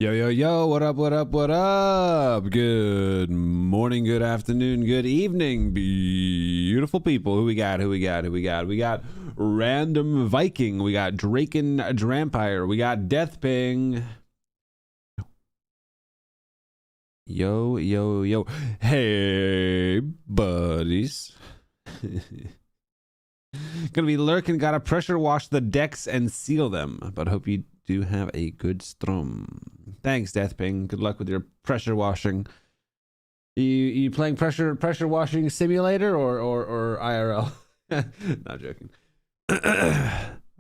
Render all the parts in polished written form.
Yo, yo, yo, what up, what up, what up? Good morning, good afternoon, good evening, beautiful people. Who we got, who we got, who we got? We got Random Viking, we got Draken Drampire, we got Deathping. Yo, yo, yo. Hey, buddies. Gonna be lurking, gotta pressure wash the decks and seal them, but hope you do have a good strum. Thanks, Deathping. Good luck with your pressure washing. You playing pressure washing simulator or IRL? Not joking.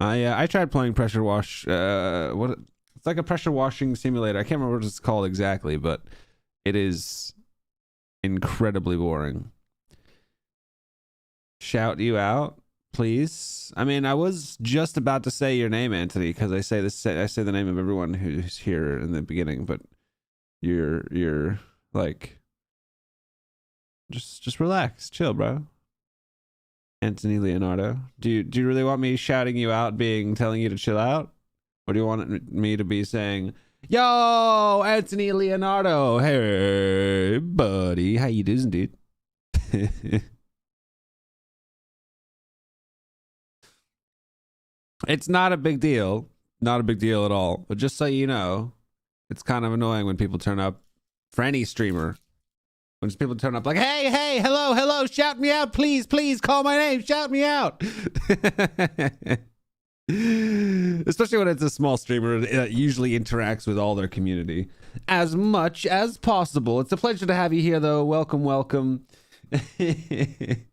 I tried playing pressure wash. It's like a pressure washing simulator. I can't remember what it's called exactly, but it is incredibly boring. Shout you out, please. I mean, I was just about to say your name, Anthony, because I say the name of everyone who's here in the beginning, but you're like, just relax, chill, bro. Anthony Leonardo. Do you really want me shouting you out, telling you to chill out, or do you want me to be saying, yo, Anthony Leonardo, hey buddy, how you doing, dude? It's not a big deal. Not a big deal at all. But just so you know, it's kind of annoying when people turn up for any streamer. When people turn up like, hey, hello, shout me out, please, call my name, shout me out. Especially when it's a small streamer that usually interacts with all their community as much as possible. It's a pleasure to have you here, though. Welcome. Hey,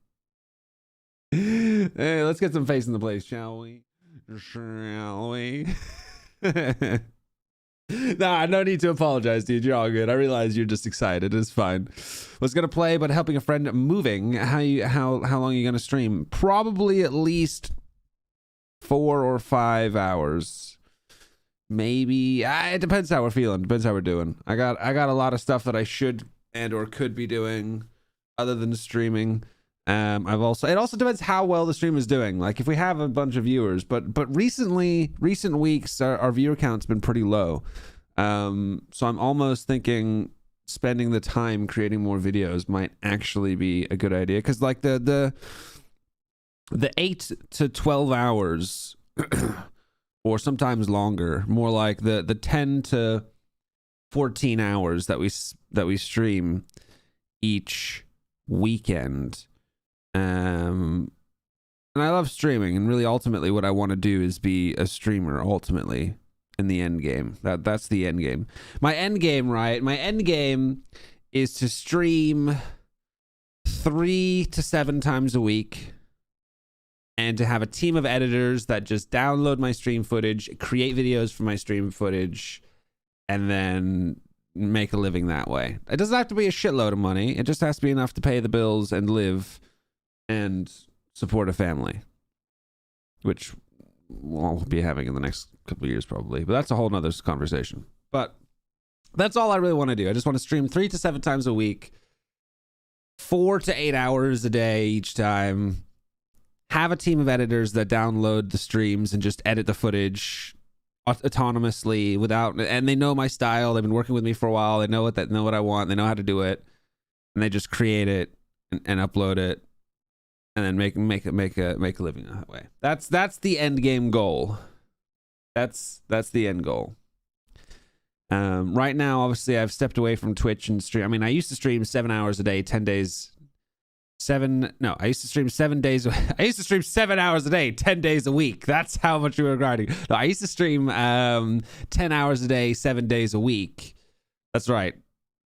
let's get some face in the place, shall we? Nah, no need to apologize, dude. You're all good. I realize you're just excited. It's fine. Was gonna play, but helping a friend moving. How long are you gonna stream? Probably at least 4 or 5 hours. Maybe. It depends how we're feeling. Depends how we're doing. I got a lot of stuff that I should and or could be doing other than streaming. It also depends how well the stream is doing. Like if we have a bunch of viewers, but recent weeks our viewer count's been pretty low. So I'm almost thinking spending the time creating more videos might actually be a good idea, because like the 8 to 12 hours or sometimes longer, more like the 10 to 14 hours that we stream each weekend. And I love streaming, and really ultimately what I want to do is be a streamer ultimately in the end game. That's the end game. My end game, right? My end game is to stream 3 to 7 times a week, and to have a team of editors that just download my stream footage, create videos from my stream footage, and then make a living that way. It doesn't have to be a shitload of money. It just has to be enough to pay the bills and live and support a family, which we'll be having in the next couple of years probably, but that's a whole nother conversation. But that's all I really want to do. I just want to stream 3 to 7 times a week, 4 to 8 hours a day each time, have a team of editors that download the streams and just edit the footage autonomously and they know my style. They've been working with me for a while. They know what I want. They know how to do it, and they just create it and upload it, and then make a living that way. That's the end game goal. That's the end goal. Right now, obviously, I've stepped away from Twitch and stream. I mean, I used to stream 7 hours a day, 10 days. I used to stream 7 days. I used to stream 7 hours a day, 10 days a week. That's how much we were grinding. No, I used to stream 10 hours a day, 7 days a week. That's right.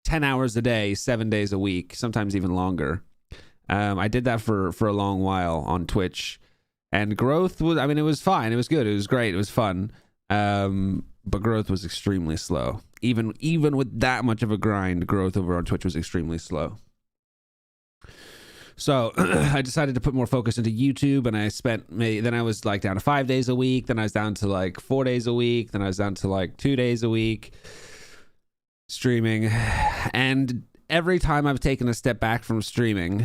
10 hours a day, 7 days a week, sometimes even longer. I did that for a long while on Twitch, and growth was, I mean, it was fine. It was good. It was great. It was fun. But growth was extremely slow. Even with that much of a grind, growth over on Twitch was extremely slow. So I decided to put more focus into YouTube, and then I was like down to 5 days a week. Then I was down to like 4 days a week. Then I was down to like 2 days a week streaming. And every time I've taken a step back from streaming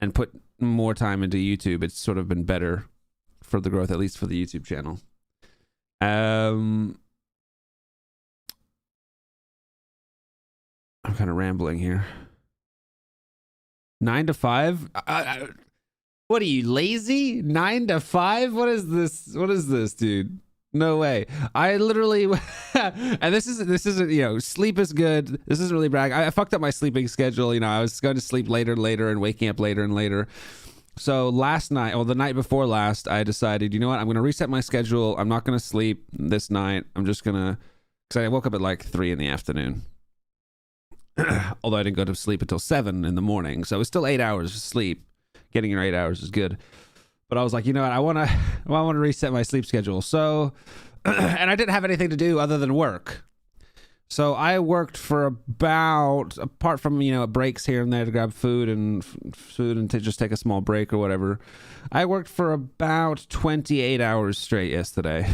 and put more time into YouTube, it's sort of been better for the growth, at least for the YouTube channel. I'm kind of rambling here. 9 to 5? What are you, lazy? 9 to 5? What is this? What is this, dude? No way. I literally, and this isn't, you know, sleep is good. This isn't really brag. I fucked up my sleeping schedule. You know, I was going to sleep later and later and waking up later and later. So last night, or the night before last, I decided, you know what? I'm going to reset my schedule. I'm not going to sleep this night. I'm just going to, because I woke up at like 3 in the afternoon. Although I didn't go to sleep until 7 in the morning. So it was still 8 hours of sleep. Getting your 8 hours is good. But I was like, you know what? I want to reset my sleep schedule. So, and I didn't have anything to do other than work. So I worked for about, apart from, you know, breaks here and there to grab food and to just take a small break or whatever. I worked for about 28 hours straight yesterday.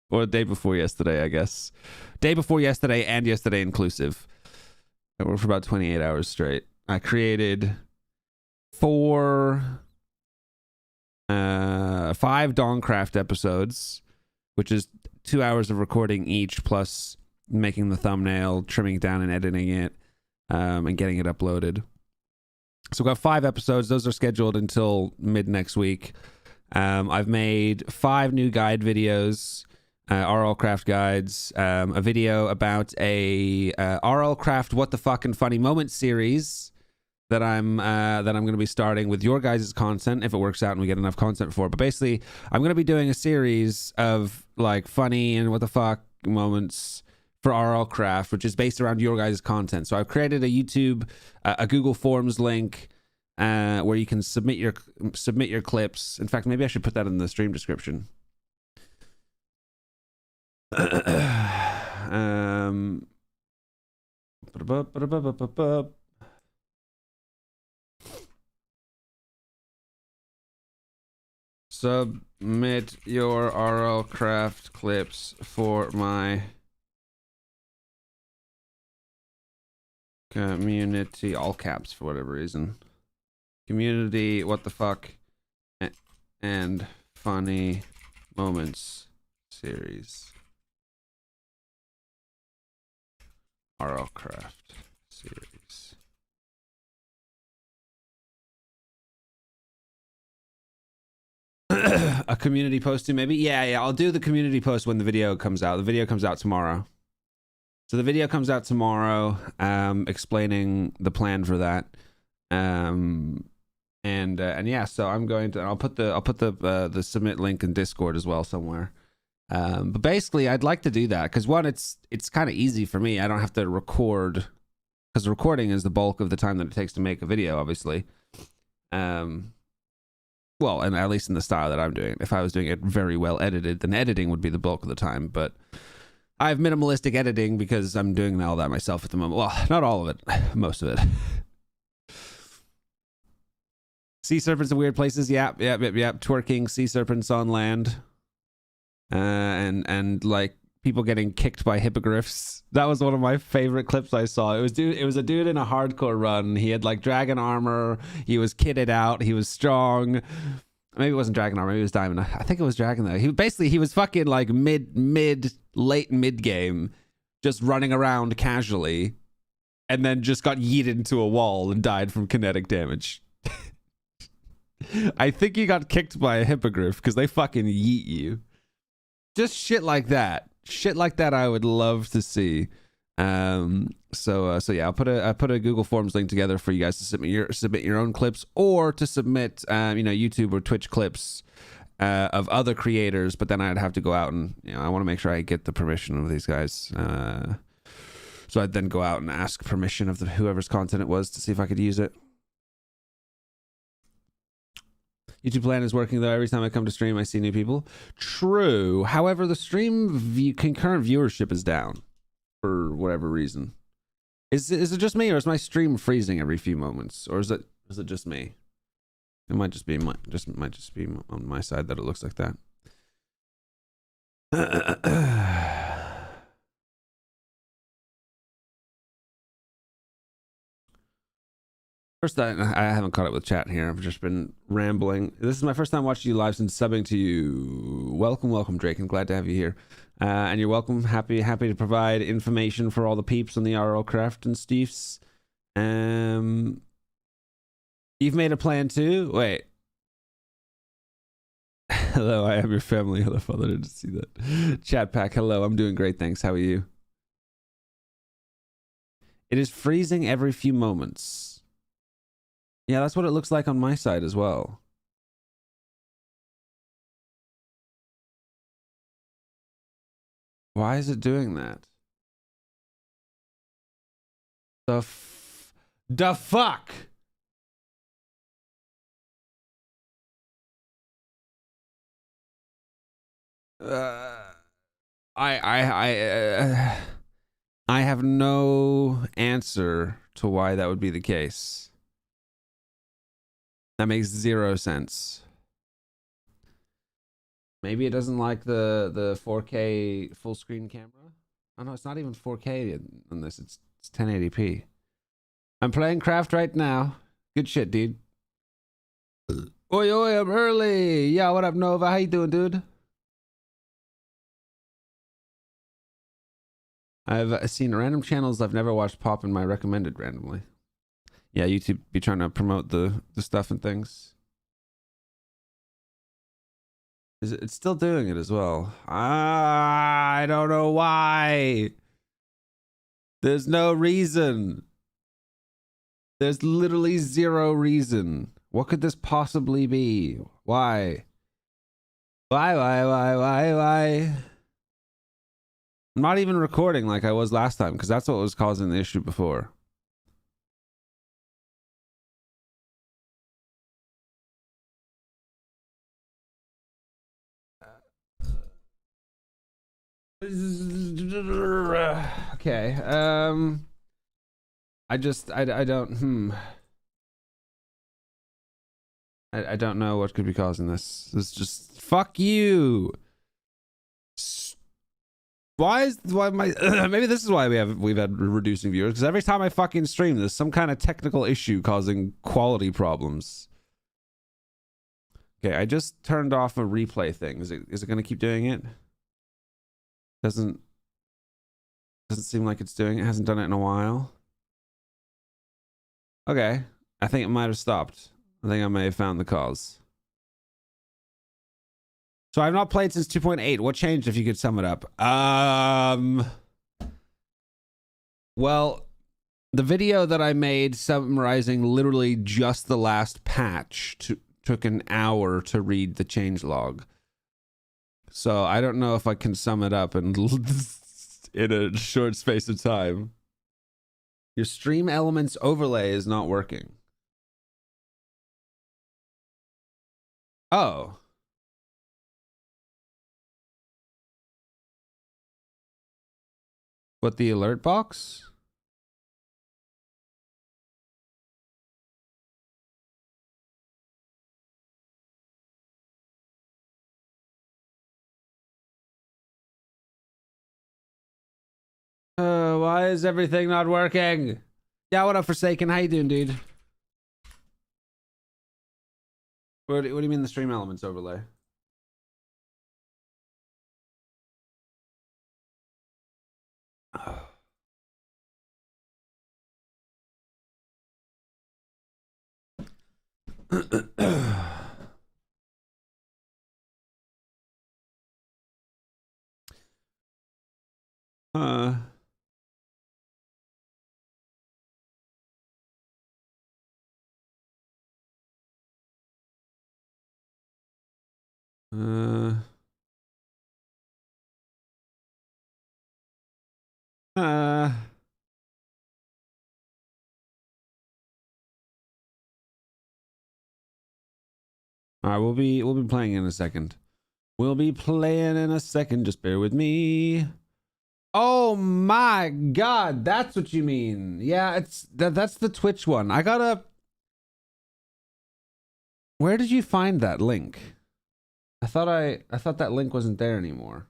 Or the day before yesterday, I guess. Day before yesterday and yesterday inclusive. I worked for about 28 hours straight. I created 5 Dawncraft episodes, which is 2 hours of recording each, plus making the thumbnail, trimming it down and editing it, and getting it uploaded. So we've got 5 episodes. Those are scheduled until mid next week. I've made 5 new guide videos, RLCraft guides, a video about a RLCraft What the Fucking Funny Moment series that I'm going to be starting with your guys' content if it works out and we get enough content for it. But basically, I'm going to be doing a series of like funny and what the fuck moments for RLCraft, which is based around your guys' content. So I've created a YouTube, a Google Forms link where you can submit your clips. In fact, maybe I should put that in the stream description. Submit your RLCraft clips for my community, all caps for whatever reason. Community, what the fuck, and funny moments series. RLCraft series. A community posting maybe? Yeah, I'll do the community post when the video comes out. The video comes out tomorrow. So the video comes out tomorrow, explaining the plan for that. And yeah, so I'm going to, I'll put the submit link in Discord as well somewhere. But basically I'd like to do that because one, it's kind of easy for me. I don't have to record, because recording is the bulk of the time that it takes to make a video, obviously. Well, and at least in the style that I'm doing it. If I was doing it very well edited, then editing would be the bulk of the time. But I have minimalistic editing because I'm doing all that myself at the moment. Well, not all of it, most of it. Sea serpents in weird places. Yep. Twerking sea serpents on land. And like people getting kicked by hippogriffs. That was one of my favorite clips I saw. It was a dude in a hardcore run. He had like dragon armor. He was kitted out. He was strong. Maybe it wasn't dragon armor. Maybe it was diamond. I think it was dragon though. He was fucking like late mid game, just running around casually, and then just got yeeted into a wall and died from kinetic damage. I think he got kicked by a hippogriff because they fucking yeet you. Just shit like that. Shit like that I would love to see. So yeah, I put a Google Forms link together for you guys to submit your own clips, or to submit YouTube or Twitch clips of other creators, but then I'd have to go out and, I want to make sure I get the permission of these guys. So I'd then go out and ask permission of whoever's content it was to see if I could use it. YouTube plan is working though. Every time I come to stream, I see new people. True. However, the stream concurrent viewership is down for whatever reason. Is it just me, or is my stream freezing every few moments, or is it just me? It might just be on my side that it looks like that. First time, I haven't caught up with chat here. I've just been rambling. This is my first time watching you live since subbing to you. Welcome, Drake, and glad to have you here. And you're welcome. Happy to provide information for all the peeps on the RLCraft and Steve's. You've made a plan too? Wait. Hello, I am your family. Hello, father. Didn't see that. Chat pack. Hello, I'm doing great. Thanks. How are you? It is freezing every few moments. Yeah, that's what it looks like on my side as well. Why is it doing that? The fuck? I have no answer to why that would be the case. That makes 0 sense. Maybe it doesn't like the 4K full screen camera. Oh no, it's not even 4K on this. It's 1080p. I'm playing Craft right now. Good shit, dude. Oi, I'm early. Yeah, what up, Nova? How you doing, dude? I've seen random channels I've never watched pop in my recommended randomly. Yeah, YouTube be trying to promote the stuff and things. It's still doing it as well. I don't know why. There's no reason. There's literally 0 reason. What could this possibly be? Why? Why? I'm not even recording like I was last time because that's what was causing the issue before. Okay. I don't. I don't know what could be causing this. It's just fuck you. Why my maybe this is why we've had reducing viewers, because every time I fucking stream there's some kind of technical issue causing quality problems. Okay, I just turned off a replay thing. Is it gonna keep doing it? Doesn't seem like it's doing it. Hasn't done it in a while. Okay, I think it might have stopped. I think I may have found the cause. So I've not played since 2.8. What changed, if you could sum it up? Well, the video that I made summarizing literally just the last patch took an hour to read the changelog. So I don't know if I can sum it up in a short space of time. Your stream elements overlay is not working. Oh. What, the alert box? Why is everything not working? Yeah, what up, Forsaken? How you doing, dude? What do you mean the stream elements overlay? Uh, uh, uh, all right, we'll be playing in a second. We'll be playing in a second. Just bear with me. Oh my god, that's what you mean. Yeah, it's that's the Twitch one. I gotta. Where did you find that link? I thought that link wasn't there anymore.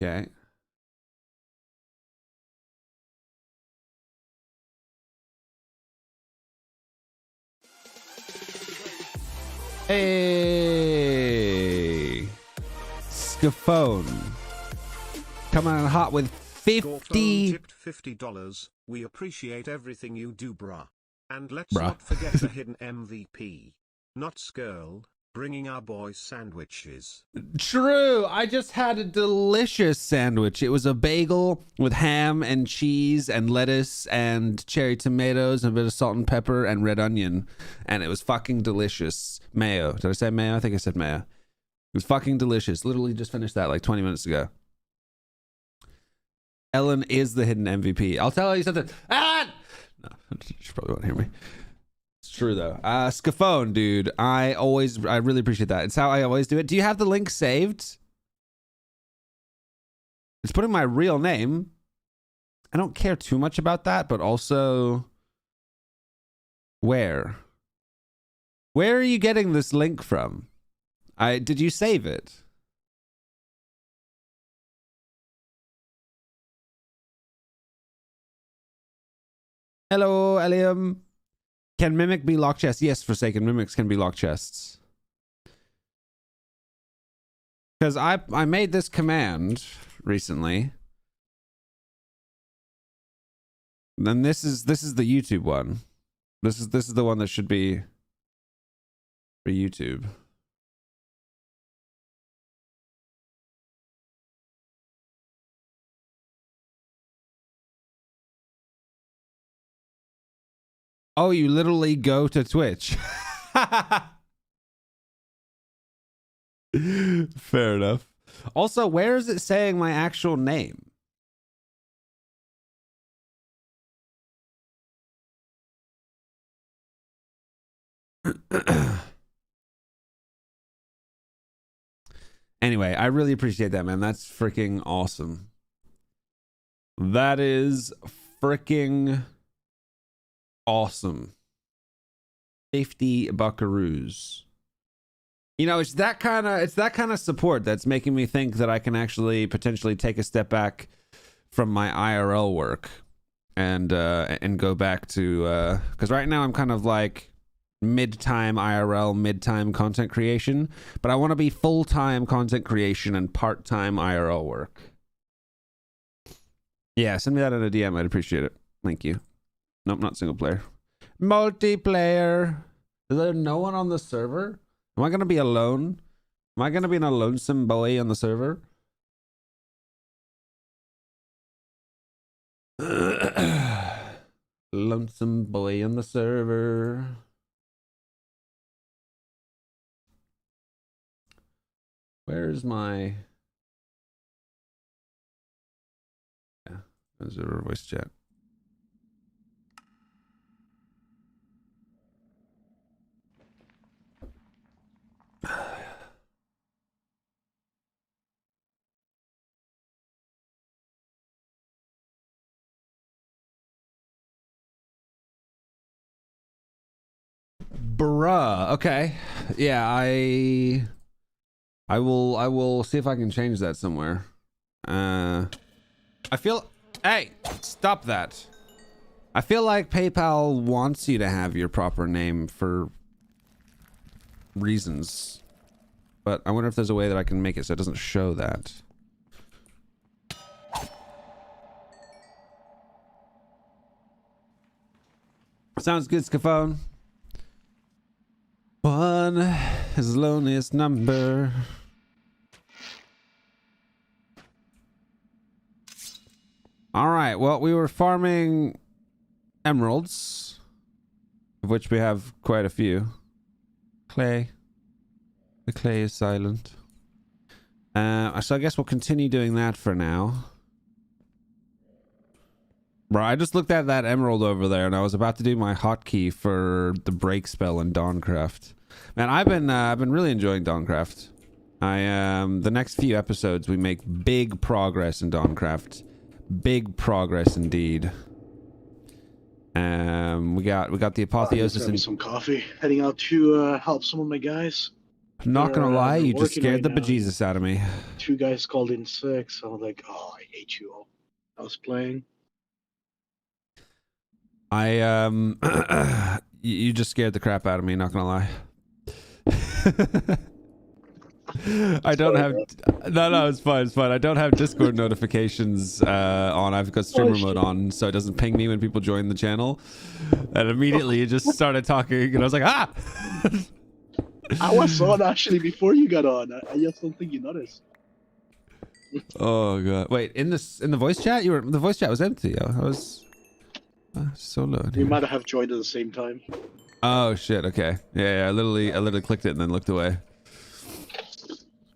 Okay. Hey, Scaphone coming in hot with 50. Tipped $50. We appreciate everything you do, bruh. And let's not forget the hidden MVP, Nutz Girl, bringing our boys sandwiches. True. I just had a delicious sandwich. It was a bagel with ham and cheese and lettuce and cherry tomatoes and a bit of salt and pepper and red onion. And it was fucking delicious. Mayo. Did I say mayo? I think I said mayo. It was fucking delicious. Literally just finished that like 20 minutes ago. Ellen is the hidden MVP. I'll tell you something. Ah! No, she probably won't hear me. It's true though. Scaphone, dude. I really appreciate that. It's how I always do it. Do you have the link saved? It's putting my real name. I don't care too much about that, but also where? Where are you getting this link from? Did you save it? Hello, Eliam. Can Mimic be lock chests? Yes, Forsaken. Mimics can be lock chests. Because I made this command recently. And this is the YouTube one. This is the one that should be for YouTube. Oh, you literally go to Twitch. Fair enough. Also, where is it saying my actual name? Anyway, I really appreciate that, man. That's freaking awesome. That is freaking awesome. 50 buckaroos. You know, it's that kind of support that's making me think that I can actually potentially take a step back from my IRL work and go back to because right now I'm kind of like mid-time IRL, mid-time content creation, but I want to be full-time content creation and part-time IRL work. Yeah, send me that in a DM. I'd appreciate it. Thank you. Nope, not single player. Multiplayer. Is there no one on the server? Am I going to be alone? Am I going to be a lonesome boy on the server? Lonesome boy on the server. Where's my... Yeah, there's a voice chat. Bruh. Okay. Yeah, I will see if I can change that somewhere. I feel... Hey, stop that. I feel like PayPal wants you to have your proper name for reasons. But I wonder if there's a way that I can make it so it doesn't show that. Sounds good, Scaphone. One is the loneliest number. All right. Well, we were farming emeralds, of which we have quite a few. Clay. The clay is silent. So I guess we'll continue doing that for now. Bro, I just looked at that emerald over there, and I was about to do my hotkey for the break spell in Dawncraft. Man, I've been really enjoying Dawncraft. The next few episodes we make big progress in Dawncraft. Big progress indeed. We got the apotheosis and some coffee. Heading out to help some of my guys. Not gonna lie, you just scared the right now. bejesus out of me. 2 guys called in sick, so I was like, oh, I hate you all. I was playing. You just scared the crap out of me, not gonna lie. I don't have no, it's fine, it's fine. I don't have Discord notifications on. I've got streamer mode on, so it doesn't ping me when people join the channel. And immediately it just started talking, and I was like, ah. I was on actually before you got on. I just don't think you noticed. Oh god! Wait, in the voice chat, the voice chat was empty. I was so low. We might have joined at the same time. Oh shit! Okay, yeah. I literally clicked it and then looked away.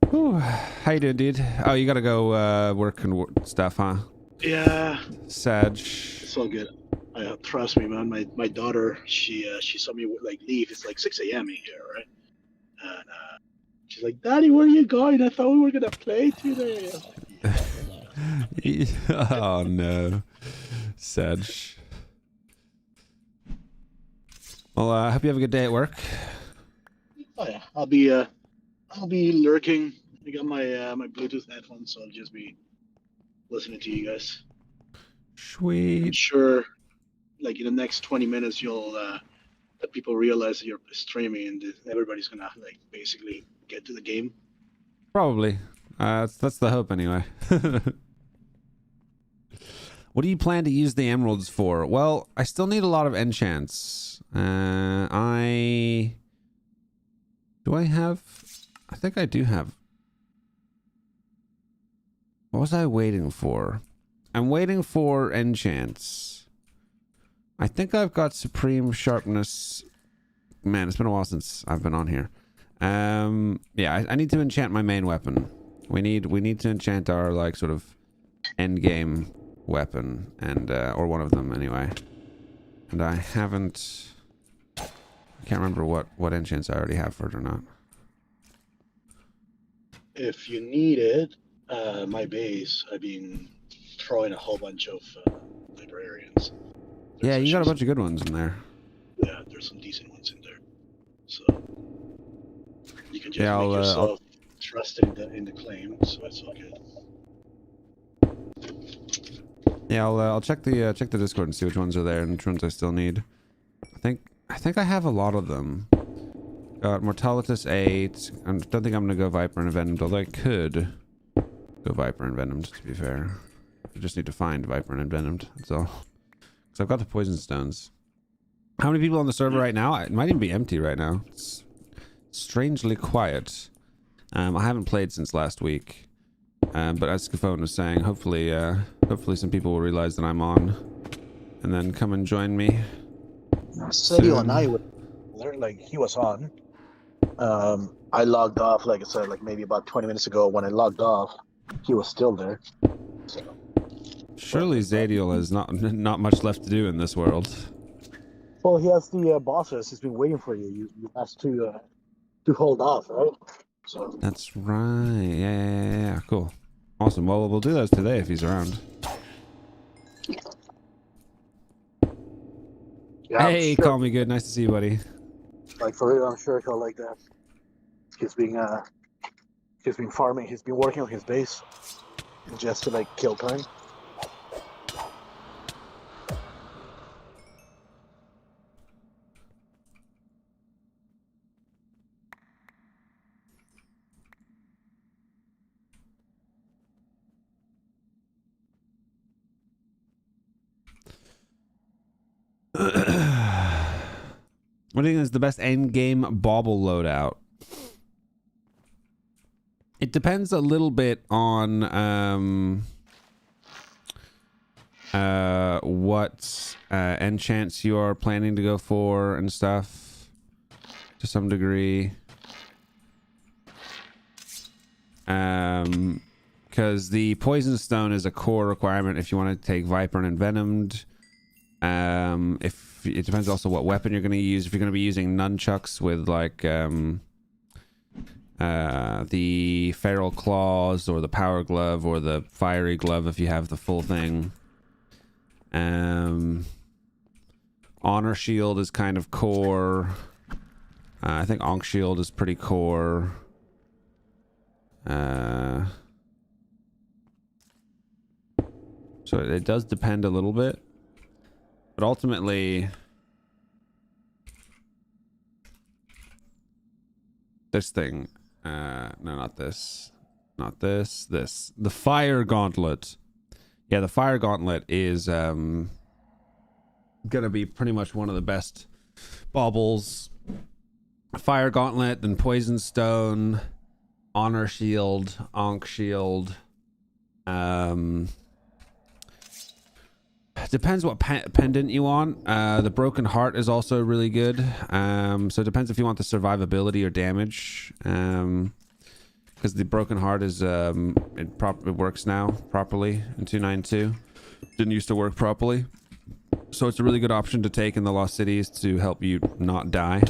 Whew. How you doing, dude? Oh, you gotta go work and stuff, huh? Yeah. Sad. It's all good. Trust me, man. My daughter, she saw me like leave. It's like 6 a.m. in here, right? And she's like, "Daddy, where are you going? I thought we were gonna play today." Oh no, sad. Well, I hope you have a good day at work. Oh yeah, I'll be lurking. I got my my Bluetooth headphones, so I'll just be listening to you guys. Sweet. I'm sure, like in the next 20 minutes, you'll that people realize that you're streaming, and everybody's gonna like basically get to the game. Probably. That's the hope anyway. What do you plan to use the emeralds for? Well, I still need a lot of enchants. Do I have? I think I do have. What was I waiting for? I'm waiting for enchants. I think I've got supreme sharpness. Man, it's been a while since I've been on here. Yeah, I need to enchant my main weapon. We need to enchant our like sort of end game weapon, and or one of them anyway. And I haven't. I can't remember what enchants I already have for it or not. If you need it, my base, I've been throwing a whole bunch of librarians. Yeah, you got a bunch of good ones in there. Yeah, there's some decent ones in there. So you can just make yourself trust in the claim, so that's all good. Yeah, I'll check the Discord and see which ones are there and which ones I still need. I think I have a lot of them. Got Mortalitus 8. I don't think I'm gonna go Viper and Envenomed, although I could go Viper and Envenomed, to be fair. I just need to find Viper and Envenomed, that's all. So I've got the poison stones. How many people on the server right now? It might even be empty right now. It's strangely quiet. I haven't played since last week. But as Scafone was saying, hopefully some people will realize that I'm on and then come and join me. Sergio and I like he was on. I logged off, like I said, like maybe about 20 minutes ago. When I logged off, he was still there. So. Surely Zadiel has not much left to do in this world. Well, he has the bosses. He's been waiting for you. You asked to hold off, right? So. That's right. Yeah. Cool. Awesome. Well, we'll do those today if he's around. Yeah, hey, sure. Call me good. Nice to see you, buddy. Like for real, I'm sure he'll like that. He's been farming. He's been working on his base just to like kill time. What do you think is the best end game bauble loadout? It depends a little bit on what enchants you are planning to go for and stuff to some degree. Because the poison stone is a core requirement if you want to take Viper and Envenomed. If it depends also what weapon you're going to use. If you're going to be using nunchucks with like the feral claws or the power glove or the fiery glove if you have the full thing. Honor shield is kind of core. I think Ankh shield is pretty core. So it does depend a little bit. But ultimately, this thing. No, not this. Not this. This. The fire gauntlet. Yeah, the fire gauntlet is gonna be pretty much one of the best baubles. Fire gauntlet, then poison stone, honor shield, ankh shield. Depends what pendant you want. The broken heart is also really good. So it depends if you want the survivability or damage. Because the broken heart is it works now properly in 2.9.2. Didn't used to work properly. So it's a really good option to take in the Lost Cities to help you not die.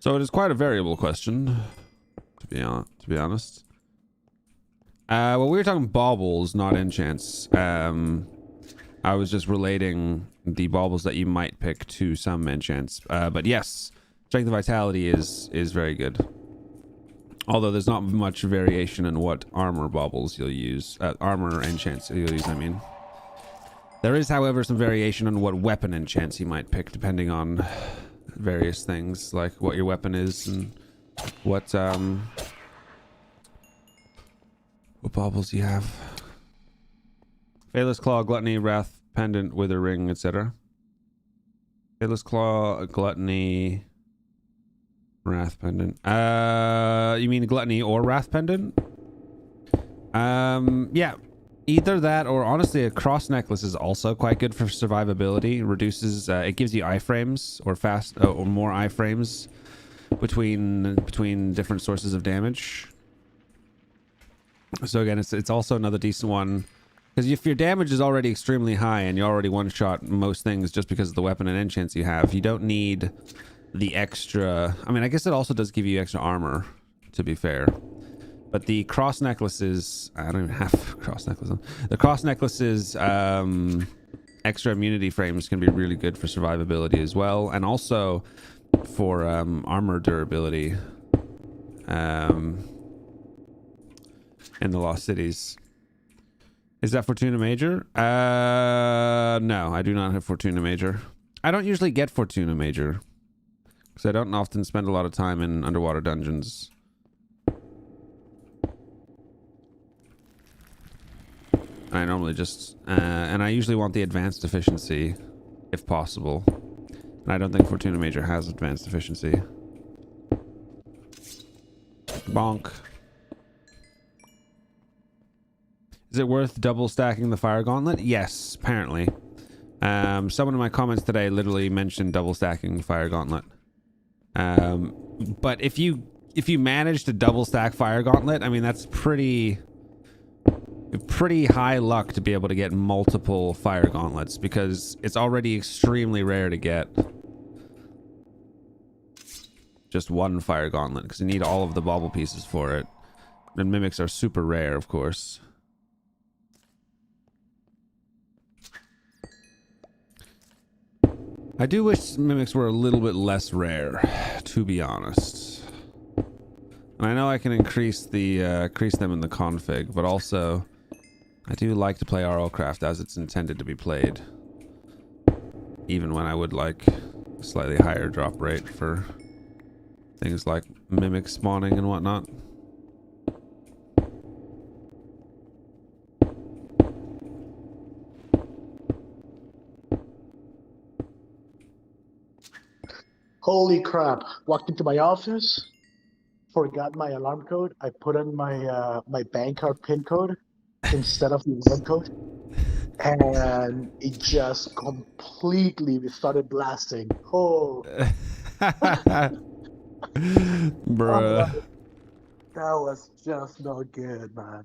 So it is quite a variable question, to be honest. Well, we were talking baubles, not enchants. I was just relating the baubles that you might pick to some enchants. But yes, Strength of Vitality is very good. Although there's not much variation in what armor baubles you'll use. Armor enchants you'll use, I mean. There is, however, some variation on what weapon enchants you might pick, depending on various things, like what your weapon is and what baubles you have. Faithless Claw, Gluttony, Wrath, Pendant, Wither Ring, etc. Faithless Claw, Gluttony, Wrath Pendant. You mean Gluttony or Wrath Pendant? Yeah. Either that or honestly a cross necklace is also quite good for survivability. Reduces it gives you iframes or fast or more iframes between different sources of damage. So again, it's also another decent one because if your damage is already extremely high and you already one-shot most things just because of the weapon and enchants you have, you don't need the extra. I mean, I guess it also does give you extra armor, to be fair. But the cross necklaces, I don't even have cross necklaces. The cross necklaces, extra immunity frames can be really good for survivability as well, and also for armor durability in the Lost Cities. Is that Fortuna Major? No, I do not have Fortuna Major. I don't usually get Fortuna Major because I don't often spend a lot of time in underwater dungeons. I normally just, and I usually want the advanced efficiency, if possible. And I don't think Fortuna Major has advanced efficiency. Bonk. Is it worth double stacking the fire gauntlet? Yes, apparently. Someone in my comments today literally mentioned double stacking the fire gauntlet. But if you manage to double stack fire gauntlet, I mean that's pretty high luck to be able to get multiple fire gauntlets because it's already extremely rare to get just one fire gauntlet because you need all of the bauble pieces for it. And mimics are super rare, of course. I do wish mimics were a little bit less rare, to be honest. And I know I can increase them in the config, but also I do like to play RLCraft as it's intended to be played, even when I would like a slightly higher drop rate for things like mimic spawning and whatnot. Holy crap! Walked into my office, forgot my alarm code. I put in my my bank card PIN code instead of the web code, and it just completely started blasting. Oh, bruh. That was just not good, man.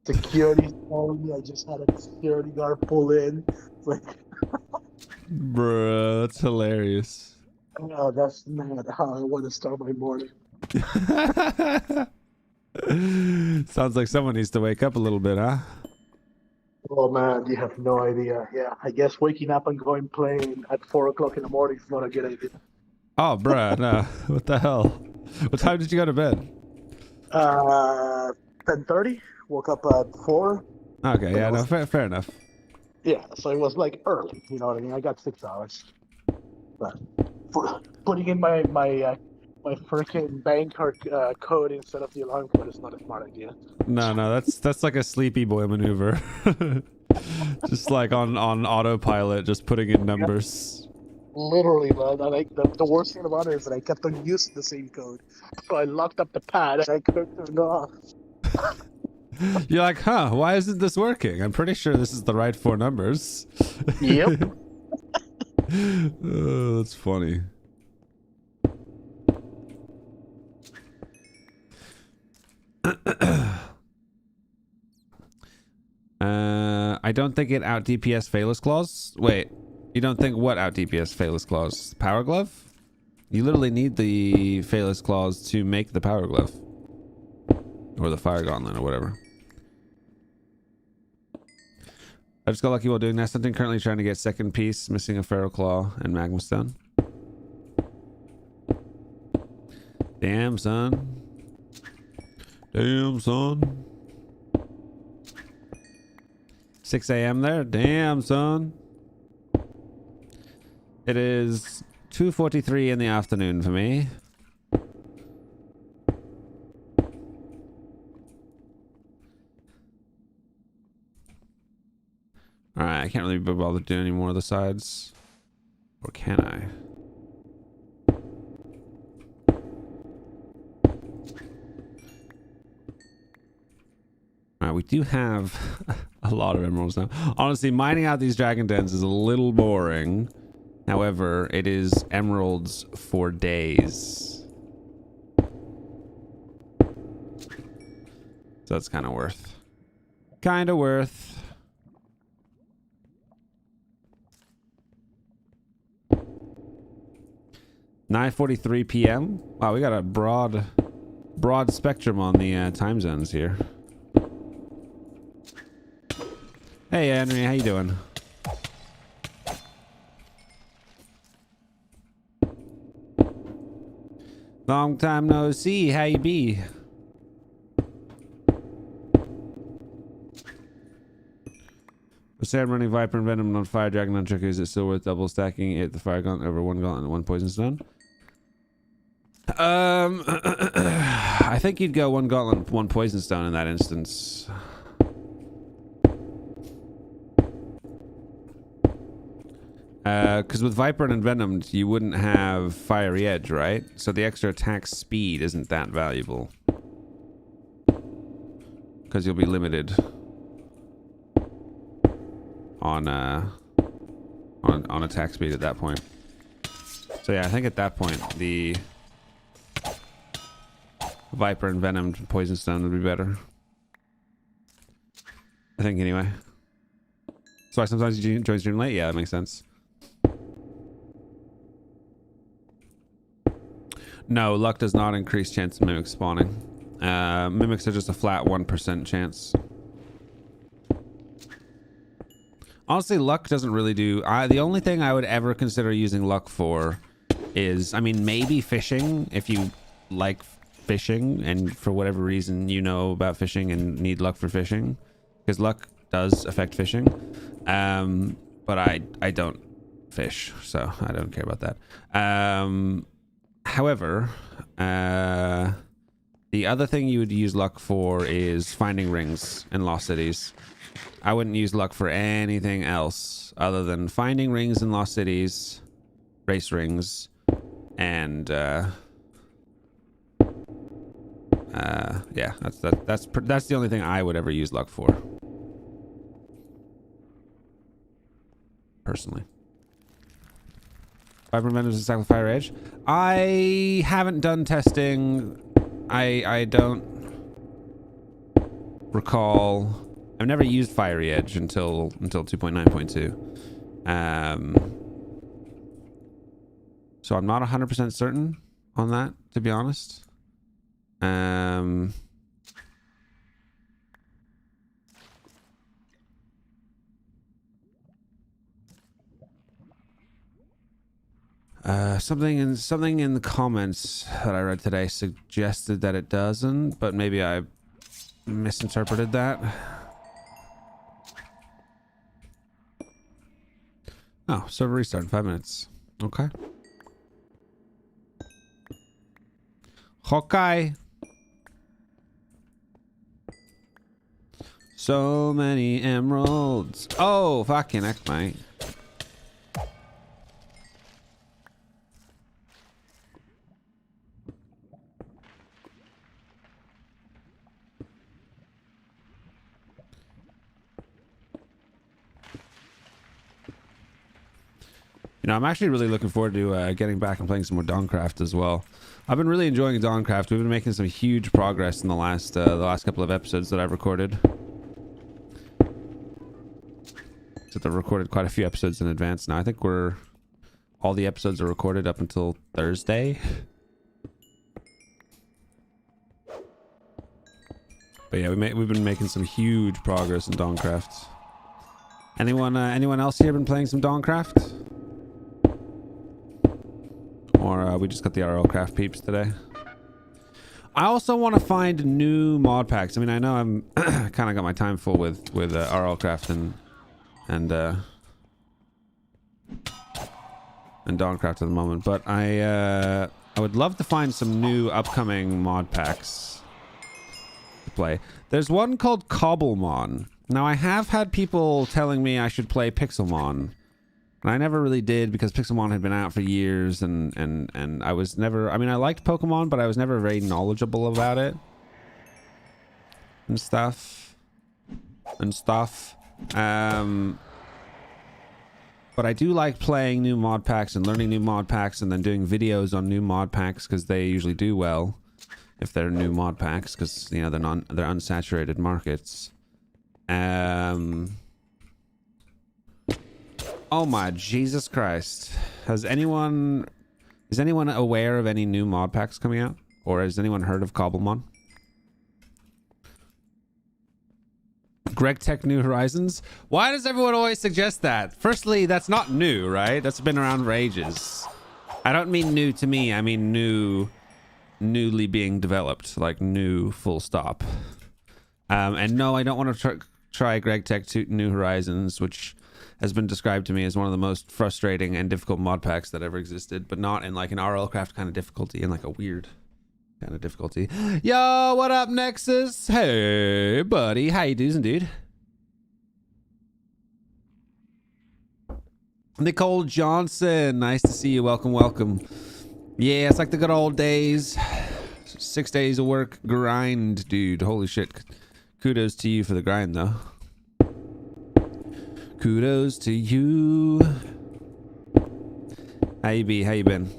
Security told me I just had a security guard pull in. It's like, bruh, that's hilarious. no, that's not how I want to start my morning. Sounds like someone needs to wake up a little bit, huh? Oh man, you have no idea. Yeah, I guess waking up and going playing at 4 o'clock in the morning is not a good idea. Oh, bruh, no. What the hell? What time did you go to bed? 10:30. Woke up at 4. Okay, yeah, no, fair enough. Yeah, so it was like early. You know what I mean? I got 6 hours. But putting in my freaking bank code instead of the alarm code is not a smart idea. No, that's like a sleepy boy maneuver. Just like on autopilot, just putting in numbers. Literally, man. The worst thing about it is that I kept on using the same code. So I locked up the pad and I couldn't turn it off. You're like, huh, why isn't this working? I'm pretty sure this is the right 4 numbers. Yep. Oh, that's funny. I don't think it out DPS Phalos Claws. Wait, you don't think what out DPS Phalos Claws? Power Glove? You literally need the Phalos Claws to make the Power Glove. Or the Fire Gauntlet or whatever. I just got lucky while doing nest hunting. Currently trying to get second piece, missing a Feral Claw and Magma Stone. Damn, son. Damn, son. 6 a.m. there? Damn, son. It is 2:43 in the afternoon for me. Alright, I can't really be bothered to do any more of the sides. Or can I? Alright, we do have a lot of emeralds now. Honestly, mining out these dragon dens is a little boring. However, it is emeralds for days. So that's kind of worth. Kind of worth. (9:43 p.m.) Wow, we got a broad spectrum on the time zones here. Hey, Henry, how you doing? Long time no see. How you be? Sad running Viper and Venom on Fire Dragon on Trick. Is it still worth double stacking it? The Fire Gauntlet over 1 Gauntlet and 1 Poison Stone? I think you'd go 1 Gauntlet, 1 Poison Stone in that instance. Because with Viper and Envenomed, you wouldn't have Fiery Edge, right? So the extra attack speed isn't that valuable. Because you'll be limited on attack speed at that point. So yeah, I think at that point, the Viper and Venomed Poison Stone would be better. I think anyway. So sometimes you join stream late? Yeah, that makes sense. No, luck does not increase chance of mimics spawning. Mimics are just a flat 1% chance. Honestly, luck doesn't really do... the only thing I would ever consider using luck for is... I mean, maybe fishing, if you like fishing, and for whatever reason you know about fishing and need luck for fishing. Because luck does affect fishing. But I don't fish, so I don't care about that. However, the other thing you would use luck for is finding rings in Lost Cities. I wouldn't use luck for anything else other than finding rings in Lost Cities, race rings, and yeah, that's the only thing I would ever use luck for, personally. Viper Venom is attack with Fire Edge. I haven't done testing. I don't recall. I've never used Fiery Edge until 2.9.2. So I'm not 100% certain on that, to be honest. Something in the comments that I read today suggested that it doesn't, but maybe I misinterpreted that. Oh, server restart in 5 minutes. Okay. Okay. So many emeralds. Oh, fucking heck, mate. You know, I'm actually really looking forward to getting back and playing some more Dawncraft as well. I've been really enjoying Dawncraft. We've been making some huge progress in the last couple of episodes that I've recorded. So I've recorded quite a few episodes in advance now. I think all the episodes are recorded up until Thursday. But yeah, we've been making some huge progress in Dawncraft. Anyone else here been playing some Dawncraft? Or we just got the RLCraft peeps today. I also want to find new mod packs. I mean, I know I'm kind of got my time full with RLCraft and Dawncraft at the moment, but I would love to find some new upcoming mod packs to play. There's one called Cobblemon. Now, I have had people telling me I should play Pixelmon. And I never really did because Pixelmon had been out for years and I was never... I mean, I liked Pokemon, but I was never very knowledgeable about it. And stuff. But I do like playing new mod packs and learning new mod packs and then doing videos on new mod packs because they usually do well if they're new mod packs because, you know, they're unsaturated markets. Oh my Jesus Christ. Is anyone aware of any new mod packs coming out? Or has anyone heard of Cobblemon? Greg Tech New Horizons? Why does everyone always suggest that? Firstly, that's not new, right? That's been around for ages. I don't mean new to me, I mean newly being developed, like new full stop. And no, I don't want to try Greg Tech New Horizons, which has been described to me as one of the most frustrating and difficult mod packs that ever existed, but not in like an RLCraft kind of difficulty, in like a weird kind of difficulty. Yo, what up, Nexus? Hey, buddy. How you doing, dude? Nicole Johnson. Nice to see you. Welcome, welcome. Yeah, it's like the good old days. 6 days of work grind, dude. Holy shit. Kudos to you for the grind, though. Kudos to you. How you be? How you been?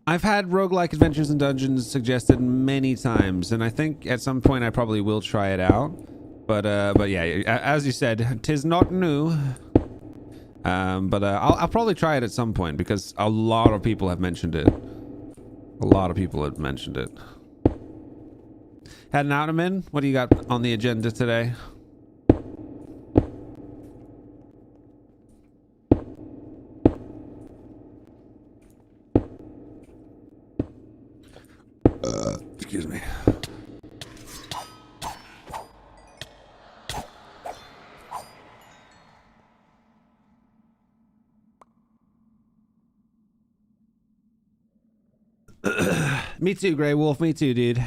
I've had roguelike adventures and dungeons suggested many times, and I think at some point I probably will try it out. But yeah, as you said, 'tis not new. But I'll probably try it at some point because a lot of people have mentioned it. A lot of people have mentioned it. Heading out, Min. What do you got on the agenda today? Excuse me. Me too, Grey Wolf. Me too, dude.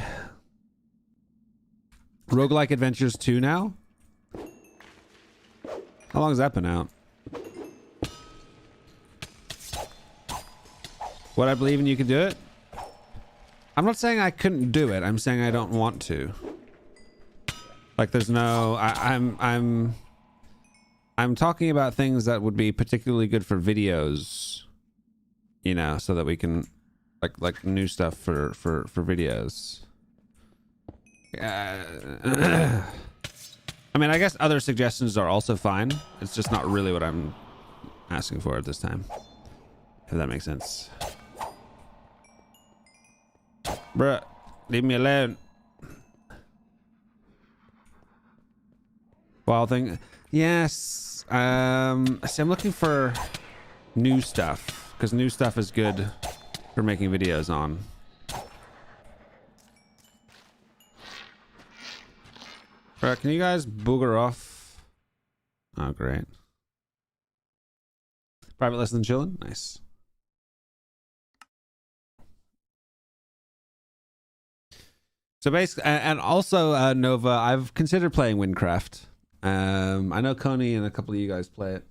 Roguelike Adventures 2 now? How long has that been out? What, I believe in you can do it? I'm not saying I couldn't do it. I'm saying I don't want to. Like, there's no... I'm talking about things that would be particularly good for videos. You know, so that we can... Like new stuff for videos. I mean, I guess other suggestions are also fine. It's just not really what I'm asking for at this time. If that makes sense. Bruh, leave me alone. Wild thing. Yes. See, I'm looking for new stuff. Because new stuff is good for making videos on. Bruh, can you guys booger off? Oh, great. Private lesson chilling. Nice. So basically, and also Nova, I've considered playing Windcraft. I know Coney and a couple of you guys play it.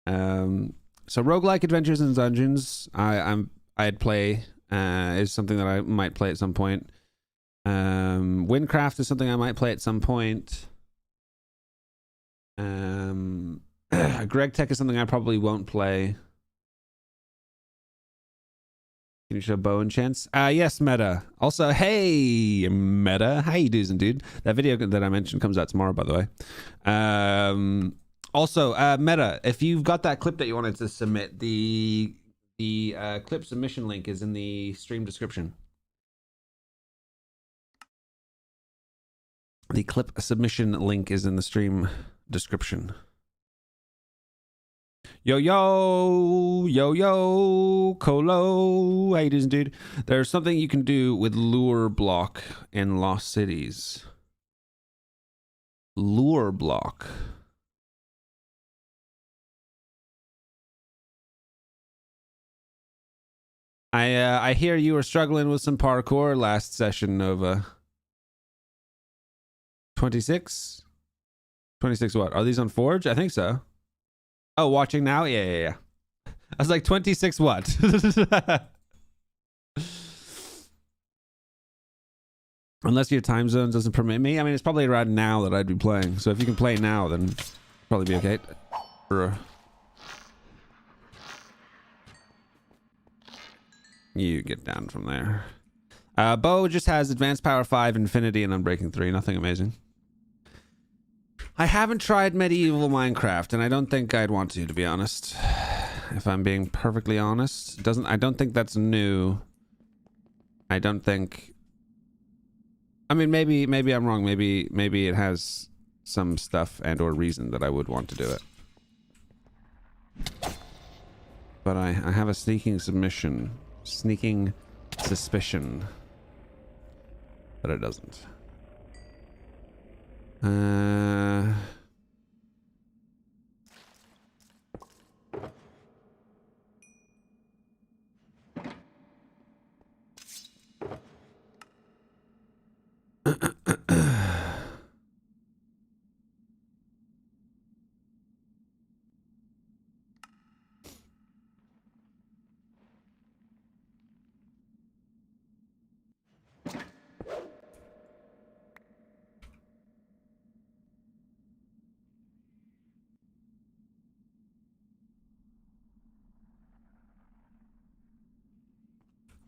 So roguelike adventures and dungeons, I'd play. Is something that I might play at some point. Windcraft is something I might play at some point. Greg Tech is something I probably won't play. Can you show bow and chance? Yes, Meta. Also, hey, Meta. How you doing, dude? That video that I mentioned comes out tomorrow, by the way. Also, Meta, if you've got that clip that you wanted to submit, the clip submission link is in the stream description. The clip submission link is in the stream description. Yo, Colo. How you doing, dude? There's something you can do with lure block in Lost Cities. Lure block. I hear you were struggling with some parkour last session, Nova. 26? 26 what? Are these on Forge? I think so. Oh, watching now? Yeah. I was like, 26 what? Unless your time zone doesn't permit me. I mean, it's probably around now that I'd be playing. So if you can play now, then probably be okay. You get down from there. Bo just has Advanced Power 5, Infinity, and Unbreaking 3. Nothing amazing. I haven't tried medieval Minecraft, and I don't think I'd want to be honest. If I'm being perfectly honest, I don't think that's new. I don't think. I mean, maybe I'm wrong. Maybe it has some stuff and/or reason that I would want to do it. But I have a sneaking suspicion that it doesn't.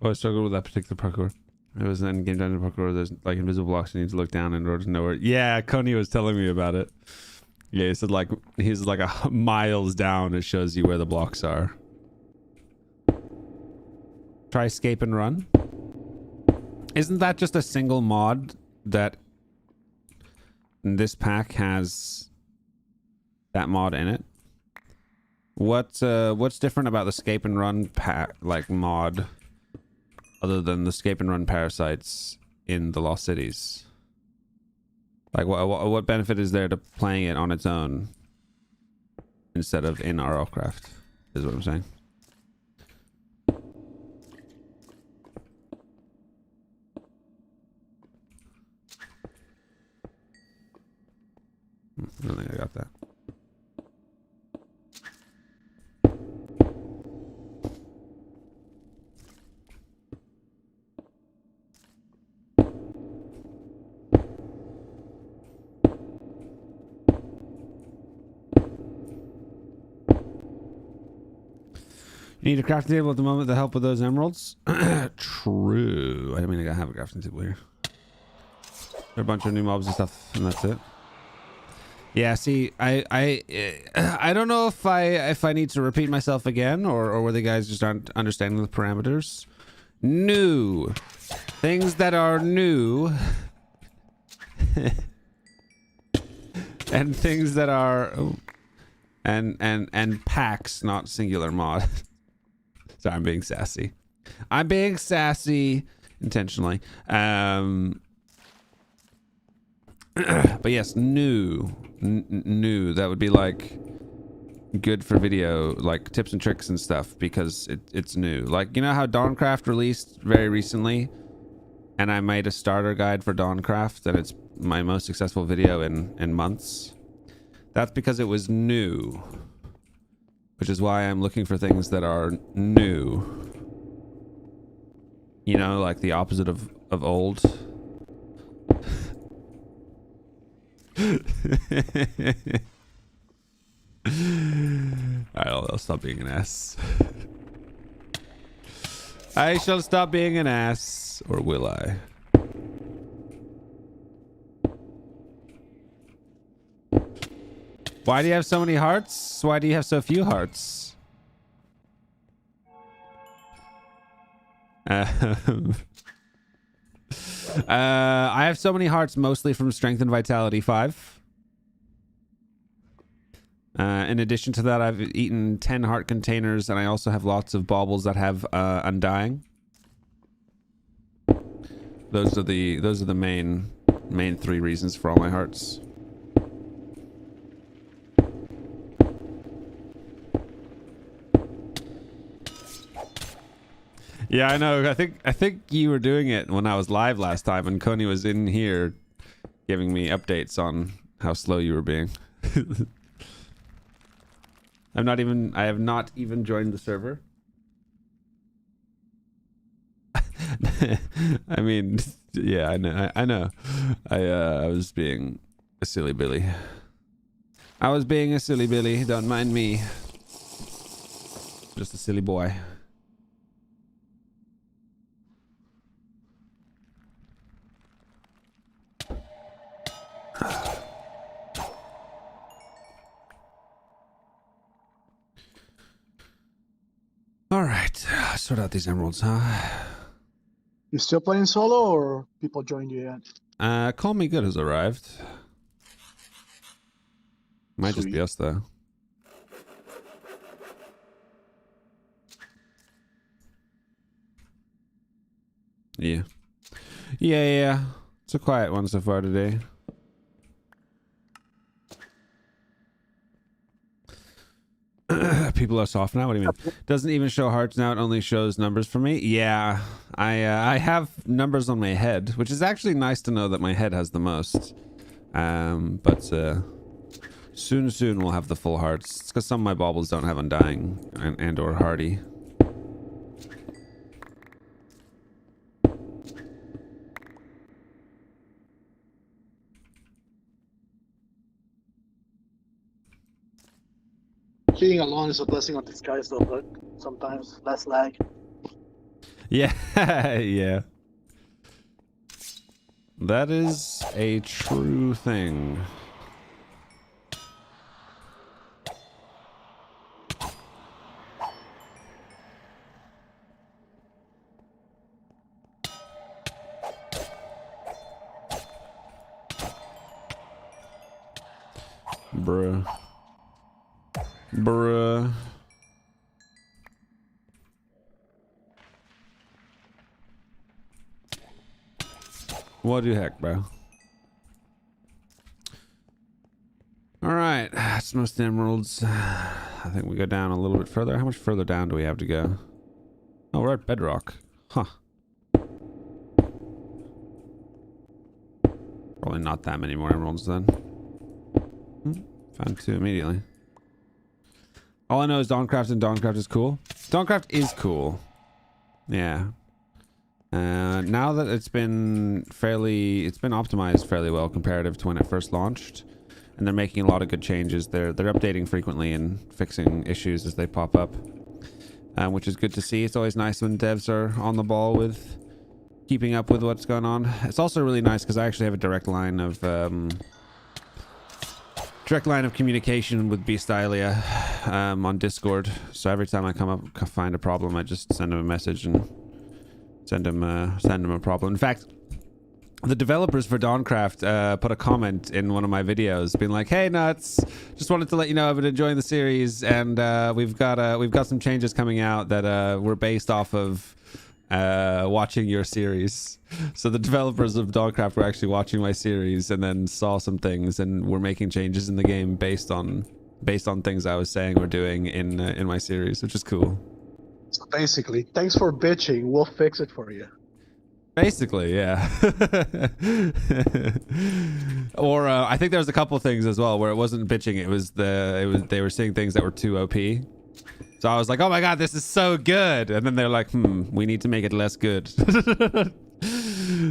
Oh, I struggled with that particular parkour. It was an in-game dungeon parkour. There's like invisible blocks. You need to look down in order to know where. Yeah, Coney was telling me about it. Yeah, he said like he's like a miles down. It shows you where the blocks are. Try escape and run. Isn't that just a single mod that this pack has that mod in it? What's different about the escape and run pack like mod? Other than the escape and run parasites in the Lost Cities, like what benefit is there to playing it on its own instead of in RLCraft? Is what I'm saying. I don't think I got that. You need a crafting table at the moment to help with those emeralds. True. I mean, I have a crafting table here. There are a bunch of new mobs and stuff, and that's it. Yeah. See, I don't know if I need to repeat myself again, or whether the guys just aren't understanding the parameters. New things that are new, and things that are, and packs, not singular mod. Sorry, I'm being sassy. I'm being sassy intentionally. But yes, new. New. That would be like good for video, like tips and tricks and stuff, because it's new. Like, you know how Dawncraft released very recently, and I made a starter guide for Dawncraft, and it's my most successful video in months. That's because it was new, which is why I'm looking for things that are new. You know, like the opposite of old. I'll stop being an ass. I shall stop being an ass, or will I? Why do you have so many hearts? Why do you have so few hearts? I have so many hearts mostly from Strength and Vitality 5. In addition to that, I've eaten 10 heart containers, and I also have lots of baubles that have undying. Those are the main 3 reasons for all my hearts. Yeah, I know. I think you were doing it when I was live last time, and Coney was in here giving me updates on how slow you were being. I have not even joined the server. I mean, yeah, I know. I was being a silly Billy. I was being a silly Billy. Don't mind me. Just a silly boy. All right, sort out these emeralds, huh? You still playing solo, or people joined you yet? Call Me Good has arrived. Might Sweet. just be us though. Yeah. Yeah. It's a quiet one so far today. People are soft now. What do you mean? Doesn't even show hearts now. It only shows numbers for me. Yeah, I have numbers on my head, which is actually nice to know that my head has the most. But soon we'll have the full hearts. It's because some of my baubles don't have undying and or hardy. Being alone is a blessing on disguise, though, but sometimes less lag. Yeah, yeah. That is a true thing. Bruh. What the heck, bro? Alright, that's most emeralds. I think we go down a little bit further. How much further down do we have to go? Oh, we're at bedrock. Huh. Probably not that many more emeralds then. Found 2 immediately. All I know is Dawncraft, and Dawncraft is cool. Dawncraft is cool. Yeah. Now that it's been optimized fairly well comparative to when it first launched, and they're making a lot of good changes. They're updating frequently and fixing issues as they pop up, which is good to see. It's always nice when devs are on the ball with keeping up with what's going on. It's also really nice because I actually have a direct line of communication with Beastylia on Discord. So every time I find a problem, I just send him a message and send him a problem. In fact, the developers for Dawncraft put a comment in one of my videos being like, "Hey Nutz, just wanted to let you know I've been enjoying the series, and we've got some changes coming out that were based off of watching your series. So the developers of Dawncraft were actually watching my series and then saw some things and were making changes in the game based on things I was saying or doing in my series, which is cool. So basically, thanks for bitching. We'll fix it for you. Basically, yeah. Or I think there was a couple things as well where it wasn't bitching. It was they were seeing things that were too OP. So I was like, oh my god, this is so good. And then they're like, we need to make it less good.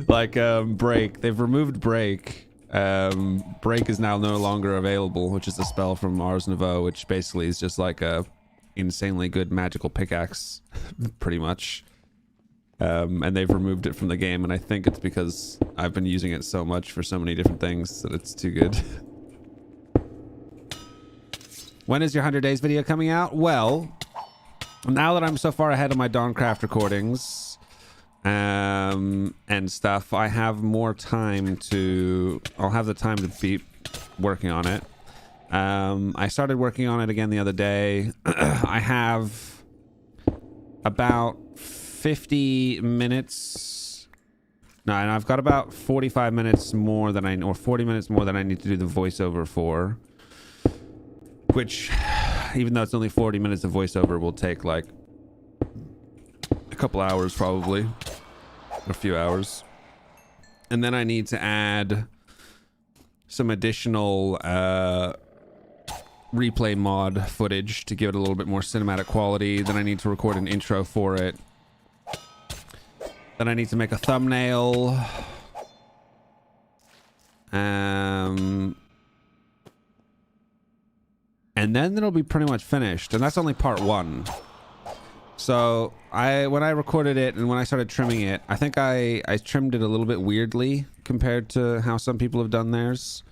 Like break. They've removed break. Break is now no longer available, which is a spell from Ars Nouveau, which basically is just like a insanely good magical pickaxe, pretty much. And they've removed it from the game, and I think it's because I've been using it so much for so many different things that it's too good. When is your 100 days video coming out? Well, now that I'm so far ahead of my Dawncraft recordings and stuff, I have more time I'll have the time to be working on it. I started working on it again the other day. I have about 50 minutes. No, and I've got about 45 minutes more than or 40 minutes more than I need to do the voiceover for. Which, even though it's only 40 minutes of voiceover, will take like a couple hours probably. A few hours. And then I need to add some additional replay mod footage to give it a little bit more cinematic quality. Then I need to record an intro for it. Then I need to make a thumbnail. And then it'll be pretty much finished. And that's only part 1. So when I recorded it and when I started trimming it, I think I trimmed it a little bit weirdly compared to how some people have done theirs.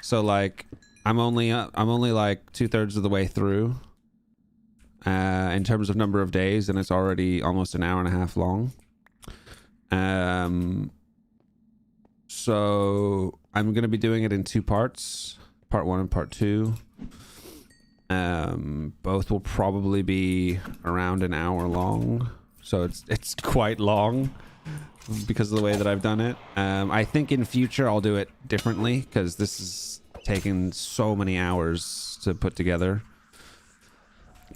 So like I'm only like 2/3 of the way through in terms of number of days, and it's already almost an hour and a half long. So I'm gonna be doing it in 2 parts, part 1 and part 2. Both will probably be around an hour long, so it's quite long because of the way that I've done it. I think in future I'll do it differently because this is taking so many hours to put together.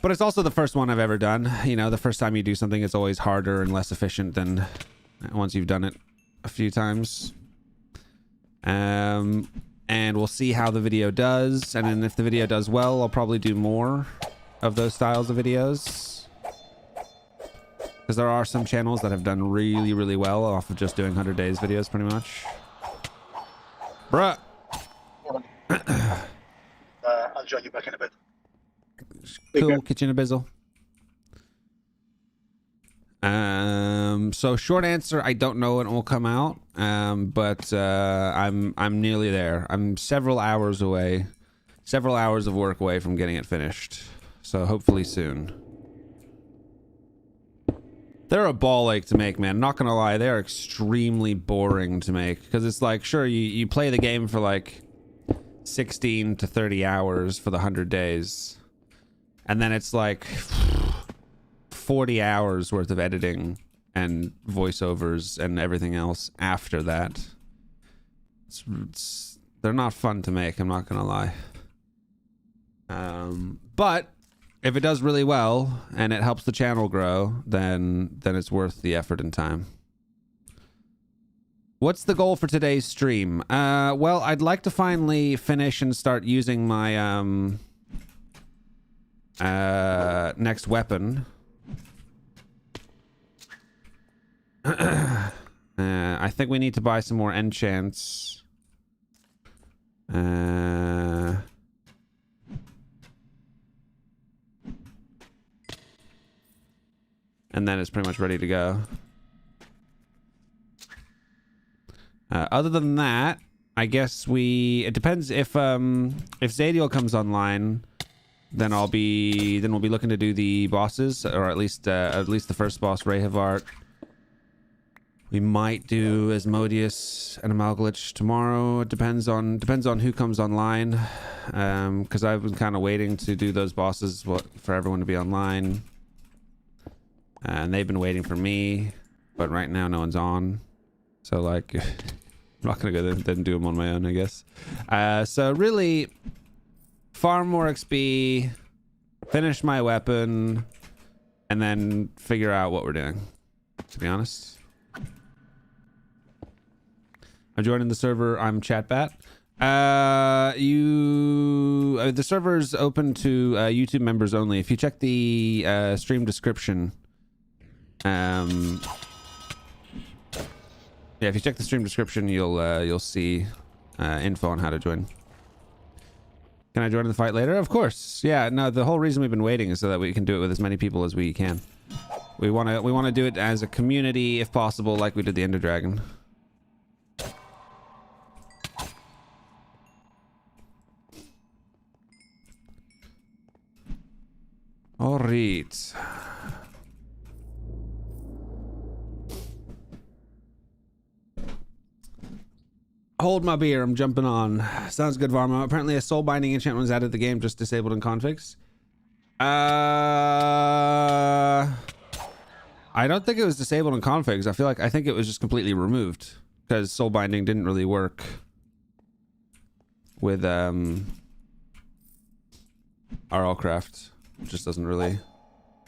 But it's also the first one I've ever done. You know, the first time you do something, it's always harder and less efficient than once you've done it a few times. And we'll see how the video does. And then if the video does well, I'll probably do more of those styles of videos. Because there are some channels that have done really, really well off of just doing 100 days videos, pretty much. Bruh. I'll join you back in a bit. Cool, kitchen a bizzle. So short answer, I don't know when it will come out. But I'm nearly there. I'm several hours of work away from getting it finished. So hopefully soon. They're a ball ache to make, man. Not gonna lie, they're extremely boring to make. Because it's like, sure, you play the game for like 16 to 30 hours for the 100 days. And then it's like 40 hours worth of editing and voiceovers and everything else after that. They're not fun to make, I'm not gonna lie. But if it does really well and it helps the channel grow, then it's worth the effort and time. What's the goal for today's stream? Well, I'd like to finally finish and start using my next weapon. I think we need to buy some more enchants. And then it's pretty much ready to go. Other than that, I guess it depends if Zadiel comes online, then we'll be looking to do the bosses, or at least the first boss, Rehavart. We might do Asmodeus and Amalgalich tomorrow. It depends on who comes online. Because I've been kind of waiting to do those bosses for everyone to be online. And they've been waiting for me. but right now no one's on. So like, I'm not gonna go there and do them on my own, I guess. So really, farm more XP, finish my weapon, and then figure out what we're doing, to be honest. I'm joining the server. I'm Chatbat. The server's open to YouTube members only. If you check the stream description, yeah, if you check the stream description, you'll see info on how to join. Can I join in the fight later? Of course. Yeah. No, the whole reason we've been waiting is so that we can do it with as many people as we can. We want to do it as a community, if possible, like we did the Ender Dragon. All right. Hold my beer. I'm jumping on. Sounds good, Varma. Apparently, a soul binding enchantment was added to the game, just disabled in configs. I don't think it was disabled in configs. I think it was just completely removed because soul binding didn't really work with RLCraft. Just doesn't really.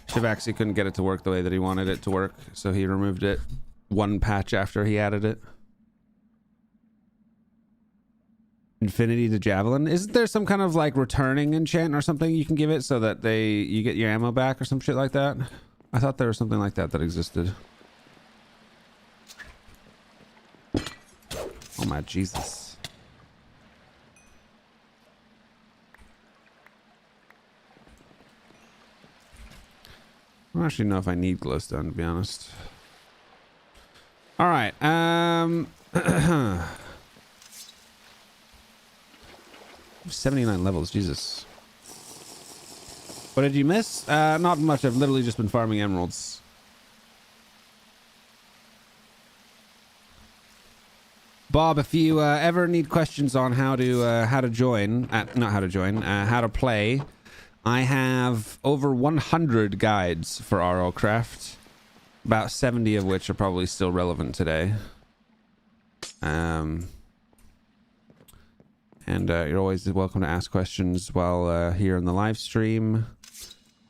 Shivaxi couldn't get it to work the way that he wanted it to work, so he removed it one patch after he added it. Infinity to Javelin. Isn't there some kind of like returning enchant or something you can give it so that you get your ammo back or some shit like that? I thought there was something like that existed. Oh my Jesus. I don't actually know if I need glowstone, to be honest. All right. 79 levels, Jesus. What did you miss? Not much. I've literally just been farming emeralds. Bob, if you ever need questions on how to join, not how to join, how to play, I have over 100 guides for RLCraft, about 70 of which are probably still relevant today. And you're always welcome to ask questions while here in the live stream.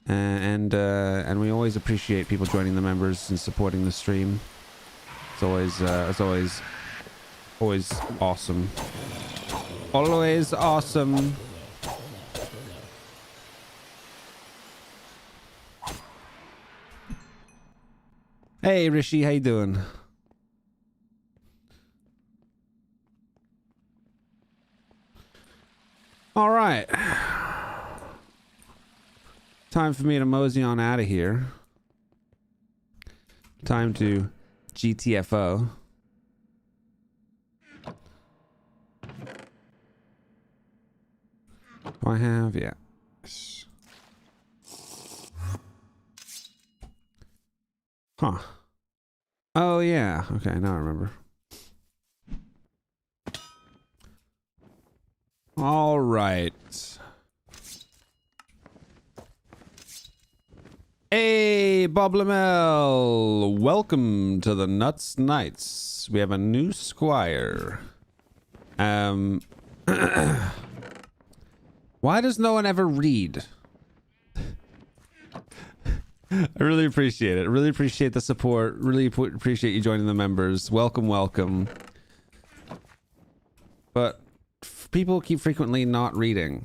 And we always appreciate people joining the members and supporting the stream. It's always awesome. Always awesome. Hey Rishi, how you doing? All right. Time for me to mosey on out of here. Time to GTFO. Do I have? Yeah. Huh. Oh, yeah. Okay, now I remember. All right. Hey, Bob Lamel. Welcome to the Nutz Knights. We have a new squire. Why does no one ever read? I really appreciate it. Really appreciate the support. Really appreciate you joining the members. Welcome, welcome. But people keep frequently not reading.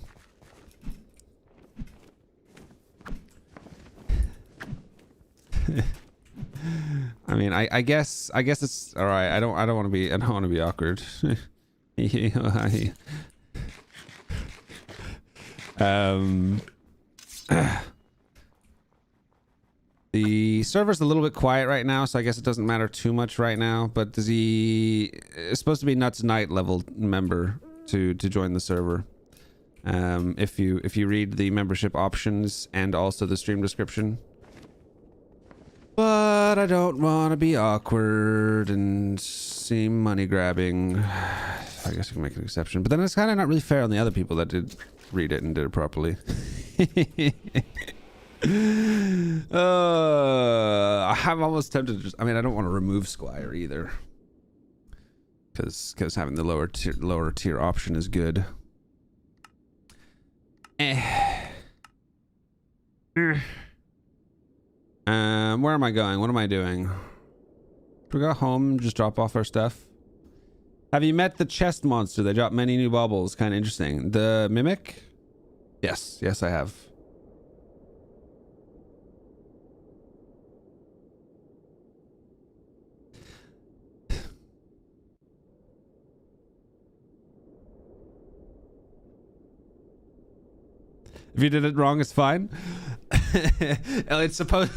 I mean, I guess it's all right. I don't want to be awkward. The server's a little bit quiet right now, so I guess it doesn't matter too much right now. But it's supposed to be NUTZ KNIGHT level member to join the server. If you read the membership options and also the stream description. But I don't want to be awkward and seem money grabbing. I guess I can make an exception. But then it's kind of not really fair on the other people that did read it and did it properly. I'm almost tempted to just. I mean, I don't want to remove Squire either, because having the lower tier option is good. Where am I going? What am I doing? Do we go home and just drop off our stuff? Have you met the chest monster? They drop many new baubles. Kind of interesting. The mimic? Yes, I have. If you did it wrong, it's fine. It's supposed.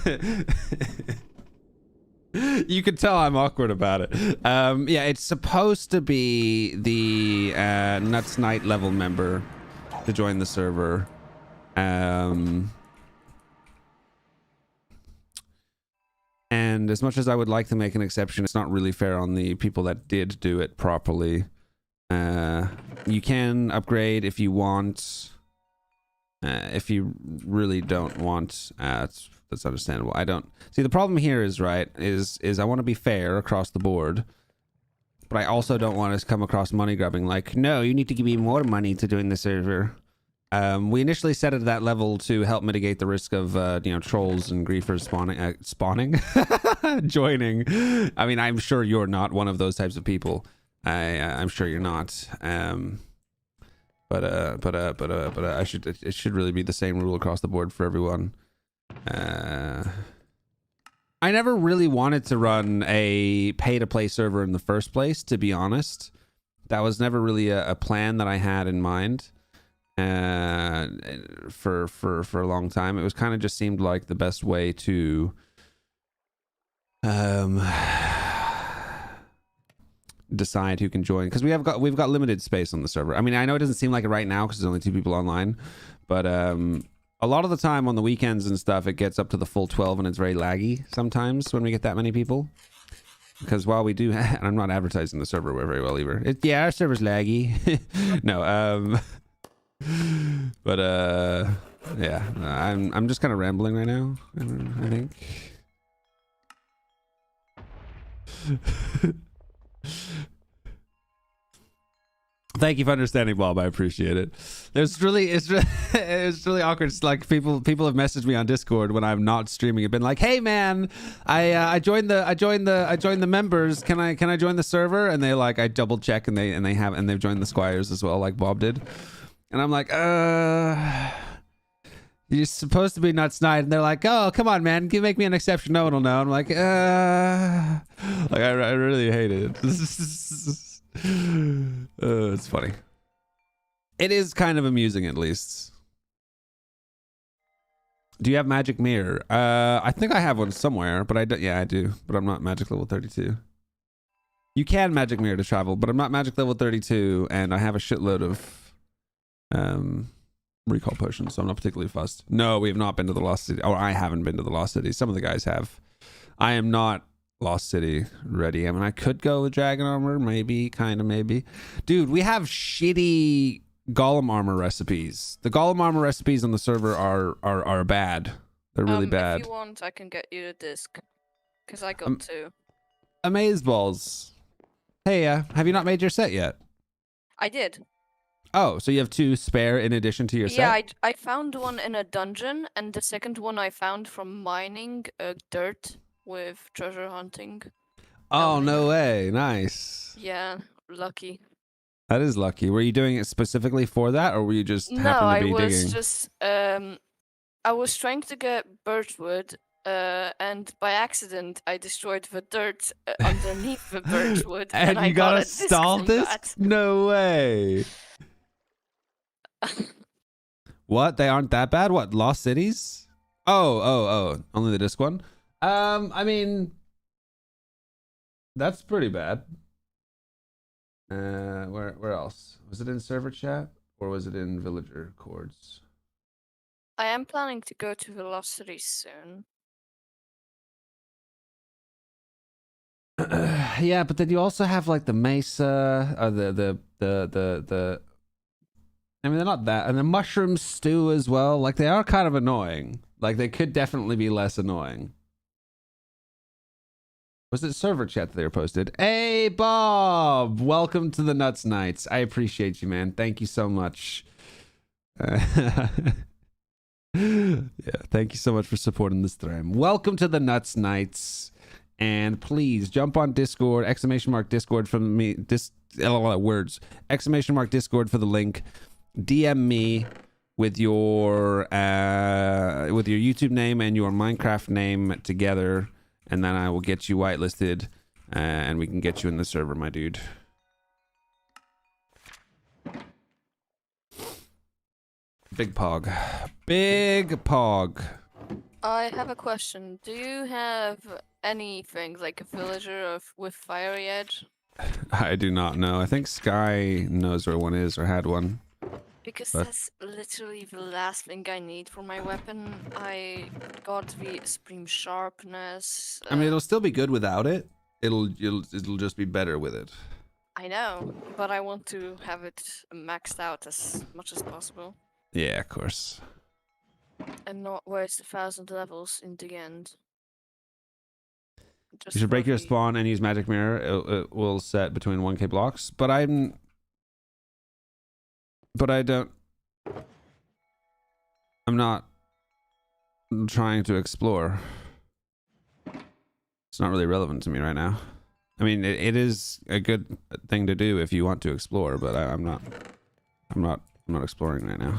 You can tell I'm awkward about it. Yeah, it's supposed to be the NUTZ KNIGHT level member to join the server. And as much as I would like to make an exception, it's not really fair on the people that did do it properly. You can upgrade if you want. If you really don't want, that's understandable. I don't see the problem here is I want to be fair across the board, but I also don't want to come across money grubbing. Like, no, you need to give me more money to join the server. We initially set it at that level to help mitigate the risk of trolls and griefers spawning, joining. I mean, I'm sure you're not one of those types of people. I'm sure you're not. But it should really be the same rule across the board for everyone. I never really wanted to run a pay-to-play server in the first place, to be honest. That was never really a plan that I had in mind. For a long time, it was kind of just seemed like the best way to decide who can join, because we've got limited space on the server. I mean, I know it doesn't seem like it right now because there's only 2 people online, but a lot of the time on the weekends and stuff, it gets up to the full 12 and it's very laggy sometimes when we get that many people. Because while we do, and I'm not advertising the server very well either. Yeah, our server's laggy. No, but yeah, I'm just kind of rambling right now. I think. Thank you for understanding, Bob. I appreciate it. It's really awkward. It's like people have messaged me on Discord when I'm not streaming. Have been like, "Hey man, I joined the members. Can I join the server?" And I double check and they've joined the Squires as well, like Bob did. And I'm like, you're supposed to be NUTZ KNIGHT, and they're like, "Oh, come on, man, make me an exception. No one will know." I'm like, I really hate it. It's funny. It is kind of amusing, at least. Do you have magic mirror? I think I have one somewhere, but I do, but I'm not magic level 32. You can magic mirror to travel, but I'm not magic level 32, and I have a shitload of recall potions, so I'm not particularly fussed. No, we have not been to the Lost City, or I haven't been to the Lost City. Some of the guys have. I am not Lost City ready. I mean, I could go with dragon armor, maybe, maybe. Dude, we have shitty golem armor recipes. The golem armor recipes on the server are bad. They're really bad. If you want, I can get you the disc, because I got 2. Amazeballs. Hey, have you not made your set yet? I did. Oh, so you have 2 spare in addition to your set? Yeah, I found one in a dungeon, and the second one I found from mining dirt with treasure hunting. Oh, no way. Nice. Yeah, lucky. That is lucky. Were you doing it specifically for that, or were you just happened to be digging? No, I was just I was trying to get birchwood, and by accident I destroyed the dirt underneath the birchwood. And I you got got a stall disc? No way. What? They aren't that bad? What? Lost Cities? Oh. Only the disc one? I mean, that's pretty bad. Where else? Was it in server chat or was it in villager chords? I am planning to go to Velocity soon. Yeah, but then you also have like the mesa, or the I mean, they're not that, and the mushroom stew as well. Like, they are kind of annoying. Like, they could definitely be less annoying. Was it server chat that they were posted? Hey, Bob! Welcome to the Nutz Knights. I appreciate you, man. Thank you so much. Yeah, thank you so much for supporting this stream. Welcome to the Nutz Knights. And please jump on Discord, !Discord from me. Words. !Discord for the link. DM me with your YouTube name and your Minecraft name together, and then I will get you whitelisted, and we can get you in the server, my dude. Big Pog. Big Pog. I have a question. Do you have anything like a villager with fiery edge? I do not know. I think Sky knows where one is or had one. Because that's literally the last thing I need for my weapon. I got the supreme sharpness. I mean, it'll still be good without it. It'll just be better with it. I know, but I want to have it maxed out as much as possible. Yeah, of course. And not waste 1,000 levels in the end. Just You should break for your the- spawn and use magic mirror. It will set between 1k blocks. But I don't. I'm not trying to explore. It's not really relevant to me right now. I mean, it is a good thing to do if you want to explore, but I'm not exploring right now.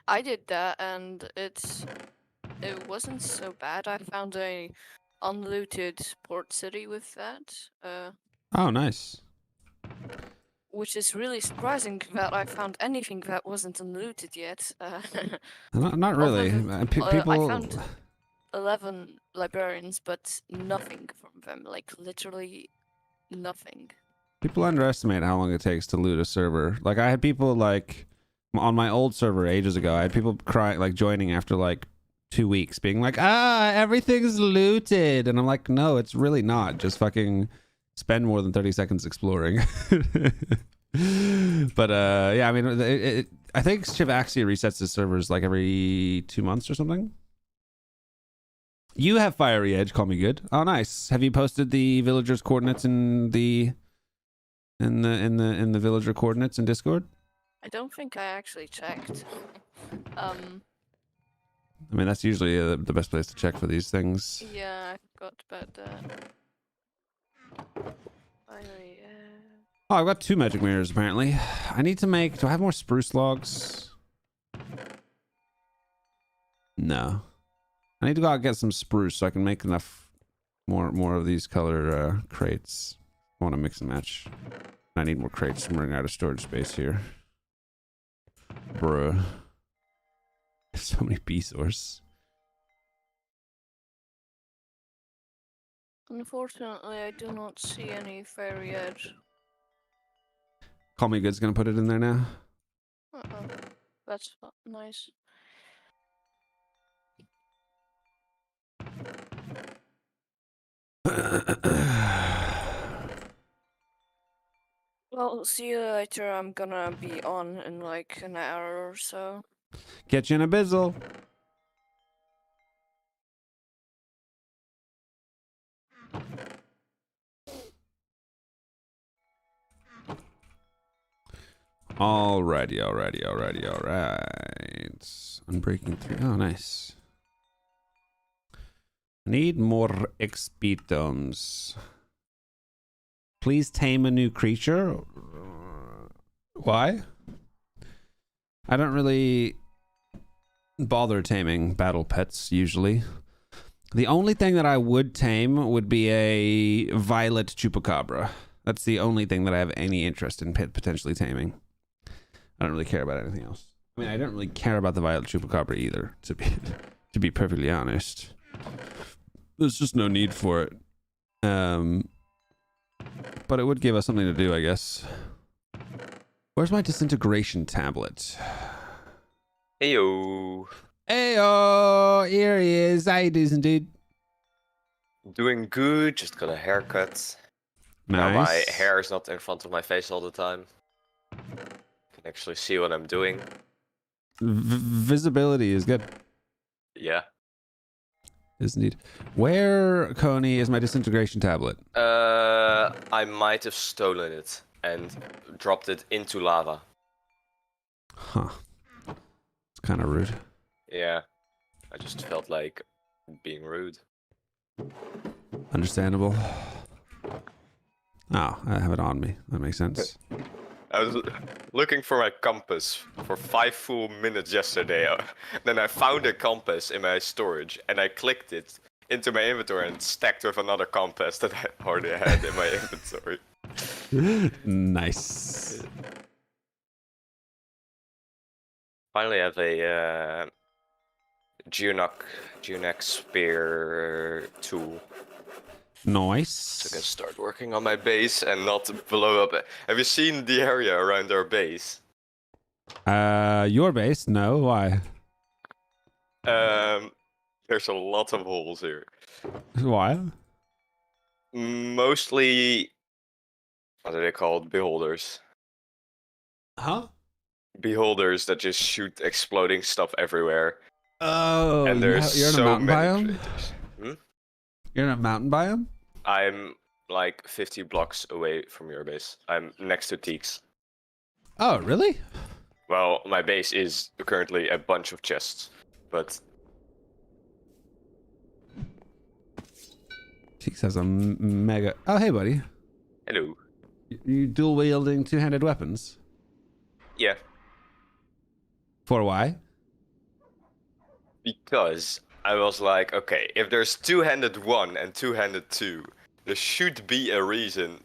I did that, and it wasn't so bad. I found a unlooted port city with that. Oh, nice. Which is really surprising that I found anything that wasn't unlooted yet. Not really. People. I found 11 librarians, but nothing from them. Like, literally nothing. People underestimate how long it takes to loot a server. Like, I had people, like, on my old server ages ago, I had people crying, like, joining after, like, 2 weeks, being like, everything's looted. And I'm like, no, it's really not. Just fucking spend more than 30 seconds exploring. But, yeah, I mean, I think Shivaxia resets his servers, like, every 2 months or something. You have Fiery Edge, call me good. Oh, nice. Have you posted the villagers' coordinates in the villager coordinates in Discord? I don't think I actually checked. I mean, that's usually the best place to check for these things. Yeah, I forgot about that. Finally, Oh, I've got 2 magic mirrors apparently. I need to make. Do I have more spruce logs? No. I need to go out and get some spruce so I can make enough more of these color crates. I want to mix and match. I need more crates. I'm running out of storage space here. Bruh. So many B-source. unfortunately, I do not see any fairy edge. Call Me Good's gonna put it in there now. That's nice. Well, see you later. I'm gonna be on in like an hour or so. Catch you in a bizzle. Alrighty. Unbreaking 3. Oh, nice. Need more XP tomes. Please tame a new creature. Why? I don't really bother taming battle pets usually. The only thing that I would tame would be a violet chupacabra. That's the only thing that I have any interest in potentially taming. I don't really care about anything else. I mean, I don't really care about the violet chupacabra either, to be perfectly honest. There's just no need for it. But it would give us something to do, I guess. Where's my disintegration tablet? Heyo. Heyo! Here he is. How you doing, dude? Doing good, just got a haircut. Now my hair is not in front of my face all the time. Can actually see what I'm doing. Visibility is good. Yeah. Is indeed. Where, Coney, is my disintegration tablet? I might have stolen it and dropped it into lava. Huh. It's kind of rude. Yeah. I just felt like being rude. Understandable. Oh, I have it on me. That makes sense. I was looking for my compass for 5 full minutes yesterday. Then I found a compass in my storage and I clicked it into my inventory and stacked with another compass that I already had in my inventory. Nice. Finally, I have a geonac spear tool. Nice. So I can start working on my base and not blow up. Have you seen the area around our base? Your base? No, why? There's a lot of holes here. Why? Mostly, what are they called? Beholders. Huh? Beholders that just shoot exploding stuff everywhere. Oh, And there's you're in a so mountain many biome? creatures. You're in a mountain biome? I'm like 50 blocks away from your base. I'm next to Teaks. Oh, really? Well, my base is currently a bunch of chests, but Cheeks has a mega... Oh, hey, buddy. hello. You dual-wielding two-handed weapons? Yeah, For why? because I was like, okay, if there's two-handed 1 and two-handed 2, there should be a reason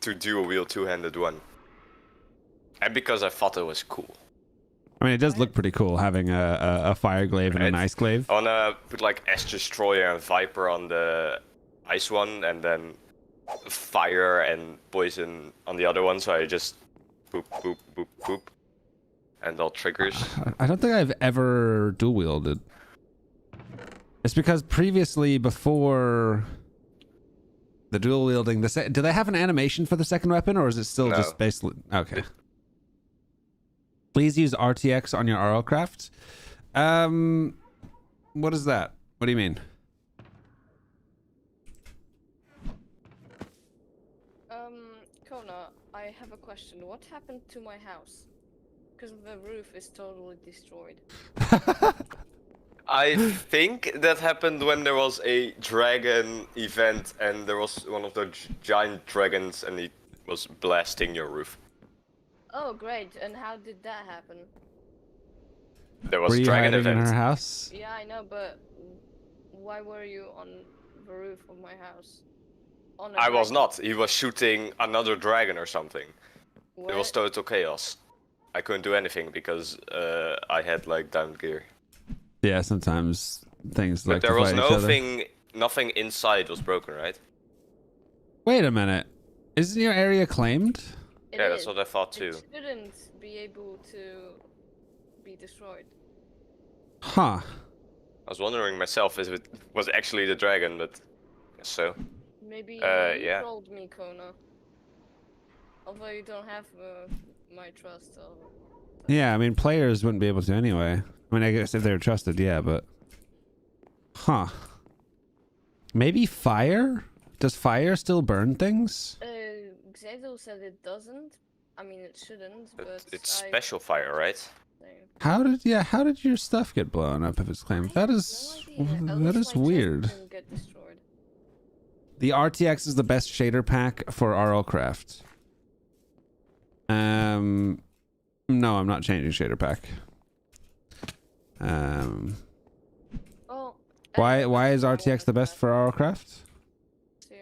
to dual wield two-handed 1. And because I thought it was cool. I mean, it does look pretty cool having a fire glaive and an ice glaive. I wanna put like Ash Destroyer and Viper on the ice one, and then fire and poison on the other one, so I just boop, boop, boop, boop. And all triggers. I don't think I've ever dual wielded. It's because previously, before the dual wielding, do they have an animation for the second weapon, or is it still just basically okay? Please use RTX on your RLCraft. What is that? What do you mean? Kona, I have a question. What happened to my house? Because the roof is totally destroyed. I think that happened when there was a dragon event and there was one of the giant dragons and he was blasting your roof. Oh, great. And how did that happen? There was Were a you dragon hiding in event. her house? Yeah, I know, but why were you on the roof of my house? I was not. He was shooting another dragon or something. Where? It was total chaos. I couldn't do anything because I had like down gear. Yeah, sometimes things like. But there to was fight each other. nothing inside was broken, right? Wait a minute. Isn't your area claimed? Yeah, that's what I thought too. It shouldn't be able to be destroyed. Huh. I was wondering myself if it was actually the dragon, but I guess so. Maybe you yeah. trolled me, Kona. Although you don't have my trust. Yeah, I mean, players wouldn't be able to anyway. I mean, I guess if they were trusted, yeah, but... Huh. Maybe fire? Does fire still burn things? Xedo said it doesn't. I mean, it shouldn't, but... It's special fire, right? How did your stuff get blown up if it's claimed? That is... that is weird. Get destroyed. The RTX is the best shader pack for RLCraft. No, I'm not changing shader pack. Oh. Why is RTX the best for RLCraft? Yeah.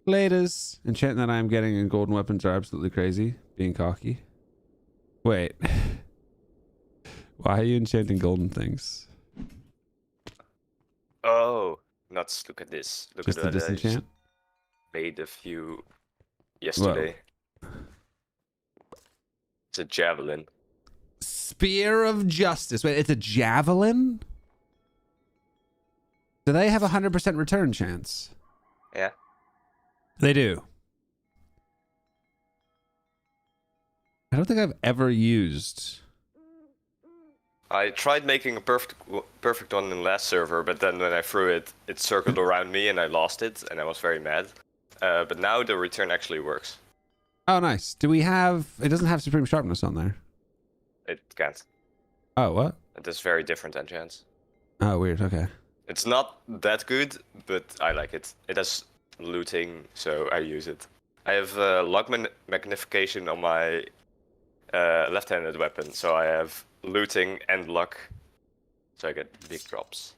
Latest enchantment that I'm getting in golden weapons are absolutely crazy. Being cocky. Wait. Why are you enchanting golden things? Oh, nuts! Look at this. Look Just at to that. disenchant? Made a few yesterday. Whoa. It's a javelin. Spear of Justice. Wait, it's a javelin? Do they have a 100% return chance? Yeah. They do. I don't think I've ever used I tried making a perfect one in the last server, but then when I threw it, it circled around me and I lost it, and I was very mad. But now the return actually works. Oh, nice. Do we have... It doesn't have supreme sharpness on there. It can't. Oh, what? It is very different enchants. Oh, weird. Okay. It's not that good, but I like it. It has looting, so I use it. I have luck magnification on my left-handed weapon, so I have looting and luck, so I get big drops.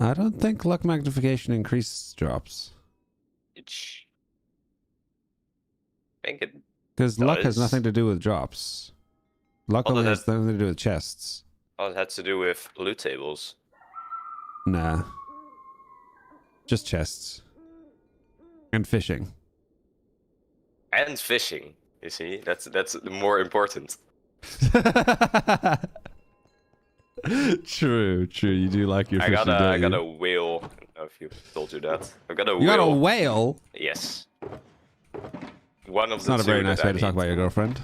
I don't think luck magnification increases drops. I think it Because luck has does. nothing to do with drops. Luck Although only has that- nothing to do with chests. Oh, it had to do with loot tables. Nah. Just chests. And fishing. And fishing, you see? That's more important. True. You do like your I fishing, got don't a you? whale. I don't know if you told you that. I got a You whale. got a whale? Yes. One of It's the not a very two nice that way I to talk need. about your girlfriend.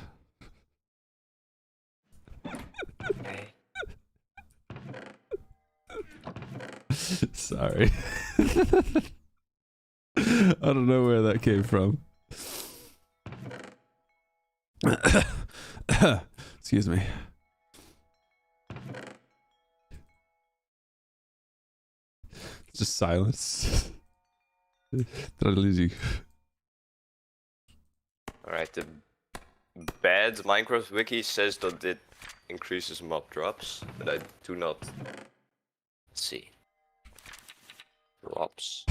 Okay. Sorry. I don't know where that came from. Excuse me. Just silence. Did I lose you? Alright, the bad Minecraft wiki says that it increases mob drops, but I do not see. Drops.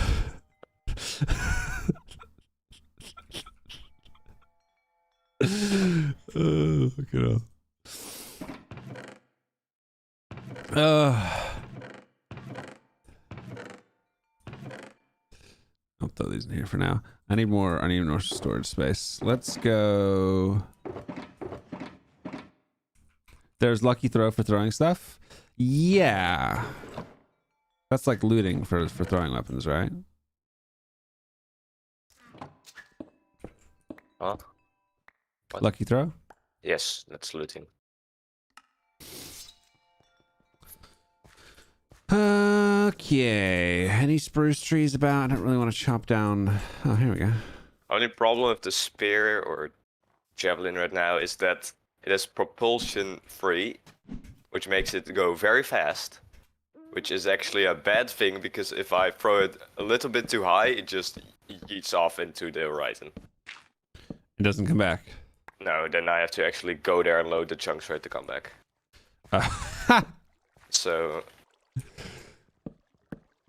Oh, fucking hell. I'll throw these in here for now. I need more storage space. Let's go. There's lucky throw for throwing stuff. Yeah. That's like looting for throwing weapons, right? Huh? What? Lucky throw? Yes, that's looting. Okay. Any spruce trees about? I don't really want to chop down. Oh, here we go. Only problem with the spear or javelin right now is that it is propulsion free, which makes it go very fast, which is actually a bad thing because if I throw it a little bit too high, it just yeets off into the horizon. It doesn't come back. No, then I have to actually go there and load the chunks for it to come back. So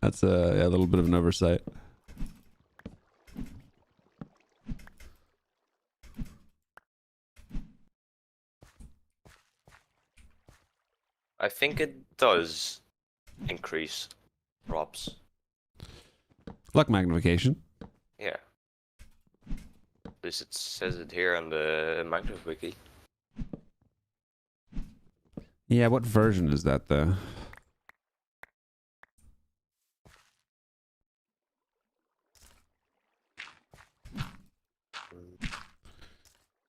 That's a little bit of an oversight. I think it does increase drops. Luck magnification. Yeah. At least it says it here on the Minecraft wiki. Yeah, what version is that though?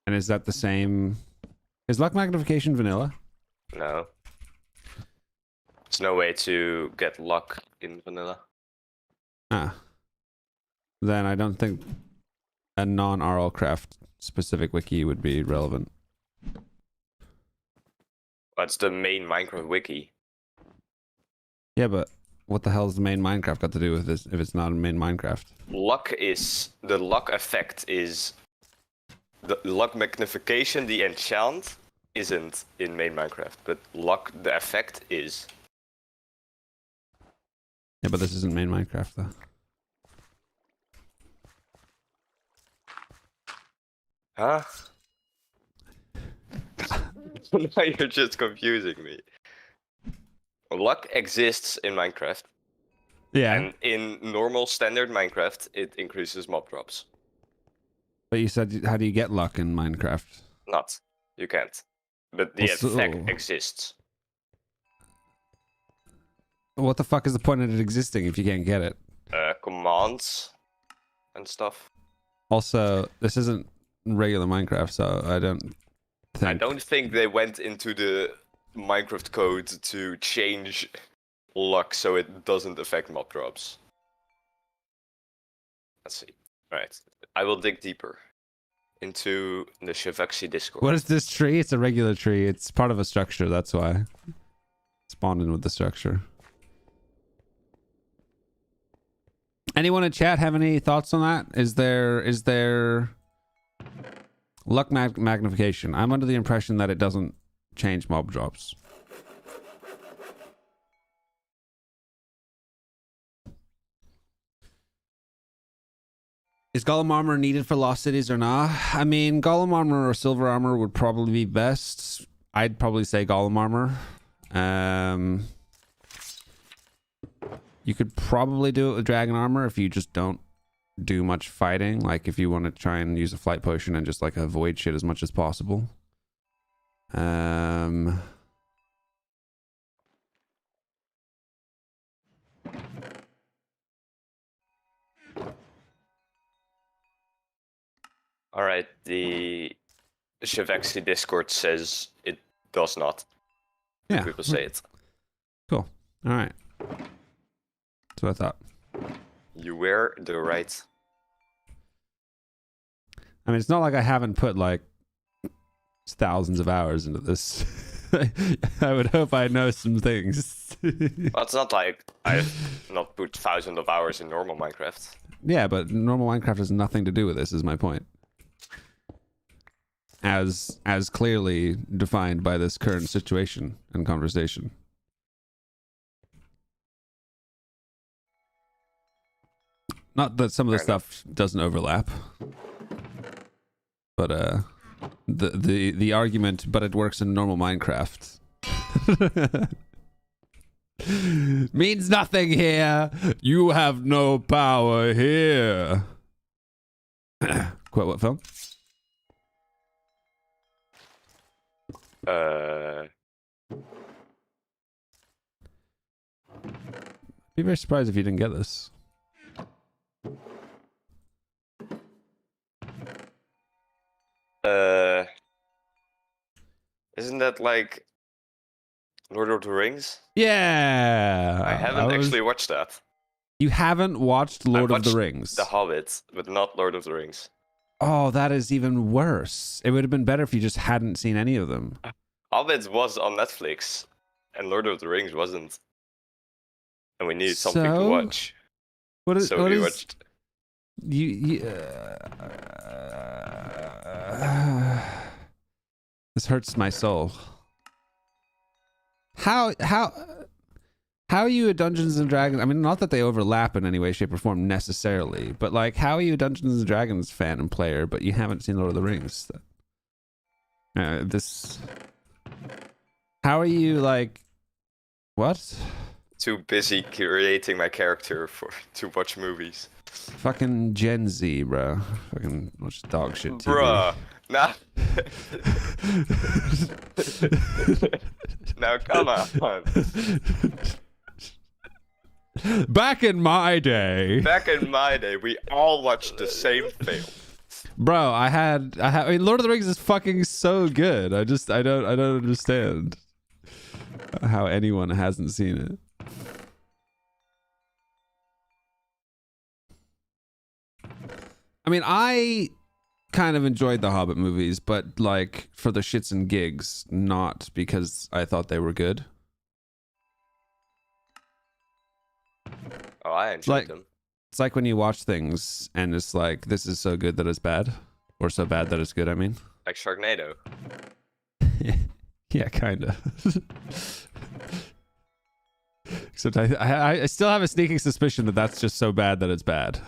And is that the same? Is luck magnification vanilla? No. There's no way to get luck in vanilla. Ah. Then I don't think a non-RLCraft specific wiki would be relevant. That's the main Minecraft wiki. Yeah, but what the hell has the main Minecraft got to do with this if it's not a main Minecraft? Luck is... The luck effect is... The luck magnification, the enchant, isn't in main Minecraft. But luck, the effect, is. Yeah, but this isn't main Minecraft though. Huh? Now you're just confusing me. Luck exists in Minecraft. Yeah. And in normal standard Minecraft, it increases mob drops. But you said, how do you get luck in Minecraft? Not. You can't. But the Also- effect exists. What the fuck is the point of it existing if you can't get it? Commands and stuff. Also, this isn't regular Minecraft, so I don't think... I don't think they went into the Minecraft code to change luck so it doesn't affect mob drops. Let's see. Alright, I will dig deeper into the Shivaxi Discord. What is this tree? It's a regular tree. It's part of a structure, that's why. Spawned in with the structure. Anyone in chat have any thoughts on that? Is there luck magnification? I'm under the impression that it doesn't change mob drops. Is golem armor needed for lost cities or not? I mean, golem armor or silver armor would probably be best. I'd probably say golem armor. You could probably do it with dragon armor if you just don't do much fighting. Like if you want to try and use a flight potion and just like avoid shit as much as possible. Alright, the Shivaxi Discord says it does not. Yeah. People say it. Cool. Alright. That's what I thought. You were the right. I mean, it's not like I haven't put like thousands of hours into this. I would hope I know some things. Well, it's not like I've not put thousands of hours in normal Minecraft. Yeah, but normal Minecraft has nothing to do with this, is my point. As clearly defined by this current situation and conversation. Not that some of the stuff doesn't overlap, but the argument, but it works in normal Minecraft, means nothing here. You have no power here. Quote what film? Be very surprised if you didn't get this. Isn't that like Lord of the Rings? Yeah. I haven't actually watched that. You haven't watched Lord of the Rings? The Hobbit, but not Lord of the Rings. Oh, that is even worse. It would have been better if you just hadn't seen any of them. Hobbit was on Netflix, and Lord of the Rings wasn't. And we needed something to watch. What is? So what we is, watched. This hurts my soul. How are you a Dungeons and Dragons? I mean, not that they overlap in any way, shape, or form necessarily, but like, how are you a Dungeons and Dragons fan and player, but you haven't seen Lord of the Rings? How are you like? What? Too busy creating my character to watch movies. Fucking Gen Z, bro. Fucking watch dog shit TV. Bruh. Nah. Now come on. Back in my day, we all watched the same film. bro. I mean, Lord of the Rings is fucking so good. I don't understand how anyone hasn't seen it. I mean, I kind of enjoyed the Hobbit movies, but like for the shits and gigs, not because I thought they were good. Oh, I enjoyed them. It's like when you watch things and it's like, this is so good that it's bad, or so bad that it's good. I mean, like Sharknado. yeah, kind of. Except I still have a sneaking suspicion that that's just so bad that it's bad.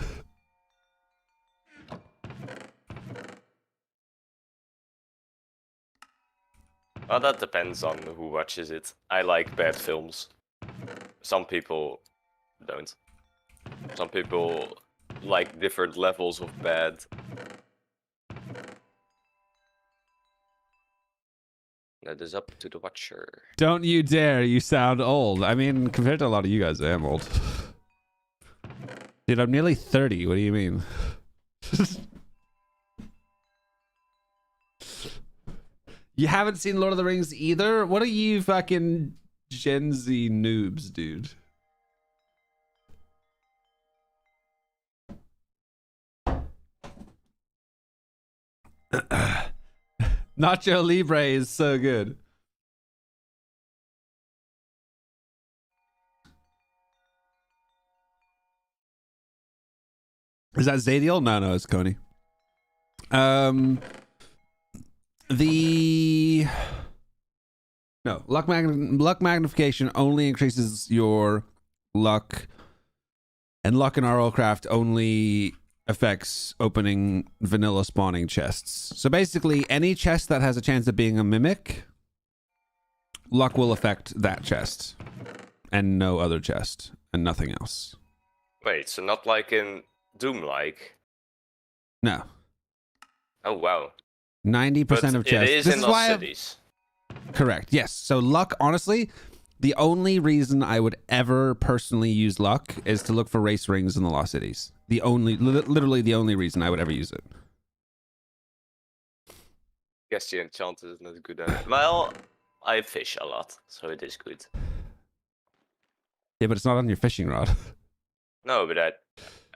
Well, that depends on who watches it. I like bad films. Some people don't. Some people like different levels of bad. That is up to the watcher. Don't you dare, you sound old. I mean, compared to a lot of you guys, I am old. Dude, I'm nearly 30. What do you mean? You haven't seen Lord of the Rings either? What are you fucking Gen Z noobs, dude? Nacho Libre is so good. Is that Zadiel? No, it's Coney. Luck magnification only increases your luck, and luck in RLCraft only affects opening vanilla spawning chests. So basically, any chest that has a chance of being a mimic, luck will affect that chest, and no other chest, and nothing else. Wait, so not like in Doom-like? No. Oh wow. 90% of chests. It is in lost cities. Correct. Yes. So luck, honestly, the only reason I would ever personally use luck is to look for race rings in the lost cities. The only, literally the only reason I would ever use it. Guess the enchanted is not good at it. Well, I fish a lot, so it is good. Yeah, but it's not on your fishing rod. No, but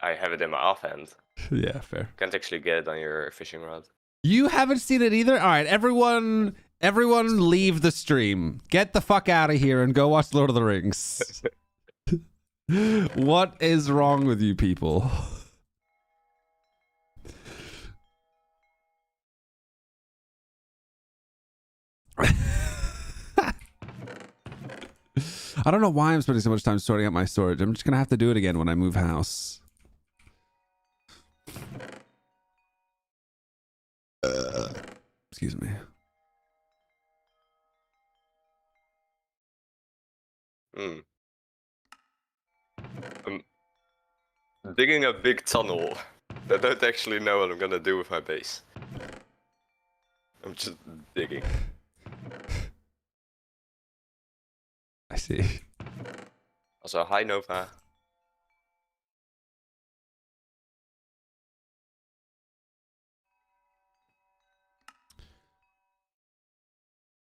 I have it in my offhand. Yeah, fair. Can't actually get it on your fishing rod. You haven't seen it either? All right, everyone leave the stream. Get the fuck out of here and go watch Lord of the Rings. What is wrong with you people? I don't know why I'm spending so much time sorting out my storage. I'm just gonna have to do it again when I move house. Excuse me. I'm digging a big tunnel. I don't actually know what I'm gonna do with my base. I'm just digging. I see. Also, hi Nova.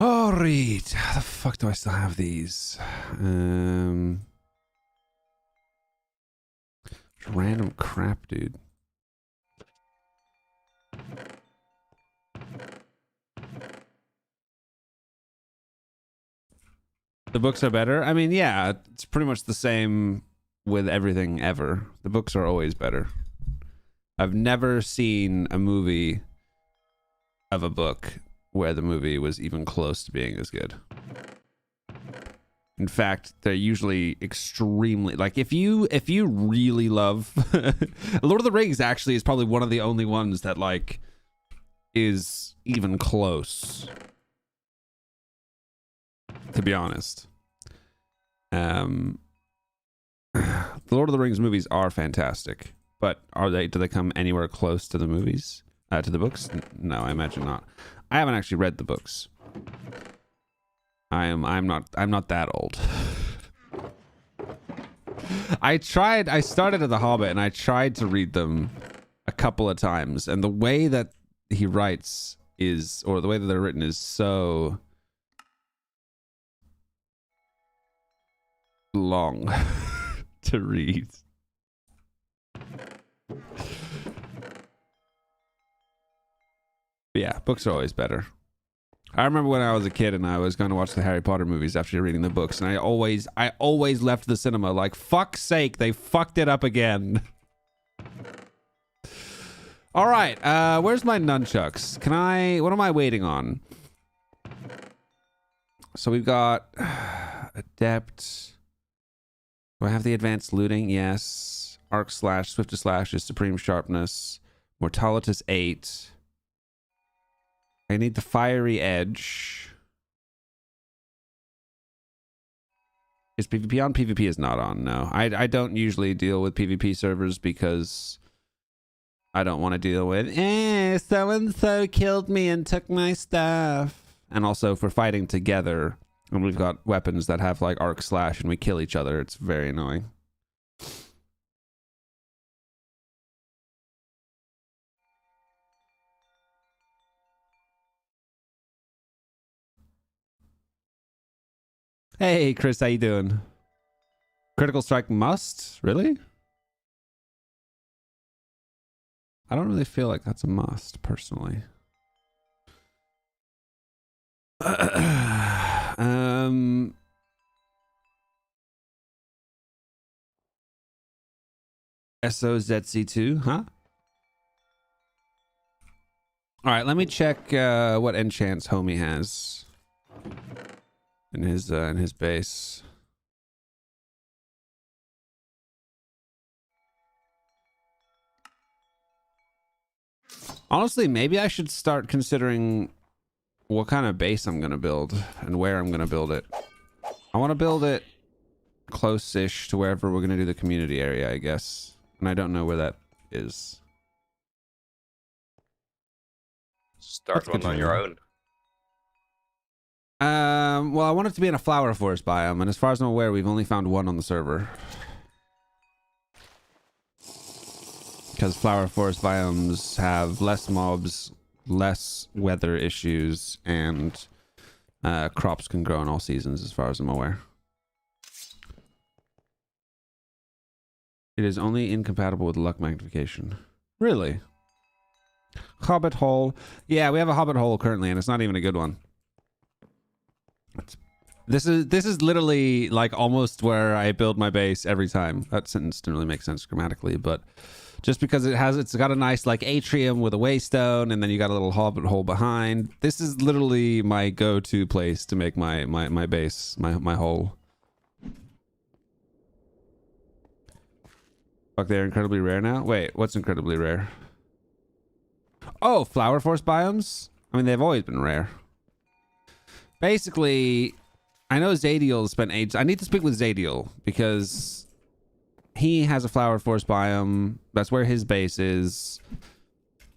All right. How the fuck do I still have these? Random crap, dude. The books are better? I mean, yeah, it's pretty much the same with everything ever. The books are always better. I've never seen a movie of a book where the movie was even close to being as good. In fact, they're usually extremely, like, if you really love Lord of the Rings actually is probably one of the only ones that like is even close, to be honest. The Lord of the Rings movies are fantastic, but do they come anywhere close to the movies, to the books? No, I imagine not. I haven't actually read the books. I'm not that old. I started at The Hobbit and I tried to read them a couple of times, and the way that he writes is, or the way that they're written is so long to read. But yeah, books are always better. I remember when I was a kid and I was going to watch the Harry Potter movies after reading the books, and I always left the cinema like, fuck's sake, they fucked it up again. All right, where's my nunchucks? What am I waiting on? So we've got adept. Do I have the advanced looting? Yes. Arc slash, swift to slash is supreme sharpness. Mortalitas 8. I need the fiery edge. Is PvP on? PvP is not on, no. I don't usually deal with PvP servers because I don't want to deal with, so-and-so killed me and took my stuff. And also for fighting together, and we've got weapons that have like arc slash and we kill each other, it's very annoying. Hey, Chris, how you doing? Critical strike must? Really? I don't really feel like that's a must, personally. SOZC2, huh? All right, let me check what enchants homie has in his base. Honestly, maybe I should start considering what kind of base I'm gonna build and where I'm gonna build it. I want to build it close-ish to wherever we're gonna do the community area, I guess. And I don't know where that is. Start one on your own. Well, I want it to be in a flower forest biome, and as far as I'm aware, we've only found one on the server. Because flower forest biomes have less mobs, less weather issues, and crops can grow in all seasons, as far as I'm aware. It is only incompatible with luck magnification. Really? Hobbit hole. Yeah, we have a hobbit hole currently, and it's not even a good one. This is literally like almost where I build my base every time. That sentence didn't really make sense grammatically, but just because it's got a nice like atrium with a waystone, and then you got a little hobbit hole behind. This is literally my go-to place to make my base, my hole. Fuck, they're incredibly rare now? Wait, what's incredibly rare? Oh, flower forest biomes? I mean, they've always been rare. Basically, I know Zadiel spent ages. I need to speak with Zadiel because he has a flower forest biome. That's where his base is.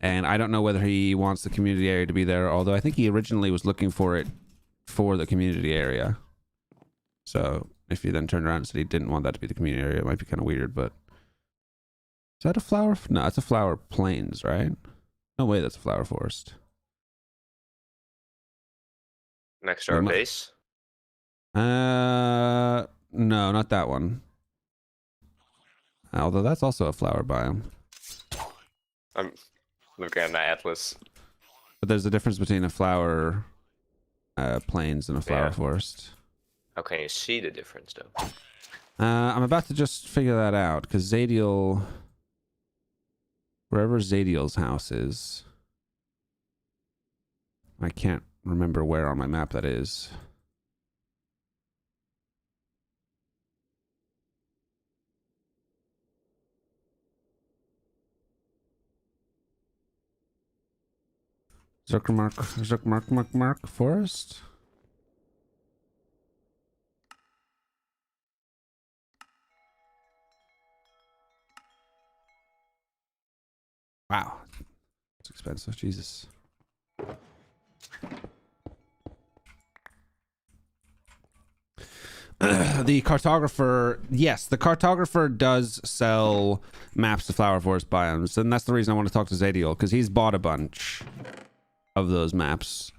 And I don't know whether he wants the community area to be there, although I think he originally was looking for it for the community area. So if he then turned around and said he didn't want that to be the community area, it might be kind of weird, but... Is that a flower? No, it's a flower plains, right? No way that's a flower forest. Next to our base? No, not that one. Although that's also a flower biome. I'm looking at my atlas. But there's a difference between a flower plains and a flower forest. How can you see the difference, though? I'm about to just figure that out, because Zadiel... Wherever Zadiel's house is... I can't remember where on my map that is. Zuckermark Forest? Wow. It's expensive, Jesus. The cartographer, yes, the cartographer does sell maps to flower forest biomes, and that's the reason I want to talk to Zadiel, because he's bought a bunch of those maps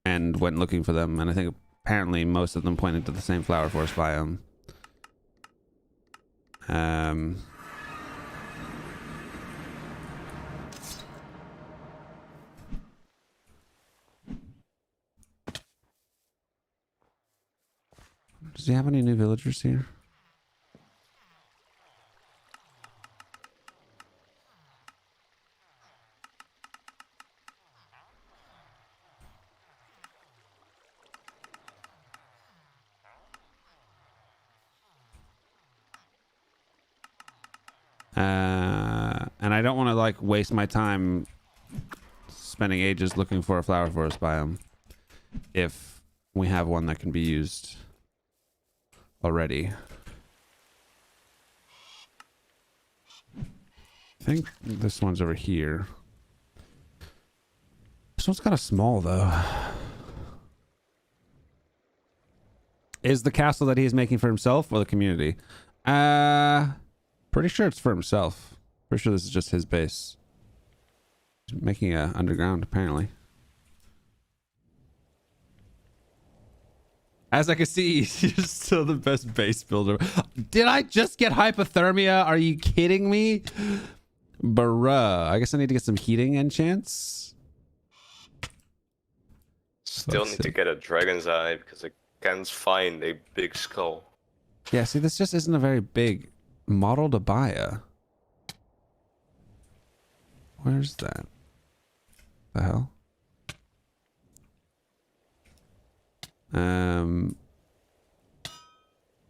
and went looking for them, and I think apparently most of them pointed to the same flower forest biome. Does he have any new villagers here? And I don't want to like waste my time spending ages looking for a flower forest biome if we have one that can be used already. I think this one's over here. This one's kind of small though. Is the castle that he's making for himself or the community? Pretty sure it's for himself. Pretty sure this is just his base. He's making a underground apparently. As I can see, you're still the best base builder. Did I just get hypothermia? Are you kidding me? Bruh. I guess I need to get some heating enchants. Still need to get a dragon's eye because I can't find a big skull. Yeah, see, this just isn't a very big model to buy a. Where's that? The hell?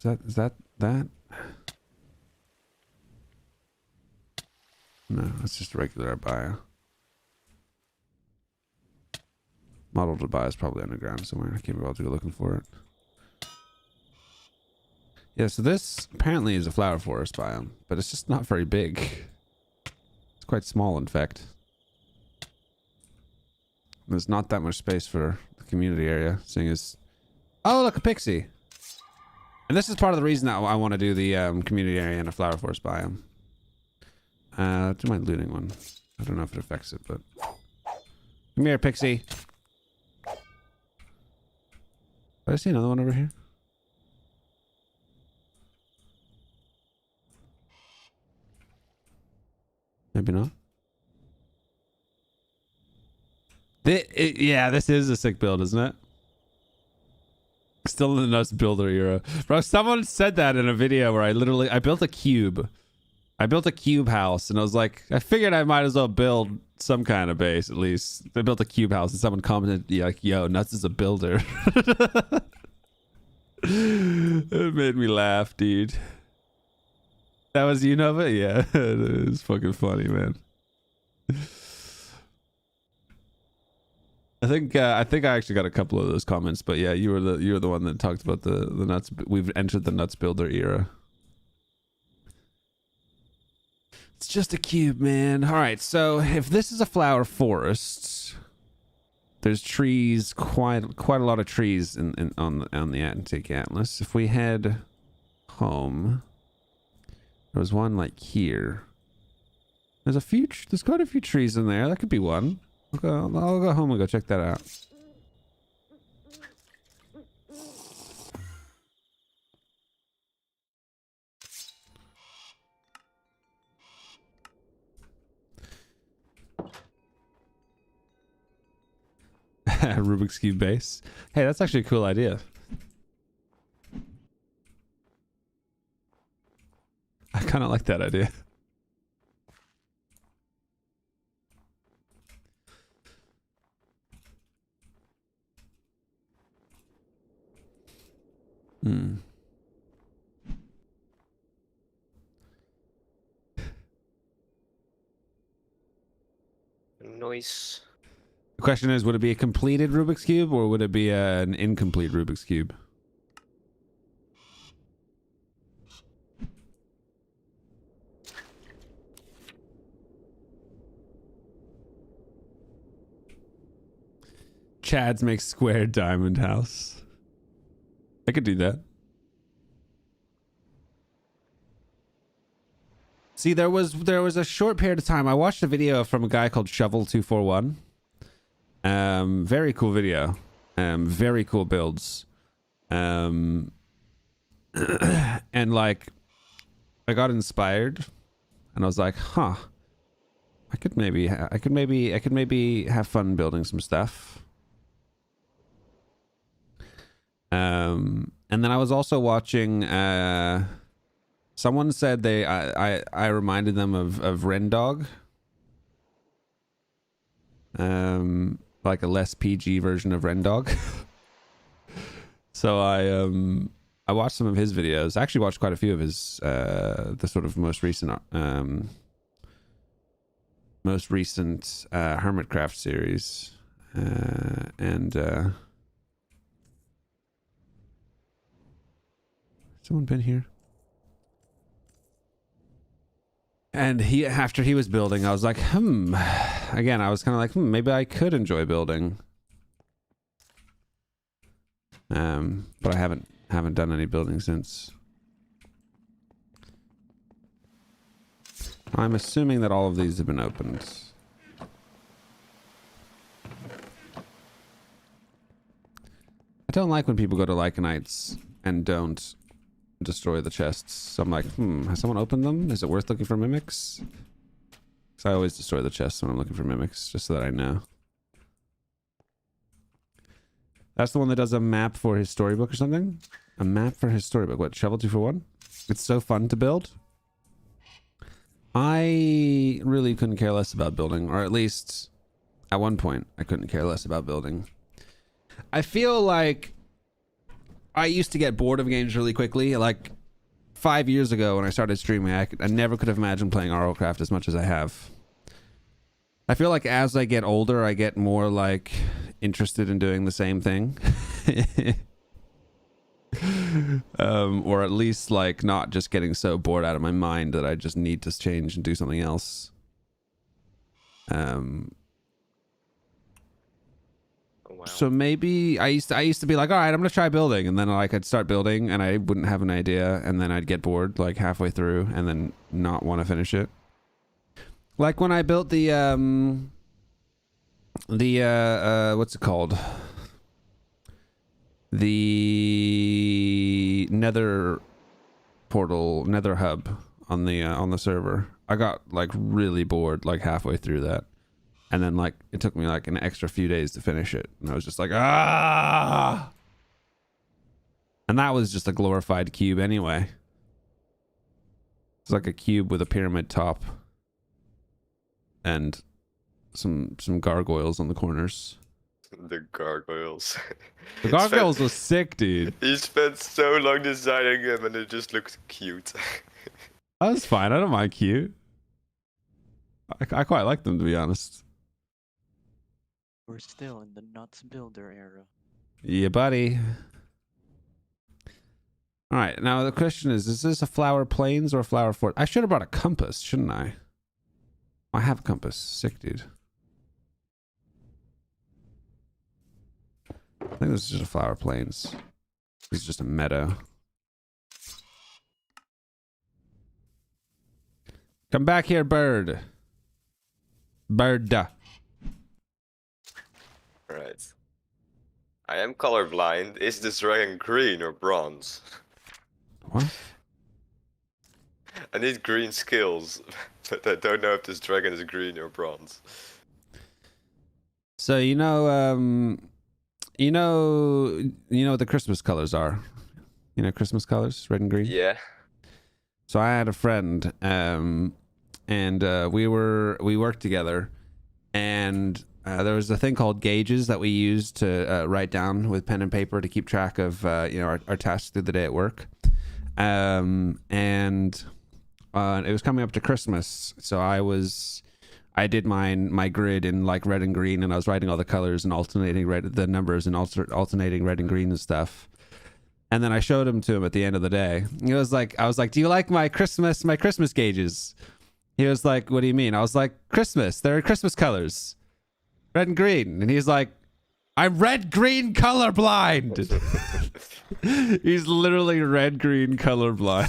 Is that? No, it's just regular Abaya. Model to buy is probably underground somewhere. I can't be able to go looking for it. Yeah, so this apparently is a flower forest biome, but it's just not very big. It's quite small, in fact. There's not that much space for the community area, seeing as... Oh, look, a pixie! And this is part of the reason that I want to do the community area in a flower forest biome. Do my looting one. I don't know if it affects it, but... Come here, pixie! Did I see another one over here? Maybe not. Yeah, this is a sick build, isn't it? Still in the Nutz builder era. Bro, someone said that in a video where I built a cube. I built a cube house, and I was like, I figured I might as well build some kind of base, at least. I built a cube house, and someone commented, like, yo, Nutz is a builder. It made me laugh, dude. That was you, Nova? Yeah, it was fucking funny, man. I think I actually got a couple of those comments, but yeah, you were the one that talked about the Nutz. We've entered the Nutz builder era. It's just a cube, man. All right, so if this is a flower forest, there's trees, quite a lot of trees on the Antique Atlas. If we head home, there was one like here. There's quite a few trees in there. That could be one. I'll go home and go check that out. Rubik's Cube base. Hey, that's actually a cool idea. I kind of like that idea. Noise. The question is, would it be a completed Rubik's Cube or would it be an incomplete Rubik's Cube? Chad's makes square diamond house. I could do that. See, there was a short period of time. I watched a video from a guy called Shovel241. Very cool video. Very cool builds. And like, I got inspired, and I was like, huh. I could maybe have fun building some stuff. And then I was also watching. Someone said I reminded them of Rendog. Like a less PG version of Rendog. So I watched some of his videos. I actually watched quite a few of his the sort of most recent Hermitcraft series. Someone been here? And after he was building, I was like, Again, I was kind of like, maybe I could enjoy building. But I haven't done any building since. I'm assuming that all of these have been opened. I don't like when people go to Lycanites and don't destroy the chests. So I'm like, has someone opened them? Is it worth looking for mimics? Because I always destroy the chests when I'm looking for mimics, just so that I know. That's the one that does a map for his storybook or something? A map for his storybook. What, Shovel 2 for 1? It's so fun to build. I really couldn't care less about building, or at least at one point I couldn't care less about building. I feel like I used to get bored of games really quickly. Like 5 years ago when I started streaming, I never could have imagined playing RLCraft as much as I have. I feel like as I get older, I get more like interested in doing the same thing. Or at least like not just getting so bored out of my mind that I just need to change and do something else. Wow. So maybe I used to be like, all right, I'm gonna try building, and then like I'd start building and I wouldn't have an idea, and then I'd get bored like halfway through and then not want to finish it. Like when I built the what's it called? The Nether portal, Nether hub on the server. I got like really bored like halfway through that. And then like it took me like an extra few days to finish it. And I was just like, ah. And that was just a glorified cube anyway. It's like a cube with a pyramid top. And some gargoyles on the corners. The gargoyles. The gargoyles was sick, dude. He spent so long designing them and it just looked cute. That was fine. I don't mind cute. I quite like them, to be honest. We're still in the Nutz builder era. Yeah, buddy. All right. Now the question is this a flower plains or a flower fort? I should have brought a compass, shouldn't I? I have a compass. Sick, dude. I think this is just a flower plains. This is just a meadow. Come back here, bird. Bird. Right. I am colorblind. Is this dragon green or bronze? What? I need green skills, but I don't know if this dragon is green or bronze. So you know what the Christmas colors are. You know Christmas colors, red and green. Yeah. So I had a friend, and we worked together, and there was a thing called gauges that we used to write down with pen and paper to keep track of our tasks through the day at work. And it was coming up to Christmas, so I did my grid in like red and green, and I was writing all the colors and alternating the numbers and alternating red and green and stuff. And then I showed them to him at the end of the day. I was like, do you like my Christmas gauges? He was like, what do you mean? I was like, Christmas. They're Christmas colors, red and green. And he's like, I'm red green colorblind. He's literally red green colorblind.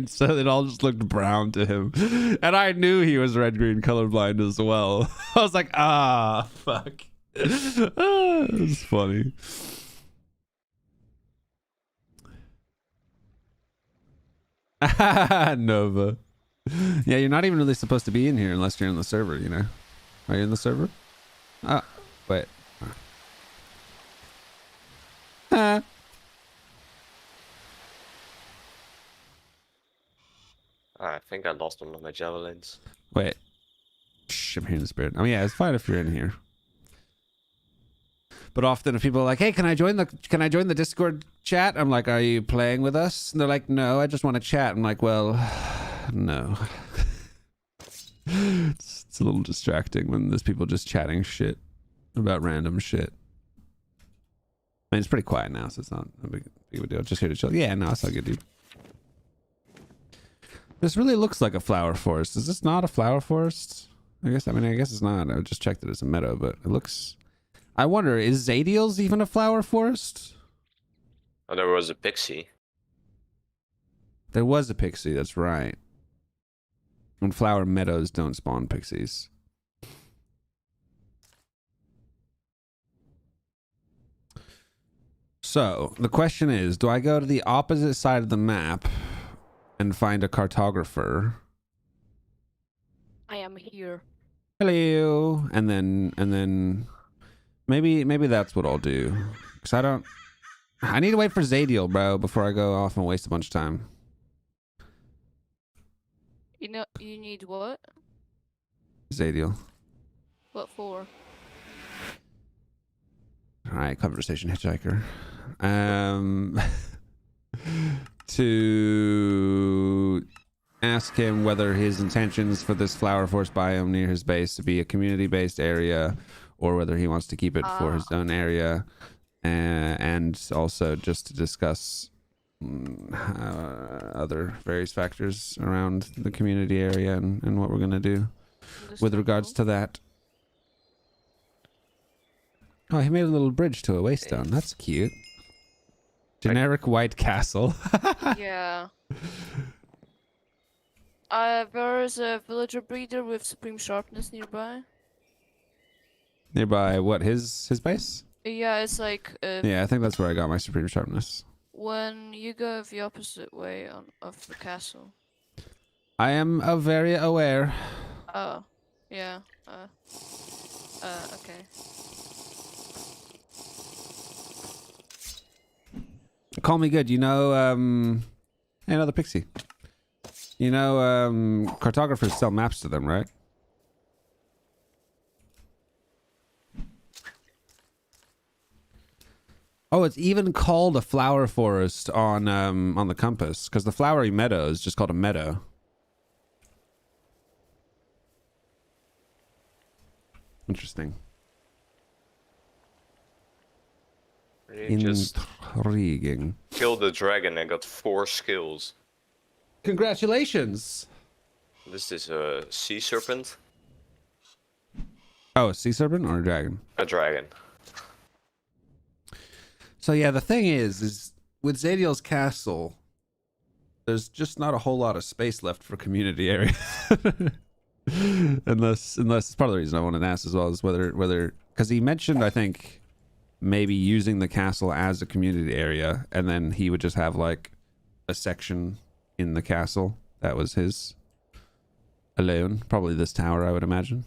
So it all just looked brown to him, and I knew he was red green colorblind as well. I was like, fuck. It was funny. Nova. Yeah, you're not even really supposed to be in here unless you're in the server, you know? Are you in the server? Wait. I think I lost one of my javelins. Wait. Shh, I'm hearing the spirit. I mean, yeah, it's fine if you're in here. But often if people are like, hey, can I join the Discord chat? I'm like, are you playing with us? And they're like, no, I just want to chat. I'm like, well, no. It's a little distracting when there's people just chatting shit about random shit. I mean, it's pretty quiet now, so it's not a big deal. Just here to chill. Yeah, no, it's all good, dude. This really looks like a flower forest. Is this not a flower forest? I guess it's not. I just checked it as a meadow, but it looks... I wonder, is Zadiel's even a flower forest? Oh, there was a pixie. There was a pixie, that's right. And flower meadows don't spawn pixies. So the question is, do I go to the opposite side of the map and find a cartographer? I am here. Hello, and then maybe that's what I'll do. Cause I need to wait for Zadiel, bro, before I go off and waste a bunch of time. You know, you need what? Zadiel. What for? All right, conversation hitchhiker. To ask him whether his intentions for this flower forest biome near his base to be a community-based area, or whether he wants to keep it for his own area, and also just to discuss other various factors around the community area and what we're gonna do with regards to that. Oh, he made a little bridge to a waystone. That's cute. Generic white castle. Yeah. There is a villager breeder with supreme sharpness nearby. Nearby what, his base? Yeah, it's like Yeah, I think that's where I got my supreme sharpness. when you go the opposite way of the castle. I am very aware. Oh, yeah. Okay. Call me good. You know, hey, another pixie. You know, cartographers sell maps to them, right? Oh, it's even called a flower forest on the compass, because the flowery meadow is just called a meadow. Interesting. Just Intriguing. killed the dragon and got 4 skills. Congratulations. This is a sea serpent. Oh, a sea serpent or a dragon? A dragon. So yeah, the thing is with Zadiel's castle, there's just not a whole lot of space left for community area. unless it's part of the reason I wanted to ask as well, is whether because he mentioned, I think, maybe using the castle as a community area, and then he would just have like a section in the castle that was his alone. Probably this tower, I would imagine.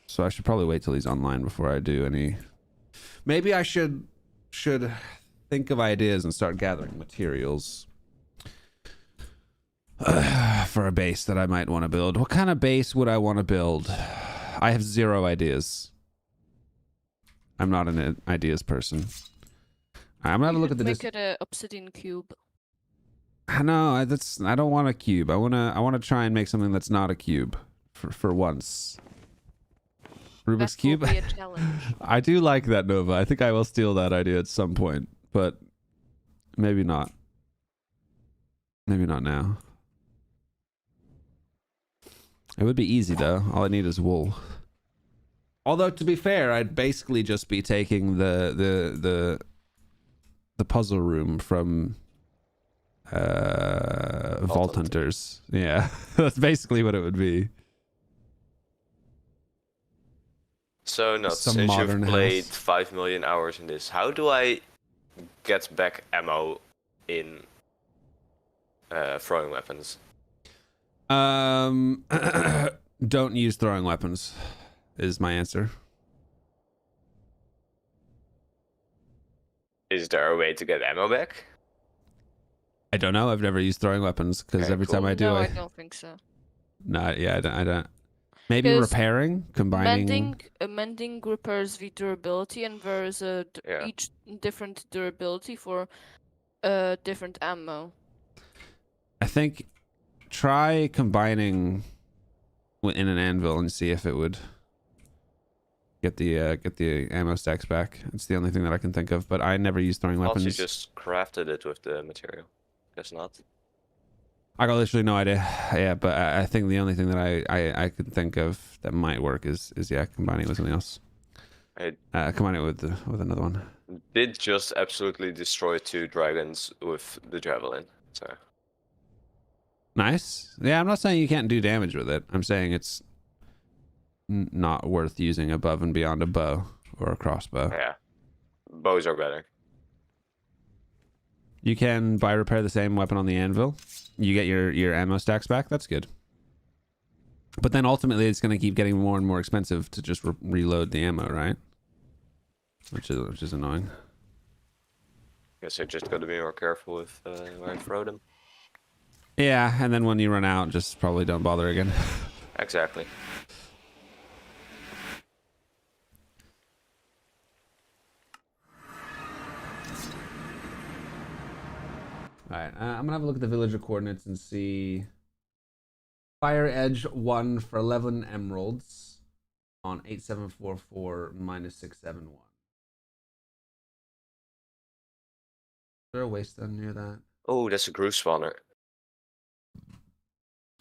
So I should probably wait till he's online before I do any. Maybe I should think of ideas and start gathering materials for a base that I might want to build. What kind of base would I want to build? I have 0 ideas. I'm not an ideas person. I'm gonna look at the. Make it an obsidian cube. No, I don't want a cube. I wanna try and make something that's not a cube for once. Rubik's That will cube. be a challenge. I do like that, Nova. I think I will steal that idea at some point, but maybe not. Maybe not now. It would be easy though. All I need is wool. Although to be fair, I'd basically just be taking the puzzle room from Vault Hunters. Yeah, that's basically what it would be. So Nutz, Some since modern you've played house. 5 million hours in this, how do I get back ammo in throwing weapons? Don't use throwing weapons is my answer. Is there a way to get ammo back? I don't know. I've never used throwing weapons because Okay, every cool. time I do, No, I don't think so. No, yeah, I don't. Maybe 'Cause repairing, combining. Mending repairs the durability, and there is Yeah. each different durability for different ammo. I think try combining in an anvil and see if it would get the ammo stacks back. It's the only thing that I can think of. But I never use throwing Thought weapons. you just crafted it with the material. Guess not. I got literally no idea. Yeah, but I think the only thing that I could think of that might work is yeah, combining it with something else. Combining it with another one. Did just absolutely destroy 2 dragons with the javelin. So Nice. Yeah, I'm not saying you can't do damage with it. I'm saying it's not worth using above and beyond a bow or a crossbow. Yeah. Bows are better. You can buy repair the same weapon on the anvil. You get your ammo stacks back. That's good. But then ultimately it's going to keep getting more and more expensive to just reload the ammo, right? Which is annoying. Guess I just got to be more careful with where I throw them. Yeah, and then when you run out, just probably don't bother again. Exactly. Alright, I'm gonna have a look at the villager coordinates and see. Fire Edge 1 for 11 emeralds on 8744 minus 671. Is there a wasteland near that? Oh, that's a groove spawner.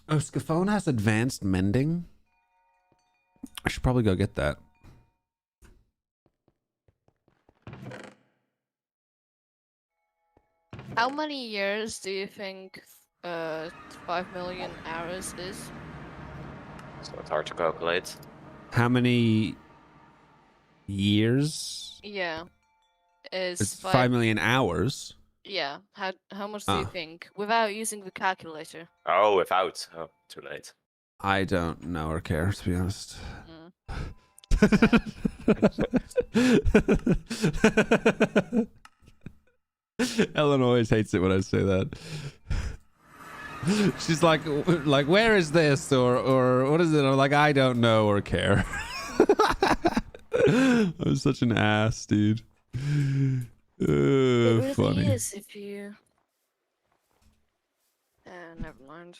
Oh, Scaphone has advanced mending? I should probably go get that. How many years do you think 5 million hours is? So it's hard to calculate. How many years? Yeah. It's 5 million hours. Yeah. How much do you think? Without using the calculator. Oh, without. Oh, too late. I don't know or care, to be honest. Ellen always hates it when I say that. She's like, where is this? Or what is it? I'm like, I don't know or care. I'm such an ass, dude. It really Funny. is if you... never mind.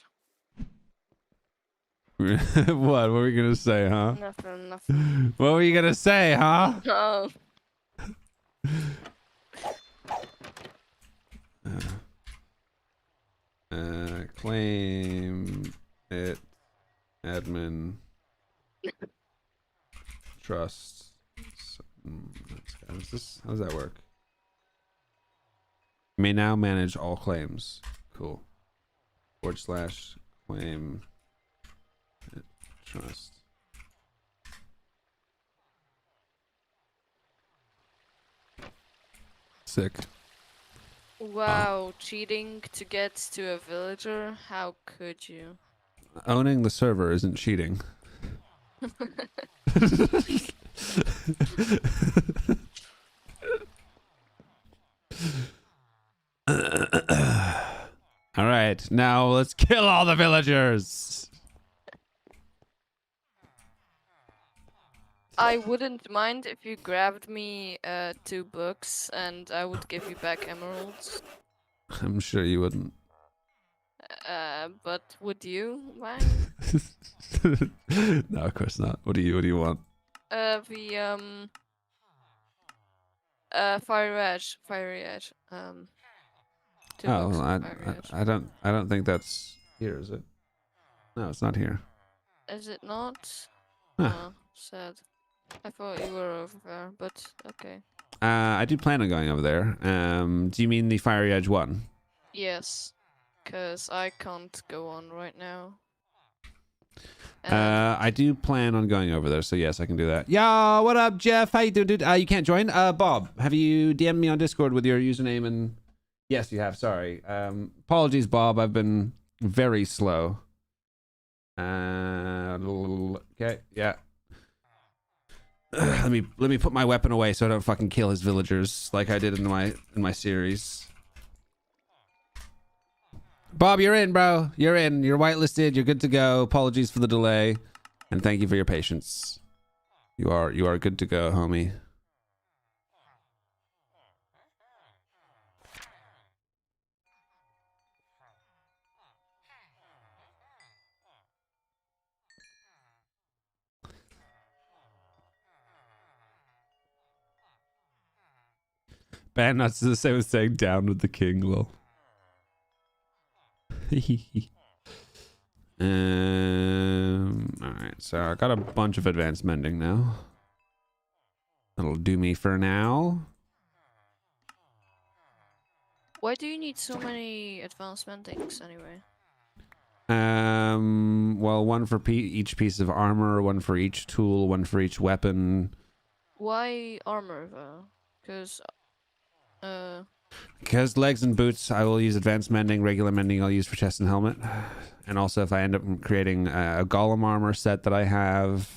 What were we gonna say, huh? Nothing. What were you gonna say, huh? Oh. Claim it, admin, trust. How does that work? You may now manage all claims. Cool. / claim it, trust. Sick. Wow, cheating to get to a villager? How could you? Owning the server isn't cheating. All right, now let's kill all the villagers. I wouldn't mind if you grabbed me 2 books and I would give you back emeralds. I'm sure you wouldn't. But would you mind? No, of course not. What do you want? Fiery edge. 2 Oh, books well, of fiery edge. I don't think that's here, is it? No, it's not here. Is it not? Huh. Oh, sad. I thought you were over there, but okay. I do plan on going over there. Do you mean the Fiery Edge one? Yes, because I can't go on right now. I do plan on going over there, so yes, I can do that. Yo, what up, Jeff? How you doing, dude? You can't join. Bob, have you DM'd me on Discord with your username and... Yes, you have. Sorry. Apologies, Bob. I've been very slow. Okay, yeah. Let me put my weapon away so I don't fucking kill his villagers like I did in my series. Bob, you're in, bro. You're in. You're whitelisted. You're good to go. Apologies for the delay, and thank you for your patience. You are good to go, homie. Ban Nutz is the same as saying down with the king, lol. Alright, so I got a bunch of advanced mending now. That'll do me for now. Why do you need so many advanced mendings anyway? Well, one for each piece of armor, one for each tool, one for each weapon. Why armor though? Because legs and boots, I will use advanced mending. Regular mending, I'll use for chest and helmet. And also, if I end up creating a golem armor set that I have,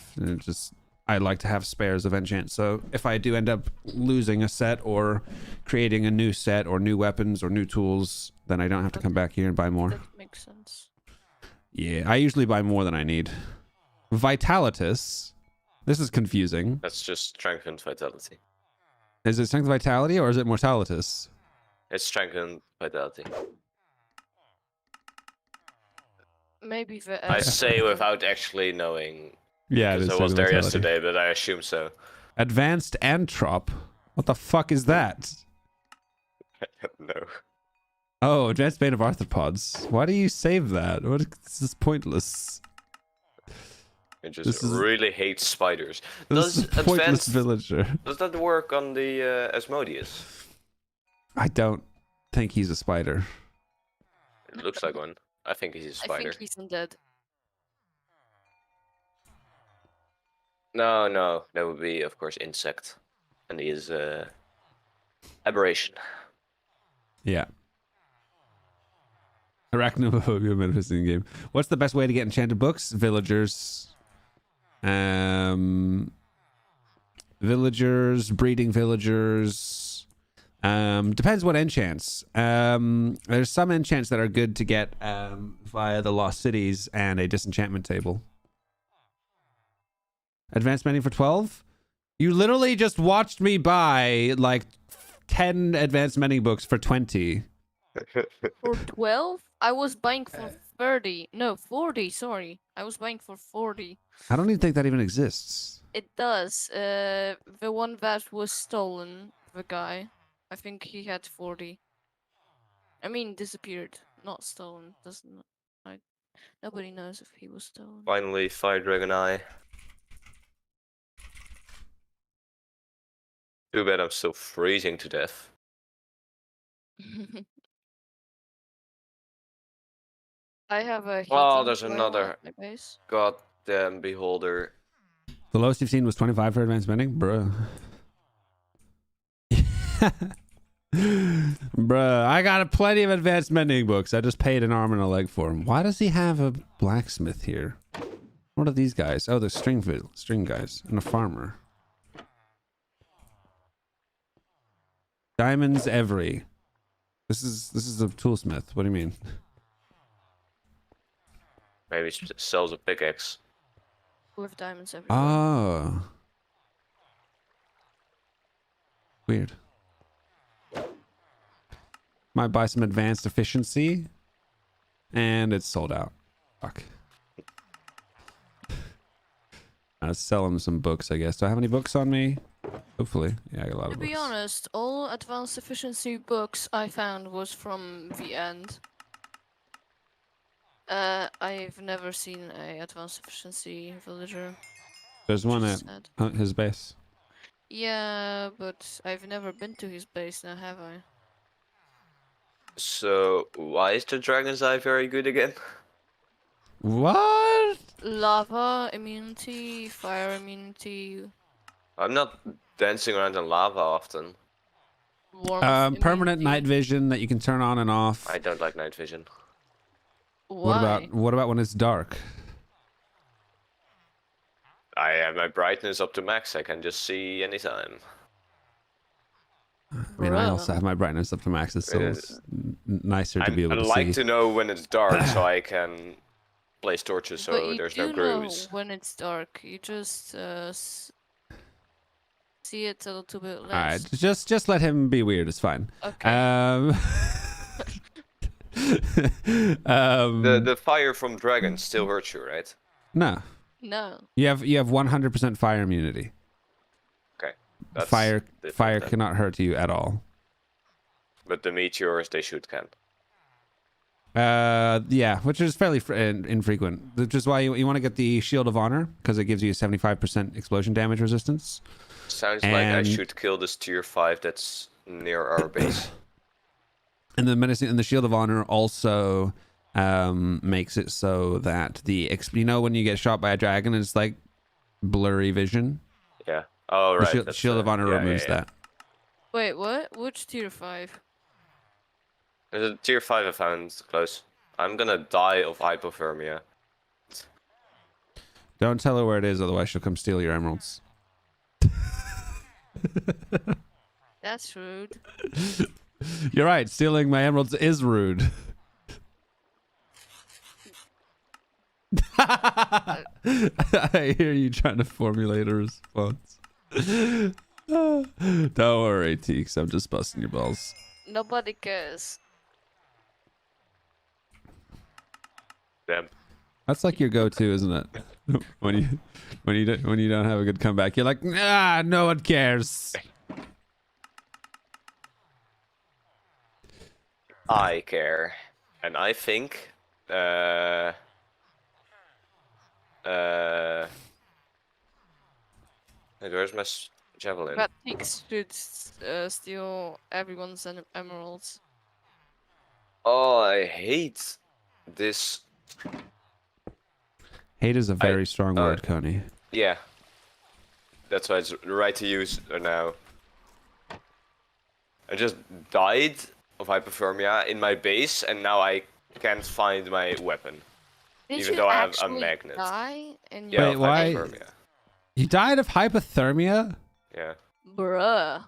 I like to have spares of enchant. So if I do end up losing a set or creating a new set or new weapons or new tools, then I don't have to come back here and buy more. That makes sense. Yeah, I usually buy more than I need. Vitalitas. This is confusing. That's just strength and vitality. Is it strength vitality or is it mortalitas? It's strength and vitality. Maybe the. I say without actually knowing. Yeah, it is. I was strength there vitality. yesterday, but I assume so. Advanced Antrop. What the fuck is that? No. Oh, Advanced Bane of Arthropods. Why do you save that? What? This is pointless. I just really hate spiders. This is a pointless villager. Does that work on the Asmodeus? I don't think he's a spider. It looks like one. I think he's a spider. I think he's undead. No, that would be, of course, insect, and he is aberration. Yeah. Arachnophobia manifesting game. What's the best way to get enchanted books? Villagers. Villagers, breeding villagers. Depends what enchants. There's some enchants that are good to get via the Lost Cities and a disenchantment table. Advanced mending for 12? You literally just watched me buy like 10 advanced mending books for 20. For 12? I was buying for 30. No, 40, sorry. I was buying for 40. I don't even think that even exists. It does. The one that was stolen, the guy. I think he had 40. I mean, disappeared. Not stolen. Doesn't. Nobody knows if he was stolen. Finally, Fire Dragon Eye. Too bad I'm still freezing to death. I have a. Oh, there's heating another. at my base. Goddamn beholder. The lowest you've seen was 25 for advanced mending? Bruh. Bruh, I got plenty of advanced mending books. I just paid an arm and a leg for him. Why does he have a blacksmith here? What are these guys? Oh, they're string guys and a farmer. Diamonds every. This is a toolsmith. What do you mean? Maybe sells a pickaxe. With diamonds everywhere. Oh. Weird. Might buy some advanced efficiency. And it's sold out. Fuck. I'll sell him some books, I guess. Do I have any books on me? Hopefully. Yeah, I got a lot of To books. be honest, all advanced efficiency books I found was from the end. I've never seen a advanced efficiency villager. There's one at sad. his base. Yeah, but I've never been to his base now, have I? So, why is the Dragon's Eye very good again? What? Lava immunity, fire immunity, I'm not dancing around in lava often. warmth Permanent immunity. night vision that you can turn on and off. I don't like night vision. Why? What about when it's dark? I have my brightness up to max. I can just see anytime. I mean, I Bruh. also have my brightness up to max. It's still nicer to be able I to like see. to know when it's dark so I can place torches But so you there's do no know grooves. when it's dark. You just see it a little bit All right, less. just let him be weird. It's fine. Okay. The fire from dragons still hurts you, right? No, No. you have 100% fire immunity. Okay. That's Fire different then. cannot hurt you at all. But the meteors, they shoot can. Yeah, which is fairly infrequent. Which is why you want to get the Shield of Honor, because it gives you 75% explosion damage resistance. Sounds like I And- should kill this tier 5 that's near our base. And the Shield of Honor also makes it so that you know when you get shot by a dragon, it's like blurry vision. Yeah. Oh, right. The that's, Shield of Honor yeah, removes yeah. that. Wait, what? Which tier 5? There's a tier 5 I found close. I'm gonna die of hypothermia. Don't tell her where it is, otherwise she'll come steal your emeralds. That's rude. You're right. Stealing my emeralds is rude. I hear you trying to formulate a response. Don't worry, Teeks. I'm just busting your balls. Nobody cares. Damn. That's like your go-to, isn't it? when you don't have a good comeback, you're like, no one cares. I care, and I think. Wait, where's my javelin? But Tix should steal everyone's emeralds. Oh, I hate this. Hate is a very strong word, Coney. Yeah. That's why it's right to use now. I just died of hypothermia in my base, and now I can't find my weapon. Did even you though I have a actually magnet. Die in Yeah, Wait, of why? hypothermia. You died of hypothermia? Yeah. Bruh.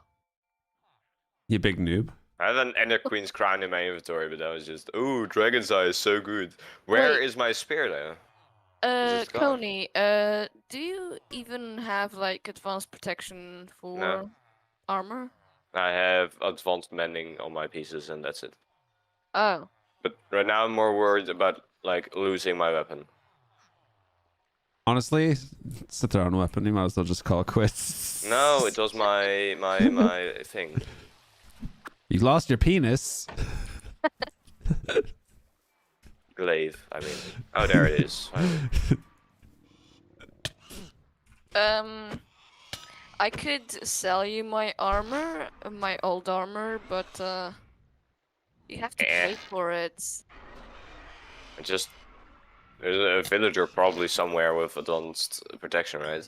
You big noob. I have an Ender Queen's crown in my inventory, but that was just, ooh, Dragon's Eye is so good. Where is my spear though? Is it gone? Coney, do you even have like advanced protection for No. armor? I have advanced mending on my pieces, and that's it. Oh. But right now I'm more worried about like losing my weapon. Honestly, it's a thrown weapon. You might as well just call it quits. No, it was my thing. You lost your penis. Glaive, I mean. Oh, there it is. I could sell you my armor, my old armor, but you have to pay for it. There's a villager probably somewhere with advanced protection, right?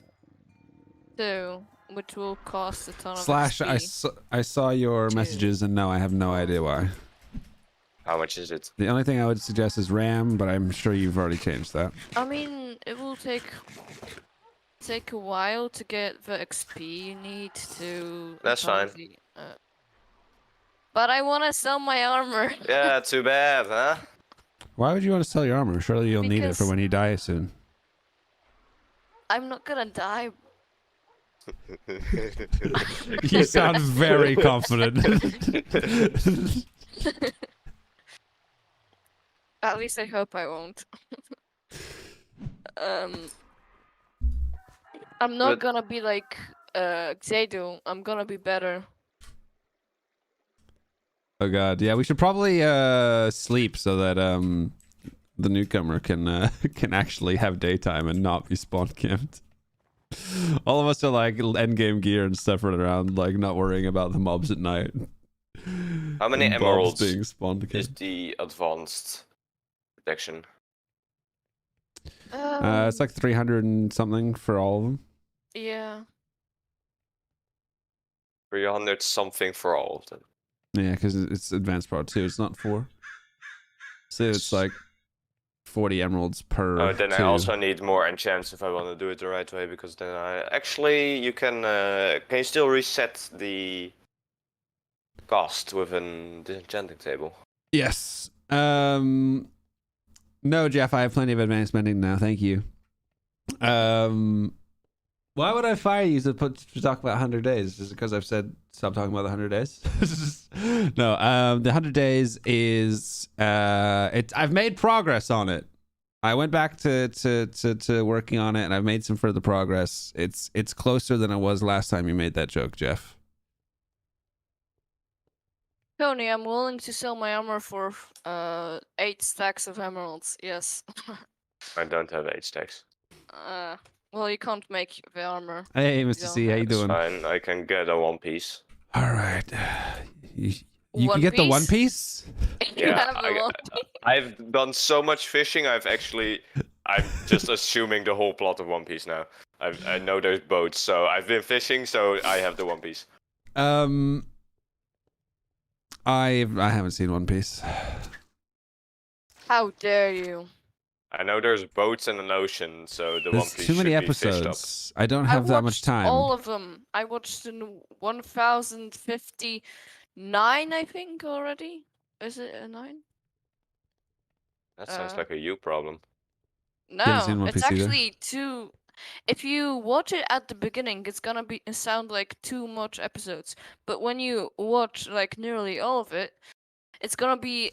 So, which will cost a ton of Slash, XP. I saw your messages, and no, I have no idea why. How much is it? The only thing I would suggest is RAM, but I'm sure you've already changed that. I mean, it will take a while to get the XP you need to. That's fine. But I want to sell my armor. Yeah, too bad, huh? Why would you want to sell your armor? Surely you'll need it for Because- when you die soon. I'm not gonna die. You sound very confident. At least I hope I won't. I'm not gonna be like Xedo. I'm gonna be better. Oh god, yeah, we should probably sleep so that the newcomer can actually have daytime and not be spawn camped. All of us are like endgame gear and stuff running around, like not worrying about the mobs at night. How many And mobs emeralds being spawned again. is the advanced protection? It's like 300 and something for all of them. Yeah. 300 something for all of them. Yeah, because it's advanced pro 2. It's not 4. So it's like 40 emeralds per. Oh, then I 2. also need more enchants if I want to do it the right way, because then you can you still reset the cost with an disenchanting table? Yes. No, Jeff, I have plenty of advanced mending now. Thank you. Why would I fire you to talk about 100 days? Just because I've said stop talking about the 100 days? No, the 100 days is I've made progress on it. I went back to working on it, and I've made some further progress. It's closer than it was last time you made that joke, Jeff. Tony, I'm willing to sell my armor for 8 stacks of emeralds. Yes. I don't have 8 stacks. Well, you can't make the armor. Hey, Mr. don't C, how you It's doing? fine, I can get a one piece. All right. You One can get the one piece? piece? Yeah, have a One Piece. I've done so much fishing. I'm just assuming the whole plot of One Piece now. I know there's boats, so I've been fishing, so I have the One Piece. I haven't seen One Piece. How dare you? I know there's boats in an ocean, so the One There's Piece too many should be fished up. episodes. I don't have that much watched time. all of them. I watched in 1059, I think, already. Is it a 9? That sounds like a you problem. Haven't seen No, One it's Piece either. actually too. If you watch it at the beginning, it's gonna sound like too much episodes. But when you watch like nearly all of it, it's gonna be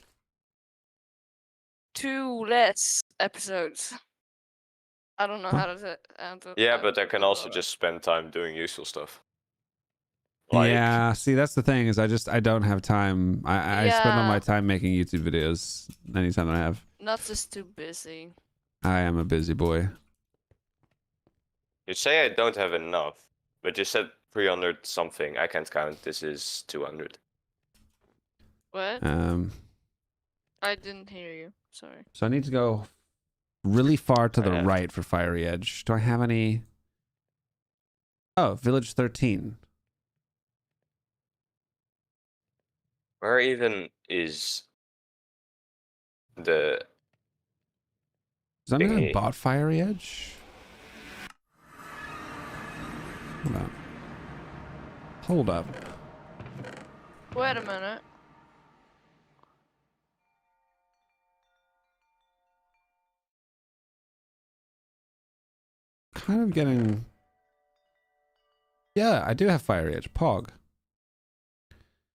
too less episodes. I don't know how to. Yeah, but I can also just spend time doing useful stuff. Like, Yeah, see, that's the thing is I don't have time. I spend all my Yeah. time making YouTube videos anytime I have. Nutz is too busy. I am a busy boy. you say I don't have enough, but you said 300 something. I can't count. This is 200. What? Um, I didn't hear you. Sorry. so I need to go really far to the Yeah. right for Fiery Edge. Do I have any? Oh, Village 13. Where even is the... Does that mean I Thingy. bought Fiery Edge? Hold up. Hold up. Wait a minute. Kind of getting... Yeah, I do have Fiery Edge. Pog.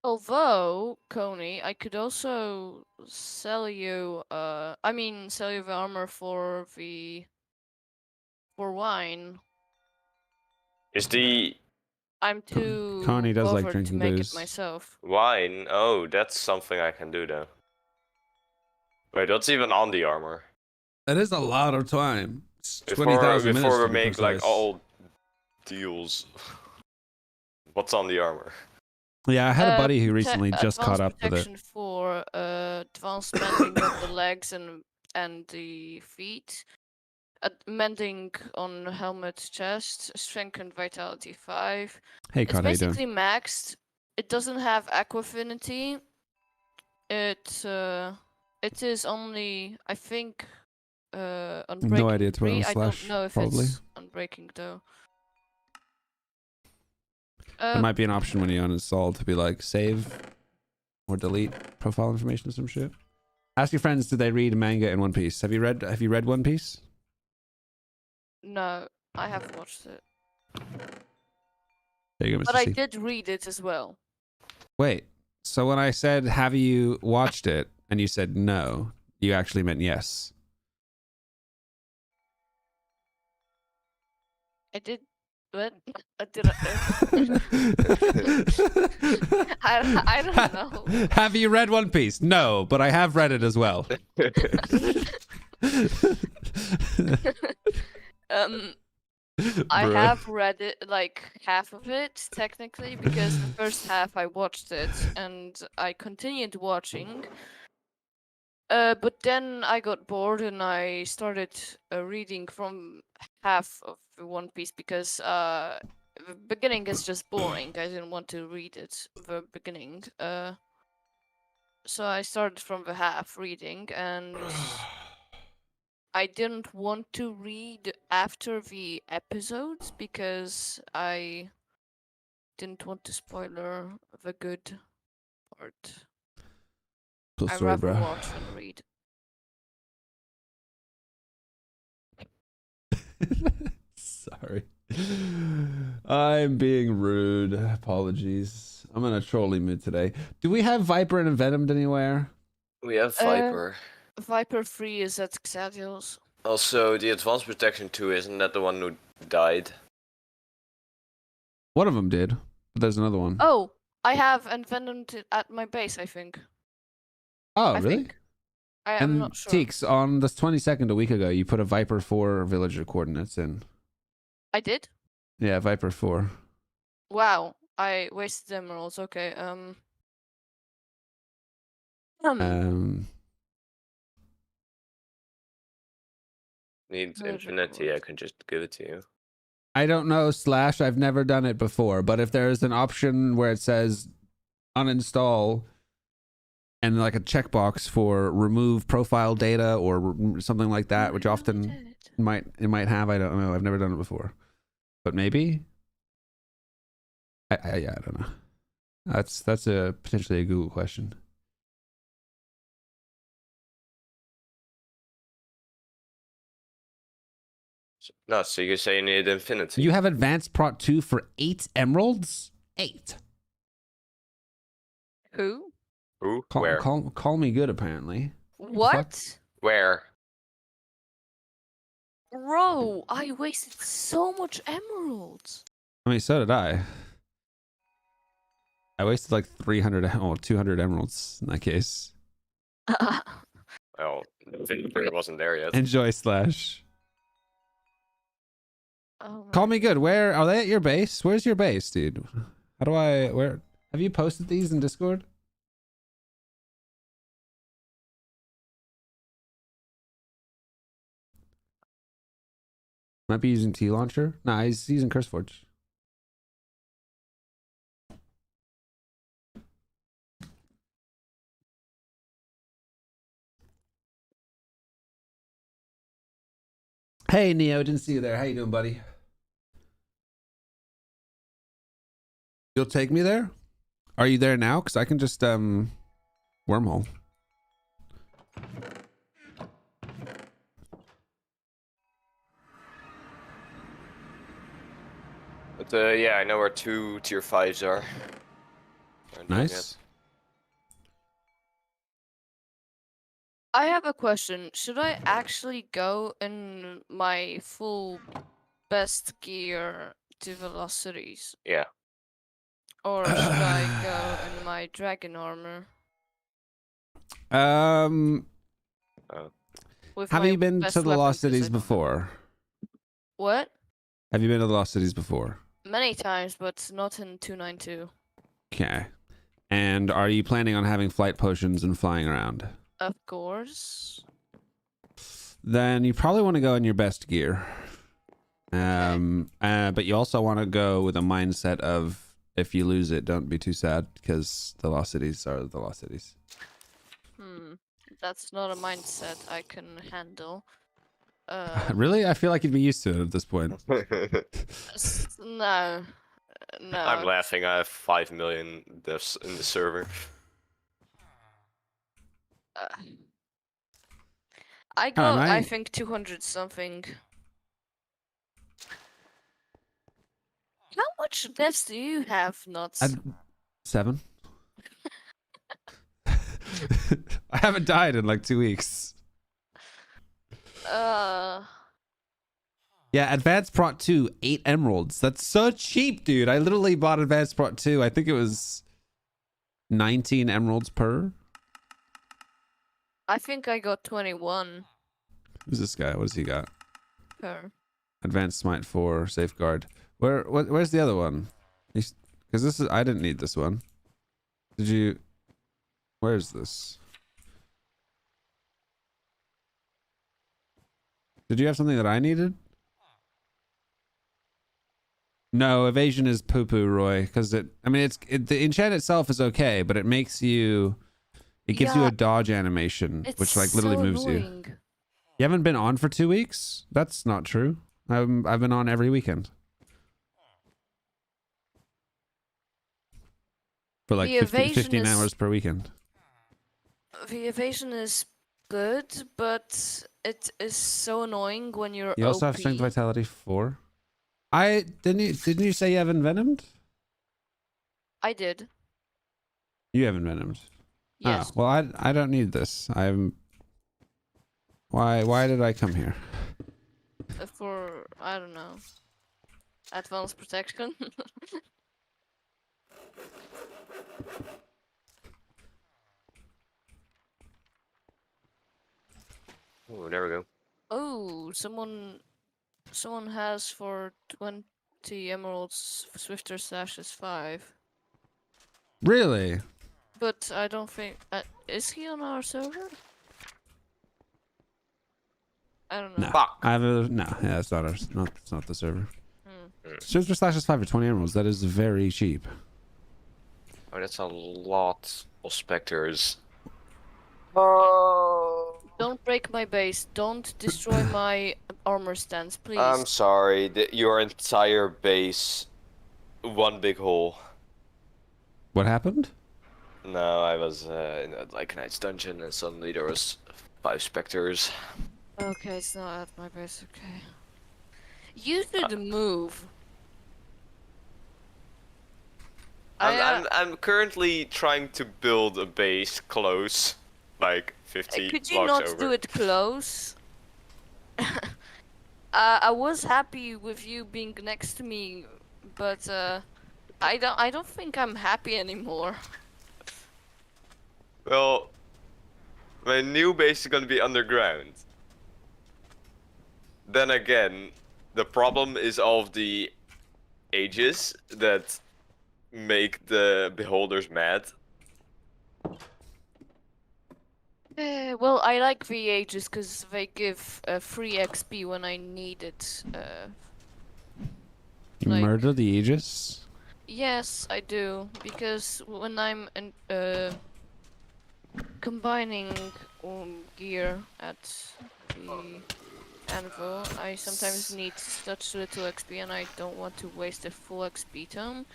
Although, Coney, I could also sell you, sell you the armor for wine. Is the I'm too Coney does like bothered to drinking make booze. it myself. wine? Oh, that's something I can do though. Wait, what's even on the armor? That is a lot of time. It's Before 20,000 minutes. we to be make like precise. all deals. What's on the armor? Yeah, I had a buddy who prote- recently just caught up with it. protection for advanced mending of the legs and the feet. Mending on helmet, chest, strength and vitality 5. Hey, It's Cod, how you doing? basically maxed. It doesn't have aquafinity. It is only, I think, unbreaking No idea to put 3. on I slash, don't know if probably. it's unbreaking though. There might be an option when you uninstall to be like save or delete profile information or some shit. Ask your friends, did they read manga in One Piece? Have you read One Piece? No, I haven't watched it. There you go, Mr. But I C. did read it as well. Wait, so when I said, have you watched it? And you said no, you actually meant yes. I did. What? Did I don't know. Have you read One Piece? No, but I have read it as well. I Bruh. have read it, like half of it, technically, because the first half I watched it and I continued watching. But then I got bored and I started reading from half of the One Piece because the beginning is just boring. I didn't want to read it, the beginning. So I started from the half reading and I didn't want to read after the episodes because I didn't want to spoiler the good part. Cool I'd story, rather bro. watch than read. Sorry. I'm being rude. Apologies. I'm in a trolly mood today. Do we have Viper and Envenomed anywhere? We have Viper. Viper 3 is at Xadios. Also, the Advanced Protection 2, isn't that the one who died? One of them did, but there's another one. Oh, I have Envenomed at my base, I think. Oh, I really? think. I'm And not sure. Teeks, on the 22nd a week ago, you put a Viper 4 villager coordinates in. I did? Yeah, Viper 4. Wow, I wasted emeralds. Okay, Needs Good infinity, report. I can just give it to you. I don't know, Slash. I've never done it before, but if there's an option where it says uninstall and like a checkbox for remove profile data or something like that, which often it might have. I don't know. I've never done it before, but maybe. I don't know. That's a potentially a Google question. No, so you say you need infinity. You have advanced prot 2 for 8 emeralds? 8. Who? Who? Call, Where? call me good, apparently. What? Where? Bro, I wasted so much emeralds. I mean, so did I. I wasted like 200 emeralds in that case. Well, infinity wasn't there yet. Enjoy, Slash. Oh my Call me good. Where are they at your base? Where's your base, dude? How do I where have you posted these in Discord? Might be using T launcher. Nah, he's using CurseForge. Hey Neo, didn't see you there. How you doing, buddy? You'll take me there? Are you there now? Because I can just wormhole. But yeah, I know where 2 tier 5s are. Nice. I have a question. Should I actually go in my full best gear to velocities? Yeah. Or should I go in my dragon armor? With Have my you been best to the weapon Lost Cities position? before? What? Have you been to the Lost Cities before? Many times, but not in 2.9.2. Okay. And are you planning on having flight potions and flying around? Of course. Then you probably want to go in your best gear. But you also want to go with a mindset of if you lose it, don't be too sad because the Lost Cities are the Lost Cities. That's not a mindset I can handle. Really? I feel like you'd be used to it at this point. No. No. I'm laughing. I have 5 million deaths in the server. I got, I think, 200 something. How much deaths do you have, Nutz? 7. I haven't died in like 2 weeks. Yeah, Advanced Prot 2, 8 emeralds. That's so cheap, dude. I literally bought Advanced Prot 2. I think it was 19 emeralds per. I think I got 21. Who's this guy? What does he got? Per. Advanced Smite 4, Safeguard. Where's the other one? Because this is, I didn't need this one. Did you? Where's this? Did you have something that I needed? No, evasion is poo-poo, Roy. Because the enchant itself is okay, but it makes you, it gives you a dodge animation, which like literally so moves annoying. you. You haven't been on for 2 weeks? That's not true. I've been on every weekend. For like 15 hours per weekend. The evasion is good, but it is so annoying when you're You also OP. have strength vitality 4. Didn't you say you have envenomed? I did. You have envenomed. Yes. Oh, well I don't need this. Why did I come here? For, I don't know, advanced protection. Oh, there we go. Oh, someone has for 20 emeralds Swifter Slashes 5. Really? but I don't think. Is he on our server? I don't know. No. Fuck. I have a no. Yeah, it's not ours. It's not the server. Hmm. Server /5 for 20 emeralds. That is very cheap. Oh, that's a lot of specters. Oh. Don't break my base. Don't destroy my armor stands, please. I'm sorry. Your entire base, one big hole. What happened? No, I was in a Knight's dungeon and suddenly there was 5 specters. Okay, it's not at my base. Okay. You should move. I'm currently trying to build a base close, like 50 Could you blocks not over. do it close? I was happy with you being next to me, but I don't think I'm happy anymore. Well, my new base is gonna be underground. Then again, the problem is all of the ages that make the beholders mad. Well, I like VHs because they give free XP when I need it. You Like- murder the Aegis? Yes, I do, because when I'm combining gear at the anvil, I sometimes need such little XP and I don't want to waste a full XP tome.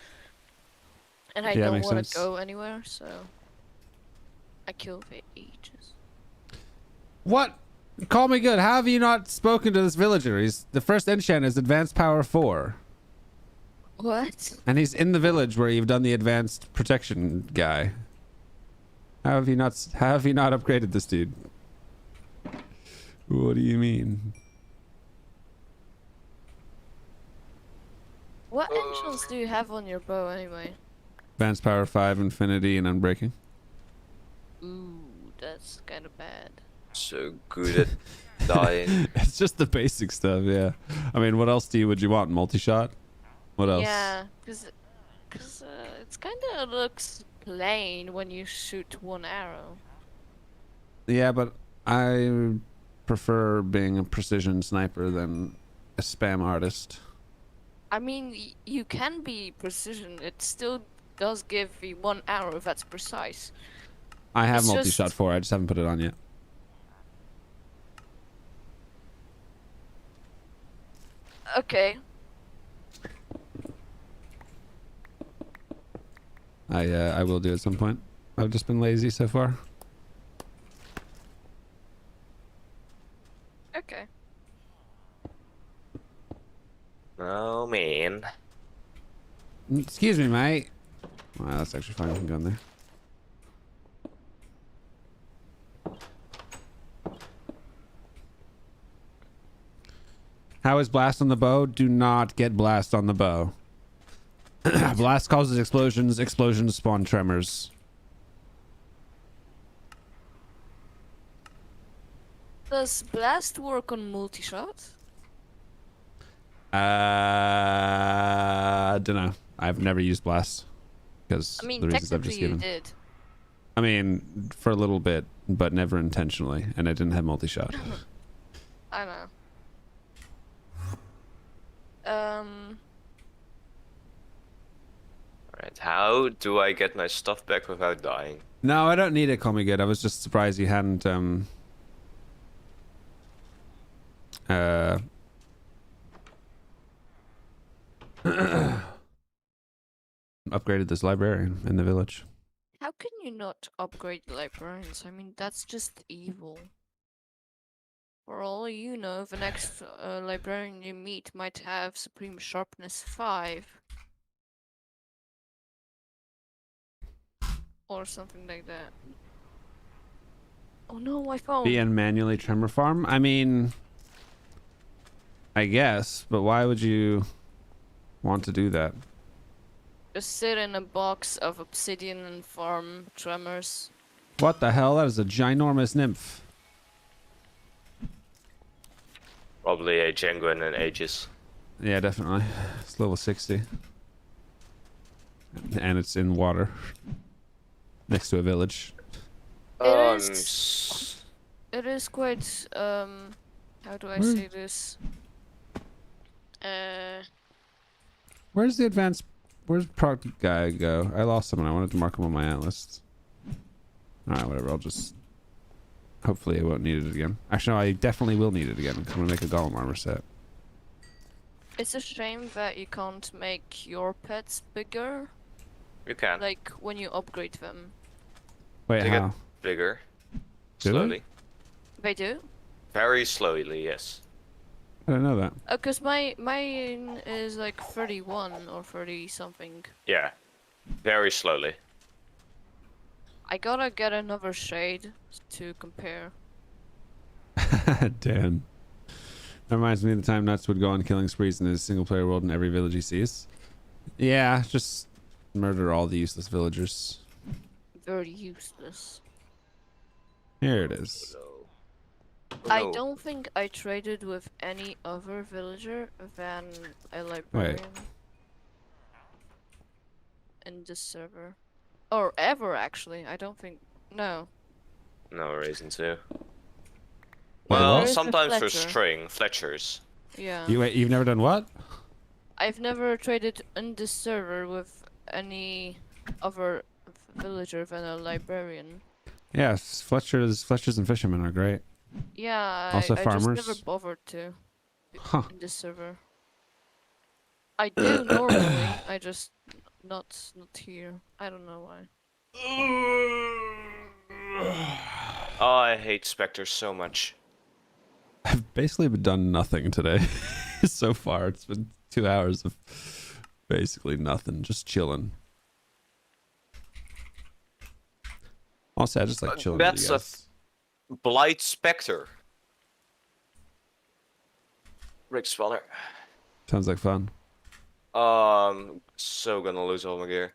And I Yeah, don't makes want sense. to go anywhere, so I kill the Aegis. What? Call me good. How have you not spoken to this villager? He's the first enchant is advanced power 4. What? And he's in the village where you've done the advanced protection guy. How have you not upgraded this dude? What do you mean? What enchants do you have on your bow anyway? Advanced power 5, infinity, and unbreaking. Ooh, that's kind of bad. So good at dying. It's just the basic stuff, yeah. I mean, what else would you want? Multi-shot? What else? Yeah, because it's kind of looks plain when you shoot one arrow. Yeah, but I prefer being a precision sniper than a spam artist. I mean, you can be precision. It still does give the one arrow that's precise. I have It's multi-shot just- 4, I just haven't put it on yet. Okay. I will do at some point. I've just been lazy so far. Okay. Oh man. Excuse me, mate. Wow, that's actually fine. You can go in there. How is blast on the bow? Do not get blast on the bow. Blast causes explosions. Explosions spawn tremors. Does blast work on multi-shot? I don't know. I've never used blast because I mean, the reasons I've technically just you given. did. I mean, for a little bit, but never intentionally, and I didn't have multi-shot. I know. Alright, how do I get my stuff back without dying? No, I don't need it. Call me good. I was just surprised you hadn't upgraded this librarian in the village. How can you not upgrade the librarians? I mean, that's just evil. For all you know, the next librarian you meet might have Supreme Sharpness 5. Or something like that. Oh no, my phone! Be and manually tremor farm? I mean, I guess, but why would you want to do that? Just sit in a box of obsidian and farm tremors. What the hell? That is a ginormous nymph. Probably a Django and Aegis. Yeah, definitely. It's level 60. And it's in water. next to a village. Um, It is quite how do I Where- say this? Where's the advanced? Where's product guy go? I lost him and I wanted to mark him on my atlas. All right, whatever. I'll just. Hopefully, I won't need it again. Actually, no, I definitely will need it again because I'm gonna make a golem armor set. It's a shame that you can't make your pets bigger, you can. like when you upgrade them. Wait, They get how? bigger. Do they? Slowly. They do? Very slowly, yes. I didn't know that. Cause mine is like 31 or 30 something. Yeah. Very slowly. I gotta get another shade to compare. Dan. That reminds me of the time Nutz would go on killing sprees in his single player world in every village he sees. Yeah, just murder all the useless villagers. Very useless. Here it is. I No. don't think I traded with any other villager than a librarian in this server. Or ever, actually. I don't think... No. No reason to. Wait, Well, what? sometimes for Fletcher. Fletchers. Yeah. You've never done what? I've never traded in this server with any other villager than a librarian. Yes, Fletchers and fishermen are great. Yeah, Also I farmers? just never bothered to Huh. in this server. I do normally, I just not here. I don't know why. Oh, I hate specters so much. I've basically done nothing today. So far, it's been 2 hours of basically nothing, just chilling. Also, I just like chilling with That's you a guys. Blight Spectre. Rick Speller. Sounds like fun. So gonna lose all my gear.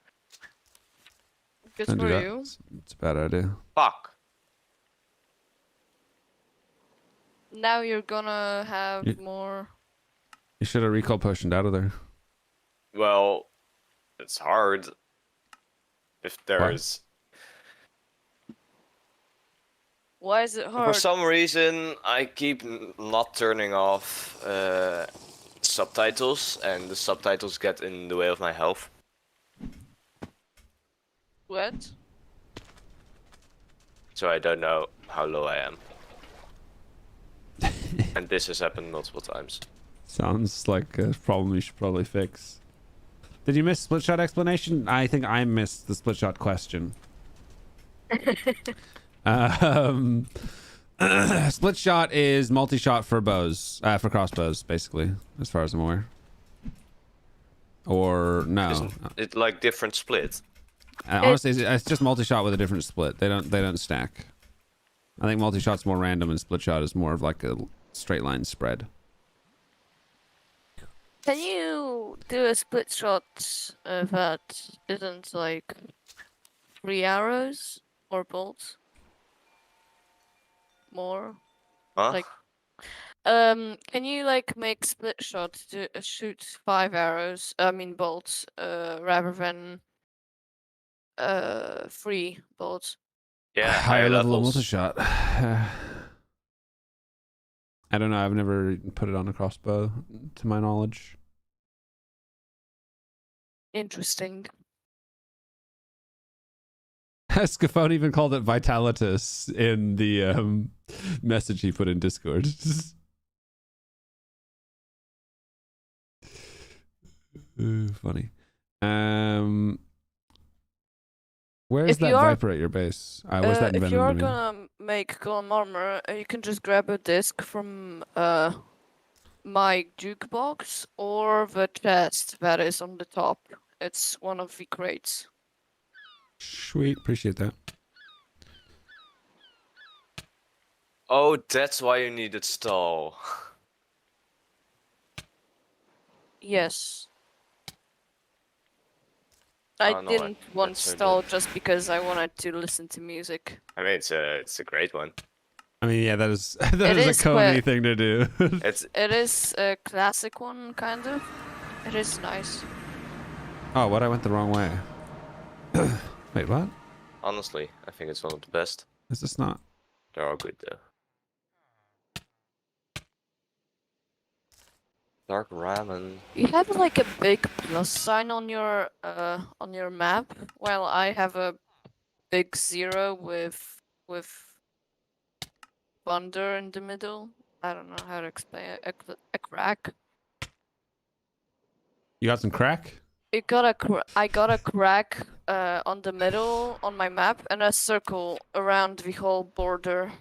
Good Don't do for that. you. It's a bad idea. Fuck. Now you're gonna have You- more. You should have recall potioned out of there. Well, it's hard. If there's... Why is it For hard? some reason, I keep not turning off subtitles, and the subtitles get in the way of my health. What? So I don't know how low I am. And this has happened multiple times. Sounds like a problem you should probably fix. Did you miss split shot explanation? I think I missed the split shot question. Split shot is multi-shot for bows, for crossbows, basically, as far as I'm aware. Or no, Isn't it like different split? honestly, it's just multi-shot with a different split. They don't stack. I think multi-shot's more random, and split shot is more of like a straight line spread. Can you do a split shot that isn't like 3 arrows or bolts? More? Huh? Like, can you like make split shot to shoot 5 arrows? I mean bolts, rather than 3 bolts. Yeah, Higher level of levels. multi-shot. I don't know. I've never put it on a crossbow, to my knowledge. Interesting. Scafone even called it Vitalitas in the message he put in Discord. Funny. Where's If that you are- Viper at your base? Where's that in If you're Venom? gonna make golem armor, you can just grab a disc from my jukebox or the chest that is on the top. It's one of the crates. Sweet, appreciate that. Oh, that's why you needed stall. Yes. I Oh, no, didn't want that's so stall good. just because I wanted to listen to music. I mean, it's a great one. I mean, yeah, that is that It is is a Coney quite- thing to do. It's It is a classic one, kind of. It is nice. Oh, what? I went the wrong way. Wait, what? Honestly, I think it's one of the best. Is this not? They're all good though. Dark ramen. You have like a big plus sign on your map, while I have a big 0 with banter in the middle. I don't know how to explain it. A crack. You got some crack? I got a crack on the middle on my map and a circle around the whole border.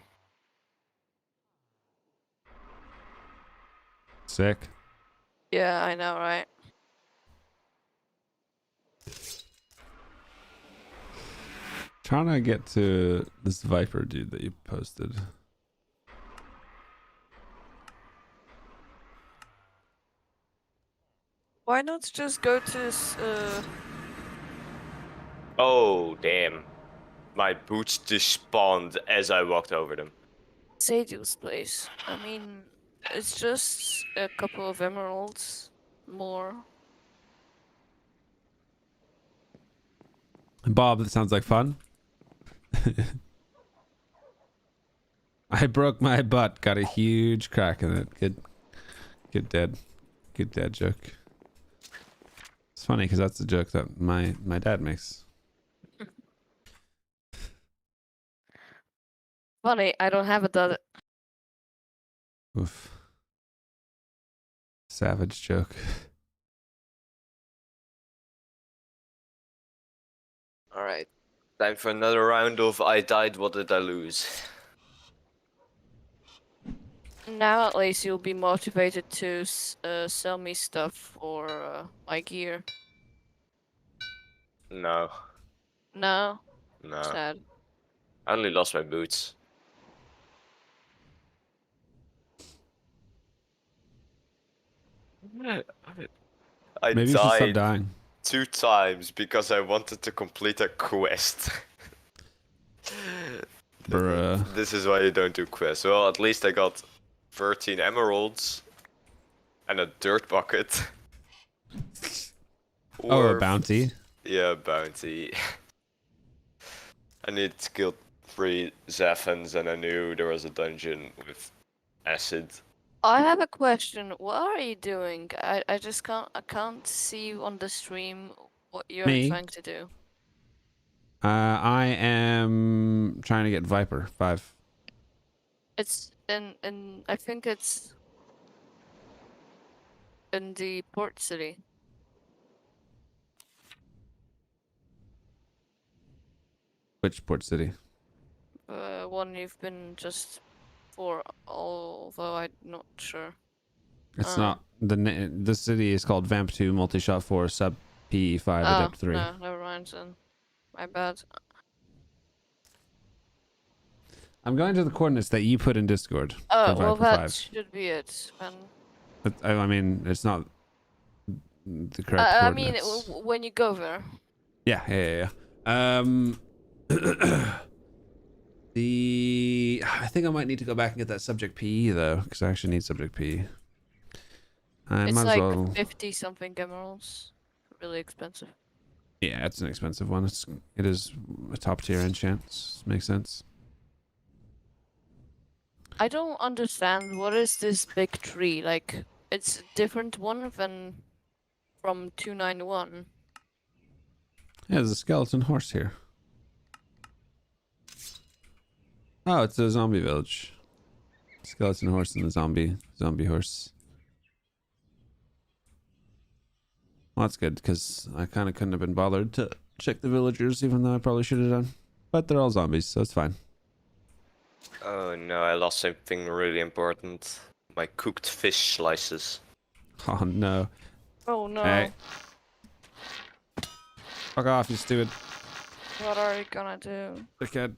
Sick. Yeah, I know, right? Trying to get to this Viper dude that you posted. Why not just go to Oh, damn. My boots just spawned as I walked over them. Sadio's place? I mean, it's just a couple of emeralds more. Bob, that sounds like fun. I broke my butt, got a huge crack in it. Good dad joke. It's funny because that's the joke that my dad makes. Funny, I don't have a dud. Oof. Savage joke. Alright. Time for another round of I died, what did I lose? Now at least you'll be motivated to sell me stuff or my gear. No. No? No. Sad. I only lost my boots. I Maybe you should stop died dying. 2 times because I wanted to complete a quest. Bruh. This is why you don't do quests. Well, at least I got 13 emeralds and a dirt bucket. Oh, a bounty. Yeah, bounty. I need to kill 3 Zephans and I knew there was a dungeon with acid. I have a question. What are you doing? I just can't see on the stream what you're Me? trying to do. I am trying to get Viper 5. It's in I think it's in the port city. Which port city? One you've been just for, although I'm not sure. It's not the city is called Vamp 2 Multi-Shot 4 Sub P5 Adept 3. No, never mind then. My bad. I'm going to the coordinates that you put in Discord. Oh, for well Viper that 5. should be it. And I mean, it's not the correct I mean, coordinates. when you go there. Yeah. I think I might need to go back and get that subject PE though, because I actually need subject PE. I It's might like as well. 50 something emeralds. Really expensive. Yeah, it's an expensive one. It is a top tier enchant. Makes sense. I don't understand, what is this big tree? Like, it's a different one than from 291. Yeah, there's a skeleton horse here. Oh, it's a zombie village. Skeleton horse and the zombie horse. Well, that's good because I kind of couldn't have been bothered to check the villagers, even though I probably should have done. But they're all zombies, so it's fine. Oh no, I lost something really important. My cooked fish slices. Oh no! Oh no. Hey, fuck off, you stupid What are you gonna do? dickhead!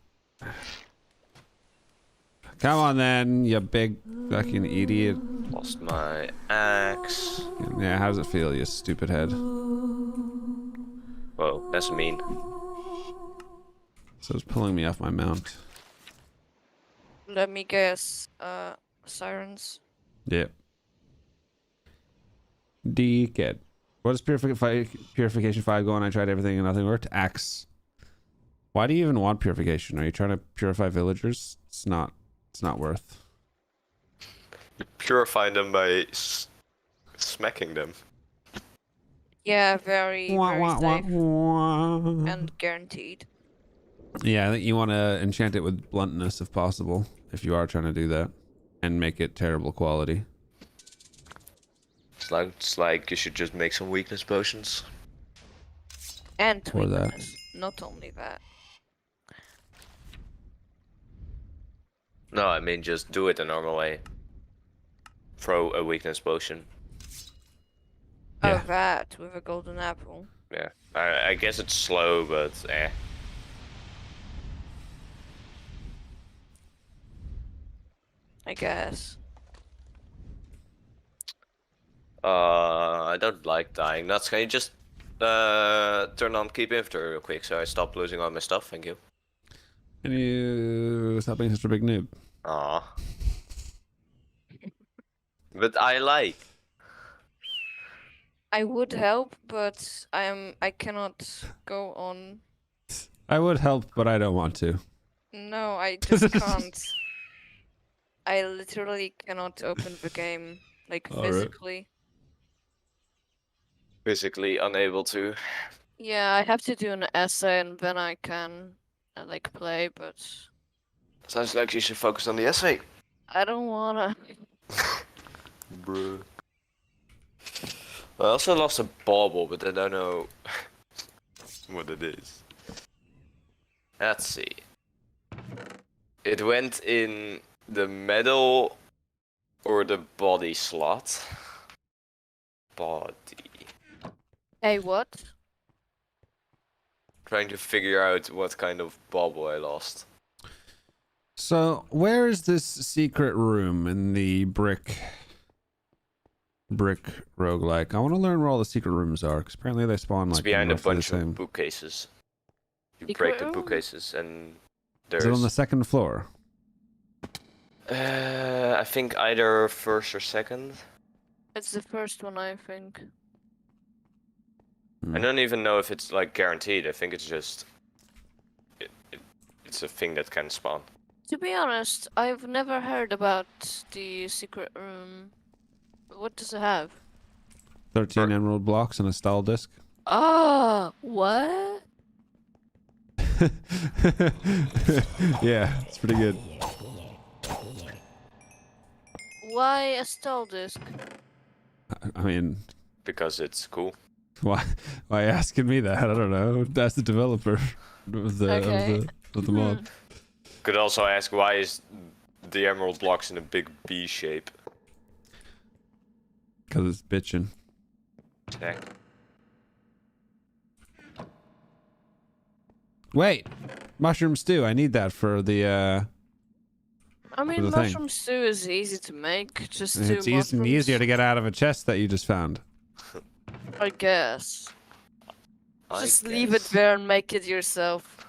Come on then, you big fucking idiot! Lost my axe. Yeah, how does it feel, you stupid head? Whoa, that's mean. So it's pulling me off my mount. Let me guess. Sirens. Yep. Dickhead. What does Purification 5 go on? I tried everything and nothing worked. Axe. Why do you even want purification? Are you trying to purify villagers? It's not worth. You purify them by smacking them. Yeah, very, Wah, very wah, safe wah, wah. and guaranteed. Yeah, I think you want to enchant it with bluntness if possible, if you are trying to do that, and make it terrible quality. It's like you should just make some weakness potions. And Or that. weakness. Not only that. No, I mean just do it the normal way. Throw a weakness potion. Yeah. Oh, that with a golden apple. Yeah, I guess it's slow, but eh. I guess. I don't like dying. Nuts, can you just turn on keep inventory real quick so I stop losing all my stuff? Thank you. Can you stop being such a big noob? Aw. But I like. I would help, but I cannot go on. I would help, but I don't want to. No, I just can't. I literally cannot open the game, like Alright. physically. Physically unable to. Yeah, I have to do an essay and then I can like play, but Sounds like you should focus on the essay. I don't wanna. Bruh. I also lost a bauble, but I don't know what it is. Let's see. It went in the medal or the body slot. Body. Hey, what? Trying to figure out what kind of bauble I lost. So, where is this secret room in the brick roguelike? I want to learn where all the secret rooms are, because apparently they spawn It's like behind a roughly the bunch same. of bookcases. You Secret break the room? bookcases and Is it on the there's... second floor? I think either first or second. It's the first one, I think. I don't even know if it's like guaranteed. I think it's just... It's a thing that can spawn. To be honest, I've never heard about the secret room. What does it have? 13 emerald blocks and a stall disc. Ah, what? Yeah, it's pretty good. Why a stall disc? I mean, Because it's cool. why asking me that? I don't know. That's the developer of the Okay. of the mod. Could also ask why is the emerald blocks in a big B shape? Because it's bitching. Check. Wait, mushroom stew. I need that for the. I mean, the thing. mushroom stew is easy to make. Just It's two mushrooms. easier to get out of a chest that you just found. I guess. I Just leave it guess. there and make it yourself.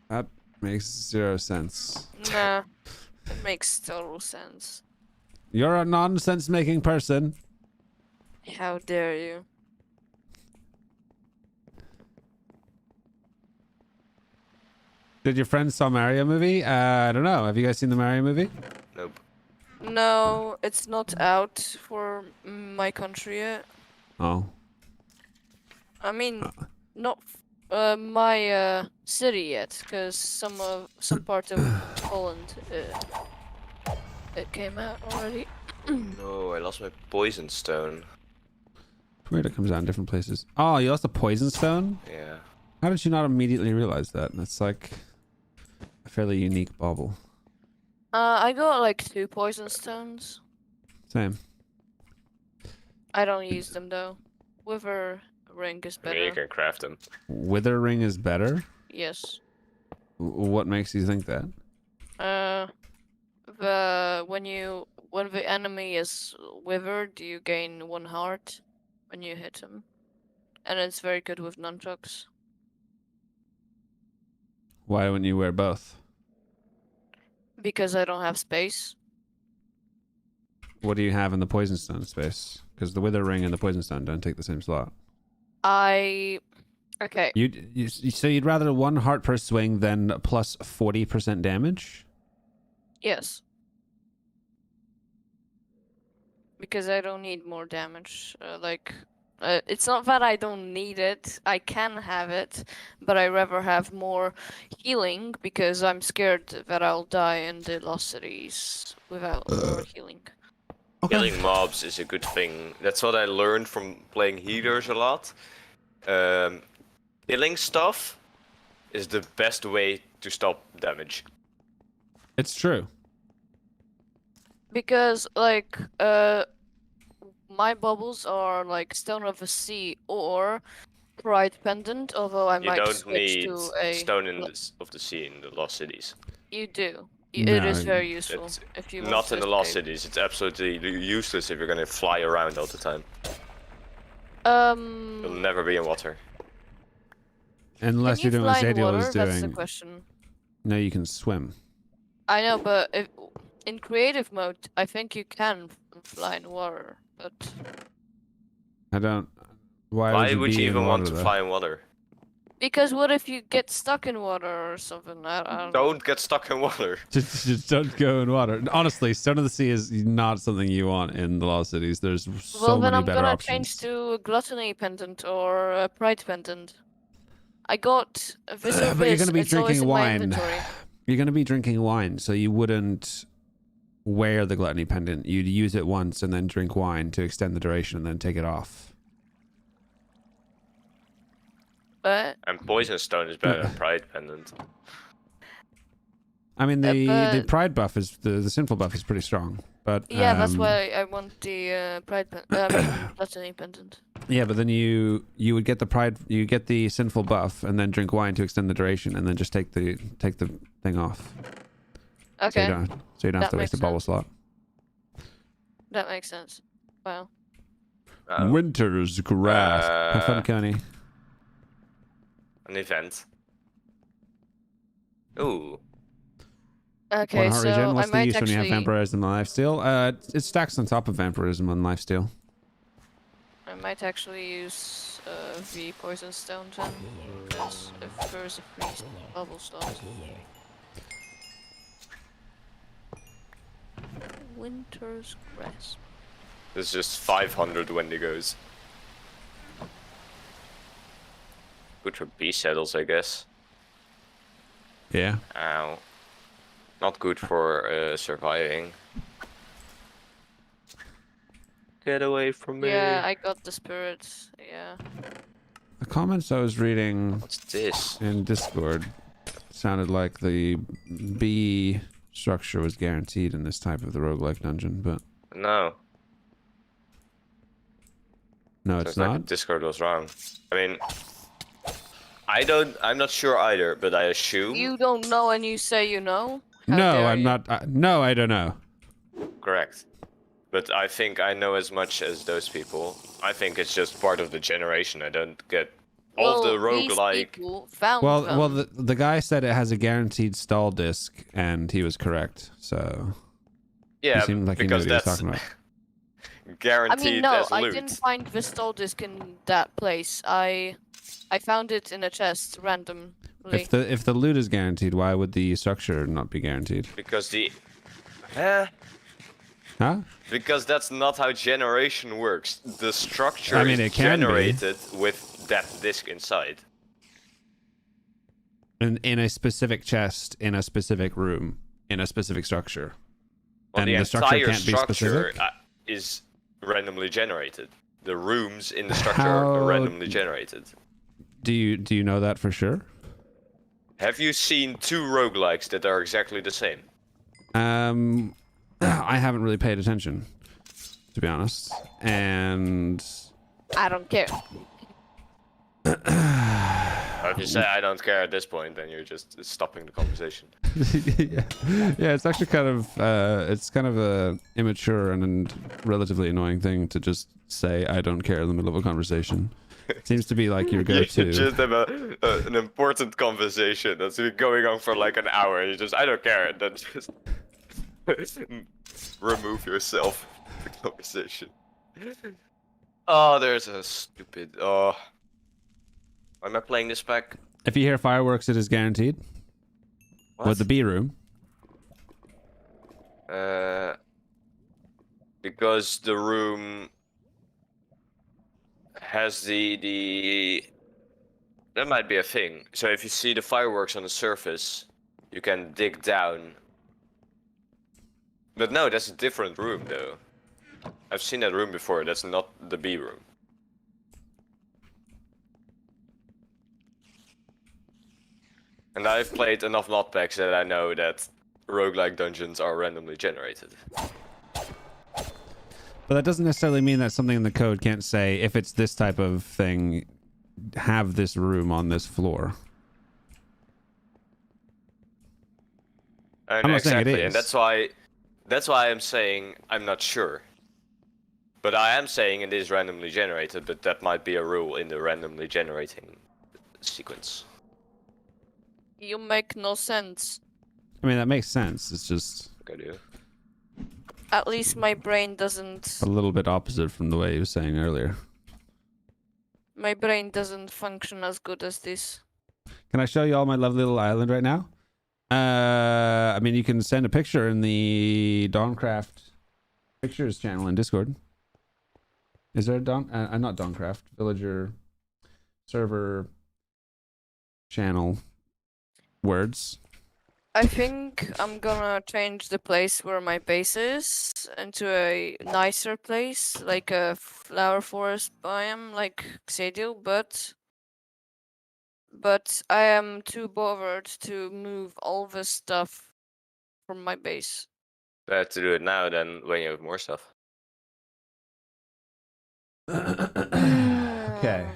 That makes 0 sense. Nah, it makes total sense. You're a nonsense-making person. How dare you? Did your friends saw Mario movie? I don't know. Have you guys seen the Mario movie? Nope. No, it's not out for my country yet. Oh. I mean, not my city yet, because some part of Holland it came out already. No, I lost my poison stone. Weird, it comes out in different places. Oh, you lost a poison stone? Yeah. How did you not immediately realize that? That's like a fairly unique bauble. I got like 2 poison stones. Same. I don't use them though. Wither ring is I mean, you better. can craft them. Wither ring is better? Yes. What makes you think that? When the enemy is withered, you gain 1 heart when you hit him, and it's very good with nunchucks. Why wouldn't you wear both? Because I don't have space. What do you have in the poison stone space? Because the wither ring and the poison stone don't take the same slot. I Okay. So you'd rather 1 heart per swing than plus 40% damage? Yes. Because I don't need more damage. It's not that I don't need it. I can have it, but I rather have more healing because I'm scared that I'll die in the lost cities without more healing. Okay. Killing mobs is a good thing. That's what I learned from playing healers a lot. Killing stuff is the best way to stop damage. It's true. Because my bubbles are like Stone of the Sea or Pride Pendant, although I You might don't switch need to a... Stone of the Sea in the Lost Cities. You do. No, It is very useful It's if you want not to in the Lost escape. Cities. It's absolutely useless if you're gonna fly around all the time. You'll never be in water. Unless Can you're you doing what fly in Zadiel water? was That's the doing. question. No, you can swim. I know, but in creative mode, I think you can fly in water, but... I don't... Why Why would you be even in want water, to though? fly in water? Because what if you get stuck in water or something? I don't know. Don't get stuck in water. Just don't go in water. Honestly, Stone of the Sea is not something you want in the Lost Cities. There's so Well, then many I'm better gonna options. change to a Gluttony Pendant or a Pride Pendant. I got this or But you're this. going to be It's always drinking in my wine. inventory. You're going to be drinking wine, so you wouldn't wear the Gluttony Pendant. You'd use it once and then drink wine to extend the duration and then take it off. But And Poison Stone is better than Pride Pendant. I mean, the but- pride buff is the sinful buff is pretty strong, but yeah, that's why I want the Gluttony Pendant. yeah, but then you would get you get the sinful buff and then drink wine to extend the duration and then just take the thing off. So Okay, you don't have to waste a bubble slot. that makes sense. Wow. Winter's grasp. Have fun, Coney. An event. Ooh. Okay, One heart so regen. I What's the might use when you have actually, vampirism and lifesteal? It stacks on top of vampirism and lifesteal. I might actually use the Poison Stone then, because if there's a free bubble slot. Winter's grasp. There's just 500 Wendigos. Good for bee saddles, I guess. Yeah. Ow. Not good for surviving. Get away from me. Yeah, I got the spirits. Yeah. The comments I was reading What's this? in Discord sounded like the B structure was guaranteed in this type of the roguelike dungeon, but No. no, it's Sounds like not. Discord was wrong. I mean, I'm not sure either, but I assume. You don't know and you say you know? How No, dare I'm you. not. No, I don't know. Correct. But I think I know as much as those people. I think it's just part of the generation. I don't get all the these roguelike. people found Well, them. the guy said it has a guaranteed stall disc, and he was correct. So Yeah, he seemed like he knew because what he was that's talking about. I guaranteed mean, no, as I loot. didn't find the stall disc in that place. I found it in a chest randomly. If the loot is guaranteed, why would the structure not be guaranteed? Because the. Huh? Because that's not how generation works. The structure I mean, is it can be. generated with that disk inside. In a specific chest, in a specific room, in a specific structure. Well, And the the structure entire can't be structure specific? is randomly generated. The rooms in the structure How- are randomly generated. Do you know that for sure? Have you seen 2 roguelikes that are exactly the same? I haven't really paid attention, to be honest. And I don't care. If you say I don't care at this point, then you're just stopping the conversation. yeah, it's actually kind of a immature and relatively annoying thing to just say I don't care in the middle of a conversation. It seems to be like your go-to. You just have an important conversation that's been going on for like an hour, and you just I don't care, and then just remove yourself from the conversation. Oh, there's a stupid. Oh, Why am I playing this pack? If you hear fireworks, it is guaranteed. What? With the B room. Because the room has the that might be a thing. So if you see the fireworks on the surface, you can dig down. But no, that's a different room though. I've seen that room before. That's not the B room. And I've played enough mod packs that I know that roguelike dungeons are randomly generated. But that doesn't necessarily mean that something in the code can't say, if it's this type of thing, have this room on this floor. And I'm not saying it exactly, is. and that's why I'm saying I'm not sure. But I am saying it is randomly generated, but that might be a rule in the randomly generating sequence. You make no sense. I mean, that makes sense. It's just I do. At least my brain doesn't. a little bit opposite from the way you were saying earlier. My brain doesn't function as good as this. Can I show you all my lovely little island right now? I mean, you can send a picture in the Dawncraft pictures channel in Discord. Is there a not Dawncraft, villager server channel words? I think I'm gonna change the place where my base is into a nicer place, like a flower forest biome, like Xadio, but I am too bothered to move all this stuff from my base. Better to do it now than when you have more stuff. Okay.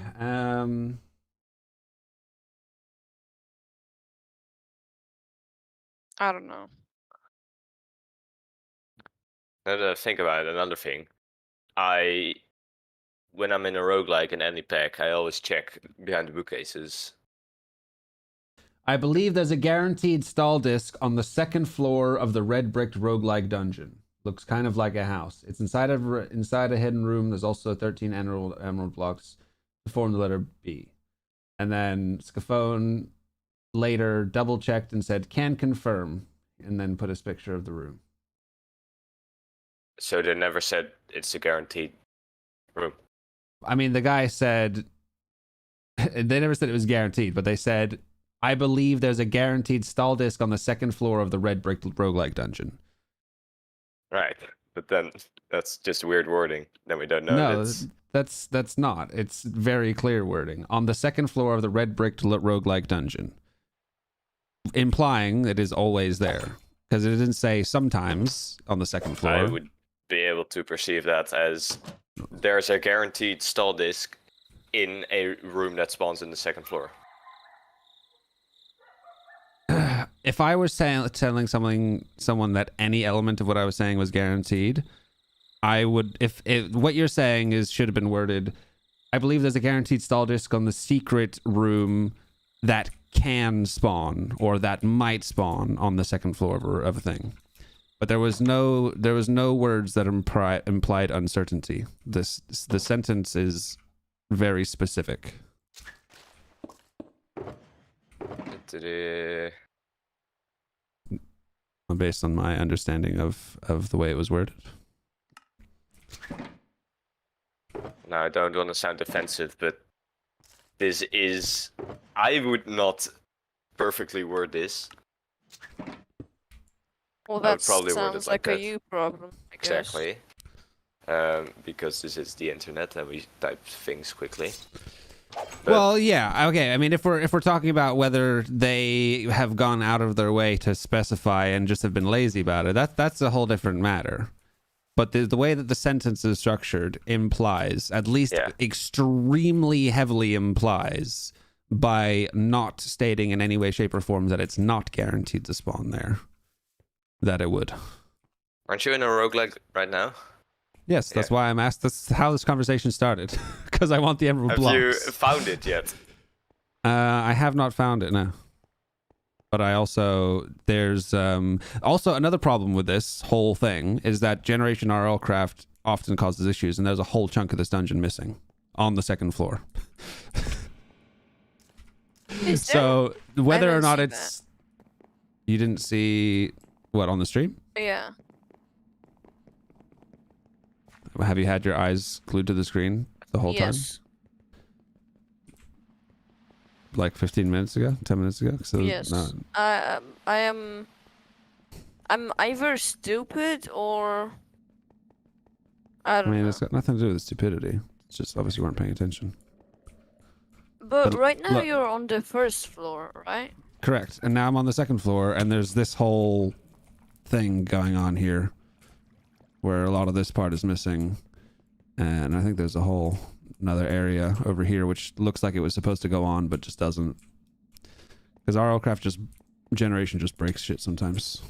I don't know. Now that I think about it, another thing. When I'm in a roguelike in any pack, I always check behind the bookcases. I believe there's a guaranteed stall disc on the second floor of the red bricked roguelike dungeon. Looks kind of like a house. It's inside a hidden room. There's also 13 emerald blocks to form the letter B. And then Scaphone later double checked and said, can confirm, and then put a picture of the room. So they never said it's a guaranteed room. I mean, the guy said, they never said it was guaranteed, but they said, I believe there's a guaranteed stall disc on the second floor of the red brick roguelike dungeon. Right, but then that's just weird wording. Then we don't know. No, that's not. It's very clear wording. On the second floor of the red bricked roguelike dungeon. Implying it is always there. Because it didn't say sometimes on the second floor. I would be able to perceive that as there's a guaranteed stall disc in a room that spawns in the second floor. If I was telling someone that any element of what I was saying was guaranteed, I would, if what you're saying should have been worded, I believe there's a guaranteed stall disc on the secret room that can spawn or that might spawn on the second floor of a thing. But there was no words that implied uncertainty. The sentence is very specific. Based on my understanding of the way it was worded. Now, I don't want to sound defensive, but this is... I would not perfectly word this. Well, I would that probably word sounds it like like a that. you problem. I guess. Exactly. Because this is the internet and we type things quickly. But Well, yeah, okay. I mean, if we're talking about whether they have gone out of their way to specify and just have been lazy about it, that's a whole different matter. But the way that the sentence is structured implies, at least extremely heavily implies, by not stating in any way, shape, or form that it's not guaranteed to spawn there, that it would. Aren't you in a roguelike right now? Yes, that's why I'm asked. That's how this conversation started, because I want the emerald blocks. Have you found it yet? I have not found it, no. But I also, there's also another problem with this whole thing is that Generation RLCraft often causes issues, and there's a whole chunk of this dungeon missing on the second floor. Is there? So whether or don't not see it's you didn't see what on the stream? Yeah. Have you had your eyes glued to the screen the whole time? Yes. Like 15 minutes ago, 10 minutes ago? So Yes. no. I'm either stupid or I I don't mean, know. it's got nothing to do with stupidity. It's just obviously you weren't paying attention. But but right now look- you're on the first floor, right? Correct. And now I'm on the second floor, and there's this whole thing going on here where a lot of this part is missing. And I think there's a whole another area over here which looks like it was supposed to go on, but just doesn't. Because RLCraft generation just breaks shit sometimes.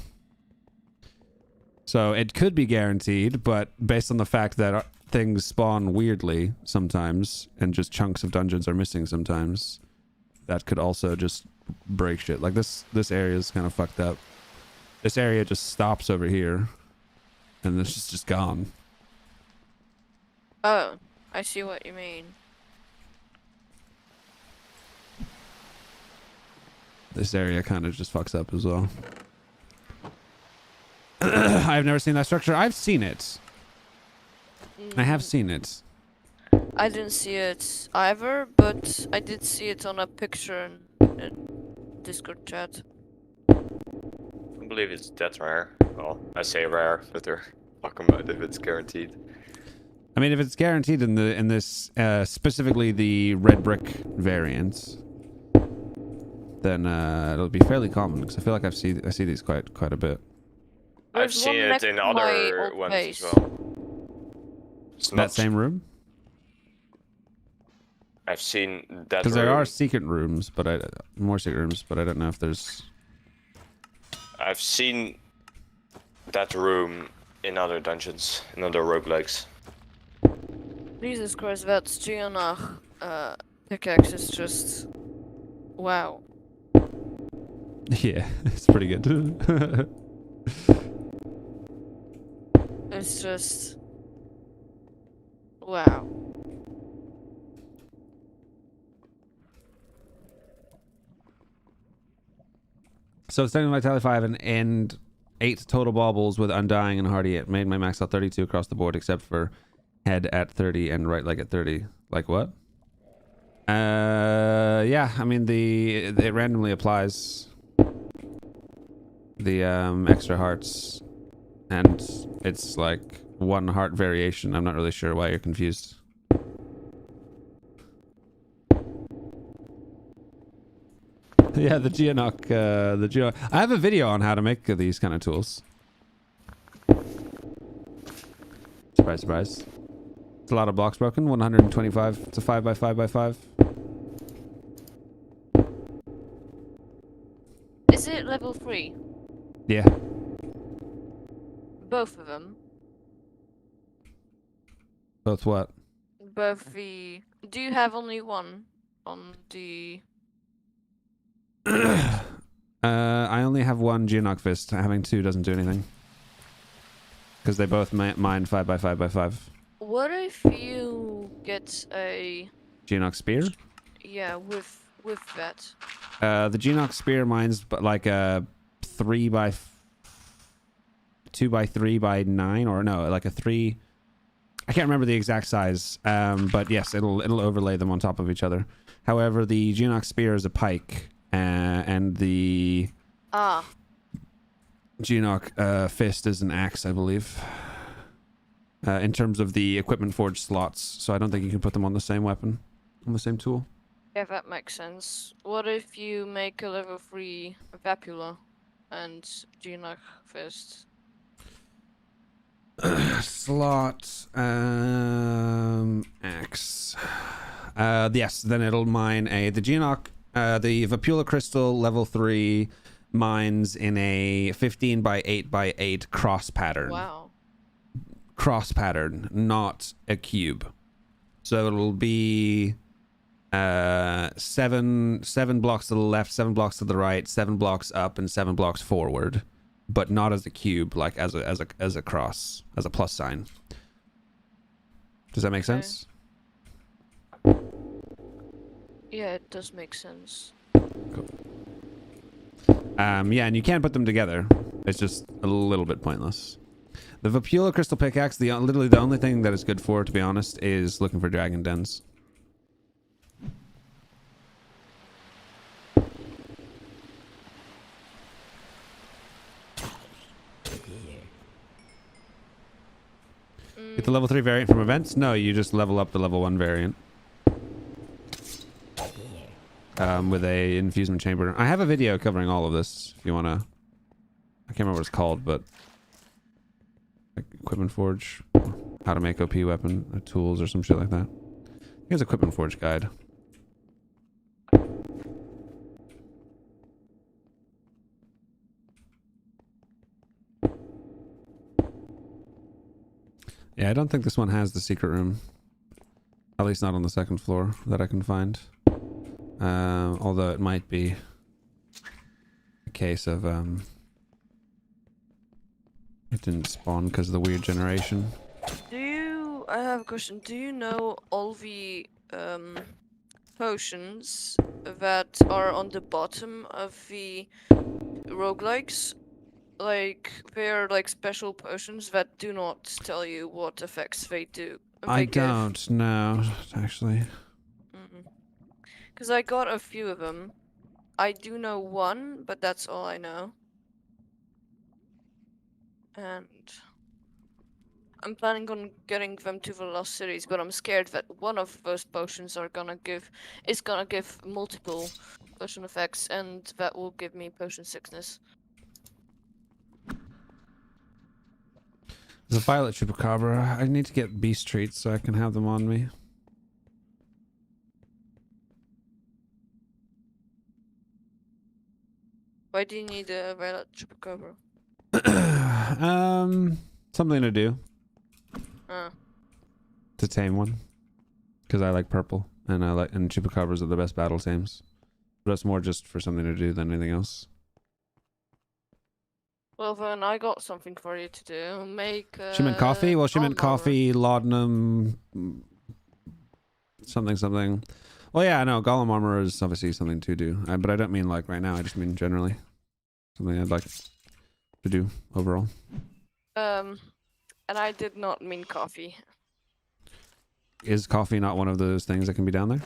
So it could be guaranteed, but based on the fact that things spawn weirdly sometimes, and just chunks of dungeons are missing sometimes, that could also just break shit. Like this area is kind of fucked up. This area just stops over here, and it's just gone. Oh, I see what you mean. This area kind of just fucks up as well. I've never seen that structure. I've seen it. I have seen it. I didn't see it either, but I did see it on a picture in Discord chat. I believe it's that rare. Well, I say rare, but they're talking about if it's guaranteed. I mean, if it's guaranteed in this specifically the red brick variant, then it'll be fairly common because I feel like I see these quite a bit. I've There's seen one it next in to my other old ones base. as well. It's That not- same room? I've seen that Because there room. are secret rooms, but more secret rooms, but I don't know if there's. I've seen that room in other dungeons, in other roguelikes. Jesus Christ, that Geonach pickaxe is just... Wow. Yeah, it's pretty good. It's just... Wow. So starting with Vitality 5 and end 8 total baubles with Undying and Hardy. It made my max out 32 across the board except for head at 30 and right leg at 30. Like what? Yeah, I mean it randomly applies the extra hearts, and it's like 1 heart variation. I'm not really sure why you're confused. Yeah, the Geonach, I have a video on how to make these kind of tools. Surprise, surprise. It's a lot of blocks broken. 125. It's a 5x5x5. Is it level 3? Yeah. Both of them? Both what? Both the... Do you have only one on the... I only have 1 Geonach fist. Having 2 doesn't do anything. Because they both mine 5x5x5. What if you get a... Geonach spear? Yeah, with that. The Geonach spear mines but like a 3x... 2x3x9, or no, like a 3... I can't remember the exact size, but yes, it'll overlay them on top of each other. However, the Geonach spear is a pike, and the Geonach fist is an axe, I believe. In terms of the equipment forge slots, so I don't think you can put them on the same weapon, on the same tool. Yeah, that makes sense. What if you make a level 3 Vapula and Geonach fist? Slot axe. Yes, then it'll mine the Geonach, the Vapula crystal level 3 mines in a 15x8x8 cross pattern. Wow. Cross pattern, not a cube. So it'll be 7 blocks to the left, 7 blocks to the right, 7 blocks up, and 7 blocks forward, but not as a cube, like as a cross, as a plus sign. Does that make sense? Yeah, it does make sense. Cool. Yeah, and you can put them together. It's just a little bit pointless. The Vapula Crystal Pickaxe, literally the only thing that it's good for, to be honest, is looking for dragon dens. Get the level 3 variant from events? No, you just level up the level 1 variant. With a infusement chamber. I have a video covering all of this if you want to. I can't remember what it's called, but like Equipment Forge, how to make OP weapon tools or some shit like that. Here's Equipment Forge guide. Yeah, I don't think this one has the secret room. At least not on the second floor that I can find. Although it might be a case of it didn't spawn because of the weird generation. I have a question. Do you know all the potions that are on the bottom of the roguelikes? Like, they're like special potions that do not tell you what effects they do. I don't know, actually. Because I got a few of them. I do know one, but that's all I know. And I'm planning on getting them to the Lost Cities, but I'm scared that one of those potions is gonna give multiple potion effects, and that will give me potion sickness. There's a violet chupacabra. I need to get beast treats so I can have them on me. Why do you need a violet chupacabra? Something to do. To tame one. Because I like purple. And chupacabras are the best battle tames. But it's more just for something to do than anything else. Well then, I got something for you to do. Make She meant coffee? Well, she meant coffee, laudanum, something. Well, yeah, no, golem armor is obviously something to do. But I don't mean like right now. I just mean generally. Something I'd like to do overall. And I did not mean coffee. Is coffee not one of those things that can be down there?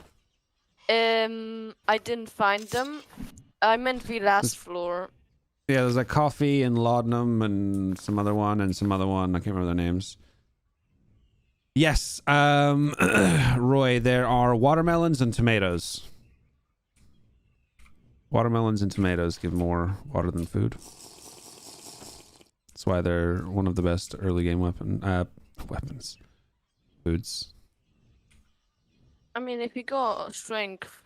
I didn't find them. I meant the last floor. Yeah, there's like coffee and laudanum and some other one. I can't remember their names. Yes, Roy, there are watermelons and tomatoes. Watermelons and tomatoes give more water than food. That's why they're one of the best early game weapons. Foods. I mean, if you got strength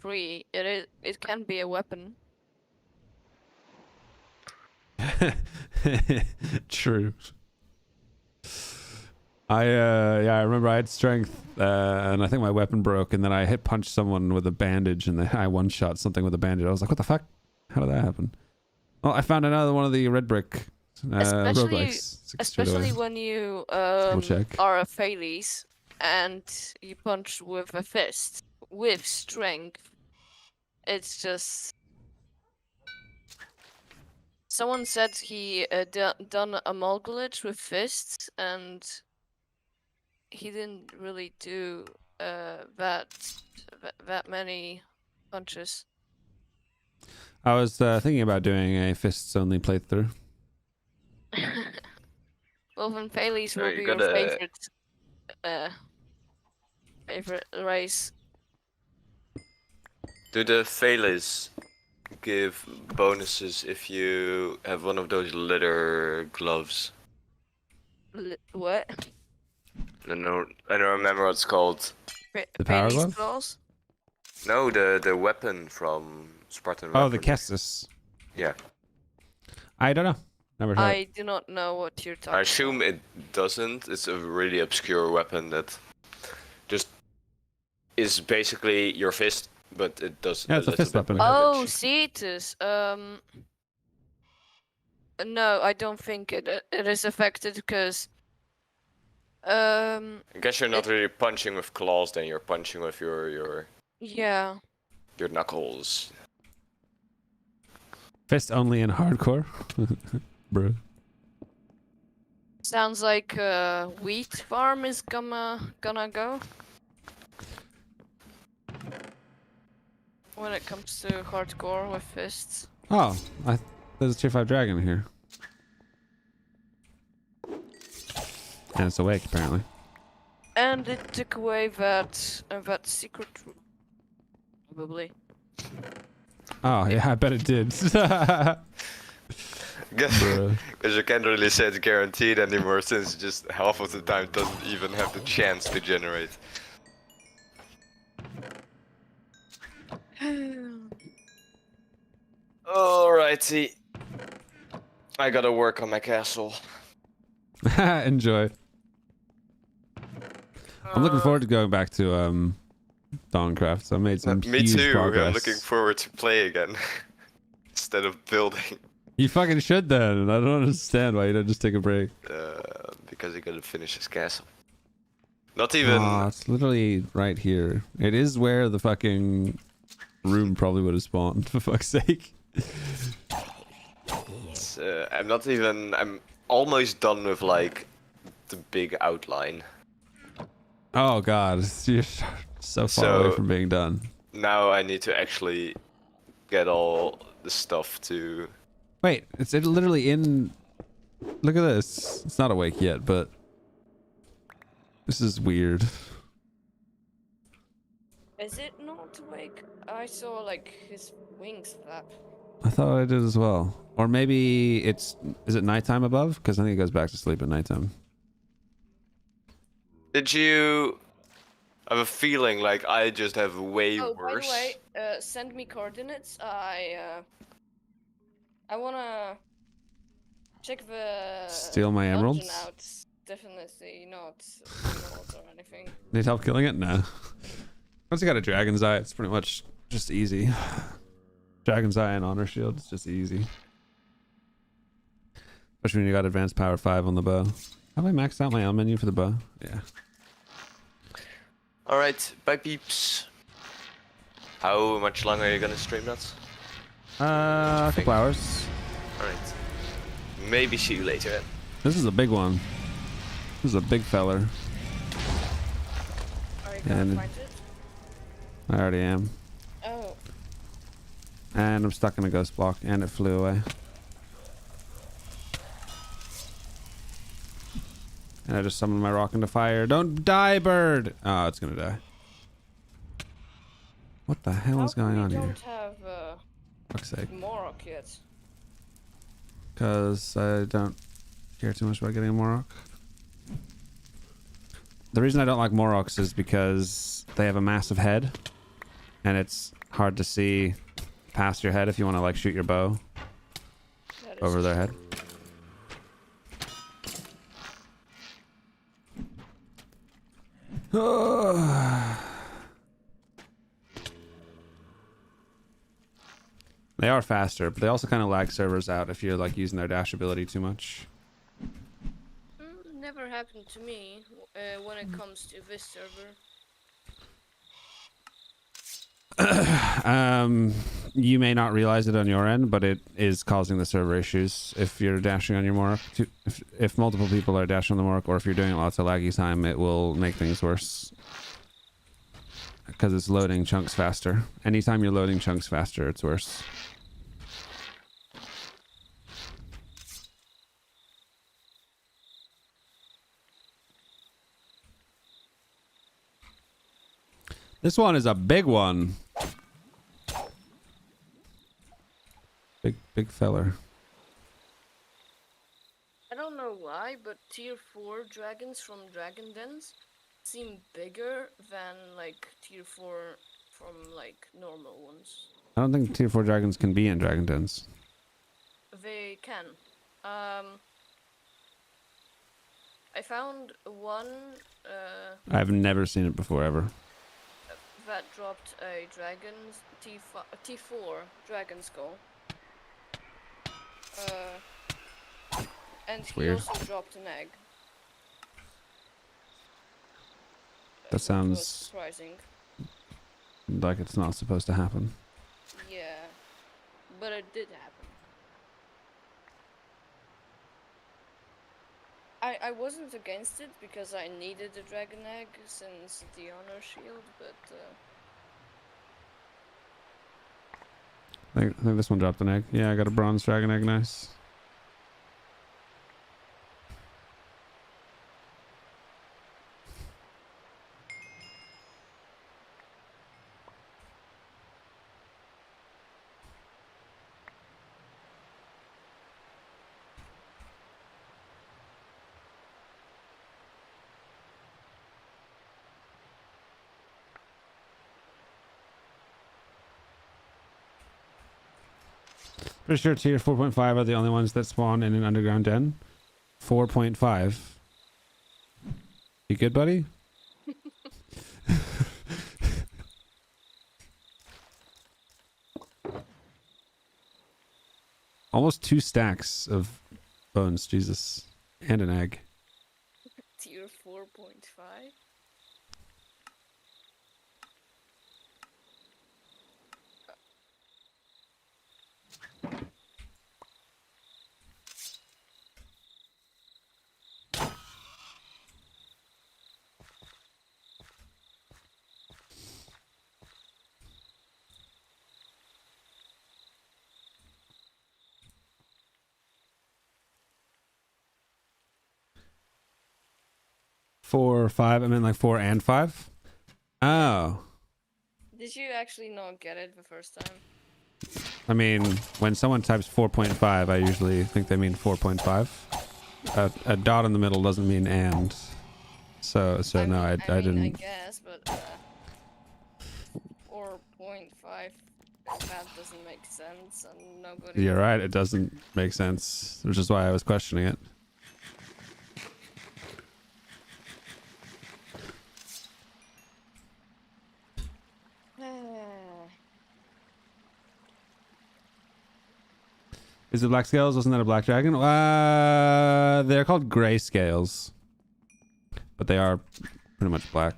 3, it can be a weapon. True. I remember I had strength and I think my weapon broke and then I hit punched someone with a bandage and I one-shot something with a bandage. I was like, what the fuck? How did that happen? Well, I found another one of the red brick roguelikes. Especially when you are a Thales and you punch with a fist with strength. It's just... Someone said he done a Mulglitch with fists, and he didn't really do that many punches. I was thinking about doing a fists only playthrough. Well, then Thales will be your favorite race. Do the Thales give bonuses if you have one of those leather gloves? What? I don't remember what it's called. The power Thales glove? claws? No, the weapon from Spartan. Oh, weapon. the Kestis. Yeah. I don't know. Never heard. I do not know what you're talking about. I assume it doesn't. It's a really obscure weapon that just is basically your fist, but it does. Yeah, it's a fist weapon. Oh, Cetus. No, I don't think it is affected because. I guess you're not really punching with claws. Then you're punching with your Yeah. Your knuckles. Fist only in hardcore. Bro. Sounds like wheat farm is gonna go. When it comes to hardcore with fists. Oh, there's a tier 5 dragon here. And it's awake, apparently. And it took away that secret room. Probably. Oh, yeah, I bet it did. Because Bruh. you can't really say it's guaranteed anymore, since just half of the time it doesn't even have the chance to generate. Alrighty. I gotta work on my castle. Enjoy. I'm looking forward to going back to Dawncraft. So I made some Me huge too. progress. I'm looking forward to play again instead of building. You fucking should then. I don't understand why you don't just take a break. Because I gotta finish this castle. Not even. Oh, it's literally right here. It is where the fucking room probably would have spawned, for fuck's sake. I'm not even. I'm almost done with like the big outline. Oh god, you're so far away from being done. Now I need to actually get all the stuff to. Wait, it's literally in. Look at this. It's not awake yet, but this is weird. Is it not awake? I saw like his wings flap. I thought I did as well. Or maybe it's. Is it nighttime above? Because I think it goes back to sleep at nighttime. Did you? I have a feeling like I just have way Oh, worse. by the way, send me coordinates. I wanna check the Steal my emeralds? dungeon out. Definitely not emeralds or anything. Need help killing it? No. Once you got a dragon's eye, it's pretty much just easy. Dragon's eye and honor shield, it's just easy. Especially when you got advanced power 5 on the bow. Have I maxed out my L menu for the bow? Yeah. Alright, bye peeps. How much longer are you gonna stream that? A couple hours. Alright. Maybe see you later. This is a big one. This is a big feller. Are you gonna And find it? I already am. Oh. And I'm stuck in a ghost block and it flew away. And I just summoned my rock into fire. Don't die, bird! Oh, it's gonna die. What the hell is going on We here? don't have Fuck's sake. Morok yet. Because I don't care too much about getting a Morok. The reason I don't like Moroks is because they have a massive head. And it's hard to see past your head if you want to like shoot your bow That is over their head. They are faster, but they also kind of lag servers out if you're like using their dash ability too much. Never happened to me when it comes to this server. You may not realize it on your end, but it is causing the server issues if you're dashing on your Morok. If multiple people are dashing on the Morok, or if you're doing lots of laggy time, it will make things worse. Because it's loading chunks faster. Anytime you're loading chunks faster, it's worse. This one is a big one. Big feller. I don't know why, but tier 4 dragons from Dragon Dens seem bigger than like tier 4 from like normal ones. I don't think tier 4 dragons can be in Dragon Dens. They can. I found one I've never seen it before ever. that dropped a dragon's T4 dragon skull. And he weird. also dropped an egg. That was sounds surprising. like it's not supposed to happen. Yeah, but it did happen. I wasn't against it because I needed a dragon egg since the honor shield, but I think this one dropped an egg. Yeah, I got a bronze dragon egg. Nice. Pretty sure tier 4.5 are the only ones that spawn in an underground den. 4.5. You good, buddy? Almost 2 stacks of bones, Jesus. And an egg. tier 4.5? Four or 5. I mean like 4 and 5. Oh. Did you actually not get it the first time? I mean, when someone types 4.5, I usually think they mean 4.5. A dot in the middle doesn't mean and. So no, I didn't. I guess, but 4.5, that doesn't make sense, and nobody. You're right. It doesn't make sense, which is why I was questioning it. Is it black scales? Wasn't that a black dragon? They're called gray scales, but they are pretty much black.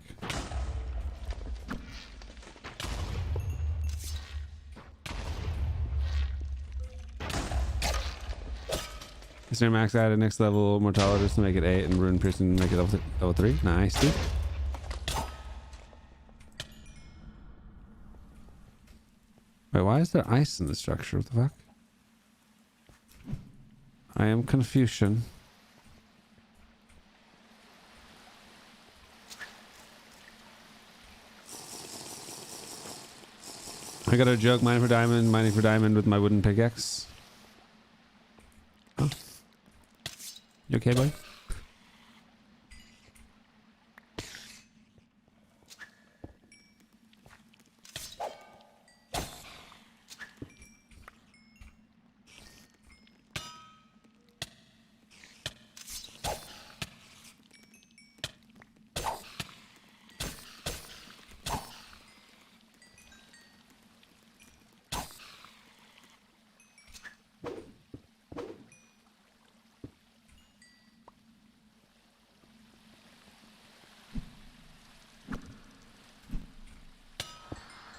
Is there max added next level mortality to make it 8 and rune piercing to make it level 3? Nice, dude. Wait, why is there ice in the structure? What the fuck? I am Confucian. I got a joke mining for diamond with my wooden pickaxe. Oh. You okay, buddy?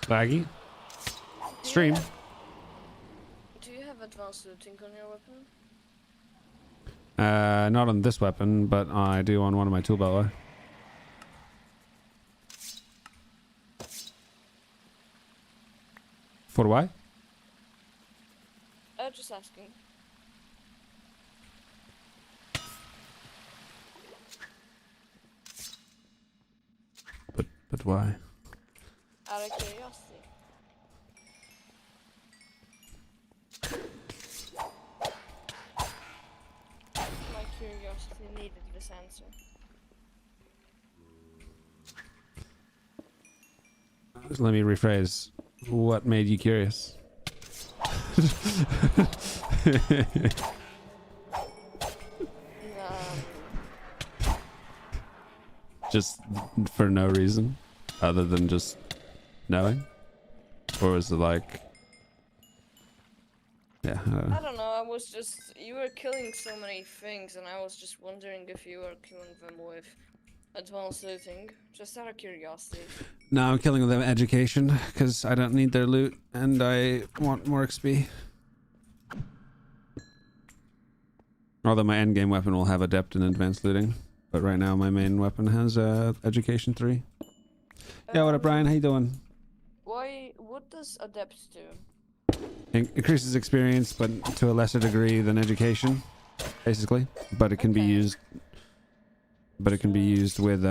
Laggy? Stream. Do you have advanced looting on your weapon? Not on this weapon, but I do on one of my tool belt. For why? Just asking. But why? Out of curiosity. My curiosity needed this answer. Let me rephrase. What made you curious? Just for no reason other than just knowing? Or was it like... Yeah, I don't know, I was just... You were killing so many things and I was just wondering if you were killing them with advanced looting? Just out of curiosity. No, I'm killing them education because I don't need their loot and I want more XP. Although my endgame weapon will have adept and advanced looting, but right now my main weapon has education 3. Yeah, what up, Brian? How you doing? What does adept do? Increases experience, but to a lesser degree than education, basically. But it can be used. But it can be used with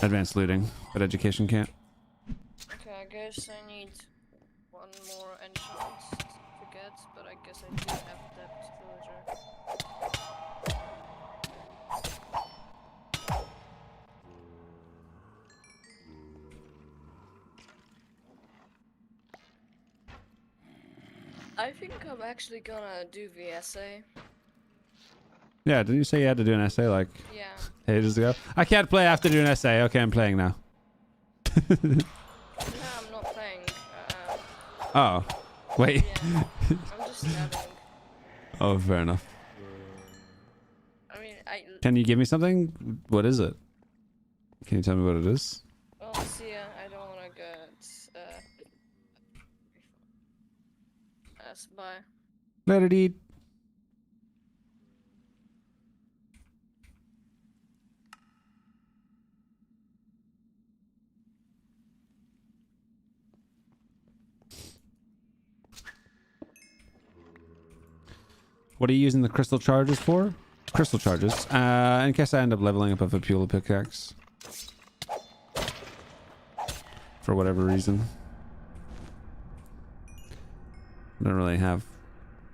advanced looting, but education can't. Okay, I guess I need one more enchant to get, but I guess I do have adept villager. I think I'm actually gonna do the essay. Yeah, didn't you say you had to do an essay like Yeah. ages ago? I can't play after doing an essay. Okay, I'm playing now. No, I'm not playing. Oh, wait. Yeah. I'm just studying. Oh, fair enough. I mean, Can you give me something? What is it? Can you tell me what it is? well, see, I don't wanna get, bye. Let it eat. What are you using the crystal charges for? Crystal charges. In case I end up leveling up a Vapula pickaxe. For whatever reason. I don't really have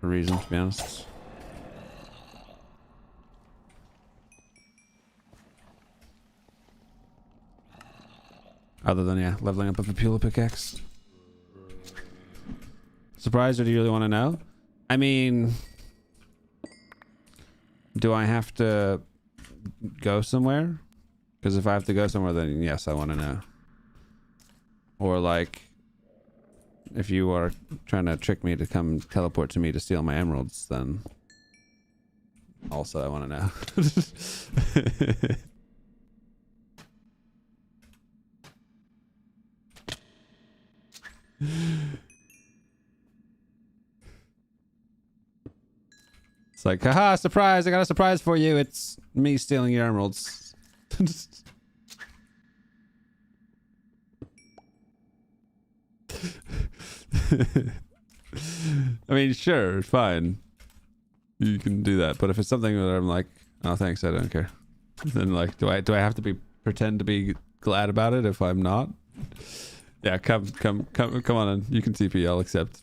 a reason, to be honest. Other than, yeah, leveling up a Vapula pickaxe. Surprised, or do you really want to know? I mean... Do I have to go somewhere? Because if I have to go somewhere, then yes, I want to know. Or like, if you are trying to trick me to come teleport to me to steal my emeralds, then also I want to know. It's like, haha, surprise, I got a surprise for you. It's me stealing your emeralds. I mean, sure, fine. You can do that. But if it's something that I'm like, oh, thanks, I don't care. Then like, do I have to pretend to be glad about it if I'm not? Yeah, come on in. You can TP, I'll accept.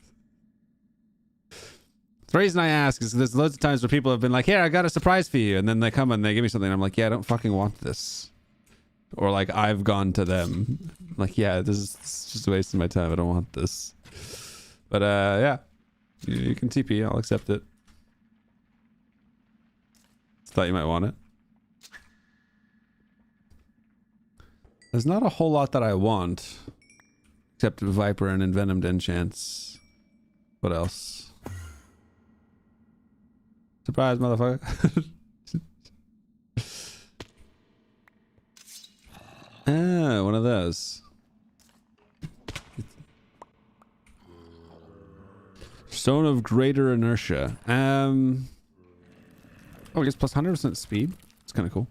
The reason I ask is there's loads of times where people have been like, here, I got a surprise for you. And then they come and they give me something. And I'm like, yeah, I don't fucking want this. Or like, I've gone to them. Like, yeah, this is just wasting my time. I don't want this. But yeah, you can TP. I'll accept it. Thought you might want it. There's not a whole lot that I want. Except Viper and Envenomed enchants. What else? Surprise, motherfucker. Ah, one of those. Stone of Greater Inertia. Oh, I guess plus 100% speed. It's kind of cool.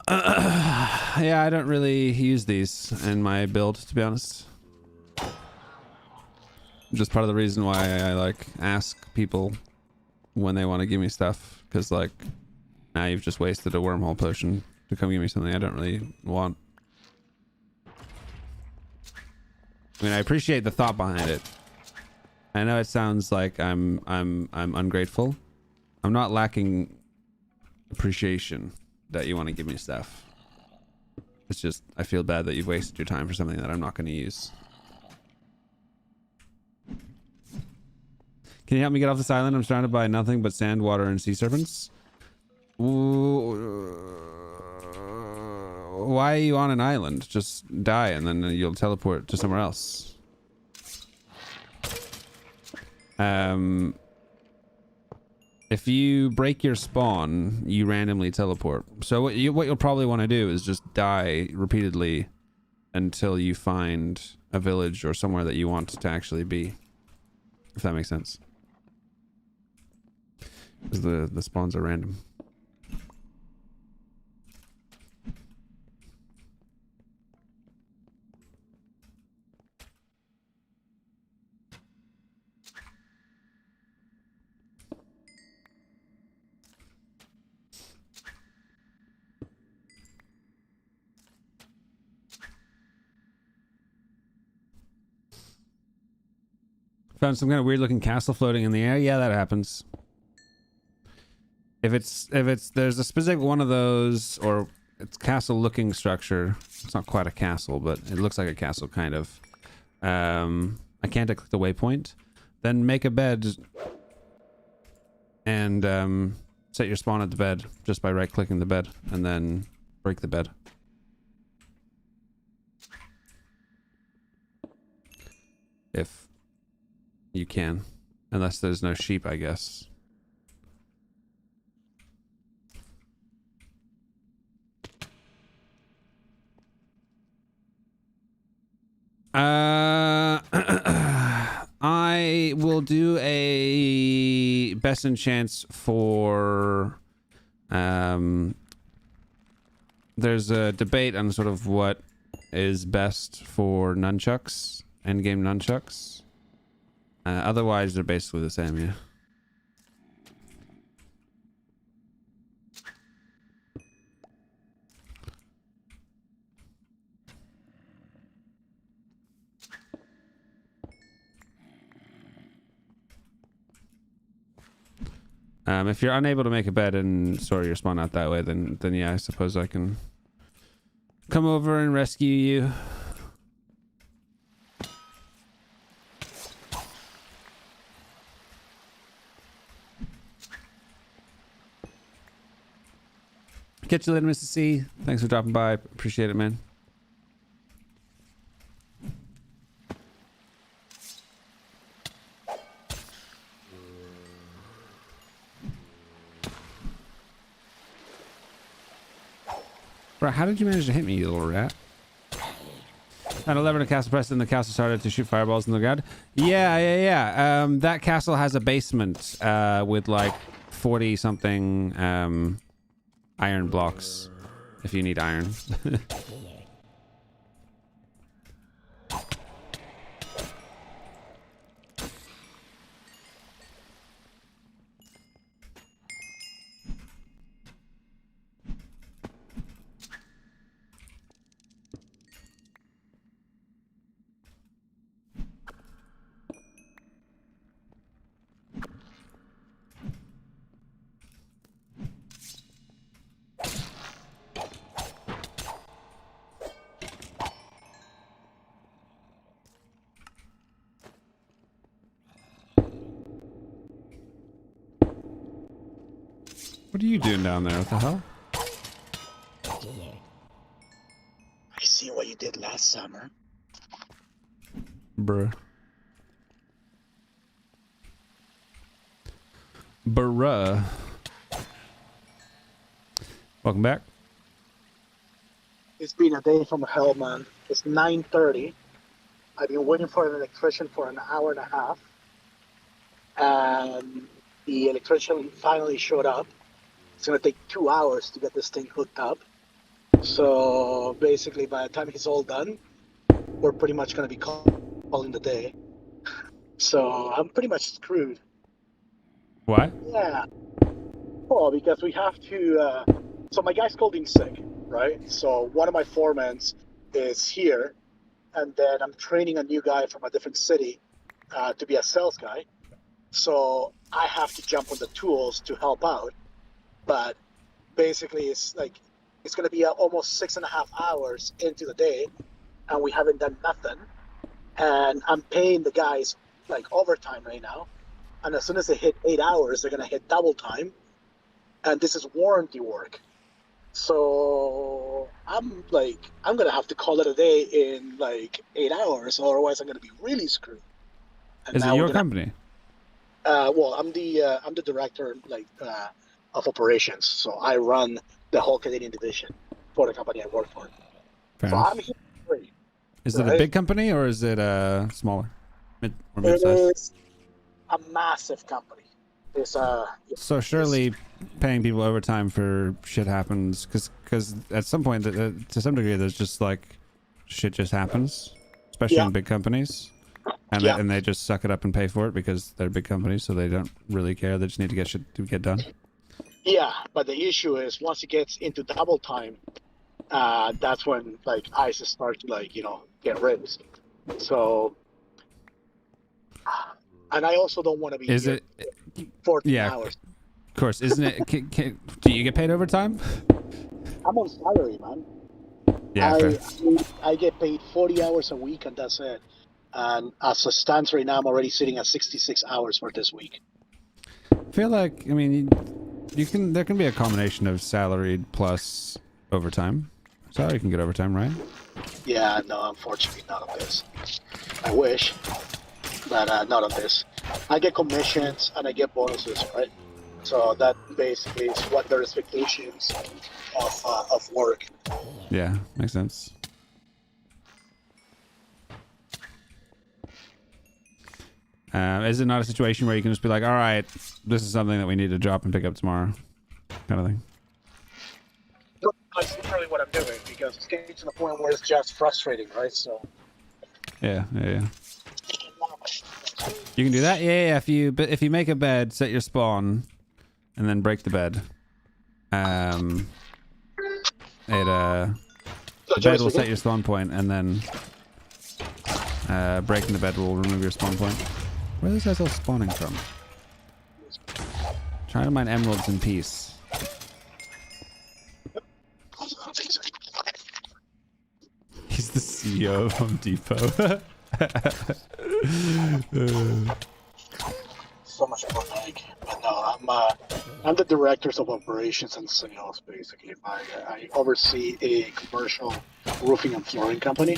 Yeah, I don't really use these in my build, to be honest. Just part of the reason why I like ask people when they want to give me stuff, because like now you've just wasted a wormhole potion to come give me something I don't really want. I mean, I appreciate the thought behind it. I know it sounds like I'm ungrateful. I'm not lacking appreciation that you want to give me stuff. It's just I feel bad that you've wasted your time for something that I'm not going to use. Can you help me get off this island? I'm surrounded by nothing but sand, water, and sea serpents. Why are you on an island? Just die and then you'll teleport to somewhere else. if you break your spawn, you randomly teleport. So what you'll probably want to do is just die repeatedly until you find a village or somewhere that you want to actually be. If that makes sense. Because the spawns are random. Found some kind of weird looking castle floating in the air. Yeah, that happens. If there's a specific one of those, or it's castle looking structure. It's not quite a castle, but it looks like a castle kind of. I can't click the waypoint. Then make a bed and set your spawn at the bed just by right clicking the bed and then break the bed. If you can, unless there's no sheep, I guess. I will do a best in chance for there's a debate on sort of what is best for nunchucks, endgame nunchucks. Otherwise they're basically the same, yeah. If you're unable to make a bed and sort your spawn out that way, then yeah, I suppose I can come over and rescue you. Catch you later, Mr. C. Thanks for dropping by. Appreciate it, man. Bro, how did you manage to hit me, you little rat? At 11, a castle pressed and the castle started to shoot fireballs in the ground. Yeah. That castle has a basement with like 40 something iron blocks if you need iron. What are you doing down there? What the hell? I see what you did last summer. Bruh. Bruh. Welcome back. It's been a day from hell, man. It's 9:30. I've been waiting for an electrician for an hour and a half. And the electrician finally showed up. It's going to take 2 hours to get this thing hooked up. So basically, by the time he's all done, we're pretty much going to be calling the day. So I'm pretty much screwed. Why? Yeah. Well, because we have to... so my guy's called in sick, right? So one of my foremans is here. And then I'm training a new guy from a different city to be a sales guy. So I have to jump on the tools to help out. But basically, it's going to be almost 6.5 hours into the day, and we haven't done nothing. And I'm paying the guys like overtime right now. And as soon as they hit 8 hours, they're going to hit double time. And this is warranty work. So I'm going to have to call it a day in like 8 hours, otherwise I'm going to be really screwed. And Is it your company? Well, I'm the director of operations, so I run the whole Canadian division for the company I work for. Fair So enough. I'm here for free. Is it a right? big company or is it smaller? Mid-size? It is a massive company. It's So surely paying people overtime for shit happens, because at some point, to some degree, there's just like shit just happens, especially in big companies, and they just suck it up and pay for it because they're big companies, so they don't really care. They just need to get shit to get done. Yeah, but the issue is once it gets into double time, that's when like ICE start to get ripped. So, and I also don't want to be Is here it? 14 hours. Of course, isn't it? Do you get paid overtime? I'm on salary, man. Yeah, fair. I get paid 40 hours a week, and that's it. And as it stands right now, I'm already sitting at 66 hours for this week. I feel like, I mean, there can be a combination of salaried plus overtime. Salary can get overtime, right? Yeah, no, unfortunately, not on this. I wish, but not on this. I get commissions and I get bonuses, right? So that basically is what their expectations of work. Yeah, makes sense. Is it not a situation where you can just be like, all right, this is something that we need to drop and pick up tomorrow, kind of thing? That's literally what I'm doing, because it's getting to the point where it's just frustrating, right? So Yeah. You can do that. Yeah. If you make a bed, set your spawn, and then break the bed. The bed will set your spawn point, and then breaking the bed will remove your spawn point. Where are these guys all spawning from? Trying to mine emeralds in peace. He's the CEO of Home Depot. so much more like, but no, I'm the directors of operations and sales. Basically, I oversee a commercial roofing and flooring company,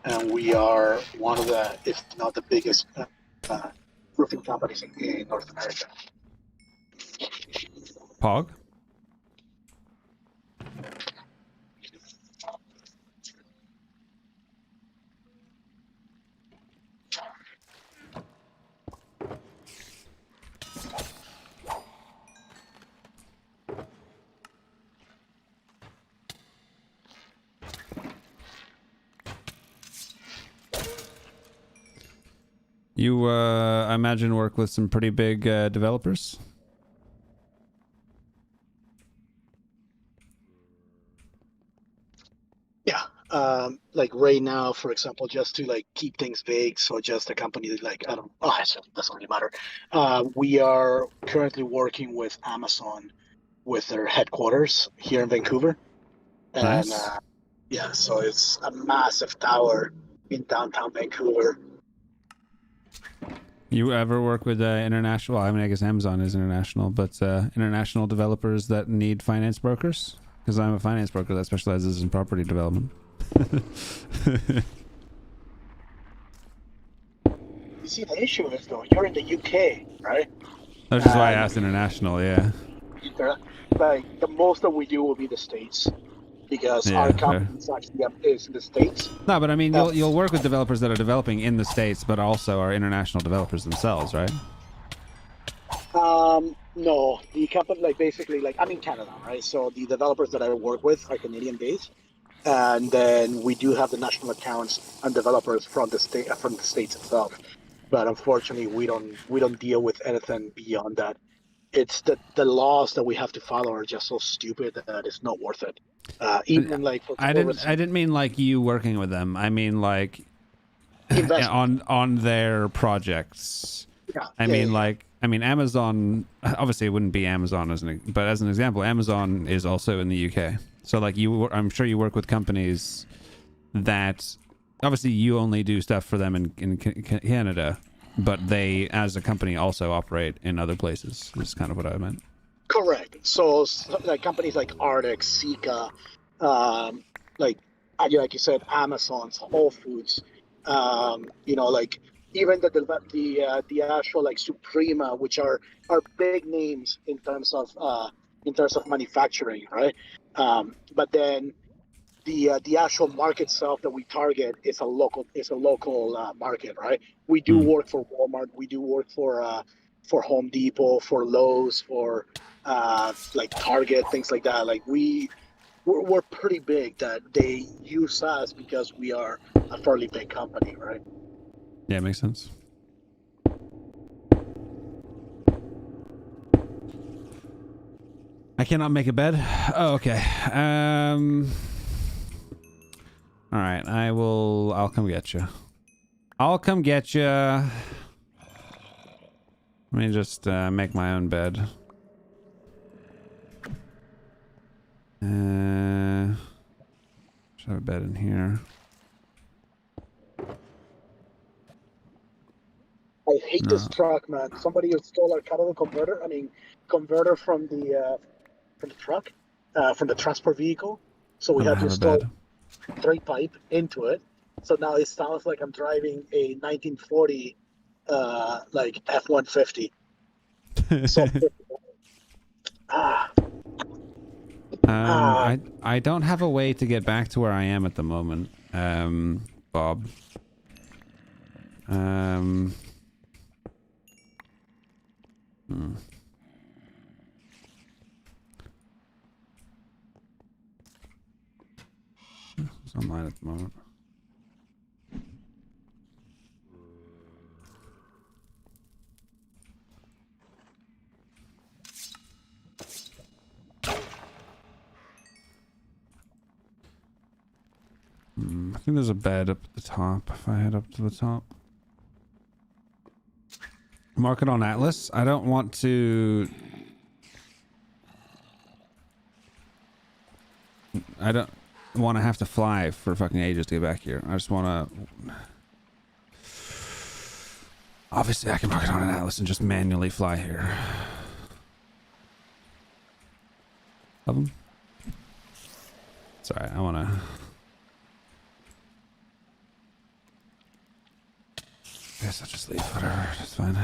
and we are one of the, if not the biggest, roofing companies in North America. Pog? You, I imagine, work with some pretty big developers? Yeah, like right now, for example, just to like keep things vague, so just a company that like, I don't, oh, it doesn't really matter. We are currently working with Amazon with their headquarters here in Vancouver. And Nice. yeah, so it's a massive tower in downtown Vancouver. You ever work with international, well, I mean, I guess Amazon is international, but international developers that need finance brokers? Because I'm a finance broker that specializes in property development. You see, the issue is, though, you're in the UK, right? That's just why I asked international, yeah. Like, the most that we do will be the States, because Yeah, our company is actually is in the States. No, but I mean, you'll work with developers that are developing in the States, but also are international developers themselves, right? No, the company, like, basically, like, I'm in Canada, right? So the developers that I work with are Canadian-based, and then we do have the national accounts and developers from the States itself. But unfortunately, we don't deal with anything beyond that. It's the laws that we have to follow are just so stupid that it's not worth it. Even like I didn't mean like you working with them. I mean like on their projects. Yeah, I mean Amazon. Obviously, it wouldn't be Amazon but as an example, Amazon is also in the UK. So like I'm sure you work with companies that obviously you only do stuff for them in Canada, but they as a company also operate in other places. Is kind of what I meant. Correct. So like companies like Arctic, Sika, like you said, Amazon's, Whole Foods, like even the actual like Suprema, which are big names in terms of manufacturing, right? But then the actual market itself that we target is a local market, right? We do work for Walmart, we do work for Home Depot, for Lowe's, for like Target, things like that. Like we're pretty big that they use us because we are a fairly big company, right? Yeah, makes sense. I cannot make a bed. Oh, okay. All right, I'll come get you. I'll come get you. Let me just make my own bed. Should have a bed in here. I hate this truck, man. Somebody stole our catalytic converter. Converter from the truck, from the transport vehicle. So we had to install straight pipe into it. So now it sounds like I'm driving a 1940 like F-150. So I don't have a way to get back to where I am at the moment, Bob. It's online at the moment. I think there's a bed up at the top. If I head up to the top. Mark it on Atlas. I don't want to... I don't want to have to fly for fucking ages to get back here. I just want to... Obviously, I can mark it on an Atlas and just manually fly here. Love them. Sorry, I want to... I guess I'll just leave. Whatever, it's fine.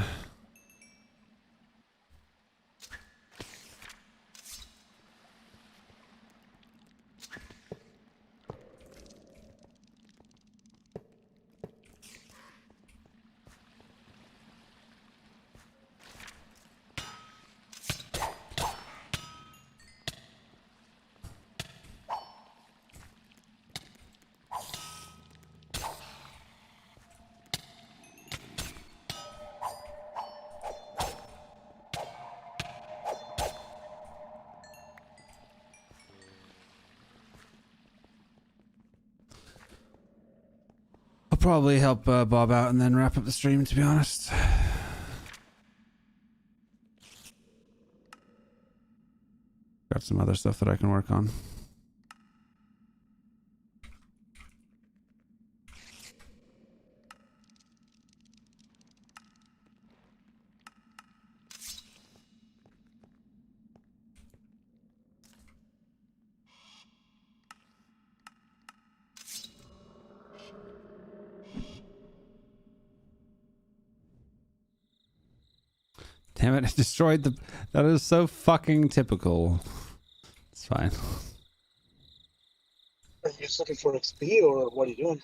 Probably help Bob out and then wrap up the stream, to be honest. Got some other stuff that I can work on. Damn it, it destroyed the... That is so fucking typical. It's fine. Are you just looking for XP or what are you doing?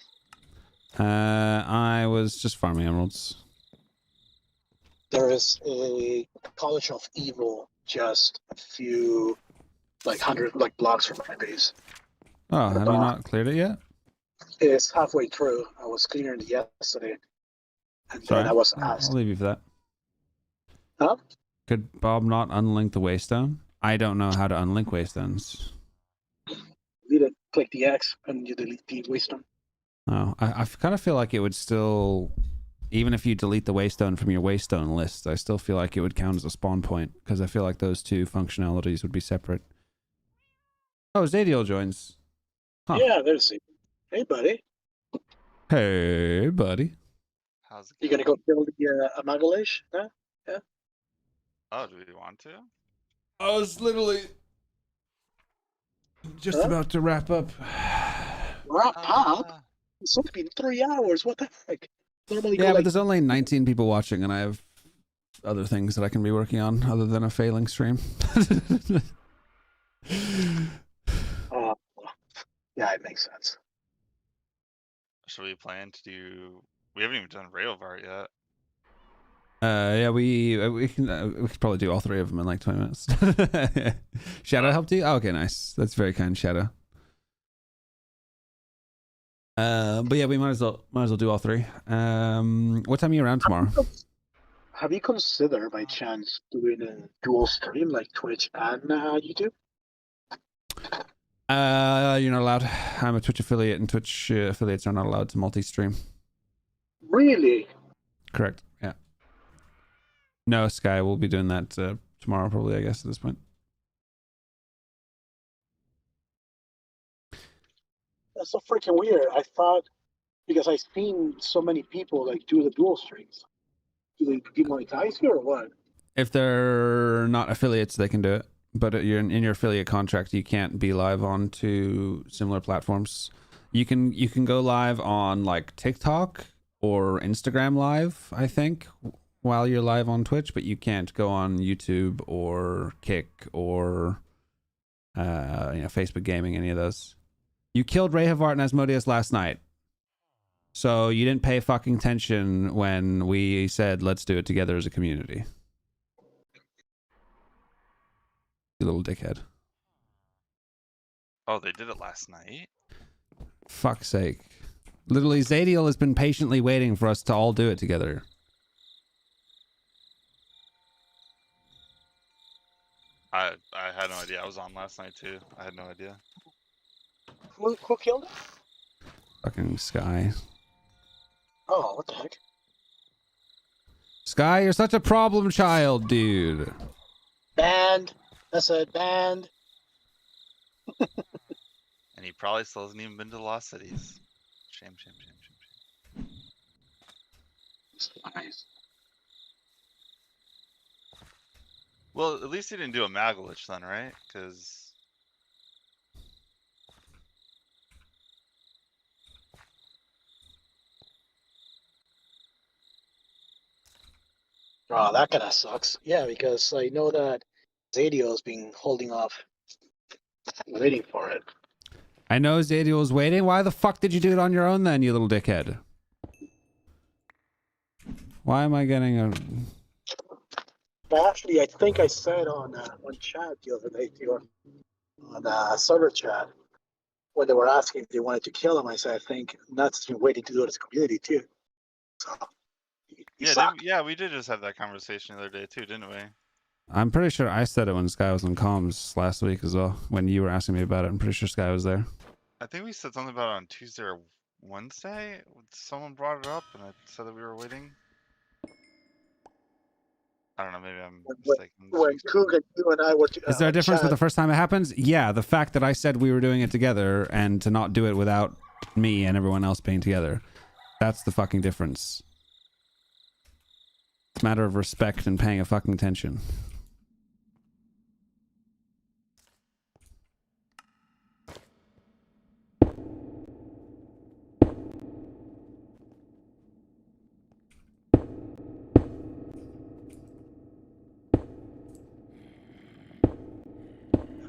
I was just farming emeralds. There is a College of Evil just a few, like 100 like blocks from my base. Oh, have you not cleared it yet? It's halfway through. I was clearing it yesterday. And Sorry, then I was asked. I'll leave you for that. Huh? Could Bob not unlink the waystone? I don't know how to unlink waystones. Click the X and you delete the waystone. Oh, I kind of feel like it would still, even if you delete the waystone from your waystone list, I still feel like it would count as a spawn point because I feel like those two functionalities would be separate. Oh, Zadiel joins. Huh. Yeah, there's it. Hey, buddy. Hey, buddy. How's it You going? gonna go build the Amagalish? Huh? Yeah. Oh, do you want to? I was literally just about to wrap up. Wrap up? It's only been 3 hours. What the heck? normally Yeah, go but like there's only 19 people watching, and I have other things that I can be working on other than a failing stream. uh, yeah, it makes sense. Should we plan to do? We haven't even done Railvar yet. Yeah, we could probably do all three of them in like 20 minutes. Shadow helped you? Oh, okay, nice. That's very kind, Shadow. But yeah, we might as well do all three. What time are you around tomorrow? Have you considered by chance doing a dual stream like Twitch and YouTube? You're not allowed. I'm a Twitch affiliate, and Twitch affiliates are not allowed to multi-stream. Really? Correct. Yeah. No, Sky will be doing that tomorrow, probably. I guess at this point. That's so freaking weird. I thought because I've seen so many people like do the dual streams. Do they demonetize you or what? If they're not affiliates, they can do it. But you're in your affiliate contract, you can't be live on to similar platforms. You can go live on like TikTok or Instagram Live, I think, while you're live on Twitch, but you can't go on YouTube or Kick or Facebook Gaming, any of those. You killed Ray Havart and Asmodeus last night. So you didn't pay fucking attention when we said let's do it together as a community. You little dickhead. Oh, they did it last night? Fuck's sake. Literally, Zadiel has been patiently waiting for us to all do it together. I had no idea. I was on last night too. I had no idea. Who killed it? Fucking Sky. Oh, what the heck? Sky, you're such a problem child, dude. Banned. I said banned. And he probably still hasn't even been to the Lost Cities. Shame, shame, shame, shame, shame. Nice. Well, at least he didn't do a Magalich then, right? Because... Oh, that kind of sucks. Yeah, because I know that Zadio's been holding off, waiting for it. I know Zadiel was waiting. Why the fuck did you do it on your own then, you little dickhead? Why am I getting a... But actually, I think I said on chat the other day too, on server chat, when they were asking if they wanted to kill him, I said I think Nutz has been waiting to do it as a community too. So, Yeah, we did just have that conversation the other day too, didn't we? I'm pretty sure I said it when Sky was on comms last week as well. When you were asking me about it, I'm pretty sure Sky was there. I think we said something about it on Tuesday or Wednesday. Someone brought it up and I said that we were waiting. I don't know, maybe I'm mistaken. When Coog and you and I were Is there a difference with the first time it happens? Yeah, the fact that I said we were doing it together and to not do it without me and everyone else being together. That's the fucking difference. It's a matter of respect and paying a fucking attention.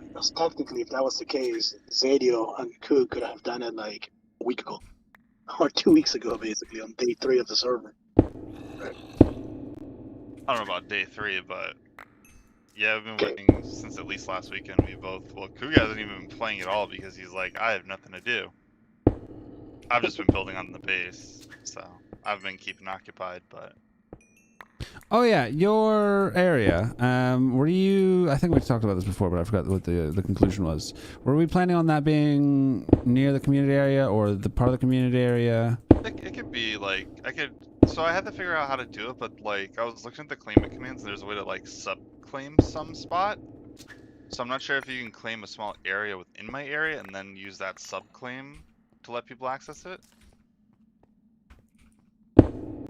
Because technically, if that was the case, Zadio and Coog could have done it like a week ago. Or 2 weeks ago, basically, on day 3 of the server. Right. I don't know about day 3, but yeah, we've been working since at least last weekend. Well, Coog hasn't even been playing at all because he's like, I have nothing to do. I've just been building on the base, so I've been keeping occupied, but... Oh yeah, your area. Were you? I think we talked about this before, but I forgot what the conclusion was. Were we planning on that being near the community area or the part of the community area? It could be like So I had to figure out how to do it, but like I was looking at the claimant commands, and there's a way to like sub-claim some spot. So I'm not sure if you can claim a small area within my area and then use that sub-claim to let people access it.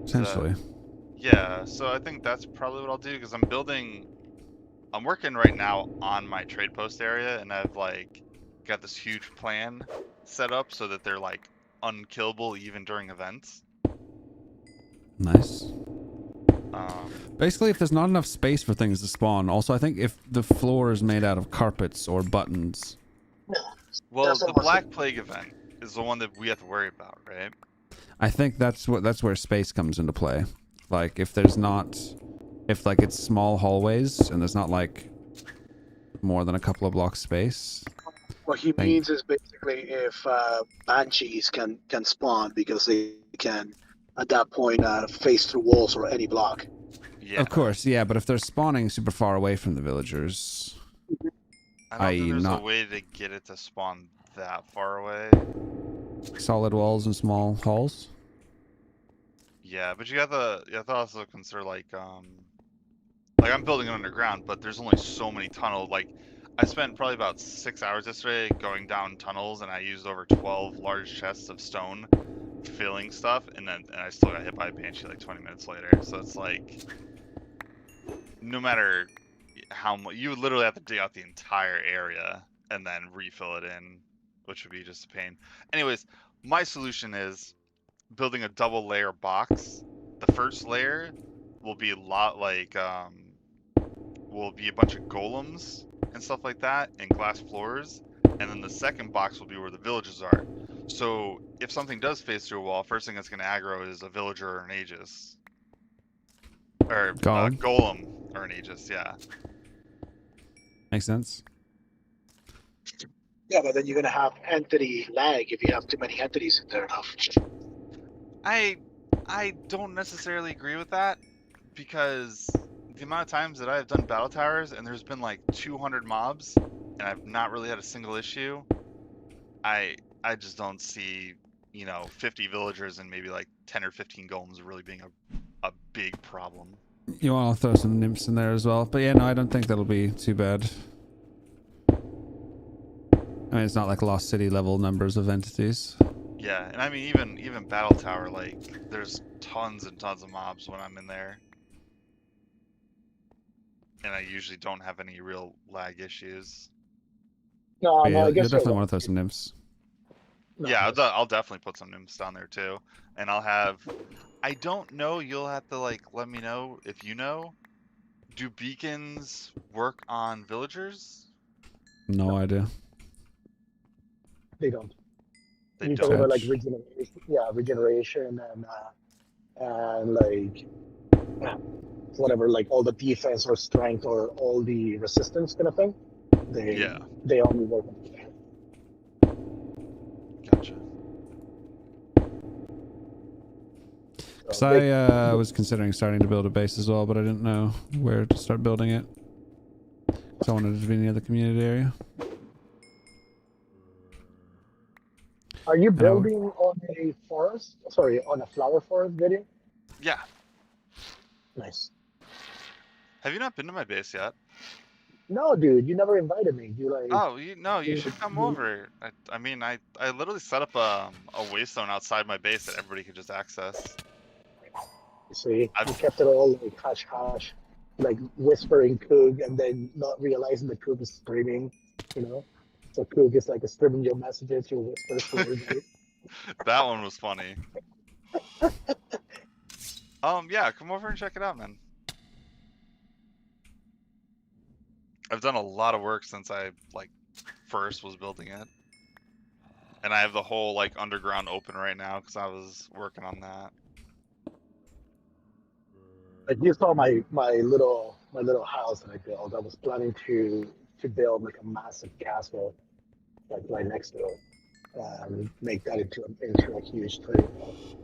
Essentially. Yeah, so I think that's probably what I'll do because I'm working right now on my trade post area and I've like got this huge plan set up so that they're like unkillable even during events. Nice. Um, Basically, if there's not enough space for things to spawn, also I think if the floor is made out of carpets or buttons. well, That's the almost Black Plague event is the one that we have to worry about, right? I think that's where space comes into play. Like if there's not, if like it's small hallways and there's not like more than a couple of blocks space. What he means is basically if banshees can spawn because they can at that point face through walls or any block. Yeah. Of course, yeah, but if they're spawning super far away from the villagers, I don't think there's not a way to get it to spawn that far away. solid walls and small halls. Yeah, but you have to also consider like I'm building it underground, but there's only so many tunnels. Like I spent probably about 6 hours yesterday going down tunnels, and I used over 12 large chests of stone filling stuff, and I still got hit by a banshee like 20 minutes later. So it's like, no matter how much, you would literally have to dig out the entire area and then refill it in, which would be just a pain. Anyways, my solution is building a double layer box. The first layer will be a lot like will be a bunch of golems and stuff like that and glass floors, and then the second box will be where the villages are. So if something does face through a wall, first thing that's going to aggro is a villager or an Aegis. Or golem or an Aegis, yeah. Makes sense. Yeah, but then you're gonna have entity lag if you have too many entities in there enough. I don't necessarily agree with that, because the amount of times that I've done battle towers and there's been like 200 mobs and I've not really had a single issue, I just don't see, 50 villagers and maybe like 10 or 15 golems really being a big problem. You want to throw some nymphs in there as well, but yeah, no, I don't think that'll be too bad. I mean, it's not like Lost City level numbers of entities. Yeah, and I mean even battle tower, like there's tons and tons of mobs when I'm in there, and I usually don't have any real lag issues. No, Yeah, I guess you'll definitely want to throw some nymphs. Yeah, I'll definitely put some nymphs down there too, and I'll have. I don't know. You'll have to like let me know if you know. Do beacons work on villagers? No idea. They don't. They You don't. talk about like regeneration and like whatever, like all the defense or strength or all the resistance kind of thing. They only work on that. Gotcha. Because I was considering starting to build a base as well, but I didn't know where to start building it. So I wanted it to be near the community area. Are you building on a forest? Sorry, on a flower forest video? Yeah. Nice. Have you not been to my base yet? No, dude, you never invited me. You like? Oh, you should come over. I mean, I literally set up a waystone outside my base that everybody could just access. See, you kept it all like hush hush, like whispering Coog, and then not realizing the Coog is screaming, So Coog is like streaming your messages, your whispers to everybody. That one was funny. Yeah, come over and check it out, man. I've done a lot of work since I first was building it, and I have the whole underground open right now because I was working on that. Like you saw my little house that I built. I was planning to build like a massive castle, like right next to it, and make that into a huge trading post.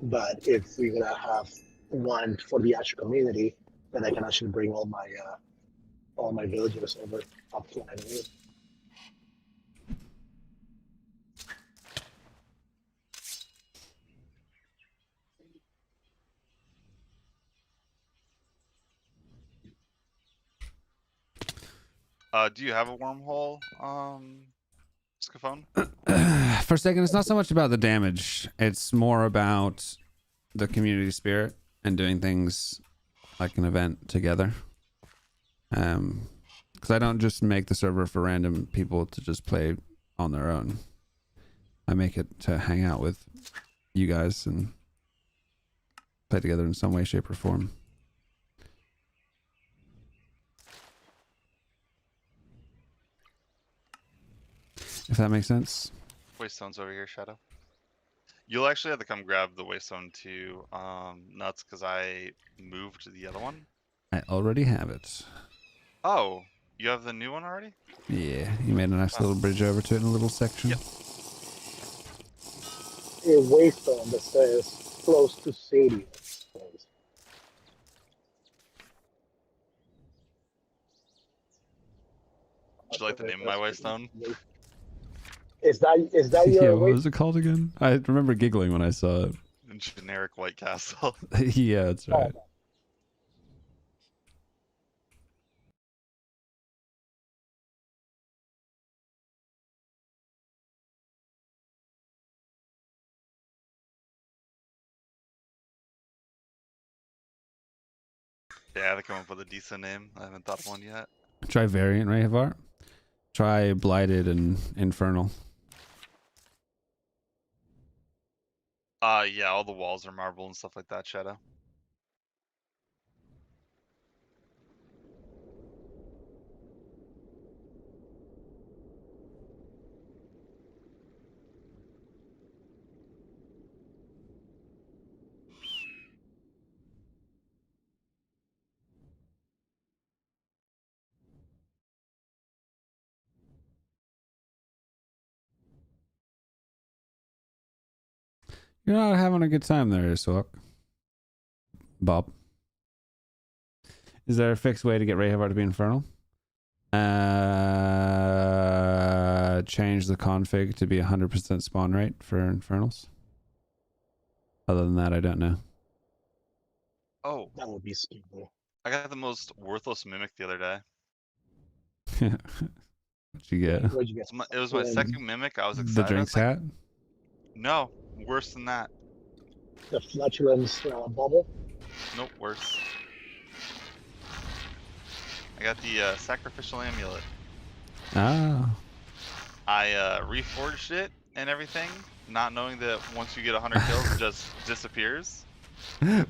But if we're gonna have one for the actual community, then I can actually bring all my villagers over up to Do you have a wormhole, Scafone? For a second, it's not so much about the damage. It's more about the community spirit and doing things like an event together. Because I don't just make the server for random people to just play on their own. I make it to hang out with you guys and play together in some way, shape, or form. If that makes sense. Waystone's over here, Shadow. You'll actually have to come grab the Waystone to Nuts because I moved to the other one. I already have it. Oh, you have the new one already? Yeah, you made a nice little bridge over to it in a little section. Yep. A waystone that says close to city. Would you like the name of my Waystone? Is that Yeah, your what was it called again? I remember giggling when I saw it. Generic White Castle. Yeah, that's right. Yeah, I have to come up with a decent name. I haven't thought of one yet. Try variant, right, Havar? Try blighted and infernal. Yeah, all the walls are marble and stuff like that, Shadow. You're not having a good time there, Sork. Bob. Is there a fixed way to get Rayhavar to be infernal? Change the config to be 100% spawn rate for infernals. Other than that, I don't know. Oh, That would be stupid. I got the most worthless mimic the other day. What'd you get? What'd you get? It was my second mimic. I was excited. The I drinks was like, hat? no, worse than that. The flatulence bubble. Nope, worse. I got the sacrificial amulet. Ah. I reforged it and everything, not knowing that once you get 100 kills, it just disappears.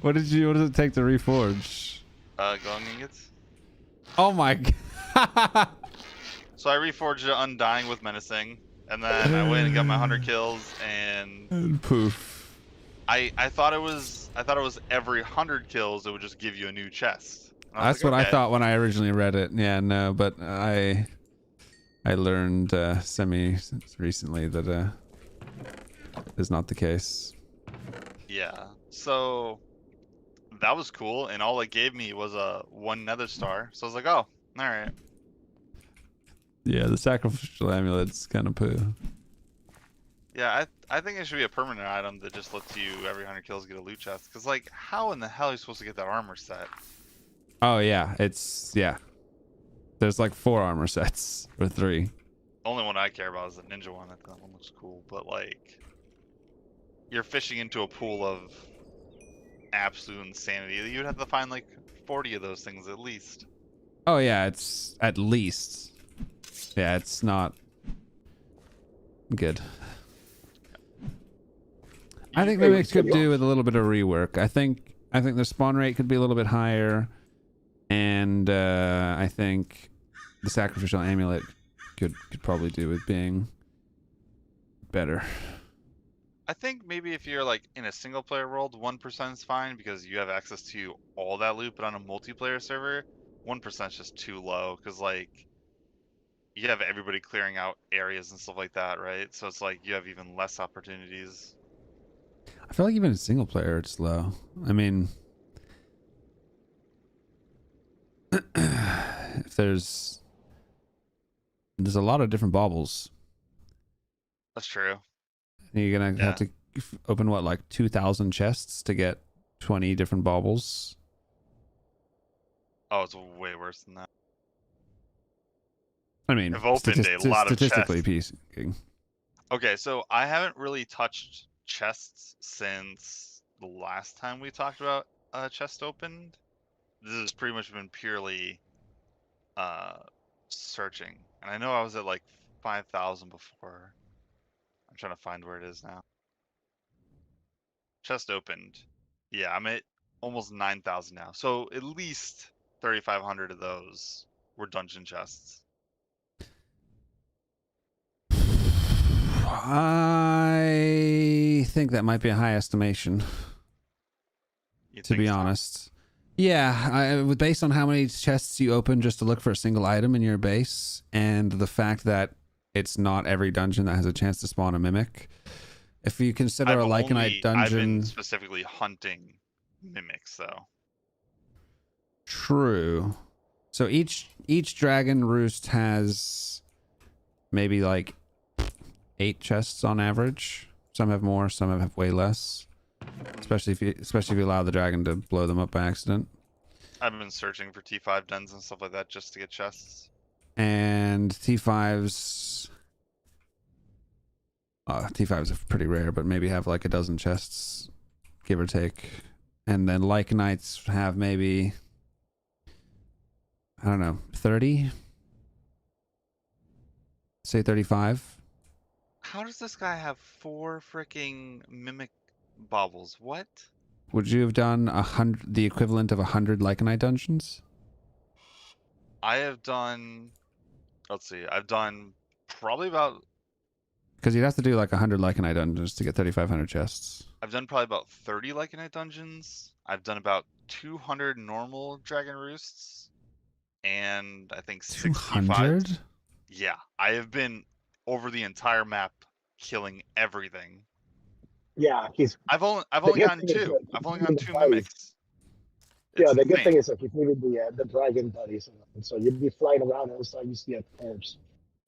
What does it take to reforge? Glowing ingots. Oh my god. So I reforged it undying with menacing, and then I went and got my 100 kills, and Poof. I thought it was every 100 kills it would just give you a new chest. That's like, what okay. I thought when I originally read it. Yeah, no, but I learned semi recently that is not the case. Yeah. So that was cool, and all it gave me was a 1 nether star. So I was like, oh, all right. Yeah, the sacrificial amulet's kind of poo. Yeah, I think it should be a permanent item that just lets you every 100 kills get a loot chest. Cause like, how in the hell are you supposed to get that armor set? Oh yeah, there's like 4 armor sets or 3. The only one I care about is the ninja one. I think that one looks cool, but like, you're fishing into a pool of absolute insanity. You'd have to find like 40 of those things at least. Oh yeah, it's at least. Yeah, it's not good. I think mimics could do with a little bit of rework. I think the spawn rate could be a little bit higher, and I think the sacrificial amulet could probably do with being better. I think maybe if you're like in a single player world, 1% is fine because you have access to all that loot, but on a multiplayer server, 1% is just too low because like you have everybody clearing out areas and stuff like that, right? So it's like you have even less opportunities. I feel like even in single player it's low. I mean, if there's a lot of different baubles. That's true. You're gonna have to open what, like 2,000 chests to get 20 different baubles. Oh, it's way worse than that. I mean, I've opened a lot of statistically chests. speaking. Okay, so I haven't really touched chests since the last time we talked about a chest opened. This has pretty much been purely searching. And I know I was at like 5,000 before. I'm trying to find where it is now. Chest opened. Yeah, I'm at almost 9,000 now. So at least 3,500 of those were dungeon chests. I think that might be a high estimation, You to think be so? honest. Yeah, based on how many chests you open just to look for a single item in your base, and the fact that it's not every dungeon that has a chance to spawn a mimic. If you consider a Lycanite I've dungeon, been specifically hunting mimics, though. true. So each dragon roost has maybe like 8 chests on average. Some have more, some have way less. Especially if you allow the dragon to blow them up by accident. I've been searching for T5 dens and stuff like that just to get chests. And T5s T5s are pretty rare, but maybe have like a dozen chests, give or take. And then Lycanites have maybe, I don't know, 30? Say 35? How does this guy have 4 freaking mimic baubles? What? Would you have done the equivalent of 100 Lycanite dungeons? I have done, let's see, I've done probably about, Because you'd have to do like 100 Lycanite dungeons to get 3,500 chests. I've done probably about 30 Lycanite dungeons. I've done about 200 normal dragon roosts. And I think 65. 200? Yeah, I have been over the entire map killing everything. Yeah, I've only good gotten thing is 2. that I've only he's gotten the 2 buddies. mimics. Yeah, It's the good insane. thing is that he's needed the dragon buddies, and so you'd be flying around and so you see a corpse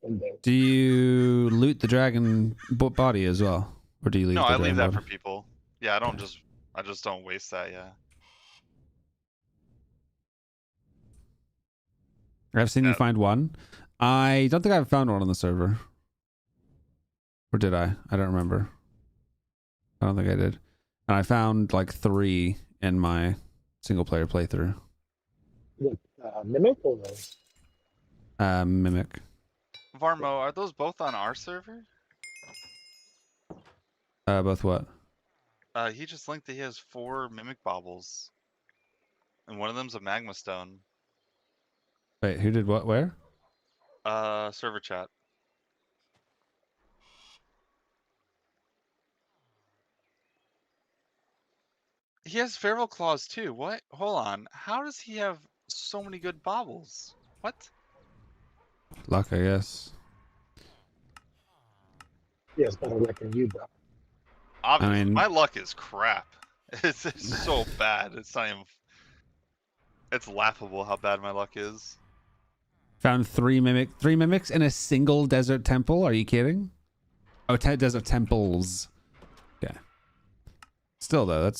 in there. Do you loot the dragon body as well? Or do you leave No, the I dragon leave that body? for people. Yeah, I just don't waste that, yeah. I've seen you Yeah. find one. I don't think I've found one on the server. Or did I? I don't remember. I don't think I did. And I found like 3 in my single player playthrough. Mimic or Mimic. Varmo, are those both on our server? Both what? He just linked that he has 4 mimic baubles. And one of them's a magma stone. Wait, who did what? Where? Server chat. He has feral claws too. What? Hold on. How does he have so many good baubles? What? Luck, I guess. yes, better luck than you, bro. Obviously, mean- my luck is crap. It's so bad. It's not even. It's laughable how bad my luck is. Found 3 mimics in a single desert temple. Are you kidding? Oh, desert temples. Yeah. Still though,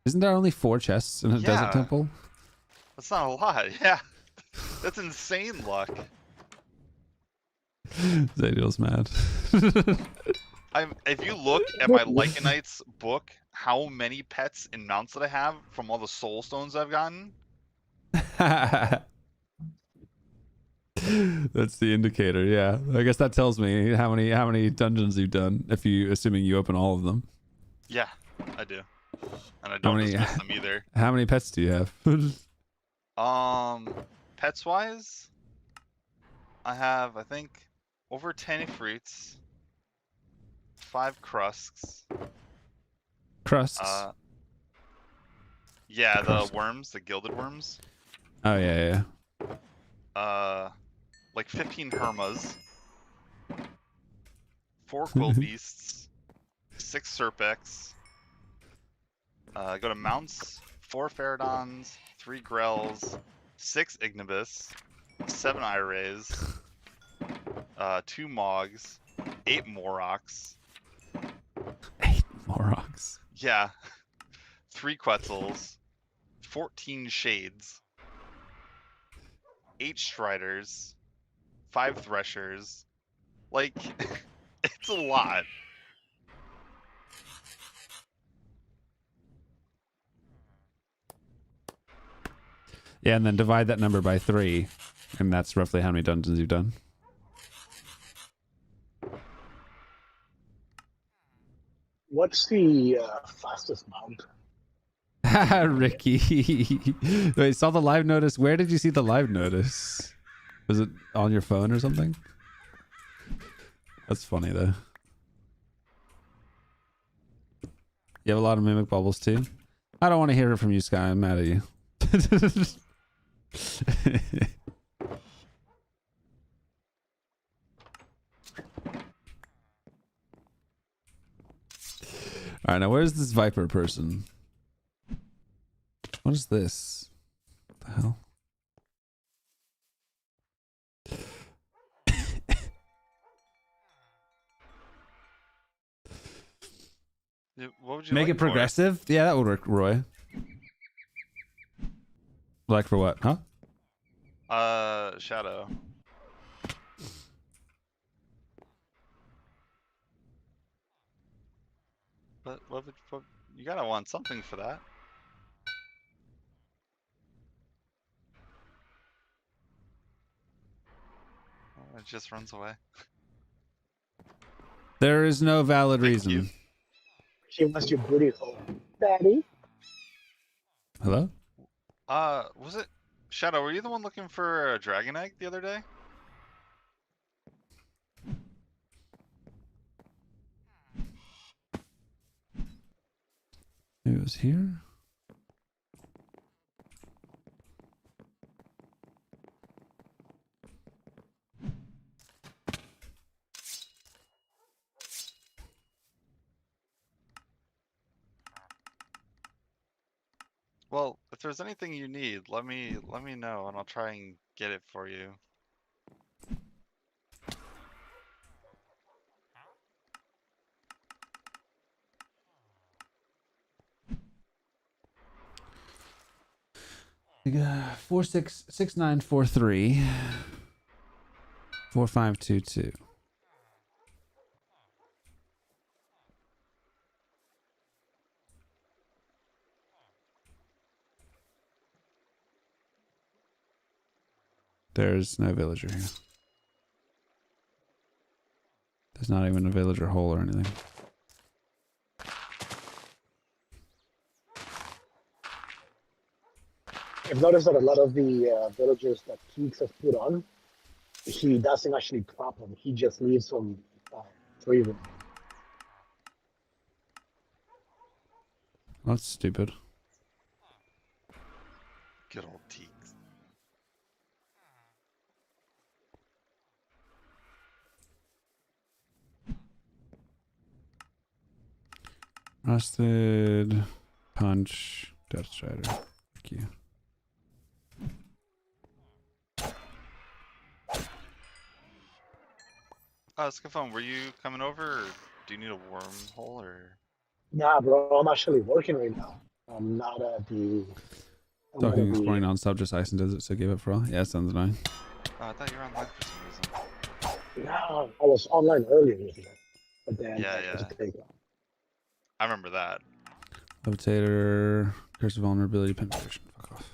isn't there only 4 chests in a Yeah. desert temple? That's not a lot. Yeah, that's insane luck. Zadiel's mad. If you look at my Lycanites book, how many pets and mounts that I have from all the soul stones I've gotten? That's the indicator. Yeah, I guess that tells me how many dungeons you've done. If you assuming you open all of them. Yeah, I do, and I don't many- dismiss them either. How many pets do you have? Pets wise, I have, I think, over 10 ifrits, 5 crusks. Crusts. Yeah, Crust. the worms, the gilded worms. Oh yeah. Like 15 hermas, 4 quill beasts, 6 serpex. Go to mounts, 4 pharodons, 3 grells, 6 ignibus, 7 irays, 2 mogs, 8 moroks. 8 Moroks. Yeah, 3 quetzals, 14 shades, 8 striders, 5 threshers. Like, it's a lot. Yeah, and then divide that number by 3, and that's roughly how many dungeons you've done. What's the fastest mount Ricky. Wait, saw the live notice. Where did you see the live notice? Was it on your phone or something? That's funny though. You have a lot of mimic bubbles too. I don't want to hear it from you, Sky. I'm mad at you. All right, now where's this Viper person? What is this? What the hell? What would you Make like it progressive? Yeah, that would work, Roy. Like for what? Huh? Shadow. But what you gotta want something for that. Oh, it just runs away. There is no valid Thank reason. you. She wants your booty hole. Daddy? Hello? Was it Shadow? Were you the one looking for a dragon egg the other day? It was here. Well, if there's anything you need, let me know and I'll try and get it for you. We got 466943 4522. There's no villager here. There's not even a villager hole or anything. I've noticed that a lot of the villagers that Keeks has put on, he doesn't actually crop them. He just leaves them freezing. That's stupid. Good old Teeks. Rusted, punch, Death Strider. Thank you. Skafone, were you coming over, or do you need a wormhole, or? Nah, bro, I'm actually working right now. I'm not at the. I'm Talking gonna be- exploring non-stop, just ice and desert, so give it for all. Yeah, sounds annoying. Oh, I thought you were online for some reason. No, I was online earlier with you, but then Yeah, I had to take off. I remember that. Levitator, curse of vulnerability, penetration. Fuck off.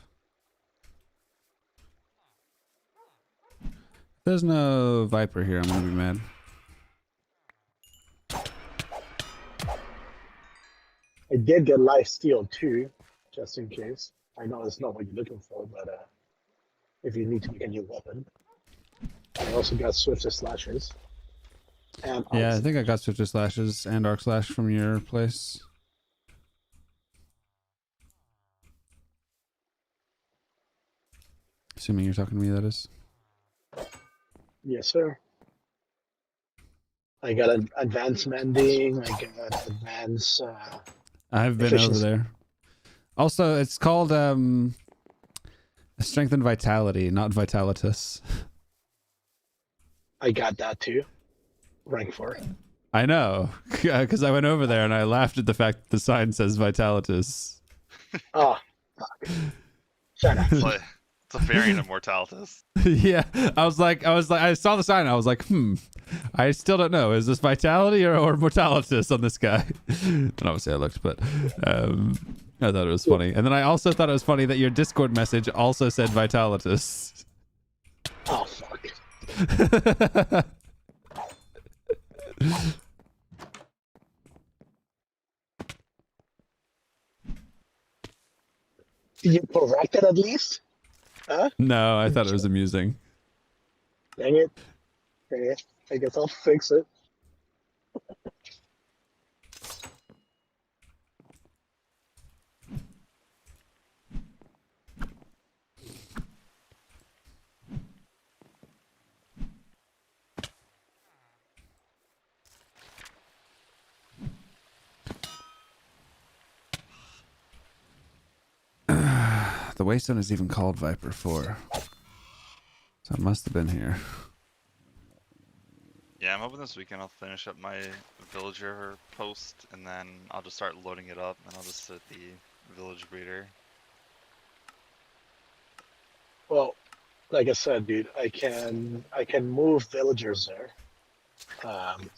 There's no Viper here. I'm gonna be mad. I did get life steal too, just in case. I know it's not what you're looking for, but if you need to make a new weapon. I also got swiftest slashes. And Yeah, I arcs. think I got Swifter Slashes and Arc Slash from your place. Assuming you're talking to me, that is. Yes, sir. I got an advanced mending. I got advanced. I've been over Efficiency. there. Also, it's called Strength and Vitality, not Vitalitas. I got that too. Rank 4. I know, because I went over there and I laughed at the fact that the sign says Vitalitas. Oh, fuck. Shut up. It's a variant of Mortalitas. Yeah, I was like, I saw the sign. I was like, I still don't know. Is this Vitality or Mortalitas on this guy? And obviously I looked, but I thought it was funny. And then I also thought it was funny that your Discord message also said Vitalitas. Oh, fuck. Did you correct it at least? Huh? No, I thought it was amusing. Dang it. Okay, I guess I'll fix it. The Waystone is even called Viper 4. So it must have been here. Yeah, I'm hoping this weekend I'll finish up my villager post, and then I'll just start loading it up, and I'll just set the village breeder. Well, like I said, dude, I can move villagers there.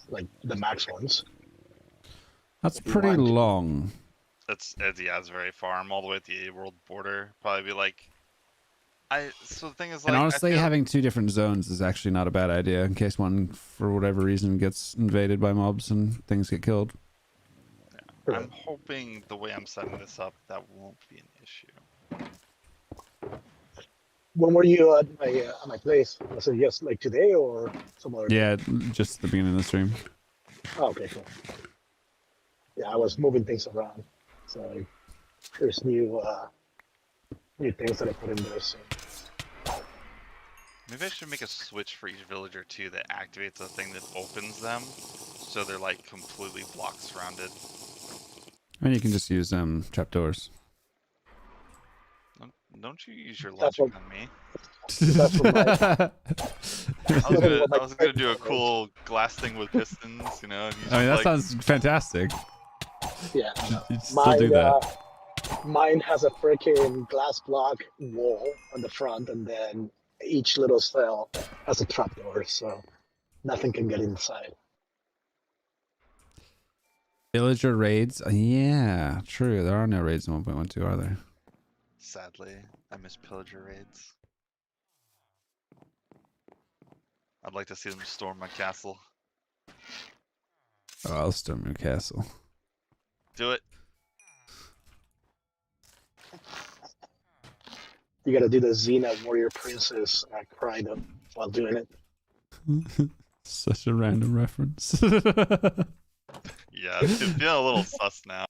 Like the max ones. That's If you pretty want to. long. Yeah, it's very far. I'm all the way at the world border. Probably be like, so the thing is, like, And honestly, I feel, having 2 different zones is actually not a bad idea in case one, for whatever reason, gets invaded by mobs and things get killed. yeah, I'm hoping the way I'm setting this up, that won't be an issue. When were you at my place? Was it yes, like today or some other day? Yeah, just the beginning of the stream. Oh, okay, cool. Yeah, I was moving things around, so there's new things that I put in there. So Maybe I should make a switch for each villager too that activates a thing that opens them, so they're like completely block surrounded. And you can just use trapdoors. Don't you use your That's logic what- on me? that's what my, I was gonna do a cool glass thing with pistons, you know. And I mean, that like, sounds fantastic. yeah. You still do that. Mine has a freaking glass block wall on the front, and then each little cell has a trapdoor, so nothing can get inside. Villager raids? Yeah, true. There are no raids in 1.12, are there? sadly, I miss pillager raids. I'd like to see them storm my castle. Oh, I'll storm your castle. Do it. You gotta do the Xena Warrior Princess cry though while doing it. Such a random reference. Yeah, it's feeling a little sus now.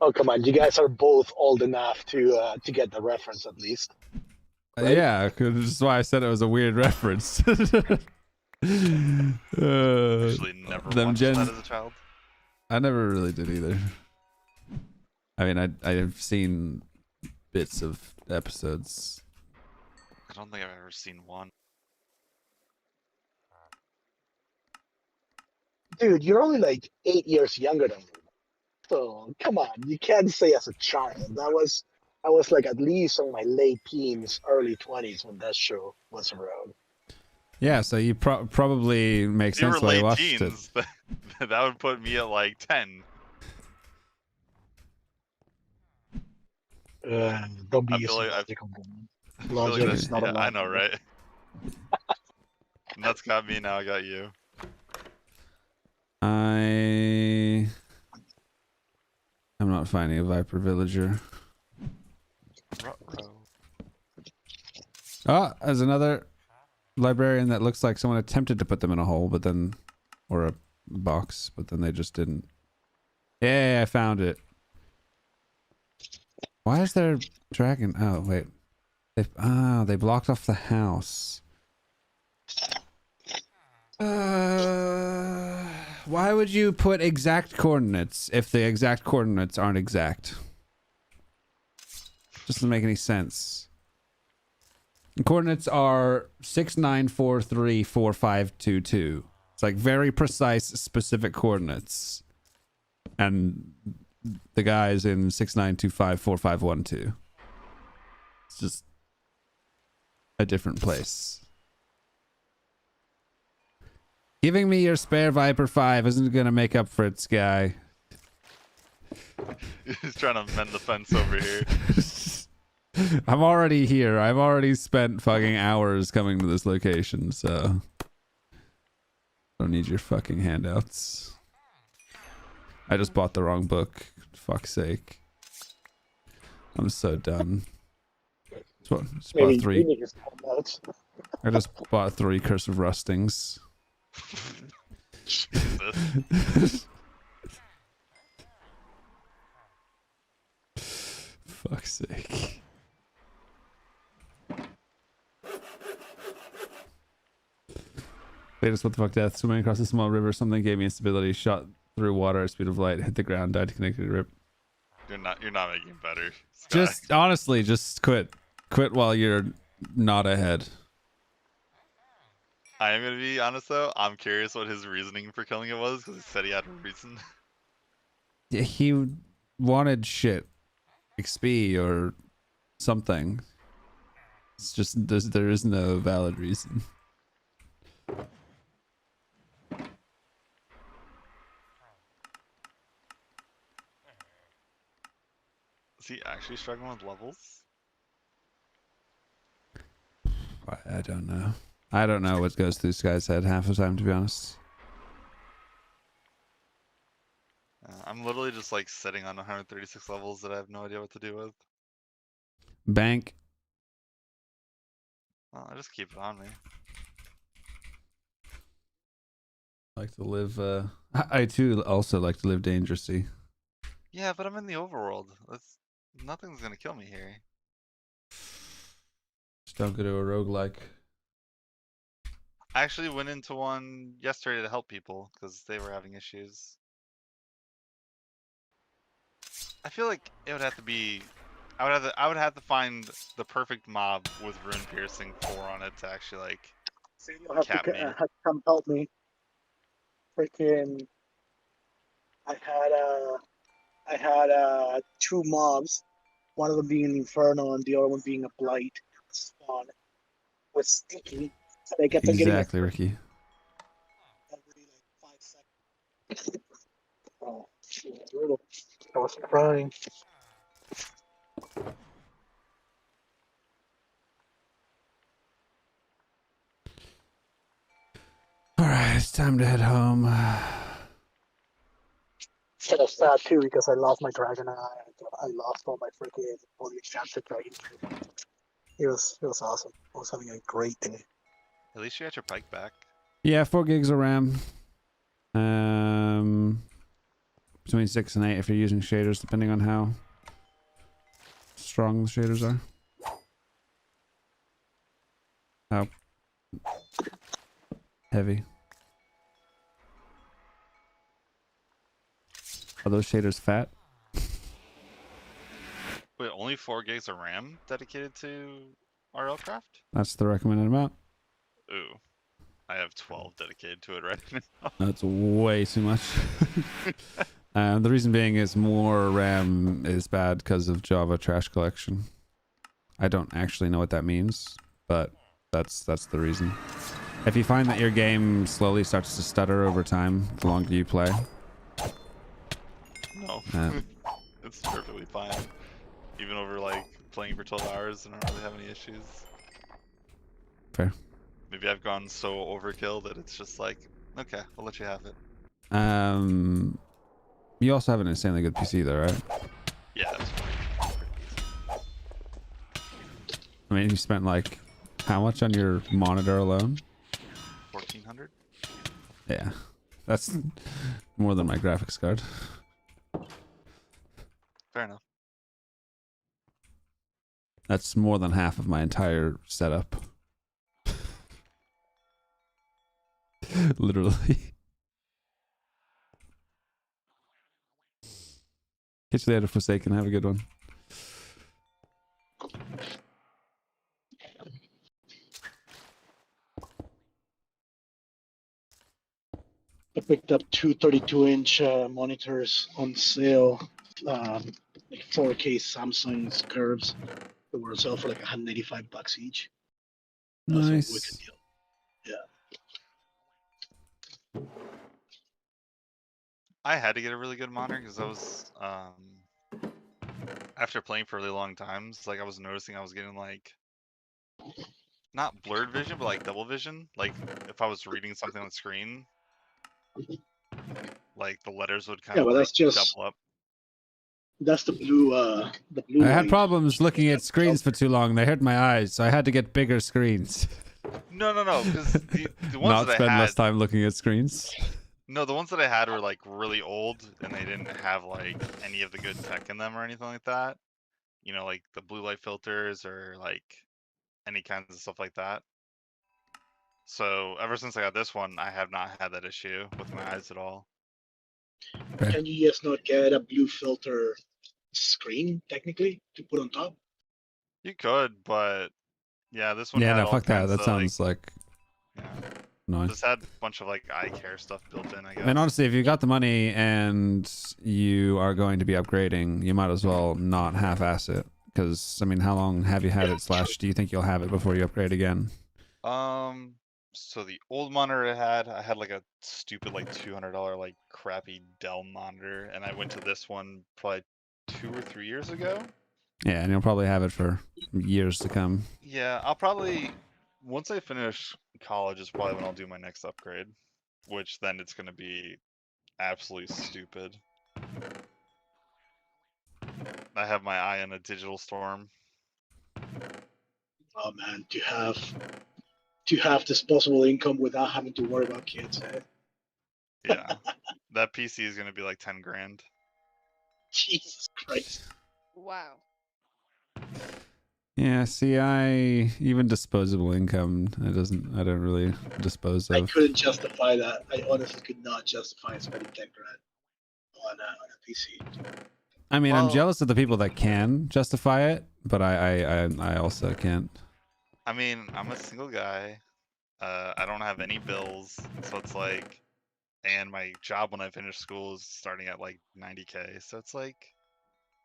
Oh come on, you guys are both old enough to get the reference at least. Right? Yeah, this is why I said it was a weird reference. Actually, never them watched gens- that as a child. I never really did either. I mean, I've seen bits of episodes. I don't think I've ever seen one. Dude, you're only like 8 years younger than me. So come on, you can't say as a child. I was like at least in my late teens, early 20s when that show was around. Yeah, so you probably makes If you sense were why you late watched it. teens, that would put me at like 10. Don't be I feel like logical, man. I feel Logic like is that's- not yeah, I allowed. know, right? Nuts got me, now I got you. I'm not finding a Viper villager. Ruh-roh. Oh, there's another librarian that looks like someone attempted to put them in a hole, but then, or a box, but then they just didn't. Yeah, I found it. Why is there dragon? Oh, wait. They blocked off the house. Why would you put exact coordinates if the exact coordinates aren't exact? Doesn't make any sense. The coordinates are 69434522. It's like very precise, specific coordinates. And the guy's in 69254512. It's just a different place. Giving me your spare Viper 5 isn't gonna make up for it, Sky. He's trying to mend the fence over here. I'm already here. I've already spent fucking hours coming to this location, so don't need your fucking handouts. I just bought the wrong book. Fuck's sake. I'm so done. Just bought three. I just bought 3 Curse of Rustings. Jesus. Fuck's sake. Latest what the fuck death. Swimming across a small river. Something gave me instability. Shot through water at speed of light. Hit the ground. Died connected to rip. You're not making it better. Sky. Just honestly, just quit. Quit while you're not ahead. I am gonna be honest though. I'm curious what his reasoning for killing it was because he said he had a reason. Yeah, he wanted shit, XP or something. It's just there is no valid reason. Is he actually struggling with levels? I don't know. I don't know what goes through this guy's head half the time, to be honest. I'm literally just like sitting on 136 levels that I have no idea what to do with. Bank. Well, I just keep it on me. I like to live. I too also like to live dangerously. Yeah, but I'm in the overworld. Nothing's gonna kill me here. Just don't go to a roguelike. I actually went into one yesterday to help people because they were having issues. I feel like it would have to be. I would have to find the perfect mob with rune piercing 4 on it to actually like So you'll have cap to, me. have to come help me. Freaking, I had 2 mobs. One of them being an Inferno and the other one being a Blight. Spawn with Sticky. So they get them Exactly, Ricky. every like 5 seconds. Oh, shit, brutal. I was crying. Alright, it's time to head home. It's kind of sad too because I lost my Dragon Eye. I lost all my freaking all the Enchanted Dragon. It was awesome. I was having a great day. At least you got your pike back. Yeah, 4 gigs of RAM. Between 6 and 8 if you're using shaders, depending on how strong the shaders are. How heavy. Are those shaders fat? Wait, only 4 gigs of RAM dedicated to RLCraft? That's the recommended amount. Ooh. I have 12 dedicated to it right now. That's way too much. The reason being is more RAM is bad because of Java trash collection. I don't actually know what that means, but that's the reason. If you find that your game slowly starts to stutter over time, the longer you play. No. It's perfectly fine. Even over like playing for 12 hours, I don't really have any issues. Fair. Maybe I've gone so overkill that it's just like, okay, I'll let you have it. You also have an insanely good PC though, right? Yeah, that's fine. I mean, you spent like how much on your monitor alone? 1400? Yeah, that's more than my graphics card. Fair enough. That's more than half of my entire setup. Literally. Catch you later, Forsaken. Have a good one. I picked up 2 32-inch monitors on sale, like 4K Samsung's curves. They were on sale for like $185 each. That's a Nice. wicked deal. Yeah. I had to get a really good monitor because I was, after playing for really long times, like I was noticing I was getting like, not blurred vision, but like double vision. Like if I was reading something on the screen, like the letters would kind Yeah, of but like that's just double up. that's the blue I had line. problems looking at screens for too long. They hurt my eyes, so I had to get bigger screens. No, because the ones Not that I spend had, less time looking at screens. no, the ones that I had were like really old, and they didn't have like any of the good tech in them or anything like that. You know, like the blue light filters or like any kinds of stuff like that. So ever since I got this one, I have not had that issue with my eyes at all. Can you just not get a blue filter screen technically to put on top? You could, but yeah, this one Yeah, had no, all fuck that. kinds That of, sounds like yeah, annoying. this had a bunch of like eye care stuff built in, I guess. And honestly, if you got the money and you are going to be upgrading, you might as well not half-ass it. Because, I mean, how long have you had it, / do you think you'll have it before you upgrade again? So the old monitor I had like a stupid like $200 like crappy Dell monitor, and I went to this one probably 2 or 3 years ago. Yeah, and you'll probably have it for years to come. Yeah, I'll probably, once I finish college is probably when I'll do my next upgrade, which then it's going to be absolutely stupid. I have my eye on a digital storm. Oh man, to have disposable income without having to worry about kids. Eh? Yeah, that PC is going to be like 10 grand. Jesus Christ. Wow. Yeah, see, even disposable income, I don't really dispose of. I couldn't justify that. I honestly could not justify spending 10 grand on a PC. I mean, Well, I'm jealous of the people that can justify it, but I also can't. I mean, I'm a single guy. I don't have any bills, so it's like, and my job when I finish school is starting at like 90K. So it's like,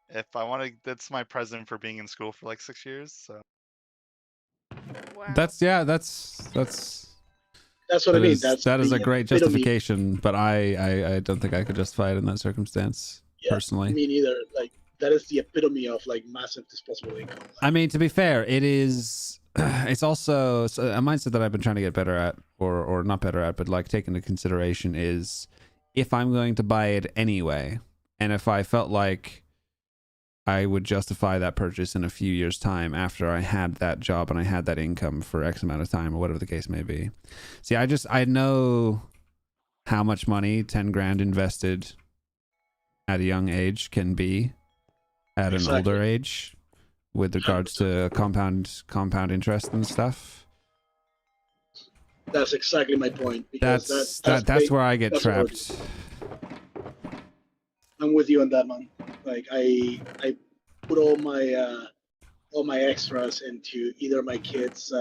if I want to, that's my present for being in school for like 6 years. So Wow. That's That's what I mean. that is the a great epitome. justification, but I don't think I could justify it in that circumstance personally. Me neither. Like that is the epitome of like massive disposable income. Like, I mean, to be fair, it is. It's also a mindset that I've been trying to get better at, or not better at, but like take into consideration is if I'm going to buy it anyway, and if I felt like I would justify that purchase in a few years' time after I had that job and I had that income for X amount of time or whatever the case may be. See, I know how much money 10 grand invested at a young age can be at an older age with regards to compound interest and stuff. That's exactly my point. Because That's where I get trapped. I'm with you on that, man. Like I put all my extras into either my kids'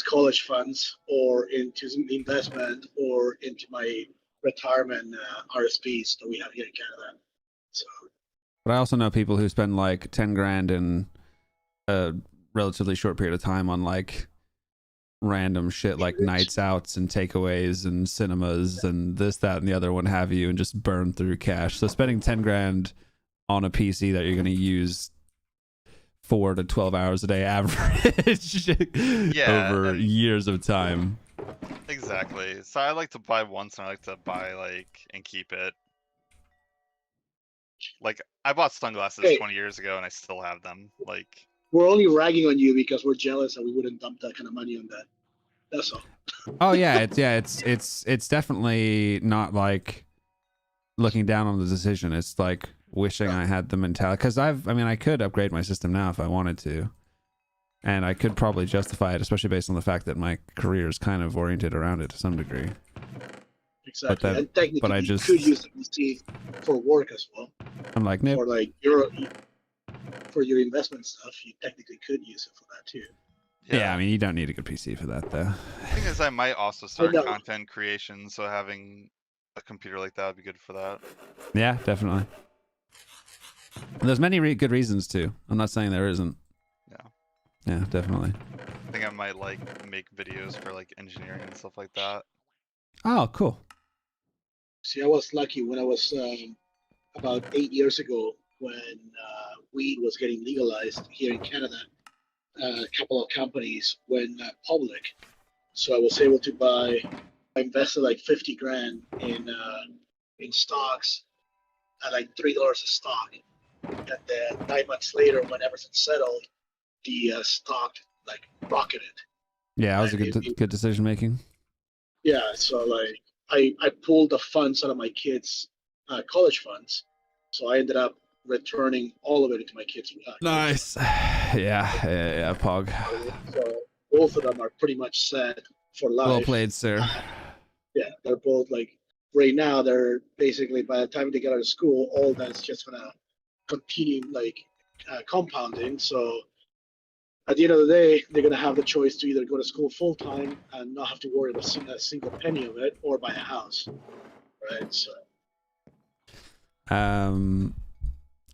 college funds or into some investment or into my retirement RSPs that we have here in Canada. So. But I also know people who spend like 10 grand in a relatively short period of time on like random shit like nights outs and takeaways and cinemas and this, that, and the other, what have you, and just burn through cash. So spending 10 grand on a PC that you're going to use 4 to 12 hours a day average over years of time. exactly. So I like to buy once and I like to buy like and keep it. Like I bought sunglasses 20 years ago and I still have them. Like we're only ragging on you because we're jealous that we wouldn't dump that kind of money on that. That's all. Oh yeah, it's definitely not like looking down on the decision. It's like wishing I had the mentality, because I could upgrade my system now if I wanted to, and I could probably justify it, especially based on the fact that my career is kind of oriented around it to some degree. Exactly. And technically, you could use the PC for work as well. I'm like, nope. For like for your investment stuff, you technically could use it for that too. Yeah, I mean, you don't need a good PC for that, though. The thing is, I might also start content creation, so having a computer like that would be good for that. Yeah, definitely. There's many good reasons to. I'm not saying there isn't. Yeah. Yeah, definitely. I think I might like make videos for like engineering and stuff like that. Oh, cool. See, I was lucky when I was about 8 years ago when weed was getting legalized here in Canada. A couple of companies went public, so I was able to buy invested like 50 grand in stocks at like $3 a stock, and then 9 months later, when everything settled, the stock like rocketed. Yeah, that was a good decision making. Yeah, so like I pulled the funds out of my kids' college funds, so I ended up returning all of it into my kids' Nice. Yeah, Pog. So both of them are pretty much set for life. Well played, sir. Yeah, they're both like right now. They're basically by the time they get out of school, all that's just gonna continue like compounding. So at the end of the day, they're gonna have the choice to either go to school full time and not have to worry about a single penny of it, or buy a house, right? So.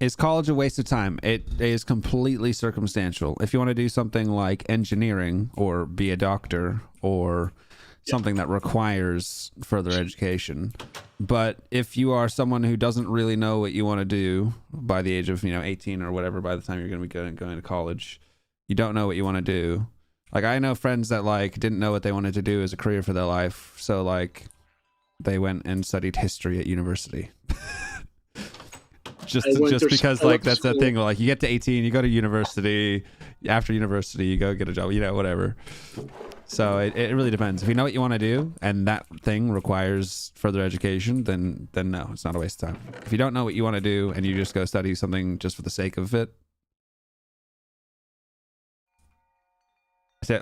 Is college a waste of time? It is completely circumstantial. If you want to do something like engineering or be a doctor or something that requires further education. But if you are someone who doesn't really know what you want to do by the age of 18 or whatever, by the time you're going to be going to college, you don't know what you want to do. Like I know friends that like didn't know what they wanted to do as a career for their life, so like they went and studied history at university. just because like that's that thing, like you get to 18, you go to university, after university you go get a job, whatever. So it really depends. If you know what you want to do and that thing requires further education, then no, it's not a waste of time. If you don't know what you want to do and you just go study something just for the sake of it,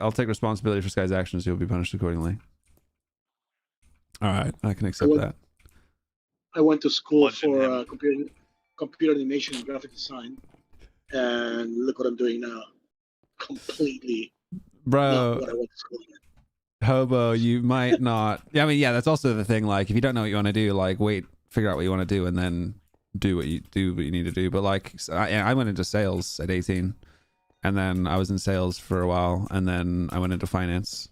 I'll take responsibility for Sky's actions. You'll be punished accordingly. All right, I can accept that. I went to school for computer animation and graphic design, and look what I'm doing now. Completely. Bro, not what I went to school in. Hobo, you might not. I mean, yeah, that's also the thing. Like, if you don't know what you want to do, like, figure out what you want to do, and then do what you need to do. But like, I went into sales at 18, and then I was in sales for a while, and then I went into finance,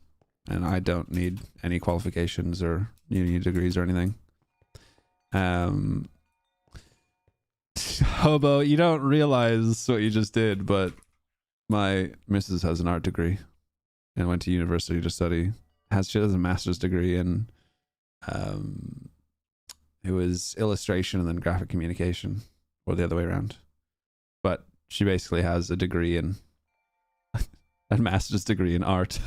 and I don't need any qualifications or uni degrees or anything. Hobo, you don't realize what you just did, but my missus has an art degree and went to university to study. She has a master's degree in it was illustration and then graphic communication, or the other way around. But she basically has a degree in a master's degree in art.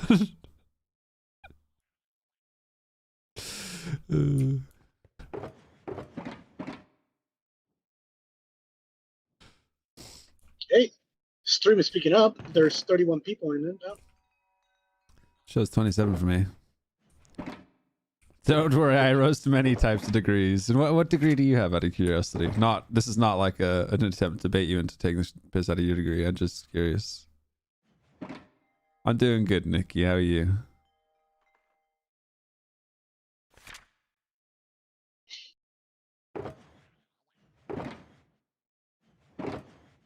Hey, stream is picking up. There's 31 people in it now. Shows 27 for me. Don't worry, I roast many types of degrees. And what degree do you have, out of curiosity? This is not like an attempt to bait you into taking the piss out of your degree. I'm just curious. I'm doing good, Nikki. How are you?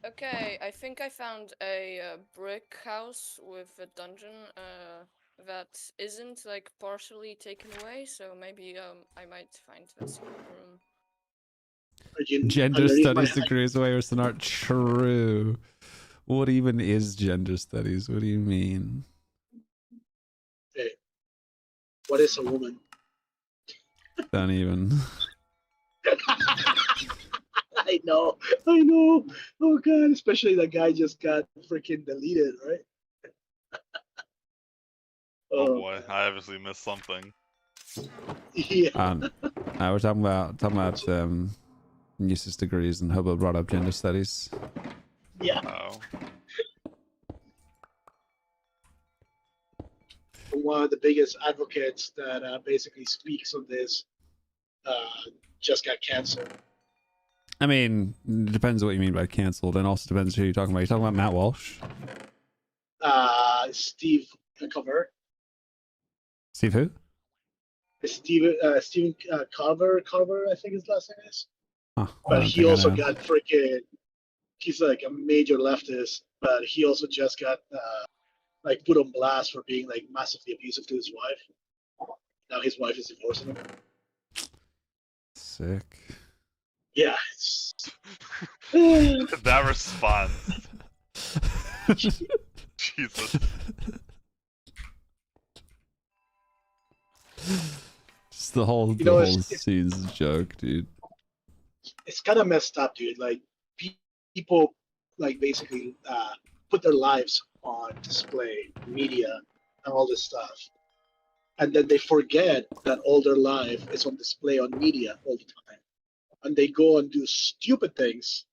Okay, I think I found a brick house with a dungeon that isn't like partially taken away, so maybe I might find a secret room. Gender studies degree is way worse than art. True. What even is gender studies? What do you mean? Hey, what is a woman? Don't even. I know. Oh god, especially that guy just got freaking deleted, right? Oh boy, I obviously missed something. Yeah. We're talking about useless degrees, and Hobo brought up gender studies. Yeah. Oh. One of the biggest advocates that basically speaks on this just got canceled. I mean, it depends what you mean by canceled, and also depends who you're talking about. You're talking about Matt Walsh? Steve Cover. Steve who? Steven Carver, I think his last name is. Oh, but he also got freaking. He's like a major leftist, but he also just got like put on blast for being like massively abusive to his wife. Now his wife is divorcing him. Sick. Yeah. That response. Jesus. the whole it's scene's a joke, dude. it's kind of messed up, dude. Like people like basically put their lives on display, media, and all this stuff, and then they forget that all their life is on display on media all the time, and they go and do stupid things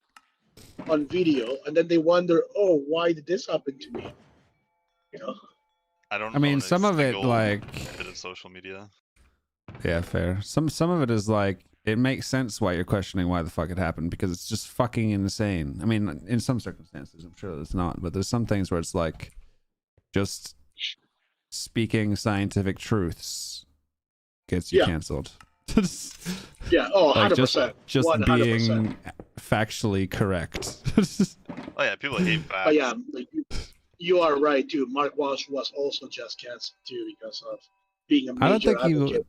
on video, and then they wonder, oh, why did this happen to me? You know. I mean, own a some of it single like bit of social media. yeah, fair. Some of it is like it makes sense why you're questioning why the fuck it happened because it's just fucking insane. I mean, in some circumstances, I'm sure it's not, but there's some things where it's like just speaking scientific truths gets you canceled. Yeah. Oh, 100%. Like just 100%. being factually correct. Oh yeah, people hate facts. But yeah, like, you are right too. Mark Walsh was also just canceled too because of being a major I don't think advocate.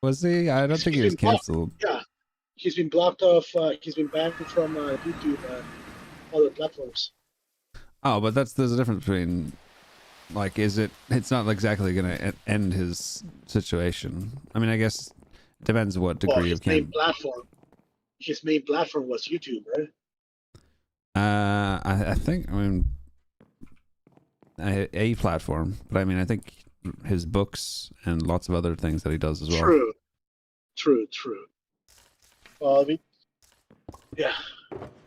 was he? I don't think he was canceled. Yeah, he's been blocked off. He's been banned from YouTube and other platforms. Oh, but there's a difference between like it's not exactly gonna end his situation. I mean, I guess it depends what degree of his main platform was YouTube, right? I think, I mean, a platform, but I mean, I think his books and lots of other things that he does as well. True. Yeah.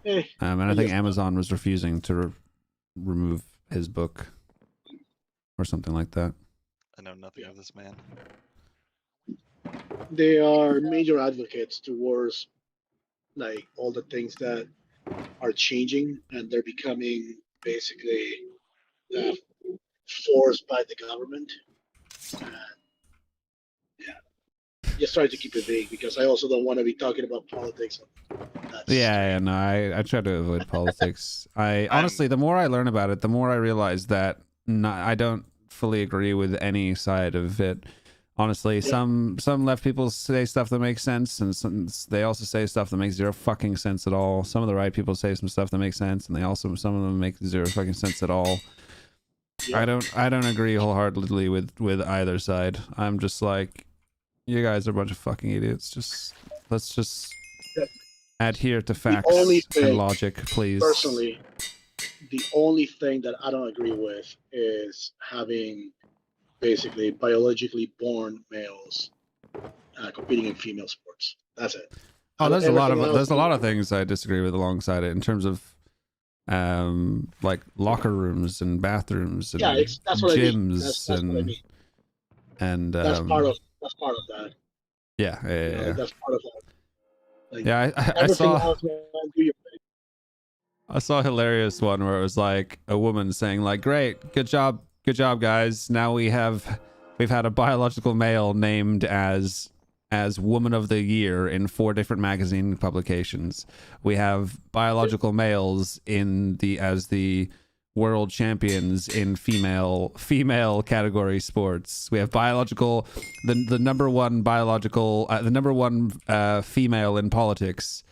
And I think Amazon was refusing to remove his book or something like that. I know nothing of this man. They are major advocates towards like all the things that are changing, and they're becoming basically forced by the government. Just try to keep it vague because I also don't want to be talking about politics. No, I try to avoid politics. I honestly, the more I learn about it, the more I realize that I don't fully agree with any side of it. Honestly, some left people say stuff that makes sense, and they also say stuff that makes zero fucking sense at all. Some of the right people say some stuff that makes sense, and some of them make zero fucking sense at all. I don't agree wholeheartedly with either side. I'm just like, you guys are a bunch of fucking idiots. Let's just adhere to facts and logic, please. Personally, the only thing that I don't agree with is having basically biologically born males competing in female sports. That's it. Oh, there's a lot of things I disagree with alongside it in terms of like locker rooms and bathrooms and that's what gyms I mean. That's what I mean. And that's part of that. Yeah. That's part of that. Like, I saw a hilarious one where it was like a woman saying like, "Great, good job, guys. Now we've had a biological male named as Woman of the Year in 4 different magazine publications. We have biological males as the world champions in female category sports. We have the number one female in politics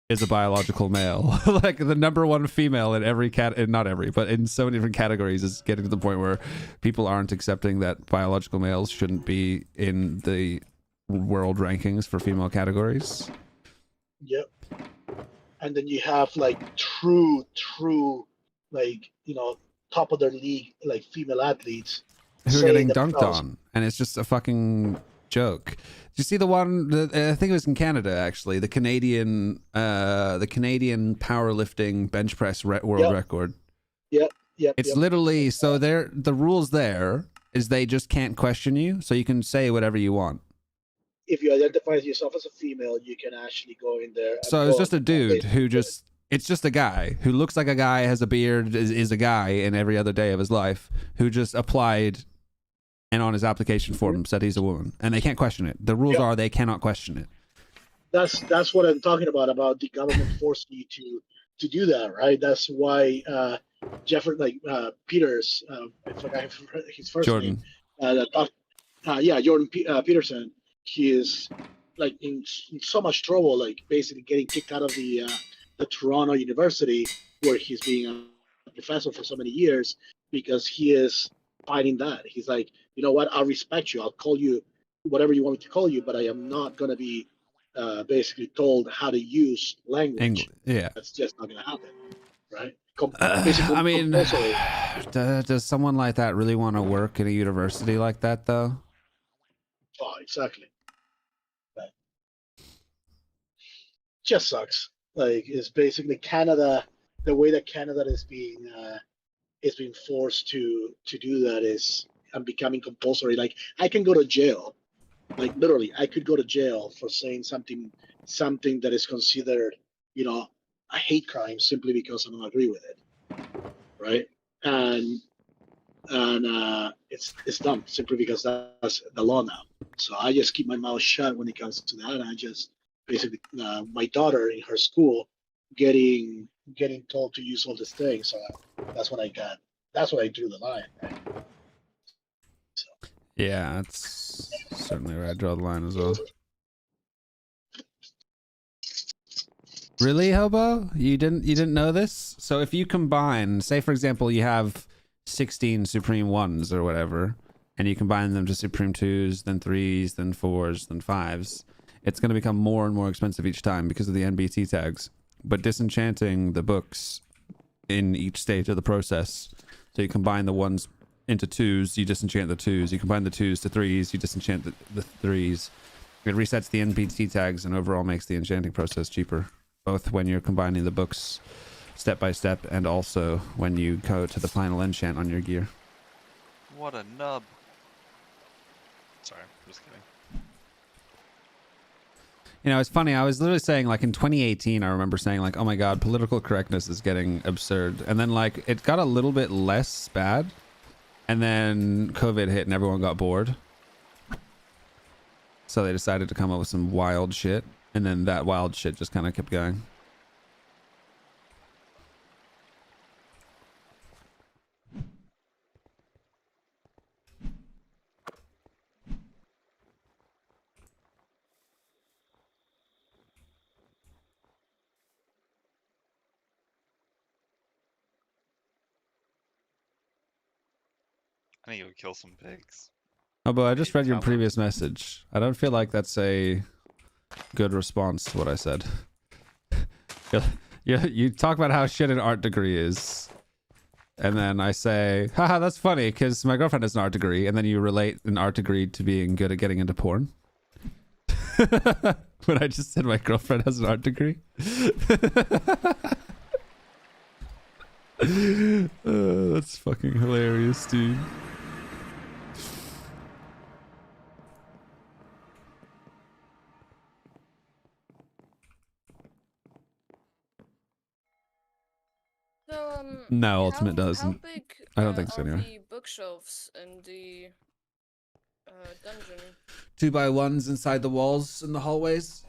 is a biological male." Like the number one female in every but in so many different categories is getting to the point where people aren't accepting that biological males shouldn't be in the world rankings for female categories. Yep. And then you have like true like, top of their league, like female athletes who are getting dunked on, and it's just a fucking joke. Did you see the one? I think it was in Canada actually. The Canadian powerlifting bench press world record. Yep. It's literally so the rules there is they just can't question you, so you can say whatever you want. If you identify yourself as a female, you can actually go in there. So it's just a dude who just. It's just a guy who looks like a guy, has a beard, is a guy in every other day of his life, who just applied and on his application form said he's a woman. And they can't question it. The rules are they cannot question it. That's what I'm talking about the government forcing you to do that, right? That's why Peters, I forgot his first Jordan. name. Jordan Peterson. He is like in so much trouble, like basically getting kicked out of the Toronto University, where he's being a professor for so many years, because he is fighting that. He's like, you know what? I'll respect you. I'll call you whatever you want me to call you, but I am not going to be basically told how to use language. Yeah. That's just not going to happen, right? I mean, compulsory. does someone like that really want to work at a university like that, though? Oh, exactly. But just sucks. Like, it's basically Canada. The way that Canada is being forced to do that is becoming compulsory. Like, I can go to jail. Like, literally, I could go to jail for saying something that is considered, a hate crime simply because I don't agree with it, right? And it's dumb simply because that's the law now. So I just keep my mouth shut when it comes to that, and I just basically my daughter in her school getting told to use all these things. So that's what I got. That's what I drew the line. Right? So. Yeah, that's certainly where I draw the line as well. Really, Hobo? You didn't know this? So if you combine, say for example, you have 16 Supreme 1s or whatever, and you combine them to Supreme 2s, then 3s, then 4s, then 5s, it's going to become more and more expensive each time because of the NBT tags. But disenchanting the books in each stage of the process, so you combine the 1s into 2s, you disenchant the 2s, you combine the 2s to 3s, you disenchant the 3s. It resets the NBT tags and overall makes the enchanting process cheaper, both when you're combining the books step by step and also when you go to the final enchant on your gear. What a nub. Sorry, just kidding. You know, it's funny, I was literally saying, like, in 2018, I remember saying, like, oh my god, political correctness is getting absurd. And then, like, it got a little bit less bad. And then COVID hit and everyone got bored. So they decided to come up with some wild shit. And then that wild shit just kind of kept going. I need to go kill some pigs. Oh, but I just read your Come on. previous message. I don't feel like that's a good response to what I said. You talk about how shit an art degree is. And then I say, haha, that's funny because my girlfriend has an art degree. And then you relate an art degree to being good at getting into porn. When I just said my girlfriend has an art degree. That's fucking hilarious, dude. So, No, Ultimate how doesn't. big I don't think so are anyway. the bookshelves in the dungeon? 2x1s inside the walls in the hallways.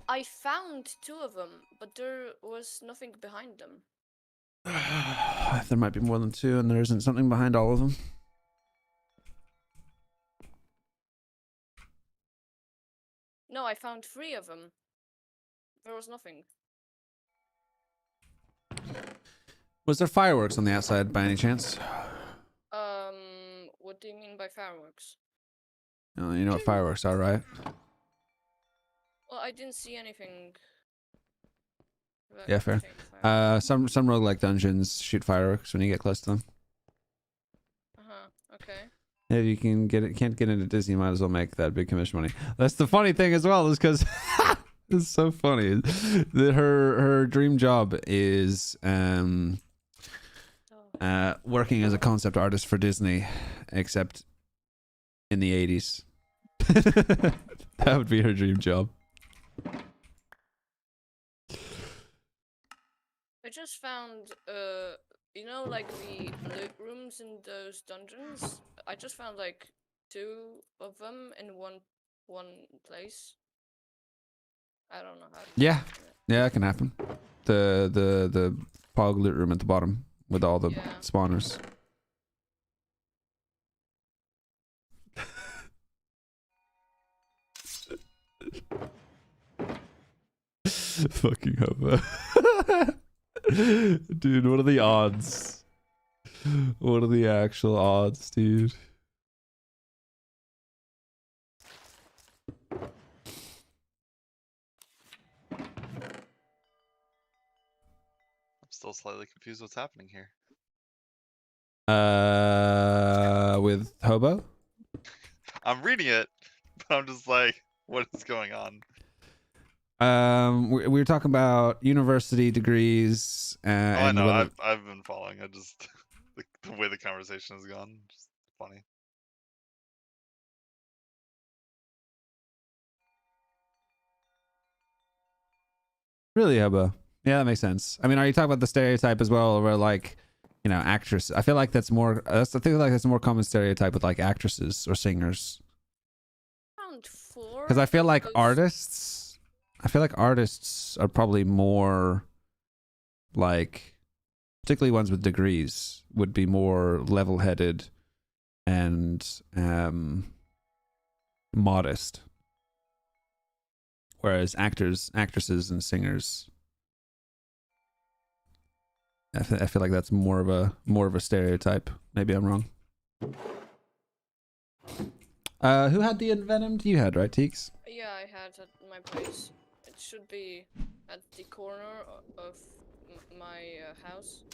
I found 2 of them, but there was nothing behind them. There might be more than 2 and there isn't something behind all of them. No, I found 3 of them. There was nothing. Was there fireworks on the outside by any chance? What do you mean by fireworks? Oh, you know what fireworks are, right? Well, I didn't see anything. that Yeah, fair. contained fireworks. Some roguelike dungeons shoot fireworks when you get close to them. Okay. If you can't get into Disney, you might as well make that big commission money. That's the funny thing as well, is because it's so funny. Her dream job is working as a concept artist for Disney, except in the 80s. That would be her dream job. I just found, you know, like the loot rooms in those dungeons? I just found like 2 of them in one place. I don't know how to Yeah. explain it. Yeah, that can happen. The Pog loot room at the bottom with all the Yeah. spawners. Fucking hobo. Dude, what are the odds? What are the actual odds, dude? Still slightly confused what's happening here. With Hobo? I'm reading it, but I'm just like, what is going on? We were talking about university degrees and I know. whether... I've been following. I just the way the conversation has gone, just funny. Really, Hobo? Yeah, that makes sense. I mean, are you talking about the stereotype as well, where like, you know, actress? I feel like that's more. I think like that's a more common stereotype with like actresses or singers. Round 4. Because I feel like those- artists. I feel like artists are probably more like, particularly ones with degrees, would be more level-headed and modest. Whereas actresses, and singers, I feel like that's more of a stereotype. Maybe I'm wrong. Who had the envenomed? You had, right, Teeks? Yeah, I had at my place. It should be at the corner of my house.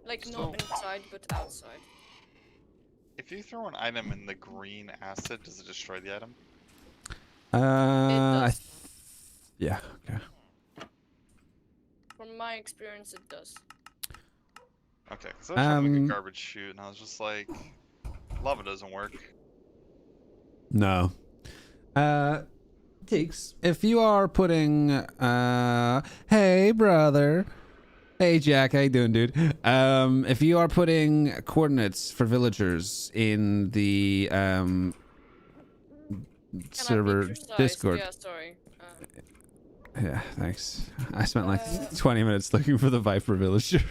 Like, not inside, but outside. If you throw an item in the green acid, does it destroy the item? Yeah, okay. From my experience, it does. Okay, because I was trying to make a garbage chute, and I was just like, lava doesn't work. No. Teeks, if you are putting hey brother. Hey Jack, how you doing, dude? If you are putting coordinates for villagers in the server Discord. Yeah, sorry. Yeah, thanks. I spent like 20 minutes looking for the Viper villager.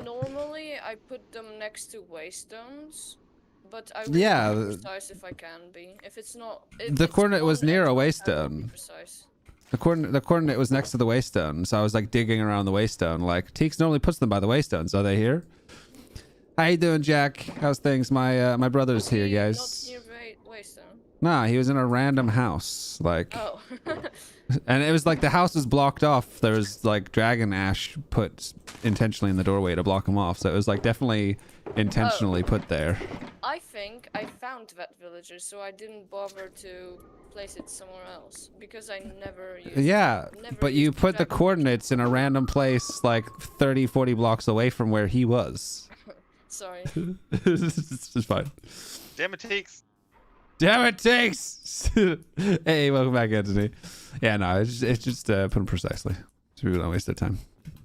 Normally, I put them next to waystones, but I will be precise if I can be. If it's not, The coordinate was near a waystone. Precise. The coordinate was next to the waystone, so I was like digging around the waystone. Like Teeks normally puts them by the waystones. Are they here? How you doing, Jack? How's things? My brother's here, guys. Not near waystone. Nah, he was in a random house, like. Oh. And it was like the house was blocked off. There was like dragon ash put intentionally in the doorway to block him off. So it was like definitely intentionally put there. I think I found that villager, so I didn't bother to place it somewhere else because I never used but you put the coordinates in a random place like 30-40 blocks away from where he was. Sorry. It's fine. Damn it, Teeks. Damn it, Teeks! Hey, welcome back, Anthony. Yeah, no, it's just put them precisely so we don't waste their time.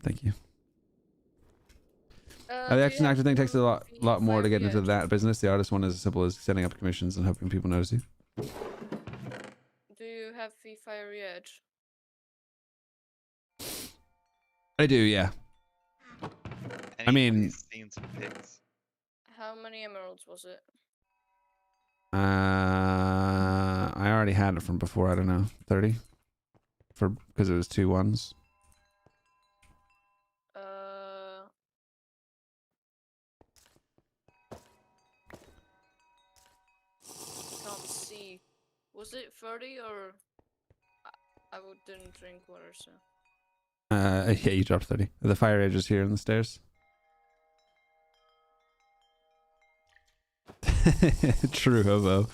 Thank you. The action actor thing takes a lot more to get into that business. The artist one is as simple as setting up commissions and hoping people notice you. Do you have the fiery edge? I do, yeah. I mean, seen some pigs. How many emeralds was it? I already had it from before. I don't know, 30, because it was 2 1s. Can't see. Was it 30 or? I didn't drink water, so. Yeah, you dropped 30. The fire edge is here in the stairs. True, Hobo.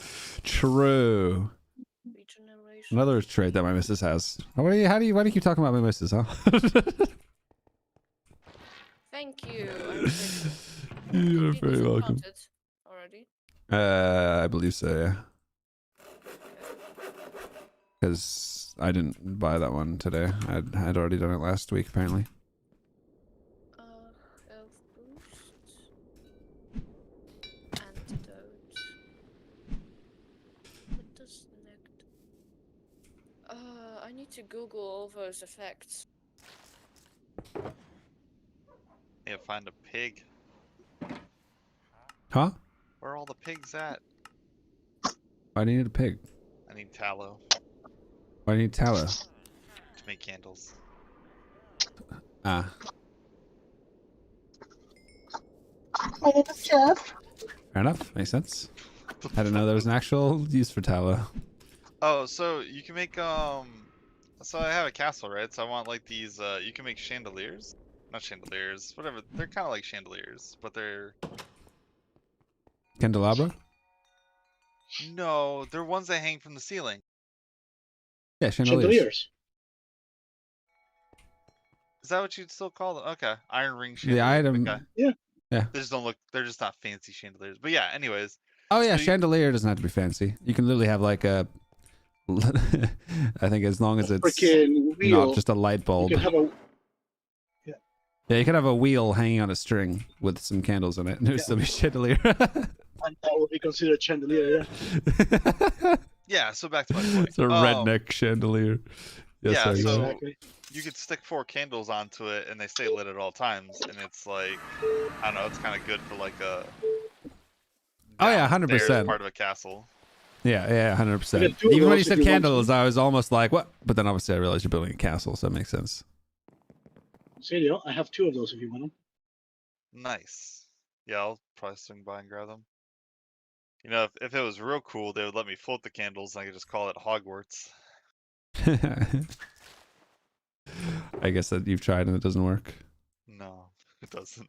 True. Another trait that my missus has. Why do you keep talking about my missus, huh? Thank you. You're very welcome. Already? I believe so, yeah. Because I didn't buy that one today. I'd already done it last week, apparently. Health boost. Antidote. What does next? I need to Google all those effects. Yeah, find a pig. Huh? Where are all the pigs at? Why do you need a pig? I need tallow Why do you need tallow? to make candles. Ah. My name is Jeff. Fair enough. Makes sense. I didn't know there was an actual use for tallow. Oh, so you can make So I have a castle, right? So I want like these. You can make chandeliers, not chandeliers, whatever. They're kind of like chandeliers, but they're Candelabra? no, they're ones that hang from the ceiling. Yeah, chandeliers. Chandeliers. Is that what you'd still call them? Okay, iron ring The chandelier. item. Okay. Yeah. Yeah. They just don't look. They're just not fancy chandeliers. But yeah. Anyways. Oh yeah, So you- chandelier doesn't have to be fancy. You can literally have like a. I think as long as it's Freaking wheel. not just a light You bulb. can have a Yeah, you could have a wheel hanging on a string with some candles in it, and it would still be chandelier. and that would be considered chandelier. Yeah. Yeah. So back to my point. It's a redneck chandelier. Yes, Yeah, sorry, go so- ahead. Exactly. You could stick 4 candles onto it, and they stay lit at all times. And it's like, I don't know. It's kind of good for like a. Oh, yeah, downstairs 100%. Part of a castle. Yeah, 100%. You can do Even when you those if said you want candles, to. I was almost like, what? But then obviously I realized you're building a castle, so that makes sense. Sadio, I have 2 of those if you want them. Nice. Yeah, I'll probably swing by and grab them. You know, if it was real cool, they would let me float the candles, and I could just call it Hogwarts. I guess that you've tried and it doesn't work. No, it doesn't.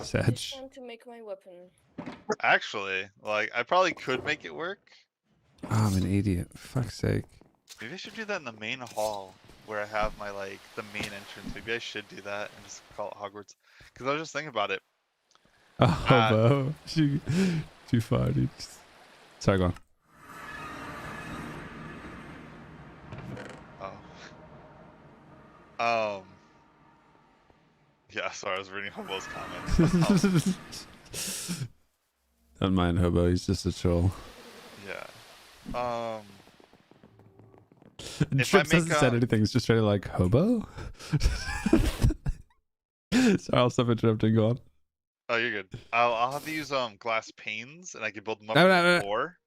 Sag. It's time to make my weapon. Actually, like, I probably could make it work. Oh, I'm an idiot. For fuck's sake. Maybe I should do that in the main hall, where I have my, like, the main entrance. Maybe I should do that and just call it Hogwarts. Because I was just thinking about it. Oh, hobo. Too far, dude. Sorry, go on. Oh. Yeah, sorry, I was reading Hobo's comment. Don't mind hobo, he's just a troll. Yeah. And If I Trips hasn't make, said anything, he's just trying to like, hobo? Sorry, I'll stop interrupting, go on. Oh, you're good. I'll have to use glass panes, and I can build them up No, from no, the no. floor.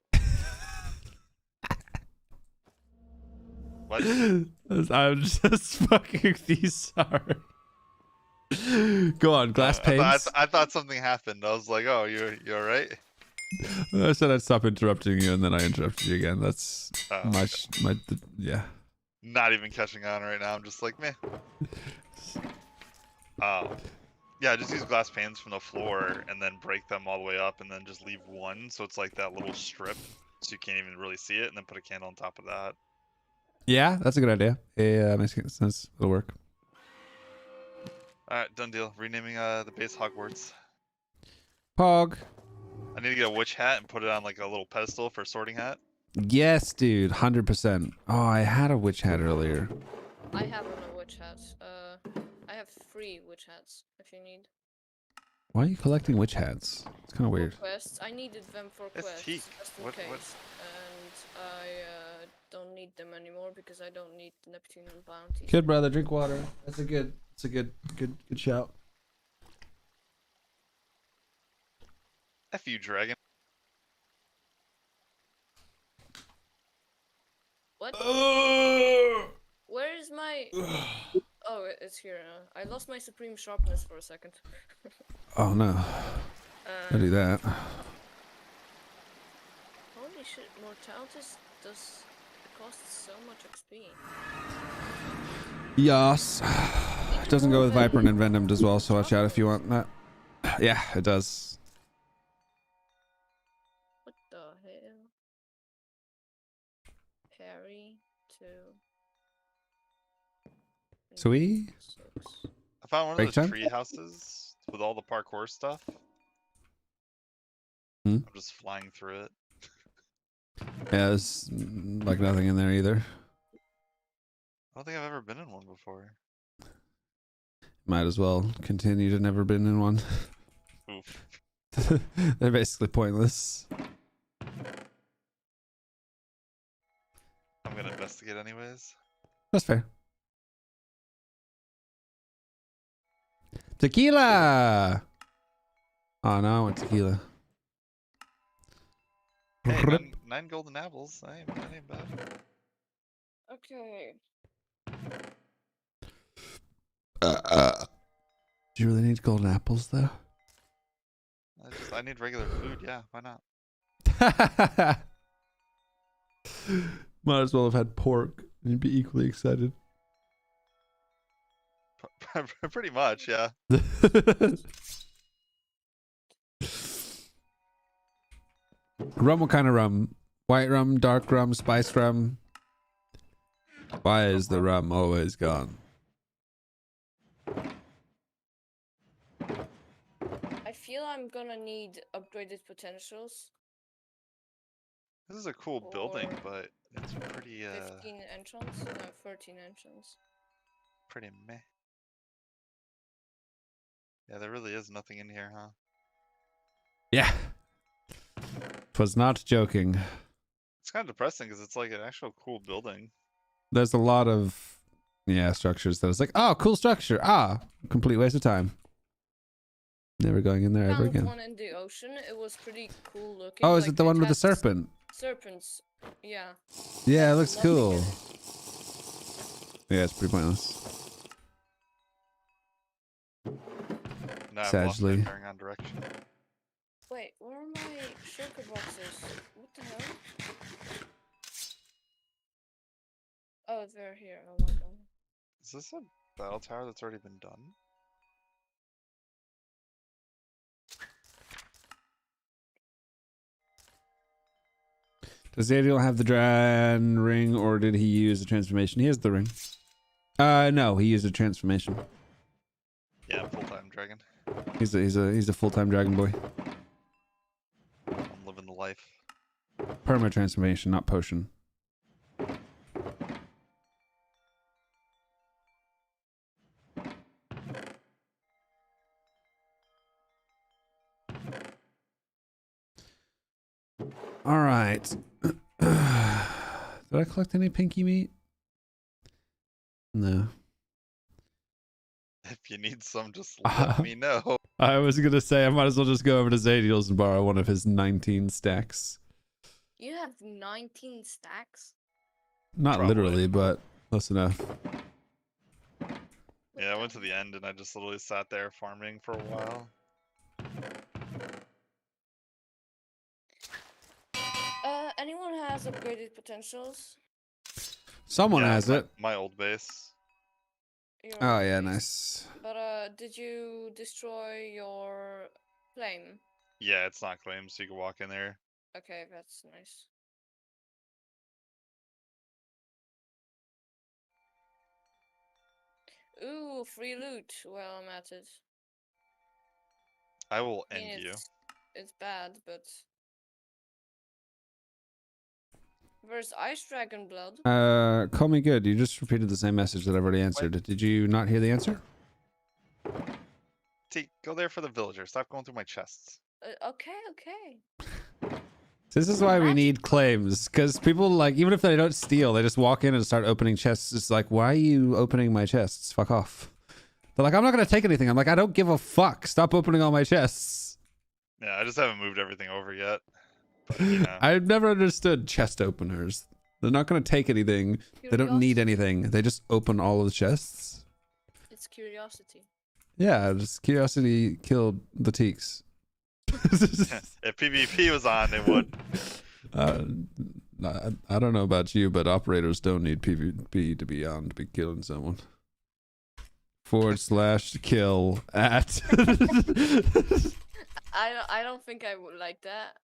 What? I'm just fucking these sorry. Go on, glass panes. I thought something happened. I was like, oh, you alright? I said I'd stop interrupting you, and then I interrupted you again. That's Oh, my yeah. not even catching on right now. I'm just like, meh. Yeah, just use glass panes from the floor and then break them all the way up and then just leave one so it's like that little strip so you can't even really see it and then put a candle on top of that. Yeah, that's a good idea. Yeah, makes sense. It'll work. Alright, done deal. Renaming the base Hogwarts. Pog. I need to get a witch hat and put it on like a little pedestal for a sorting hat. Yes, dude, 100%. Oh, I had a witch hat earlier. I have no witch hats. I have 3 witch hats if you need. Why are you collecting witch hats? It's kind of For weird. quests. I needed them for It's quests teak. just in What- case. what- And I don't need them anymore because I don't need the Neptune and bounty. Good brother, drink water. That's a good. It's a good shout. F you, dragon. What? Where is my? Oh, it's here now. I lost my supreme sharpness for a second. Oh no, don't do that. Holy shit! Mortality does cost so much XP. Yes. It doesn't go with Vibrant and Venom as well, so watch out if you want that. Yeah, it does. What the hell? Parry to. Sweet. I found one Break of those time? tree houses with all the parkour stuff. Hmm? I'm just flying through it. Yeah, there's like nothing in there either. I don't think I've ever been in one before. Might as well continue to never been in one. Oof. They're basically pointless. I'm gonna investigate anyways. That's fair. Tequila! Oh no, I want tequila. Hey, Rip. nine golden apples. That ain't bad. Okay. Do you really need golden apples though? I need regular food. Yeah, why not? Might as well have had pork. You'd be equally excited. Pretty much, yeah. Rum, what kind of rum? White rum, dark rum, spice rum? Why is the rum always gone? I feel I'm gonna need upgraded potentials. This is a cool building, Or but it's pretty 15 entrance? No, 13 entrance. pretty meh. Yeah, there really is nothing in here, huh? Yeah. Was not joking. It's kind of depressing because it's like an actual cool building. There's a lot of structures that it's like, oh, cool structure. Ah, complete waste of time. Never going in there ever Found again. one in the ocean. It was pretty cool looking. Oh, is like, it the one with the had serpent? Serpents. Yeah. Yeah, it Has looks nothing in cool. it. Yeah, it's pretty pointless. Nah, I've lost my Sagely. bearing on direction. Wait, where are my shulker boxes? What the hell? Oh, they're here. Oh my god. Is this a battle tower that's already been done? Does Daniel have the Dran ring, or did he use the transformation? He has the ring. No, he used a transformation. Yeah, I'm full-time dragon. He's a full-time dragon boy. I'm living the life. Perma transformation, not potion. All right. Did I collect any pinky meat? No. If you need some, just let me know. I was gonna say I might as well just go over to Zadiel's and borrow one of his 19 stacks. You have 19 stacks? Not Probably. literally, but close enough. Yeah, I went to the end and I just literally sat there farming for a while. Anyone has upgraded potentials? Someone Yeah, has it. My old base. Your Oh yeah, base. nice. But did you destroy your flame? Yeah, it's not claimed, so you can walk in there. Okay, that's nice. Ooh, free loot. Well, I'm at it. I will I mean, end you. it's bad, but where's Ice Dragon Blood? Call me good. You just repeated the same message that I've already answered. Did you not hear the answer? T, go there for the villager. Stop going through my chests. Okay. This is why we need claims, because people, like, even if they don't steal, they just walk in and start opening chests. It's like, why are you opening my chests? Fuck off. They're like, I'm not gonna take anything. I'm like, I don't give a fuck. Stop opening all my chests. Yeah, I just haven't moved everything over yet. But, you know. I've never understood chest openers. They're not gonna take anything. They don't need anything. They just open all of the chests. It's curiosity. Yeah, just curiosity killed the teaks. If PvP was on, it would. I don't know about you, but operators don't need PvP to be on to be killing someone. /kill at. I don't think I would like that.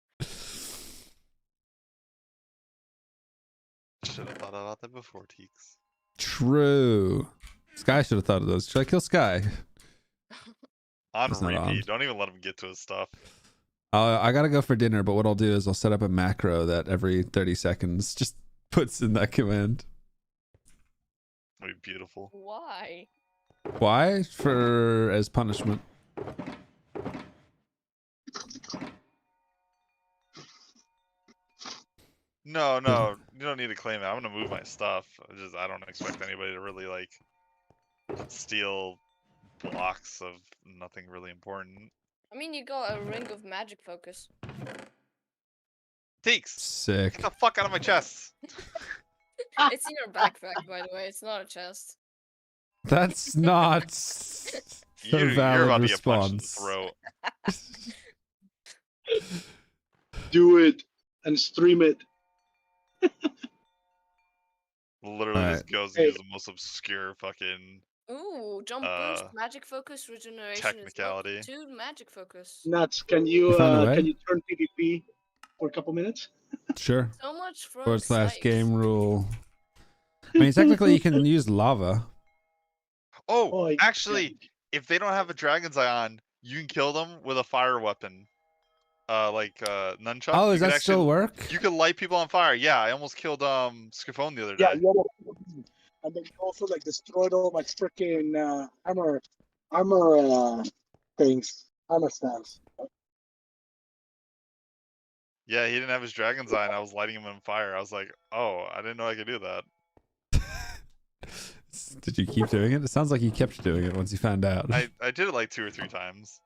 Should have thought about that before, Teeks. True. Sky should have thought of those. Should I kill Sky? On It's not repeat. on. Don't even let him get to his stuff. I gotta go for dinner, but what I'll do is I'll set up a macro that every 30 seconds just puts in that command. That'd be beautiful. Why? Why? As punishment. No, you don't need to claim it. I'm gonna move my stuff. I don't expect anybody to really like steal blocks of nothing really important. I mean, you got a ring of magic focus. Teeks, Sick. get the fuck out of my chest. It's in your backpack, by the way. It's not a chest. That's not a You're valid about to get punched in the response. throat. Do it and stream it. Literally Alright. just goes and Hey. uses the most obscure fucking Ooh, jump boost, magic focus, regeneration is not technicality. too magic focus. Nuts, can You found a way? you turn PvP for a couple minutes? Sure. So much from / Sykes. game rule. I mean, technically, you can use lava. Oh, Oh, actually, if they don't have a dragon's eye on, you can kill them with a fire weapon. Nunchuck. Oh, You does could that still work? You could light people on fire. Yeah, I almost killed Scaphone the other Yeah, day. and then you also like destroyed all my freaking armor things, armor stands. Yeah, he didn't have his dragon's eye, and I was lighting him on fire. I was like, oh, I didn't know I could do that. Did you keep doing it? It sounds like you kept doing it once you found out. I did it like 2 or 3 times.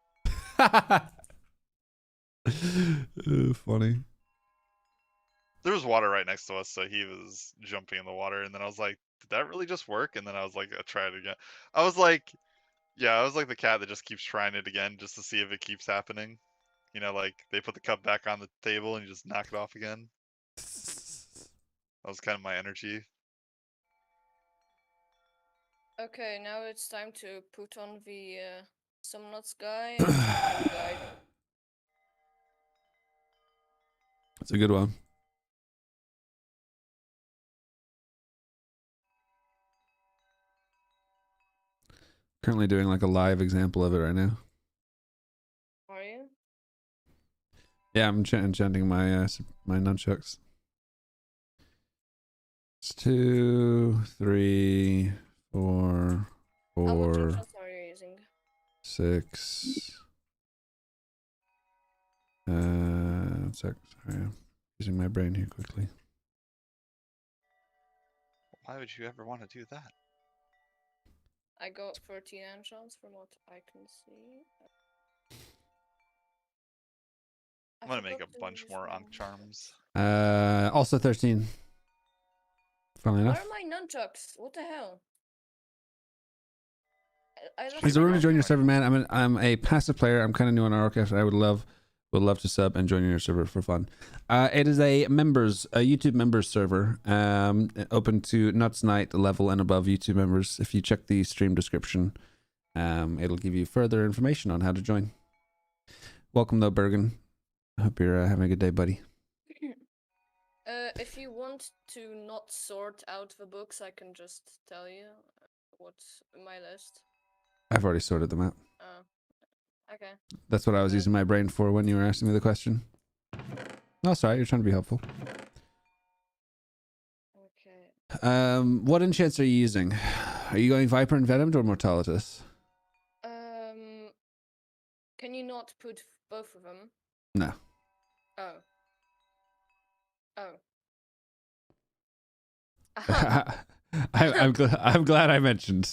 Funny. There was water right next to us, so he was jumping in the water, and then I was like, did that really just work? And then I was like, I'll try it again. I was like the cat that just keeps trying it again just to see if it keeps happening. You know, like they put the cup back on the table and you just knock it off again. That was kind of my energy. Okay, now it's time to put on the Somenutzguy guide. It's a good one. Currently doing like a live example of it right now. Are you? Yeah, I'm enchanting my my nunchucks. It's 2, 3, 4, How much 4, enchants are you using? 6. One sec. Sorry, I'm using my brain here quickly. Why would you ever want to do that? I got 13 enchants from what I can see. I'm gonna make a bunch more Ankh charms. Also 13. Funnily Where enough. are my nunchucks? What the hell? I Is there room to join your server, man? I'm a passive player. I'm kind of new on RLCraft. I would love to sub and join your server for fun. It is a YouTube members server, open to NUTZ KNIGHT level and above YouTube members. If you check the stream description, it'll give you further information on how to join. Welcome though, Bergen. I hope you're having a good day, buddy. If you want to not sort out the books, I can just tell you what's in my list. I've already sorted them out. Oh, okay. That's what I was using my brain for when you were asking me the question. No, sorry, you're trying to be helpful. Okay. What enchants are you using? Are you going Viper and Venomed or Mortalitus? Can you not put both of them? No. Oh. Oh. I'm glad I mentioned.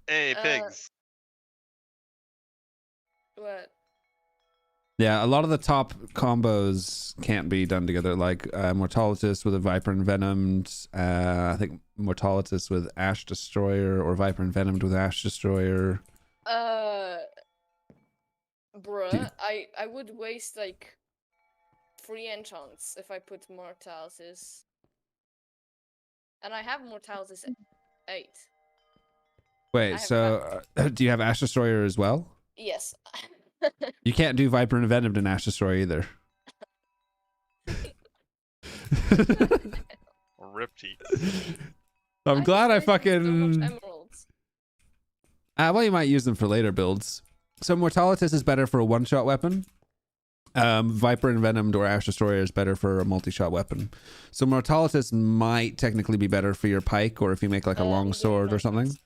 Hey, pigs. What? Yeah, a lot of the top combos can't be done together, like Mortalitus with a Viper and Venomed. I think Mortalitus with Ash Destroyer or Viper and Venomed with Ash Destroyer. Bruh, I would waste like 3 enchants if I put Mortalitus. And I have Mortalitus 8. Wait, so do you have Ash Destroyer as well? Yes. You can't do Viper and Venomed and Ash Destroyer either. Rip teeth. I'm glad I fucking... So much emeralds. Well, you might use them for later builds. So Mortalitus is better for a one-shot weapon. Viper and Venomed or Ash Destroyer is better for a multi-shot weapon. So Mortalitus might technically be better for your pike, or if you make like a long sword or something.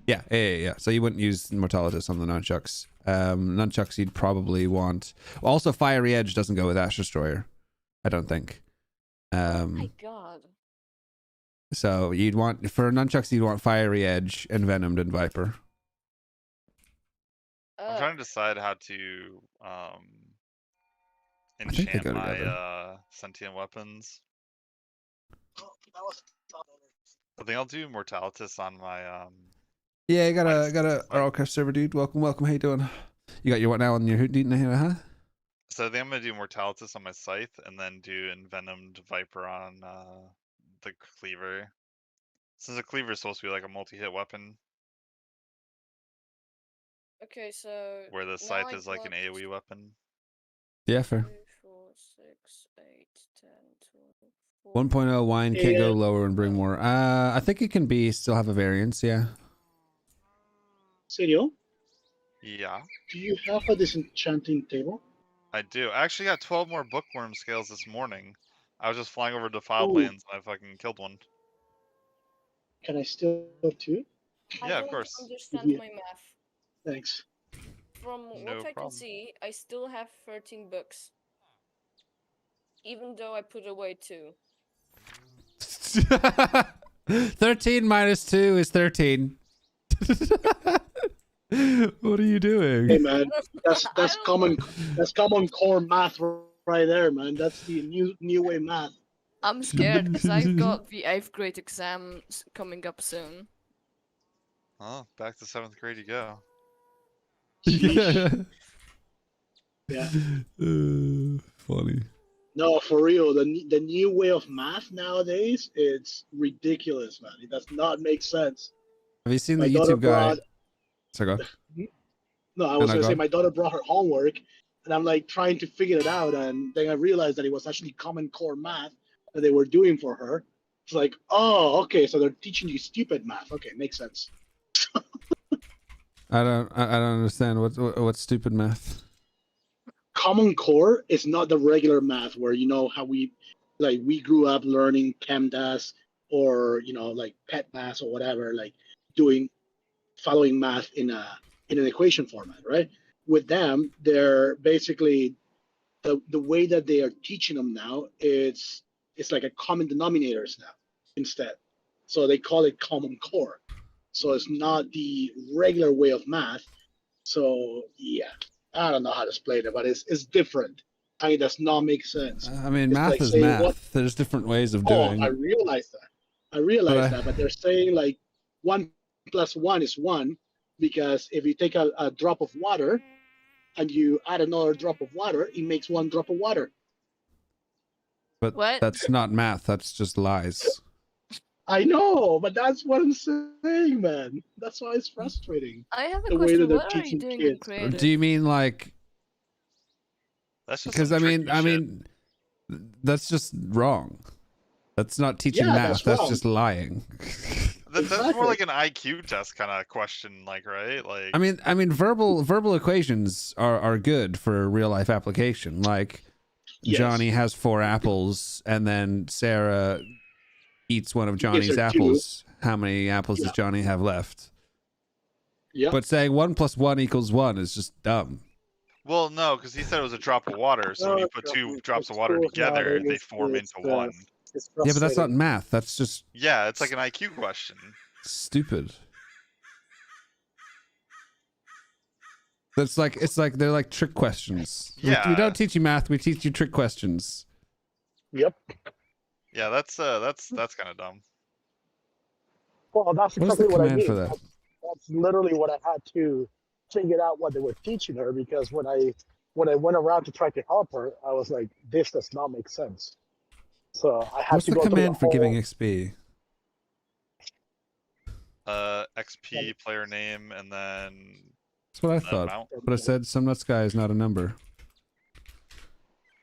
Yeah. So you wouldn't use Mortalitus on the nunchucks. Nunchucks you'd probably want. Also, Fiery Edge doesn't go with Ash Destroyer, I don't think. Oh my god. So you'd want, for nunchucks, you'd want Fiery Edge and Venomed and Viper. I'm trying to decide how to I think they enchant go my together. sentient weapons. I think I'll do Mortalitus on my Yeah, I got a RLCraft server, dude. Welcome. How you doing? You got your what now on your hoot, huh? So I think I'm gonna do Mortalitus on my scythe, and then do Envenomed Viper on the cleaver. Since the cleaver is supposed to be like a multi-hit weapon, Okay, so where the now scythe I is like an got AoE weapon. Yeah, fair. 2, 4, 6, 8, 10, 12, 1.0 wine can't Yeah. go lower and bring more. I think it can be still have a variance. Yeah. Serial, Yeah, do you have a disenchanting table? I do. I actually got 12 more bookworm scales this morning. I was just flying over Defile Ooh. Plains and I fucking killed one. Can I steal two? I Yeah, of don't course. understand Yeah. my math. Thanks. From No what I can problem. see, I still have 13 books. Even though I put away 2. 13 minus 2 is 13. What are you doing? Hey man, that's I don't know. common core math right there, man. That's the new way math. I'm scared because I've got the 8th grade exams coming up soon. Oh, back to 7th grade you go. Yeah. Yeah. Funny. No, for real. The new way of math nowadays, it's ridiculous, man. It does not make sense. Have you seen My the daughter YouTube guy? brought. Sorry, go. No, I was No, gonna go say on. my daughter brought her homework, and I'm like trying to figure it out, and then I realized that it was actually common core math that they were doing for her. It's like, oh, okay, so they're teaching you stupid math. Okay, makes sense. I don't understand what's stupid math. Common core is not the regular math where you know how we grew up learning PEMDAS or like pet math or whatever, like following math in an equation format, right? With them, they're basically the way that they are teaching them now, it's like a common denominators now instead. So they call it common core. So it's not the regular way of math. So yeah, I don't know how to explain it, but it's different. And it does not make sense. I mean, It's math like is saying math. what? There's different ways of Oh, doing. I realize that. But they're saying like 1 + 1 is 1 because if you take a drop of water and you add another drop of water, it makes 1 drop of water. But What? that's not math. That's just lies. I know, but that's what I'm saying, man. That's why it's frustrating. I have a The way that question. they're What are you teaching doing in kids. creative? Do you mean like? That's just Because some I mean, tricky shit. that's just wrong. That's not teaching Yeah, math. that's That's wrong. just lying. That's more Exactly. like an IQ test kind of question, like, right? Like, I mean, verbal equations are good for real life application. Like Yes. Johnny has 4 apples, and then Sarah eats one of Johnny's her 2. apples. How many apples Yeah. does Johnny have left? Yeah. But saying 1 + 1 = 1 is just dumb. well, no, because he said it was a drop of water. So when you put 2 drops of water together, they form into 1. It's Yeah, but that's not frustrating. math. That's just Yeah, it's like an IQ question. stupid. It's like they're like trick questions. We Yeah. don't teach you math. We teach you trick questions. Yep. Yeah, that's kind of dumb. Well, that's What's exactly the what I command mean. for that? That's literally what I had to figure out what they were teaching her, because when I went around to try to help her, I was like, this does not make sense. So I had What's to the go through command the for whole, giving XP? XP player name and then That's what I the thought. amount. But I said Somenutzguy is not a number.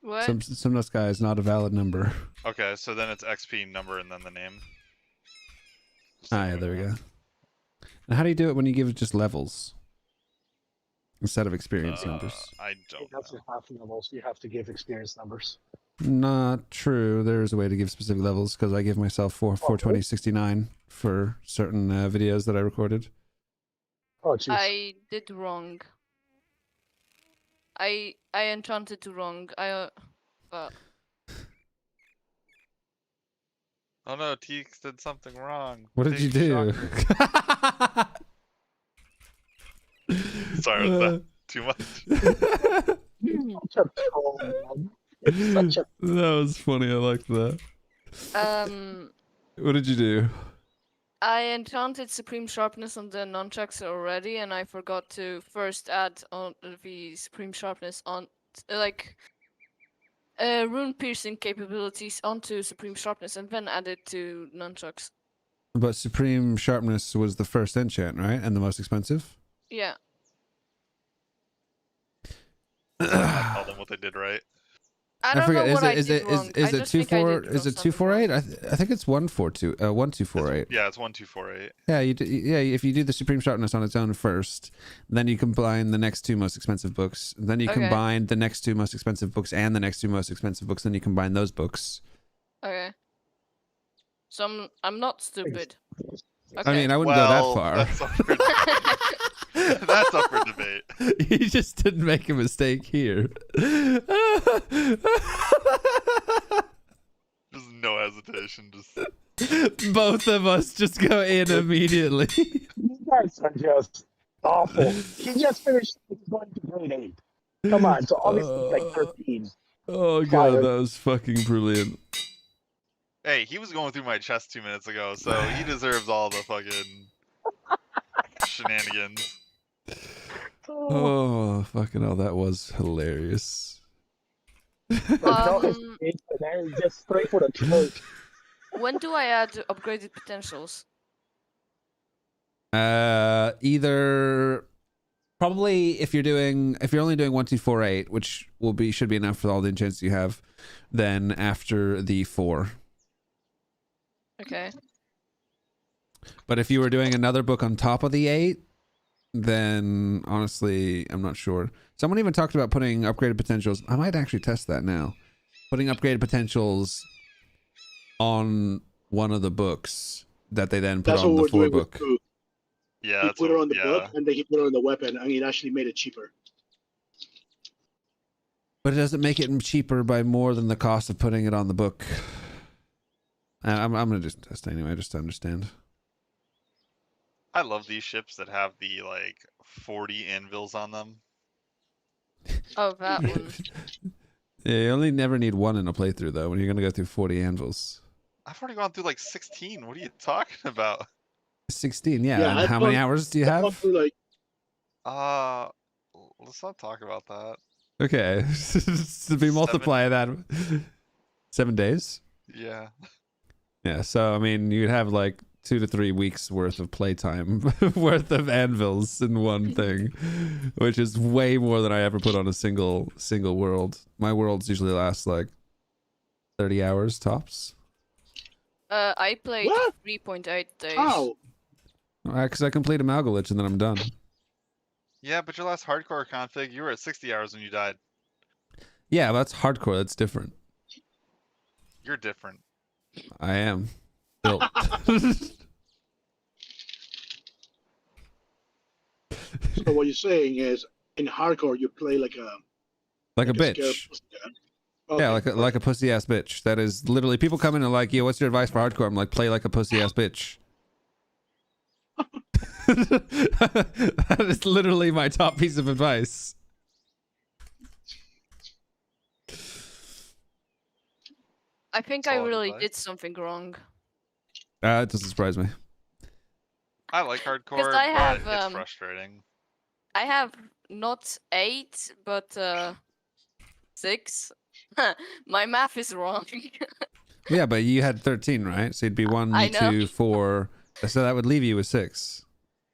What? Somenutzguy is not a valid number. Okay, so then it's XP number and then the name. Ah, yeah, there we go. And how do you do it when you give it just levels instead of experience numbers? I you don't have to know. have levels. You have to give experience numbers. Not true. There is a way to give specific levels because I give myself 420 69 for certain videos that I recorded. Oh, jeez. I did wrong. I enchanted wrong. But Oh no, Teeks did something wrong. What did you do? Sorry, was that too much? Such a troll, man. It's such a That was funny. I liked that. What did you do? I enchanted Supreme Sharpness on the nunchucks already, and I forgot to first add on the Supreme Sharpness on, like, rune piercing capabilities onto supreme sharpness and then add it to nunchucks. But supreme sharpness was the first enchant, right? And the most expensive? Yeah. I tell them what they did right. I don't know what I Is did it wrong. is I it just think I did 248? wrong. I think it's 142 1248. Yeah, it's 1248. Yeah, if you do the supreme sharpness on its own first, then you combine the next two most expensive books, then you Okay. combine the next two most expensive books and the next two most expensive books, then you combine those books. Okay. So I'm not stupid. Okay. I mean, I wouldn't go that far. That's up for, that's up for debate. You just didn't make a mistake here. There's no hesitation. Just Both of us just go in immediately. You guys are just awful. He just finished going to grade 8. Come on, so obviously it's like 13. Oh god, Fired. that was fucking brilliant. hey, he was going through my chest 2 minutes ago, so he deserves all the fucking shenanigans. Oh, fucking hell, that was hilarious. Just straight for the throat. When do I add upgraded potentials? Either probably if you're only doing 1248, which should be enough for all the enchants you have, then after the 4. Okay. But if you were doing another book on top of the 8, then honestly, I'm not sure. Someone even talked about putting upgraded potentials. I might actually test that now. Putting upgraded potentials on one of the books that they then put That's on what the we're 4 doing with book. Boo. Yeah, He that's put it what- on the yeah. book, and then he put it on the weapon, and it actually made it cheaper. But it doesn't make it cheaper by more than the cost of putting it on the book. I'm gonna just test anyway, just to understand. I love these ships that have the like 40 anvils on them. Oh, that one. Yeah, you only never need one in a playthrough though. When you're gonna go through 40 anvils. I've already gone through like 16. What are you talking about? 16, yeah. Yeah, And I've how many gone- hours do you I've gone have? through, like, Let's not talk about that. Okay, to be multiply that 7 days. Yeah. Yeah, so I mean, you'd have like 2 to 3 weeks worth of playtime worth of anvils in one thing, which is way more than I ever put on a single world. My worlds usually last like 30 hours tops. I played What? 3.8 days. How? Because I complete a Malgalich and then I'm done. Yeah, but your last hardcore config, you were at 60 hours when you died. Yeah, that's hardcore. That's different. You're different. I am built. So what you're saying is, in hardcore, you play like a like a scared bitch. pussycat. Yeah, Okay, like a pussy ass bitch. That is literally, people come in and like, yo, what's your advice for hardcore? I'm like, play like a pussy ass bitch. That is literally my top piece of advice. I think I Solid really advice. did something wrong. It doesn't surprise me. I like hardcore, I have, but it's frustrating. I have not 8, but 6. My math is wrong. Yeah, but you had 13, right? So it'd be 1, I know. 2, 4. So that would leave you with 6.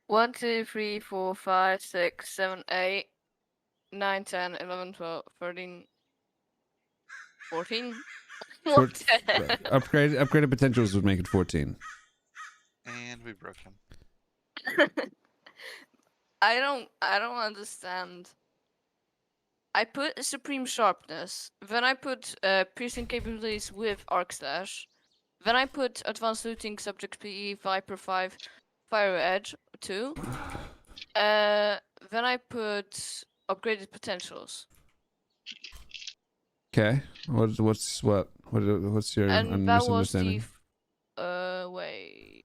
1, 2, 3, 4, 5, 6, 7, 8, 9, 10, 11, 12, 13, 14. What the heck? Right. Upgraded potentials would make it 14. And we broke him. I don't understand. I put supreme sharpness, then I put piercing capabilities with arc slash, then I put advanced looting, subject PE, Viper 5, fire edge 2. Then I put upgraded potentials, Okay. What's your and that was the misunderstanding? wait.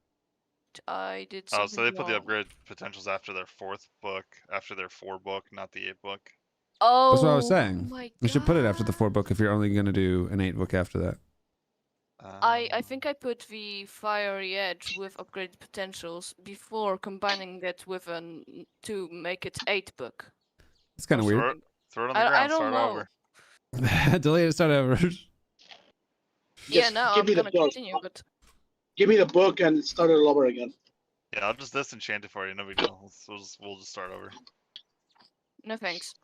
I did something Oh, so they put the wrong. upgrade potentials after their 4th book, after their 4 book, not the 8 book. Oh, That's what I was saying. my You should put it after the God. 4 book if you're only going to do an 8 book after that. I think I put the fiery edge with upgraded potentials before combining it with to make it 8 book. It's kind of weird. Throw it on the I ground, don't start know. over. Delete and start over. Yeah, Just no, give I'm me the gonna book. continue, but Give me the book and start it all over again. Yeah, I'll just disenchant it for you. No big deal. We'll just start over. no thanks.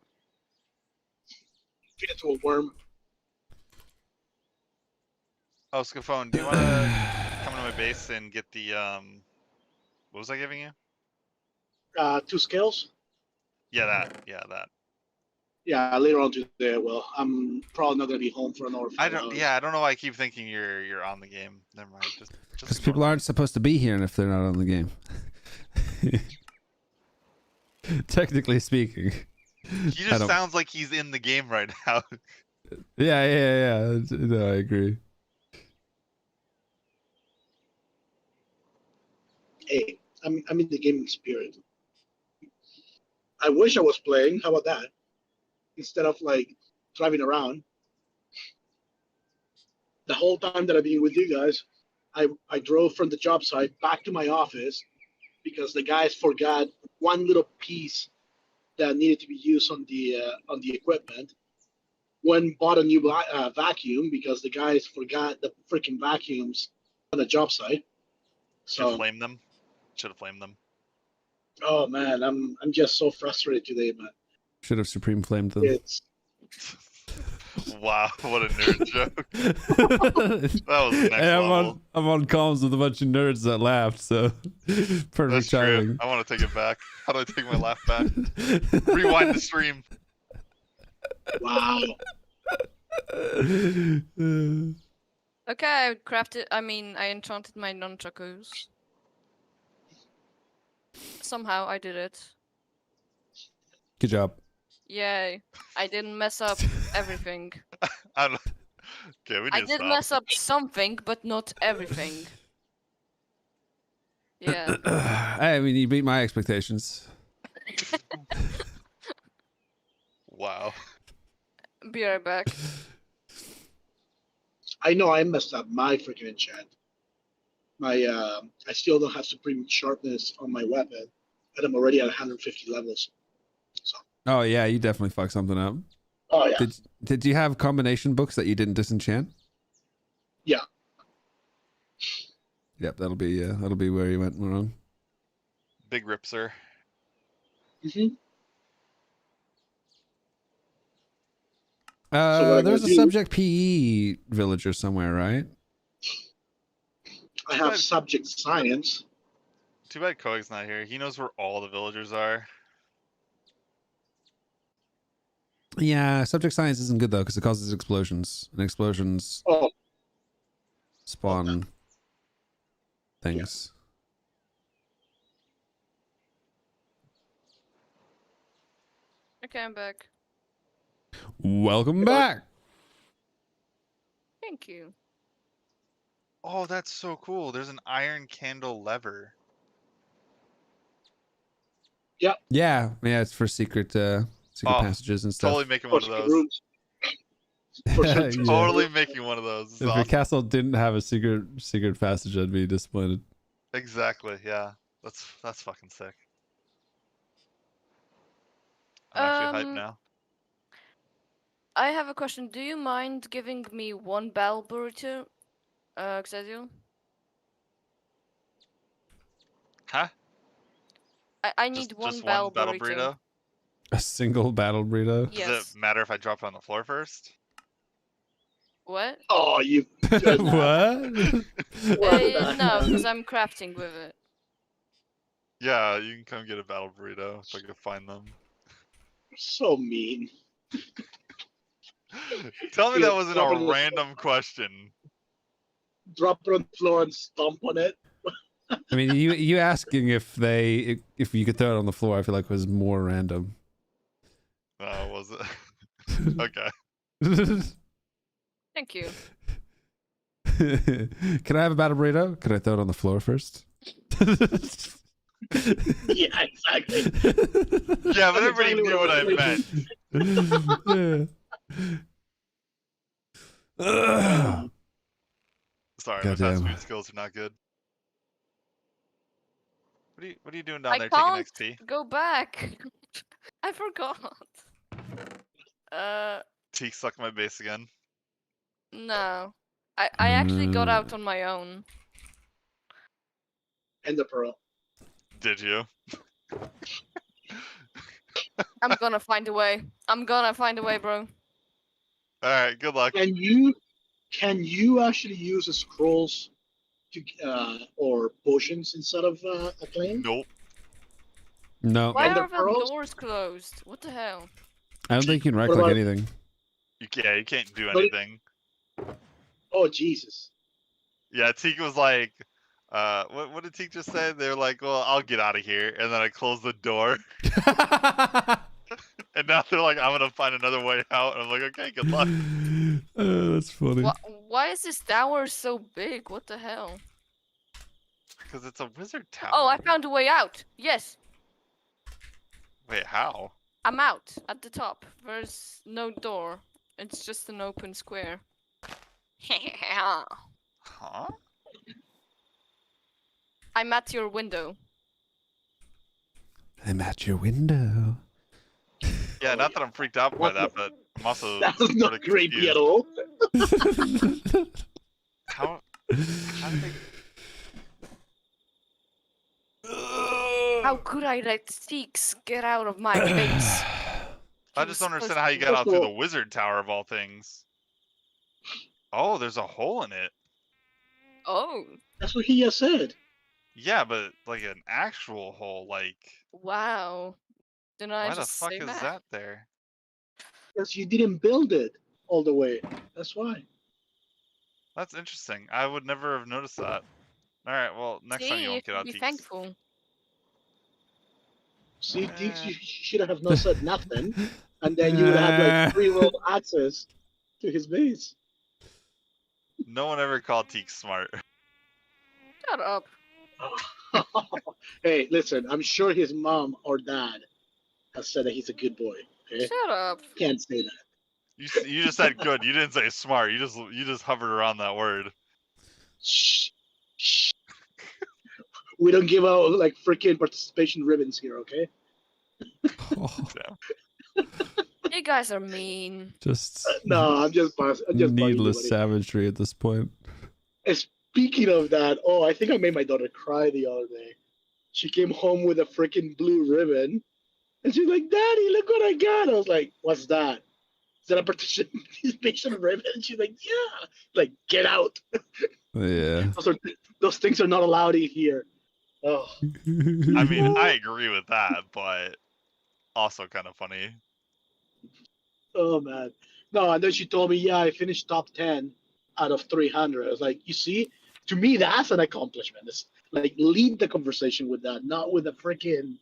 Feed it to a worm. Oh, Scafone, do you want to come to my base and get the what was I giving you? 2 scales. Yeah, that. Yeah, that. Yeah, later on today. Well, I'm probably not gonna be home for another 5 I don't. hours. Yeah, I don't know why I keep thinking you're on the game. Never mind. Just Because ignore people me. aren't supposed to be here if they're not on the game. Technically speaking. He I just don't- sounds like he's in the game right now. Yeah. No, I agree. Hey, I'm in the gaming spirit. I wish I was playing. How about that? Instead of like driving around. The whole time that I've been with you guys, I drove from the job site back to my office because the guys forgot one little piece that needed to be used on the equipment. One bought a new vacuum because the guys forgot the freaking vacuums on the job site. Should have So, flamed them. Should have flamed them. oh man, I'm just so frustrated today, man. Should have Supreme Flamed them. It's Wow, what a nerd joke. That was next Hey, level. I'm on comms with a bunch of nerds that laughed, so perfect That's true. timing. I want to take it back. How do I take my laugh back? Rewind the stream. wow. Okay, I enchanted my nunchakus. Somehow I did it. Good job. Yay. I didn't mess up everything. I don't. Okay, we need I to did stop. mess up something, but not everything. Yeah. I mean, you beat my expectations. Wow. Be right back. I know I messed up my freaking enchant. I still don't have supreme sharpness on my weapon, and I'm already at 150 levels. So, Oh yeah, you definitely fucked something up. oh yeah, Did you have combination books that you didn't disenchant? yeah. Yep, that'll be where you went wrong. Big rip, sir. hmm So what I'm There's a gonna do- subject PE villager somewhere, right? I have subject science. Too bad Koeg's not here. He knows where all the villagers are. Yeah, subject science isn't good though because it causes explosions, and explosions Oh, spawn things. Okay, I'm back. Welcome back. Thank you. Oh, that's so cool. There's an iron candle lever. Yeah, it's for secret passages and stuff. Totally making for one of secret those. rooms. For Yeah. secret Totally making one of those. This is If your awesome. castle didn't have a secret passage, I'd be disappointed. Exactly. Yeah. That's fucking sick. I'm actually hyped now. I have a question. Do you mind giving me one bell burrito, Xavier? Huh? I need one Just bell one battle burrito. burrito? A single battle burrito. Yes. Does it matter if I drop it on the floor first? What? Oh, you. Good man. What? No, because I'm crafting with it. Yeah, you can come get a battle burrito if I can find them. So mean. Tell me Yeah, that wasn't drop it on a the random question. Drop it on the floor and stomp on it. I mean, you asking if you could throw it on the floor, I feel like was more random. Oh, was it? Okay. Thank you. Can I have a battle burrito? Could I throw it on the floor first? Yeah, exactly. Yeah, but That's everybody exactly knew what I was Yeah. Sorry, my fast Goddamn. food skills are not good. What are you doing down I there can't taking XP? go back. I forgot. Teak sucked my base again. No. I actually got out on my own. And the pearl. Did you? I'm gonna find a way. I'm gonna find a way, bro. Alright, good luck. Can you actually use the scrolls to or potions instead of a claim? Nope. No, Why And the are the pearls? doors closed? What the hell? I don't think you can wreck What like about- anything. Yeah, you can't do But- anything. Oh Jesus! Yeah, Teak was like, what did Teak just say? They were like, well, I'll get out of here. And then I closed the door. And now they're like, I'm going to find another way out. And I'm like, okay, good luck. That's funny. Why is this tower so big? What the hell? Because it's a wizard tower. Oh, I found a way out. Yes, Wait, how? I'm out at the top. There's no door. It's just an open square. Huh? I'm at your window. I'm at your window. Yeah, not that I'm freaked out by What that, but I'm also That was sort not of creepy at confused. all. How did they... How could I let Seeks get out of my base? I He just was don't understand supposed how to you be- got out through the wizard tower of all things. Oh, there's a hole in it. Oh, That's what he has said. Yeah, but like an actual hole, like wow. Didn't I why the just fuck say is that there? Because you didn't build it all the way. That's why. That's interesting. I would never have noticed that. Alright, well, next time you See, won't get out be Teaks. thankful. See, Deeks, you should have not said nothing, and then you would have like free roll access to his base. No one ever called Teaks smart. Shut up. Hey, listen, I'm sure his mom or dad has said that he's a good boy. Okay, Shut up. can't say that. You just said good. You didn't say smart. You just hovered around that word. Shh. Shh. We don't give out like freaking participation ribbons here, okay? Damn. You guys are mean. Just No, I'm just bugging you, needless buddy. savagery at this point. Speaking of that, oh, I think I made my daughter cry the other day. She came home with a freaking blue ribbon, and she's like, "Daddy, look what I got!" I was like, "What's that? Is that a participation ribbon?" And she's like, "Yeah." Like, get out. Yeah. Those things are not allowed in here. Oh, I mean, I agree with that, but also kind of funny. oh man. No, and then she told me, "Yeah, I finished top 10 out of 300." I was like, "You see, to me, that's an accomplishment. It's like lead the conversation with that, not with a freaking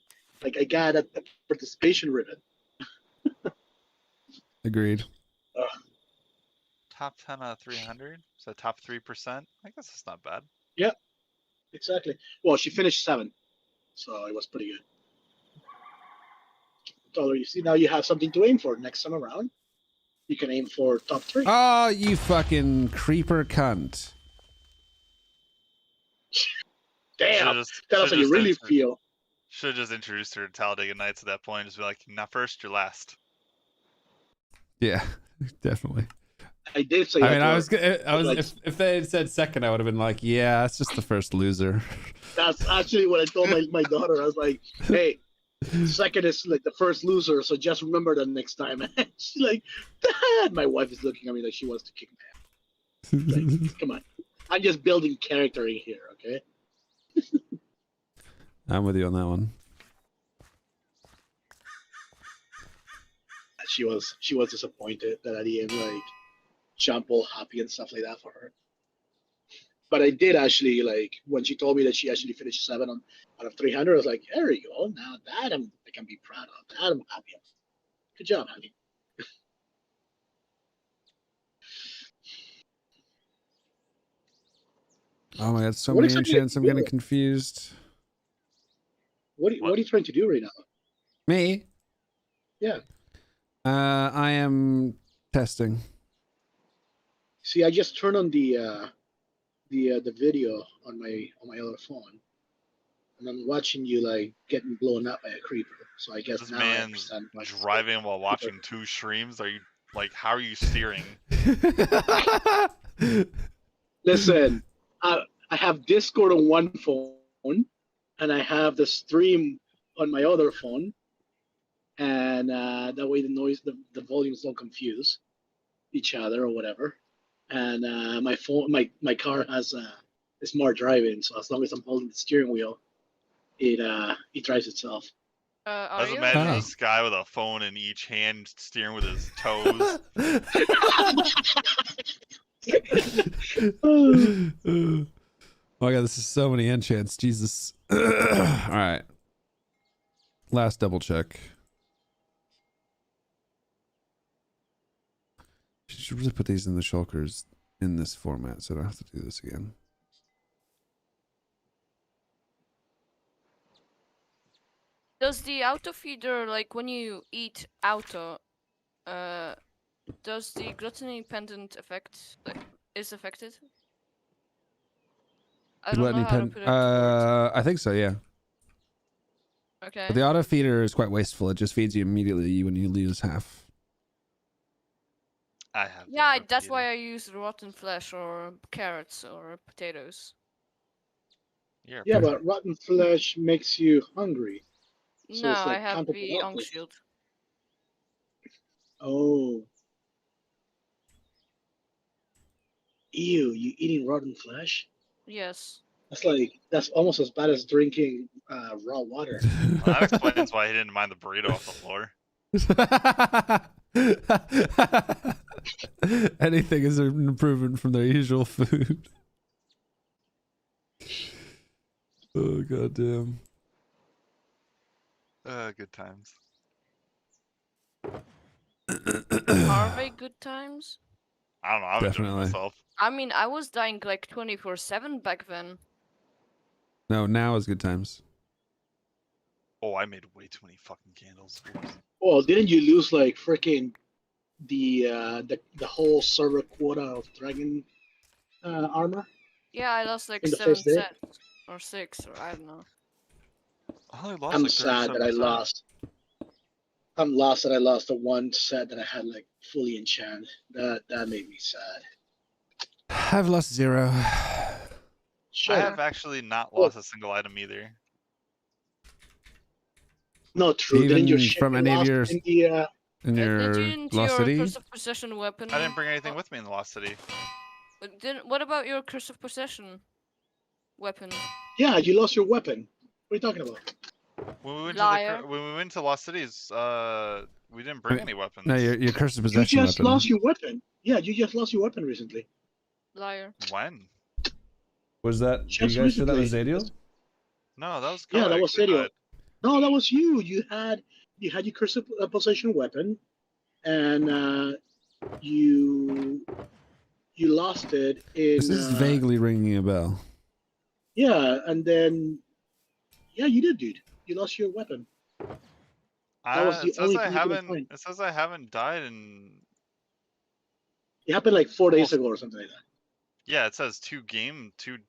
like I got a participation ribbon." Agreed. Top 10 out of 300? So top 3%? I guess it's not bad. Exactly. Well, she finished 7, so it was pretty good. So you see, now you have something to aim for next time around. You can aim for top 3. Oh, you fucking creeper cunt. Damn, tell us how you really feel. Should have just introduced her to Talladega Nights at that point. Just be like, not first, you're last. Yeah, definitely. I did say. I that mean, to I her. was, Like- if they had said second, I would have been like, yeah, that's just the first loser. That's actually what I told my daughter. I was like, "Hey, second is like the first loser, so just remember that next time." And she's like, "Dad," my wife is looking at me like she wants to kick my ass. Like, come on, I'm just building character in here, okay? I'm with you on that one. She was disappointed that I didn't like jump all happy and stuff like that for her. But I did actually, like, when she told me that she actually finished 7 out of 300, I was like, there you go. Now that I can be proud of. That I'm happy of. Good job, honey. Oh my god, so What many exactly enchants, are I'm you getting doing? confused. What are you trying to do right now? Me? Yeah. I am testing. See, I just turned on the video on my other phone, and I'm watching you like getting blown up by a creeper. So I guess This now I man's understand why. driving while watching 2 streams. Are you Like, how are you steering? Listen, I have Discord on one phone, and I have the stream on my other phone, and that way the volumes don't confuse each other or whatever. And my car has smart driving, so as long as I'm holding the steering wheel, it drives itself. I Are was you imagining okay? this guy with a phone in each hand, steering with his toes. Oh my god, this is so many enchants. Jesus. All right. Last double check. Should really put these in the shulkers in this format, so I don't have to do this again. Does the auto feeder, like when you eat auto, does the gluttony pendant effect is affected? I don't know how to put it into words. I think so, yeah. Okay. But the auto feeder is quite wasteful. It just feeds you immediately when you lose half. I have. Yeah, that's why I use rotten flesh or carrots or potatoes. Yeah, but rotten flesh makes you hungry. So No, it's I like have the counterproductive. Ong shield. Oh. Ew, you eating rotten flesh? Yes. That's almost as bad as drinking raw water. Well, that explains why he didn't mind the burrito off the floor. Anything is an improvement from their usual food. Oh goddamn. Good times. Are they good times? I don't know. I've enjoyed Definitely. myself. I mean, I was dying like 24/7 back then. No, now is good times. Oh, I made way too many fucking candles. Oops. Well, didn't you lose like freaking the whole server quota of dragon armor? Yeah, I lost like In the 7 first day? sets or 6 or I don't know. I only lost I'm like sad that I 37%. lost. I'm lost that I lost the one set that I had like fully enchanted. That made me sad. I've lost 0. Sure. I have actually not lost a single item either. No, true. Didn't your Even ship from get any of lost your in the Didn't lost your city? curse of possession weapon? I didn't bring anything with me in the Lost City. What about your curse of possession weapon? Yeah, you lost your weapon. What are you talking about? When we went Liar. to when we went to Lost Cities, we didn't bring any weapons. No, your curse of You possession just weapon. lost your weapon. Yeah, you just lost your weapon recently. Liar. When? Was that? Just You guys sure that was recently. Zadiel? No, that was Yeah, that was actually, Sadio. No, that was you. You had your curse of possession weapon, and you lost it in. This is vaguely ringing a bell. Yeah, and then you did, dude. You lost your weapon. That was the it says only I thing you couldn't haven't. find. It says I haven't died in. It happened like 4 days ago or something like that. Yeah, it says 2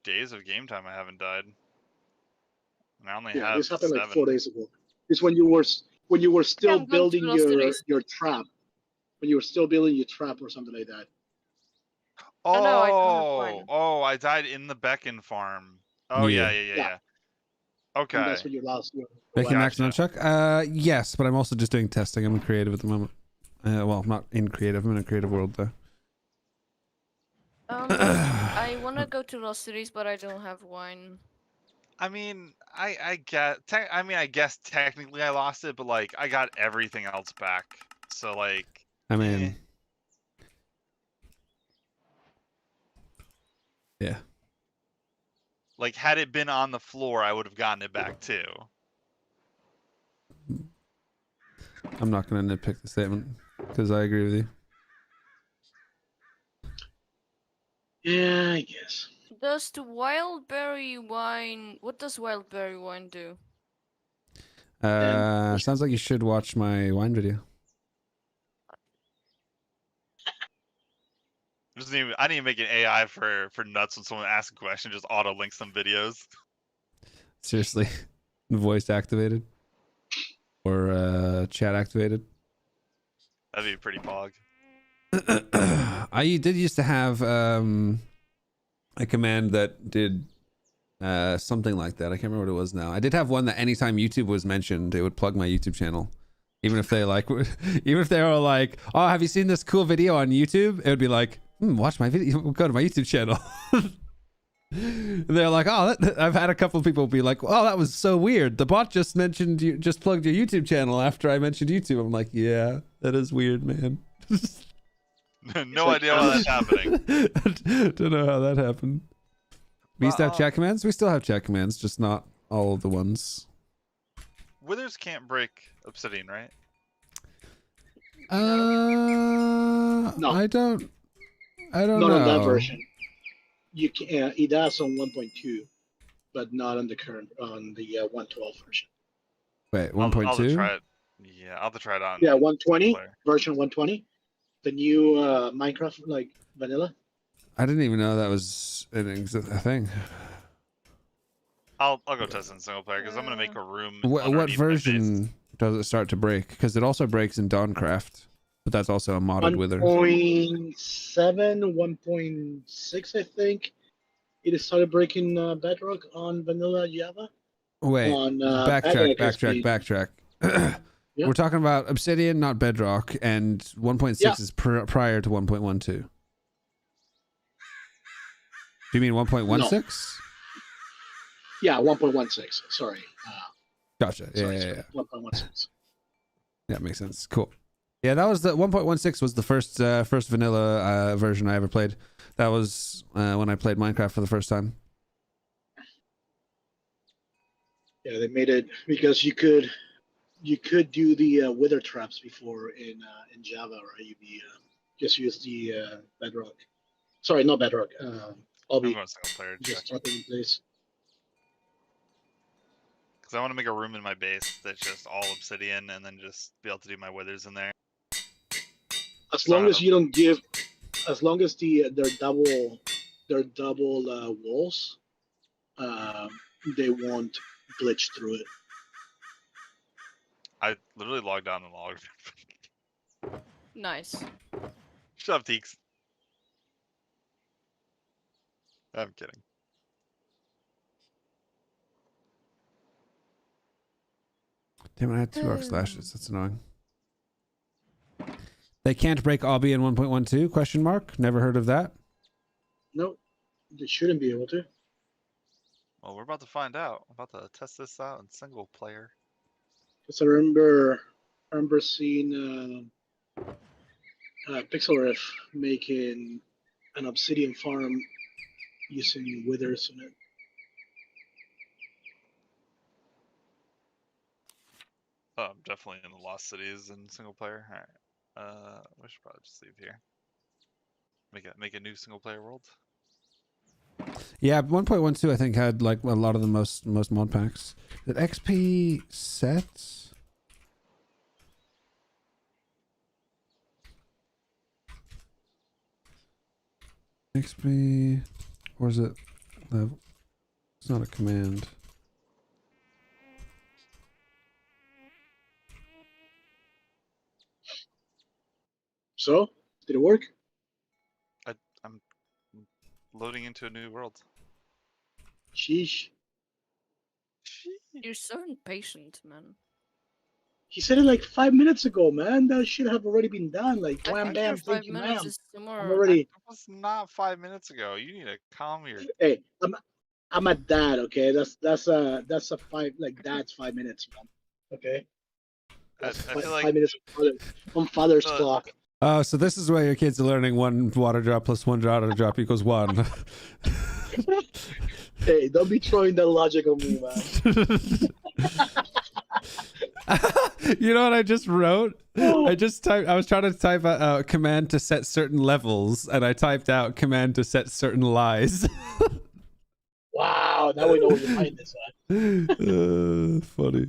days of game time. I haven't died. And I only Yeah, have this happened 7. like 4 days ago. It's when you were still I'm going to building Lost Cities. your trap. When you were still building your trap or something like that. Oh, no, I don't have mine. Oh, I died in the Beacon farm. Oh Yeah. yeah. And Okay. that's when you lost your Making weapon. max non chuck? Yes, but I'm also just doing testing. I'm in creative at the moment. Well, I'm not in creative. I'm in a creative world though. I want to go to Lost Cities, but I don't have wine. I mean, I guess technically I lost it, but like I got everything else back. So like, I mean, yeah. like had it been on the floor, I would have gotten it back too. I'm not going to nitpick the statement because I agree with you. Yeah, I guess. Does the wild berry wine? What does wild berry wine do? Sounds like you should watch my wine video. I didn't even make an AI for Nutz when someone asks a question, just auto link some videos. Seriously, voice activated or chat activated. That'd be pretty pog. I did used to have a command that did something like that. I can't remember what it was now. I did have one that anytime YouTube was mentioned, it would plug my YouTube channel. Even if they like, even if they were like, "Oh, have you seen this cool video on YouTube?" It would be like, "Watch my video. Go to my YouTube channel." And they're like, "Oh, I've had a couple of people be like, oh, that was so weird. The bot just mentioned you, just plugged your YouTube channel after I mentioned YouTube." I'm like, "Yeah, that is weird, man." No idea how that's happening. Don't know how that happened. We used to have chat commands. We still have chat commands, just not all of the ones. Withers can't break Obsidian, right? No. I don't Not know. on that version. You can. It does on 1.2, but not on the current on the 112 version. Wait, I'll have to 1.2? try it. Yeah, I'll have to try it on. Yeah, 120 player. version 120, the new Minecraft like vanilla. I didn't even know that was a thing. I'll go test it in single player because I'm gonna make a room. What underneath my base. version does it start to break? Because it also breaks in Dawncraft, but that's also a modded wither. 1.7, 1.6, I think. It started breaking Bedrock on vanilla Java. Wait, on, backtrack. Yeah. We're talking about Obsidian, not Bedrock, and 1.6 Yeah. is prior to 1.12. Do you mean 1.16? Yeah, 1.16. Sorry. Gotcha. Sorry, Yeah. 1.16. Yeah, makes sense. Cool. Yeah, that was the 1.16 was the first vanilla version I ever played. That was when I played Minecraft for the first time. Yeah, they made it because you could do the wither traps before in Java, right? You just use the Bedrock. Sorry, not Bedrock. I'm Obby. going single player Just check drop it in place. because I want to make a room in my base that's just all Obsidian and then just be able to do my withers in there. As So I long have as a- you don't give, as long as they're double walls, they won't glitch through it. I literally logged on and logged. Nice. Shut up, Teeks. I'm kidding. Damn it, I had 2 arc slashes. That's annoying. They can't break Obby in 1.12? Question mark. Never heard of that. No, they shouldn't be able to. Well, we're about to find out. I'm about to test this out in single player. Because I remember seeing Pixel Riff making an obsidian farm using withers in it. Oh, I'm definitely in the Lost Cities in single player. All right. We should probably just leave here. Make a new single player world. Yeah, 1.12 I think had like a lot of the most mod packs. Did XP sets? XP, or is it level? It's not a command. So, did it work? I'm loading into a new world. Sheesh. You're so impatient, man. He said it like 5 minutes ago, man. That should have already been done. Like, I wham, think bam, your 5 thank you, minutes ma'am. is I'm more. already. That was not 5 minutes ago. You need to calm your. Hey, I'm a dad. Okay, that's a 5 like dad's 5 minutes, man. Okay. I That's feel 5 like minutes on father's clock. Oh, so this is where your kids are learning 1 water drop plus 1 water drop equals 1. Hey, don't be throwing that logic on me, man. You know what I just wrote? I was trying to type out command to set certain levels, and I typed out command to set certain lies. Wow, now we know where to find this at. Funny.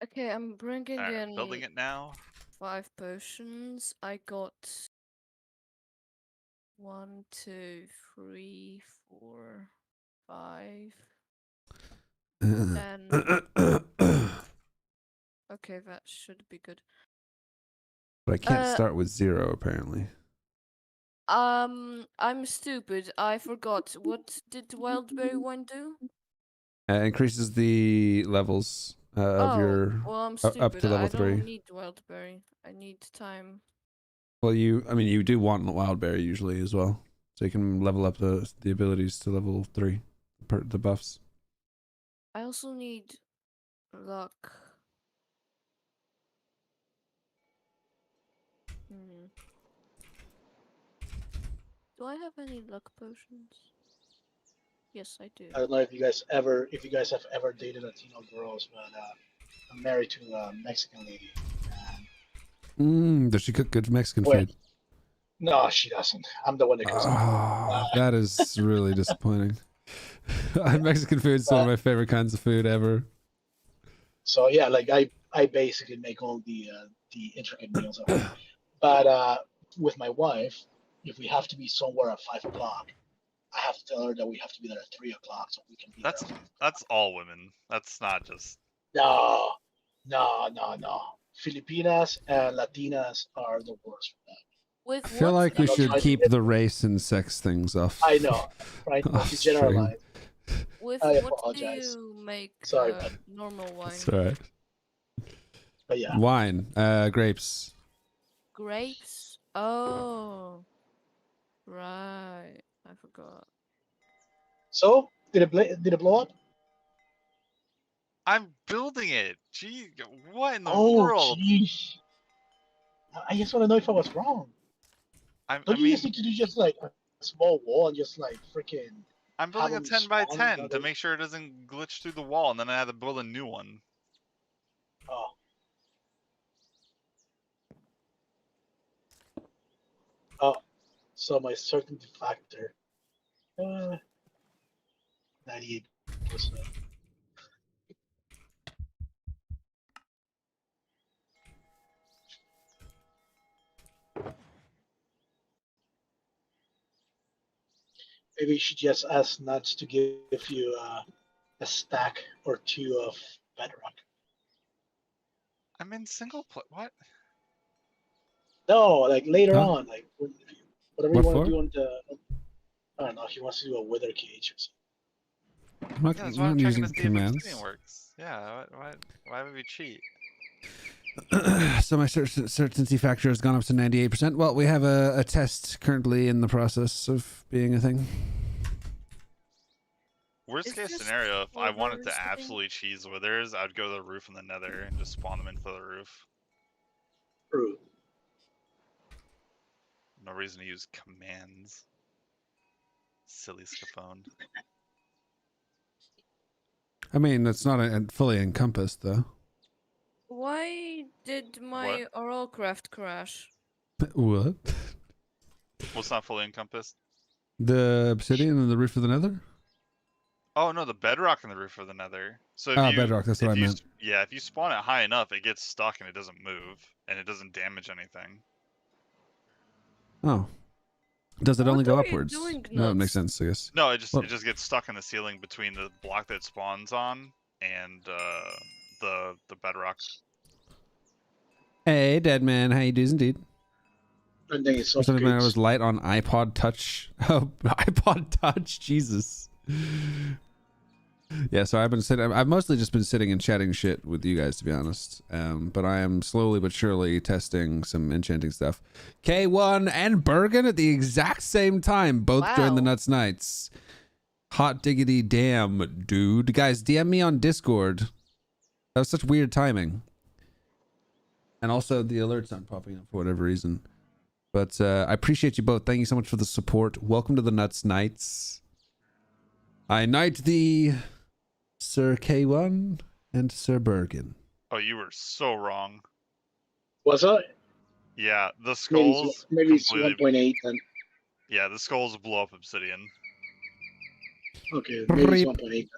Okay, I'm bringing Alright, in building it now. 5 potions. I got 1, 2, 3, 4, 5, 10. Okay, that should be good. But I can't start with 0 apparently. I'm stupid. I forgot. What did the Wildberry one do? Increases the levels of your well, I'm up stupid. to level I 3. don't need Wildberry. I need time. Well, I mean, you do want Wildberry usually as well, so you can level up the abilities to level 3, the buffs. I also need luck. Do I have any luck potions? Yes, I do. I don't know if you guys have ever dated Latino girls, but I'm married to a Mexican lady. Does she cook good Mexican Wait. food? No, she doesn't. I'm the one that goes. That is really disappointing. Mexican food is one of my favorite kinds of food ever. So yeah, like I basically make all the intricate meals of it. But with my wife, if we have to be somewhere at 5 o'clock, I have to tell her that we have to be there at 3 o'clock so we can be there. That's all women. That's not just. No. Filipinas and Latinas are the worst for that. With I feel like we should keep the race and sex things off. I know, right? Not to generalize. With I what apologize. do you make Sorry, normal wine? That's all right. But yeah. Wine, grapes. Grapes? Oh. Right. I forgot. So, did it blow up? I'm building it. Gee, what in the Oh, world? jeez. I just want to know if I was wrong. Don't you just need to do just like a small wall and just like freaking? I'm building a have 10 them by spawn 10 to another- make sure it doesn't glitch through the wall, and then I have to build a new one. Oh, so my certainty factor, 98%. Maybe you should just ask Nutz to give you a stack or 2 of bedrock. I'm in single play. What? No, like later Huh? on, like whatever What you want for? to do on the. I don't know. He wants to do a wither cage or something. I'm not, Yeah, that's I'm why I'm not checking using to see if commands. Obsidian works. Yeah, why would we cheat? So my certainty factor has gone up to 98%. Well, we have a test currently in the process of being a thing. Worst It's case just scenario, if I wanted to withers, I think. absolutely cheese withers, I'd go to the roof in the nether and just spawn them into the roof. True. No reason to use commands. Silly scaphone. I mean, it's not fully encompassed though. Why did my RLCraft crash? What? What's not fully encompassed? The obsidian and the roof of the nether? Oh no, the bedrock in the roof of the nether. So if Bedrock, that's what I meant. Yeah, if you spawn it high enough, it gets stuck and it doesn't move, and it doesn't damage anything. Oh. Does it What only go are you upwards? doing, No, it makes Nutz? sense, I guess. No, it Well- just gets stuck in the ceiling between the block that it spawns on and the bedrock. Hey, dead man, how you doing, indeed? And then it's For some reason, I was good. light on iPod Touch. Oh, iPod Touch, Jesus. Yeah, so I've mostly just been sitting and chatting shit with you guys, to be honest. But I am slowly but surely testing some enchanting stuff. K1 and Bergen at the exact same time both joined the Wow. NUTZ Knights. Hot diggity damn, dude. Guys, DM me on Discord. That was such weird timing. And also the alerts aren't popping up for whatever reason. But I appreciate you both. Thank you so much for the support. Welcome to the NUTZ Knights. I knight thee, Sir K1 and Sir Bergen. Oh, you were so wrong. Was it? Yeah, the Maybe skulls. maybe it's completely- 1.8 then. Yeah, the skulls blow up obsidian. Okay, maybe it's Reap. 1.8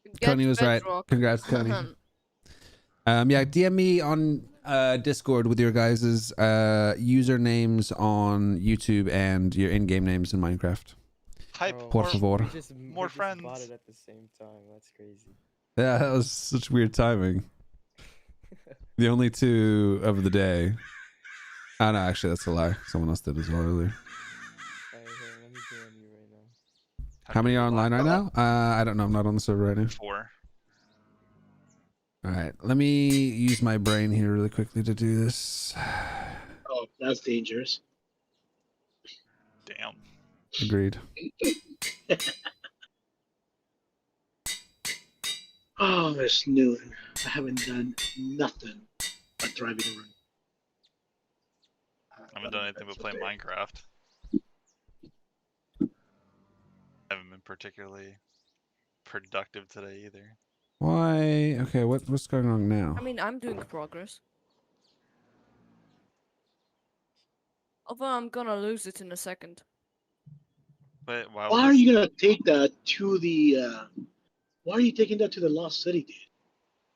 then. Coney was right. bedrock. Congrats, Coney. Yeah, DM me on Discord with your guys' usernames on YouTube and your in-game names in Minecraft. Hype. Por favor. We just bought friends. it at the same time. That's crazy. Yeah, that was such weird timing. The only two of the day. Oh, no, actually, that's a lie. Someone else did as well earlier. Alright, here, let me join you right now. How many are online right now? I don't know. I'm not on the server right now. 4. All right, let me use my brain here really quickly to do this. Oh, that's dangerous. Damn. Agreed. Oh, it's noon. I haven't done nothing but driving around. I haven't done anything but play Minecraft. Haven't been particularly productive today either. Why? Okay, what's going on now? I mean, I'm doing progress. Although I'm gonna lose it in a second. But why Why are you gonna take that to the? Why are you taking that to the Lost City, dude?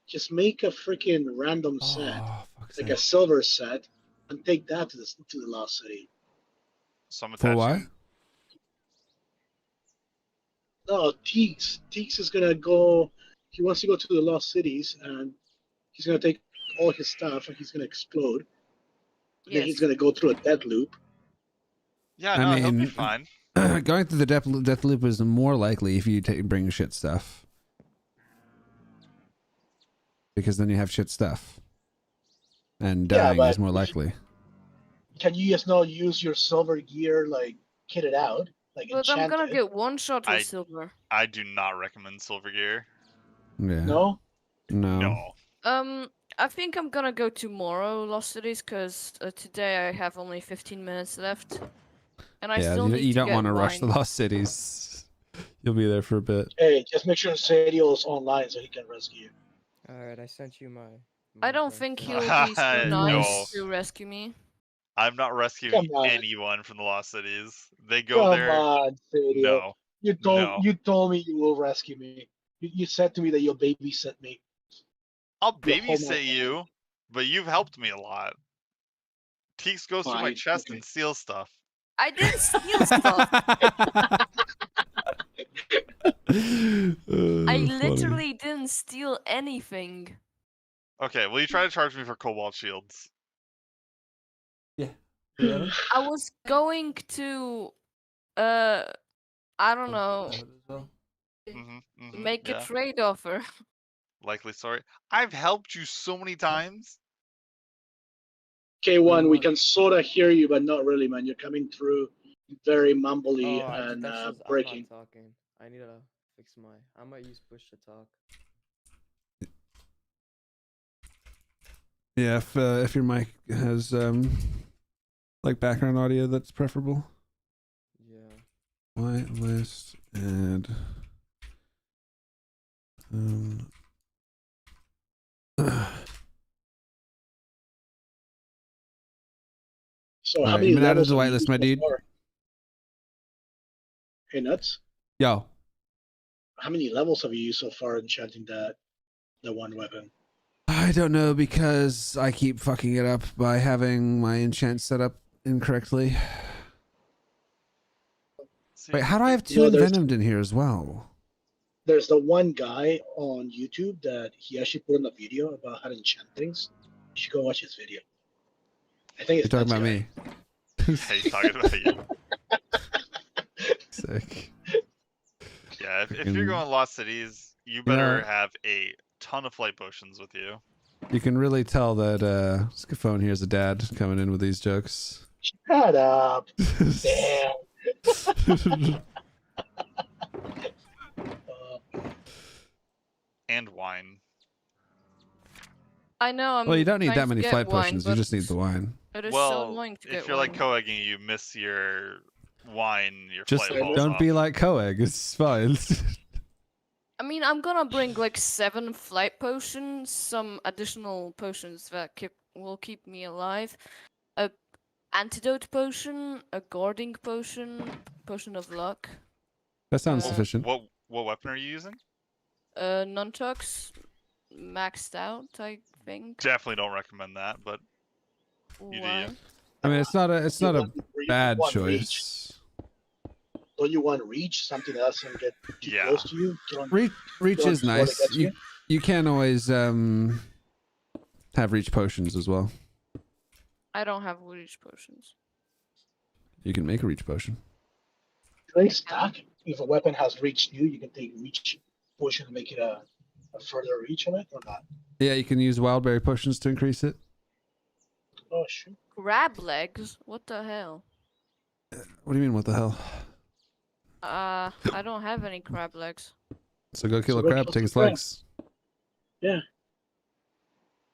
Just make a freaking random set, Fuck's like sake. a silver set, and take that to the Lost City. Some For what? attachment. No, Teeks is gonna go. He wants to go to the Lost Cities, and he's gonna take all his stuff, and he's gonna explode. And then he's Yes. gonna go through a death loop. Yeah, I no, he'll be mean- fine. Going through the death loop is more likely if you bring shit stuff. Because then you have shit stuff. And Yeah, dying is but- more likely. Can you just not use your silver gear, like kitted out, like But I'm gonna enchanted? get one shot with I- silver. I do not recommend silver gear. Yeah. No. No. No. I think I'm gonna go tomorrow, Lost Cities, because today I have only 15 minutes left. And I Yeah, still need you to don't get want to rush the wine. Lost Cities. You'll be there for a bit. Hey, just make sure Sadio's online so he can rescue you. Alright, I sent you my. I don't Minecraft think file. he'll be so No. nice to rescue me. I'm not rescuing Come on. anyone from the Lost Cities. They go Come there. on, Sadio. No. No. You told me you will rescue me. You said to me that you'll babysit me. I'll You'll hold my babysit hand. you, but you've helped me a lot. Teeks goes through my Fine, chest okay. and steals stuff. I didn't steal stuff. I literally didn't steal anything. Okay, well, you try to charge me for cobalt shields. I was going to, I don't know, make yeah. a trade offer. Likely story. I've helped you so many times. K1, we can sort of hear you, but not really, man. You're coming through very mumbly Oh, and that's just, breaking. I'm not talking. I need to fix my. I might use push to talk. Yeah, if your mic has like background audio, that's preferable. Yeah. Whitelist and So how Alright, many you've been added levels to the have you whitelist, used my so dude. far? Hey, Nuts. Yo, How many levels have you used so far enchanting that one weapon? I don't know because I keep fucking it up by having my enchant set up incorrectly. See, Wait, how do I have two You know, there's- envenomed in here as well? There's the one guy on YouTube that he actually put in a video about how to enchant things. You should go watch his video. I think You're it's talking Nuts about Guy. me. Hey, talking about you. Sick. Yeah, if you're Freaking- going Lost Cities, you know- better have a ton of flight potions with you. You can really tell that Scafone here is a dad coming in with these jokes. Shut up. Damn. And wine. I know I'm Well, you don't need trying that to many get flight wine, potions. You but just need the wine. It is so Well, annoying to get if you're like wine. co-egging, you miss your wine, your Just flight falls don't off. be like Coeg. It's fine. I mean, I'm gonna bring like 7 flight potions, some additional potions that will keep me alive, a antidote potion, a guarding potion, potion of luck, That sounds Uh, sufficient. What weapon are you using? nunchucks, maxed out, I think. Definitely don't recommend that, but do you. Why? I mean, it's not a You bad want reach. choice. Don't you want reach? Something else can get too Yeah. close to you? You don't- Reach you want is to nice. get You can always have reach potions as well. I don't have reach potions. You can make a reach potion. Can I stack? If a weapon has reach new, you can take reach potion and make it a further reach on it or not? Yeah, you can use wildberry potions to increase it. Oh, shoot. Crab legs? What the hell? What do you mean, what the hell? I don't have any crab legs. So go kill So a go crab, kill take some its crab. legs. Yeah.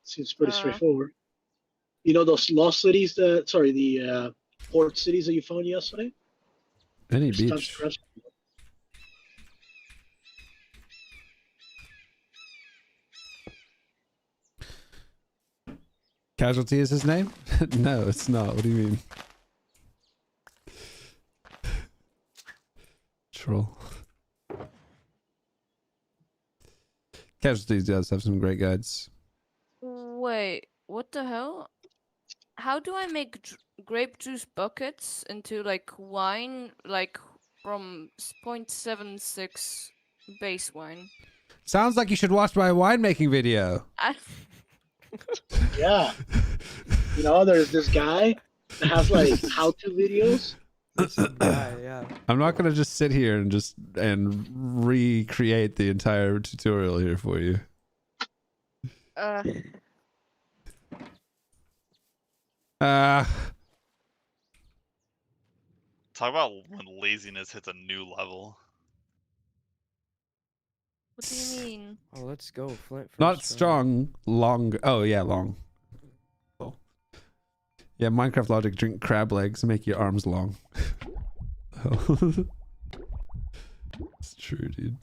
Seems pretty Uh. straightforward. You know those lost cities the port cities that you found yesterday? Any There's tons of beach. crabs. Casualty is his name? No, it's not. What do you mean? Troll. Casualty does have some great guides. Wait, what the hell? How do I make grape juice buckets into like wine, like from 0.76 base wine? Sounds like you should watch my winemaking video. Yeah. You know, there's this guy that has like how-to videos. Yeah. I'm not gonna just sit here and recreate the entire tutorial here for you. Talk about when laziness hits a new level. What do you mean? Oh, let's go. Flint first, Not right? strong, long. Oh yeah, long. Cool. Yeah, Minecraft logic. Drink crab legs, make your arms long. Oh. It's true, dude.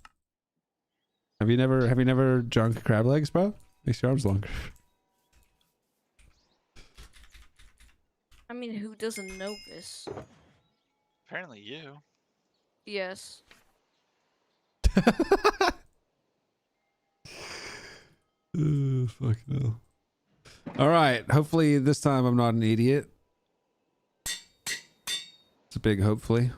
Have you never drunk crab legs, bro? Makes your arms longer. I mean, who doesn't know this? Apparently you. Yes. Fuck no. All right. Hopefully this time I'm not an idiot. It's a big hopefully.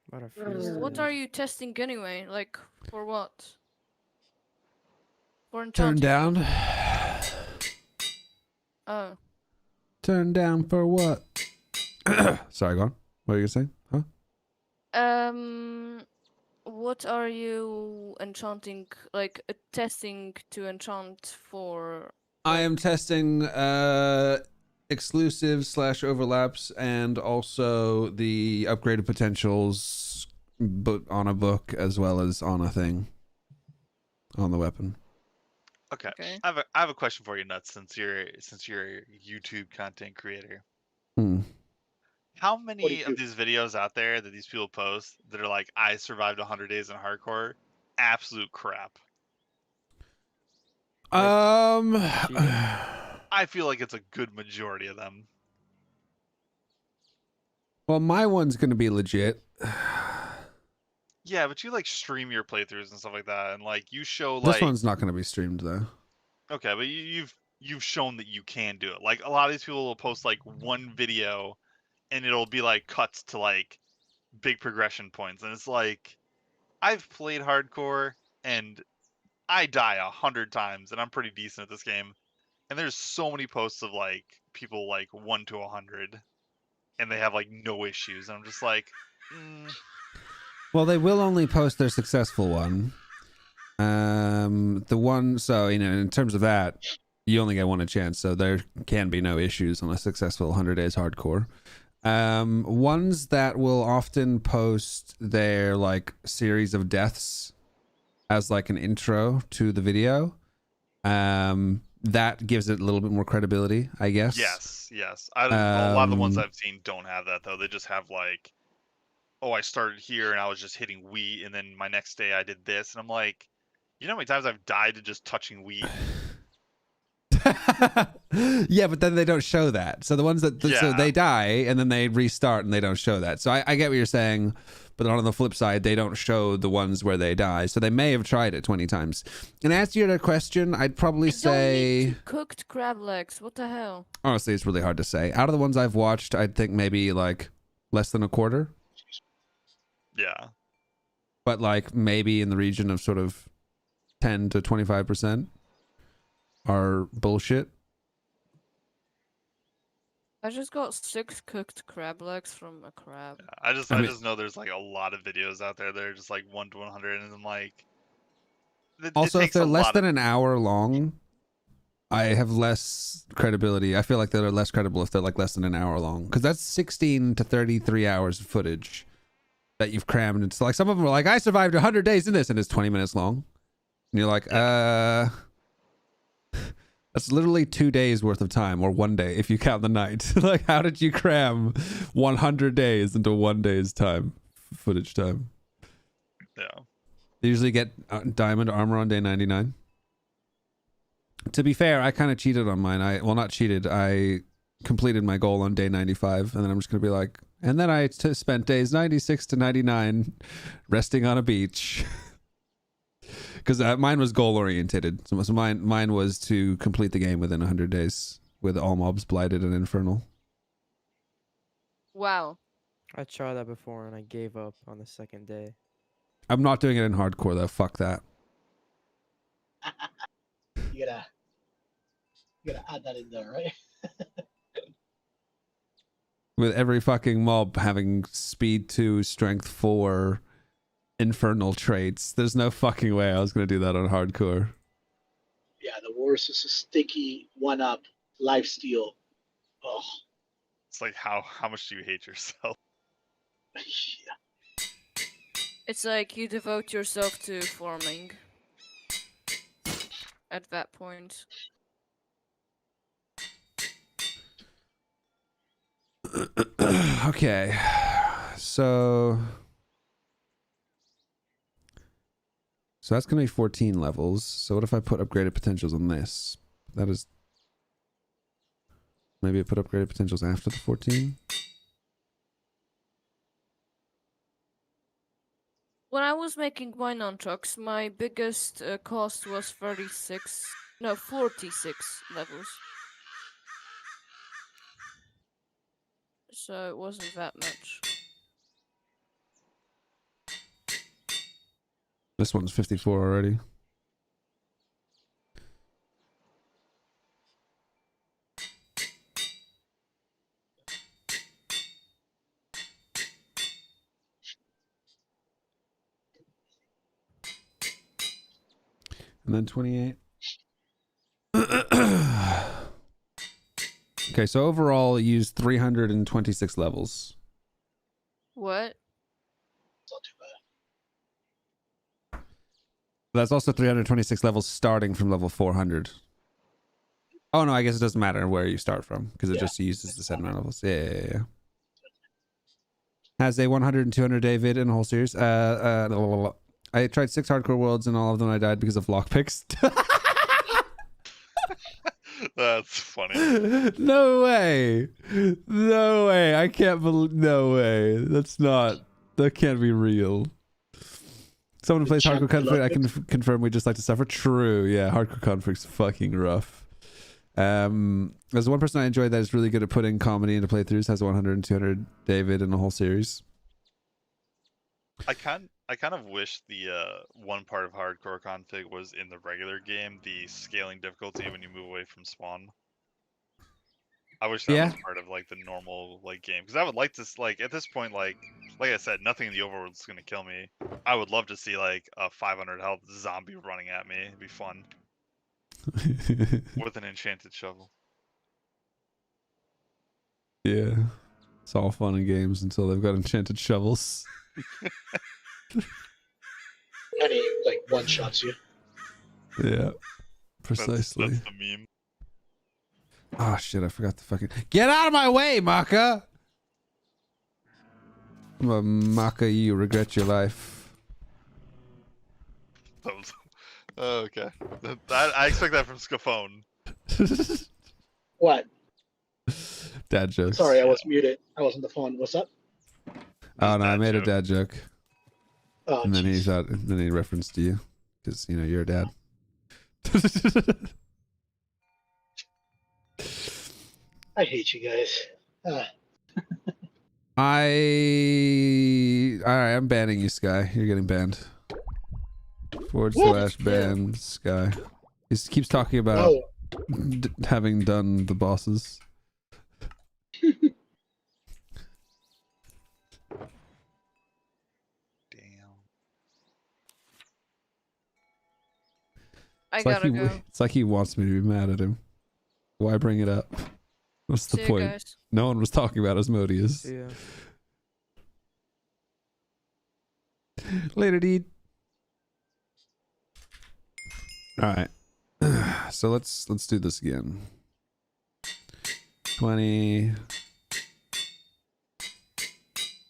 About to freeze What to are you testing anyway? Like, for what? For Turn enchanting? down. Oh. Turn down for what? Sorry, go on. What are you saying? Huh? What are you enchanting, like, testing to enchant for? I am testing exclusives / overlaps and also the upgraded potentials, but on a book as well as on a thing, on the weapon. Okay. Okay. I have a question for you, Nuts. Since you're a YouTube content creator, how What do many you of do? these videos out there that these people post that are like, I survived 100 days in hardcore? Absolute crap. I feel like it's a good majority of them. Well, my one's gonna be legit. Yeah, but you like stream your playthroughs and stuff like that, and like you show This like one's not gonna be streamed though. okay, but you've shown that you can do it. Like a lot of these people will post like one video, and it'll be like cuts to like big progression points, and it's like I've played hardcore and I die 100 times, and I'm pretty decent at this game. And there's so many posts of like people like 1 to 100, and they have like no issues, and I'm just like. Well, they will only post their successful one. The one, so, you know, in terms of that, you only get one a chance, so there can be no issues on a successful 100 days hardcore. Ones that will often post their, like, series of deaths as, like, an intro to the video, that gives it a little bit more credibility, I guess. Yes. A lot of the ones I've seen don't have that, though. They just have, like, oh, I started here and I was just hitting wheat, and then my next day I did this, and I'm like, you know how many times I've died to just touching wheat? Yeah, but then they don't show that. So the ones that so they die and then they restart and they don't show that. So I get what you're saying, but on the flip side, they don't show the ones where they die. So they may have tried it 20 times. And to answer your question, I'd probably say Don't need cooked crab legs. What the hell? honestly, it's really hard to say. Out of the ones I've watched, I'd think maybe like less than a quarter. Yeah. but like maybe in the region of sort of 10 to 25% are bullshit. I just got 6 cooked crab legs from a crab. I I mean- just know there's like a lot of videos out there that are just like 1 to 100, and then like. Also, if takes they're a less lot than of- an hour long, I have less credibility. I feel like they're less credible if they're like less than an hour long, because that's 16 to 33 hours of footage that you've crammed. It's like some of them are like, I survived 100 days in this, and it's 20 minutes long, and you're like, that's literally 2 days worth of time, or 1 day if you count the night. Like, how did you cram 100 days into 1 day's time, footage time? Yeah. They usually get diamond armor on day 99. To be fair, I kind of cheated on mine. Well, not cheated. I completed my goal on day 95, and then I'm just gonna be like, and then I spent days 96 to 99 resting on a beach. Because mine was goal oriented. So mine was to complete the game within 100 days with all mobs blighted and infernal. Wow. I tried that before and I gave up on the second day. I'm not doing it in hardcore though. Fuck that. You gotta add that in there, right? With every fucking mob having speed 2, strength 4, infernal traits, there's no fucking way I was gonna do that on hardcore. Yeah, the worst is a sticky 1-up lifesteal. Oh, It's like how much do you hate yourself? yeah. It's like you devote yourself to farming. At that point. Okay, so that's gonna be 14 levels. So what if I put upgraded potentials on this? That is, maybe I put upgraded potentials after the 14. When I was making my nunchucks, my biggest cost was 46 levels. So it wasn't that much. This one's 54 already. And then 28. Okay, so overall you used 326 levels. What? It's not too bad. That's also 326 levels starting from level 400. Oh no, I guess it doesn't matter where you start from, because it just uses the set amount of levels. Yeah. Has a 100 and 200 day vid in a whole series. I tried 6 hardcore worlds and all of them I died because of lockpicks. That's funny. No way. No way. I can't believe. No way. That can't be real. Someone who plays hardcore conflict, I can confirm we just like to suffer. True. Yeah, hardcore conflict's fucking rough. There's one person I enjoy that is really good at putting comedy into playthroughs, has 100 and 200 David in the whole series. I kind of wish the one part of hardcore config was in the regular game, the scaling difficulty when you move away from spawn. I wish that was part of like the normal like game, because I would like to like at this point like I said, nothing in the overworld is gonna kill me. I would love to see like a 500 health zombie running at me. It'd be fun with an enchanted shovel. Yeah, it's all fun and games until they've got enchanted shovels. And he like one-shots you. Yeah, precisely. That's the meme. Oh shit, I forgot to fucking get out of my way, Maka. I'm a Maka, you regret your life. That was, oh, okay. I expect that from Scafone. What? Dad jokes. Sorry, I was muted. I was on the phone. What's up? Oh no, I made joke. a dad joke, Oh, and then he jeez. thought, then he referenced you, because you know you're a dad. I hate you guys. Alright, I'm banning you, Sky. You're getting banned. / ban Sky. He keeps talking about having done the bosses. I gotta go. It's like he wants me to be mad at him. Why bring it up? What's the See you point? guys. No one was talking about Asmodeus. Yeah. Later, dude. All right. So let's do this again. 20.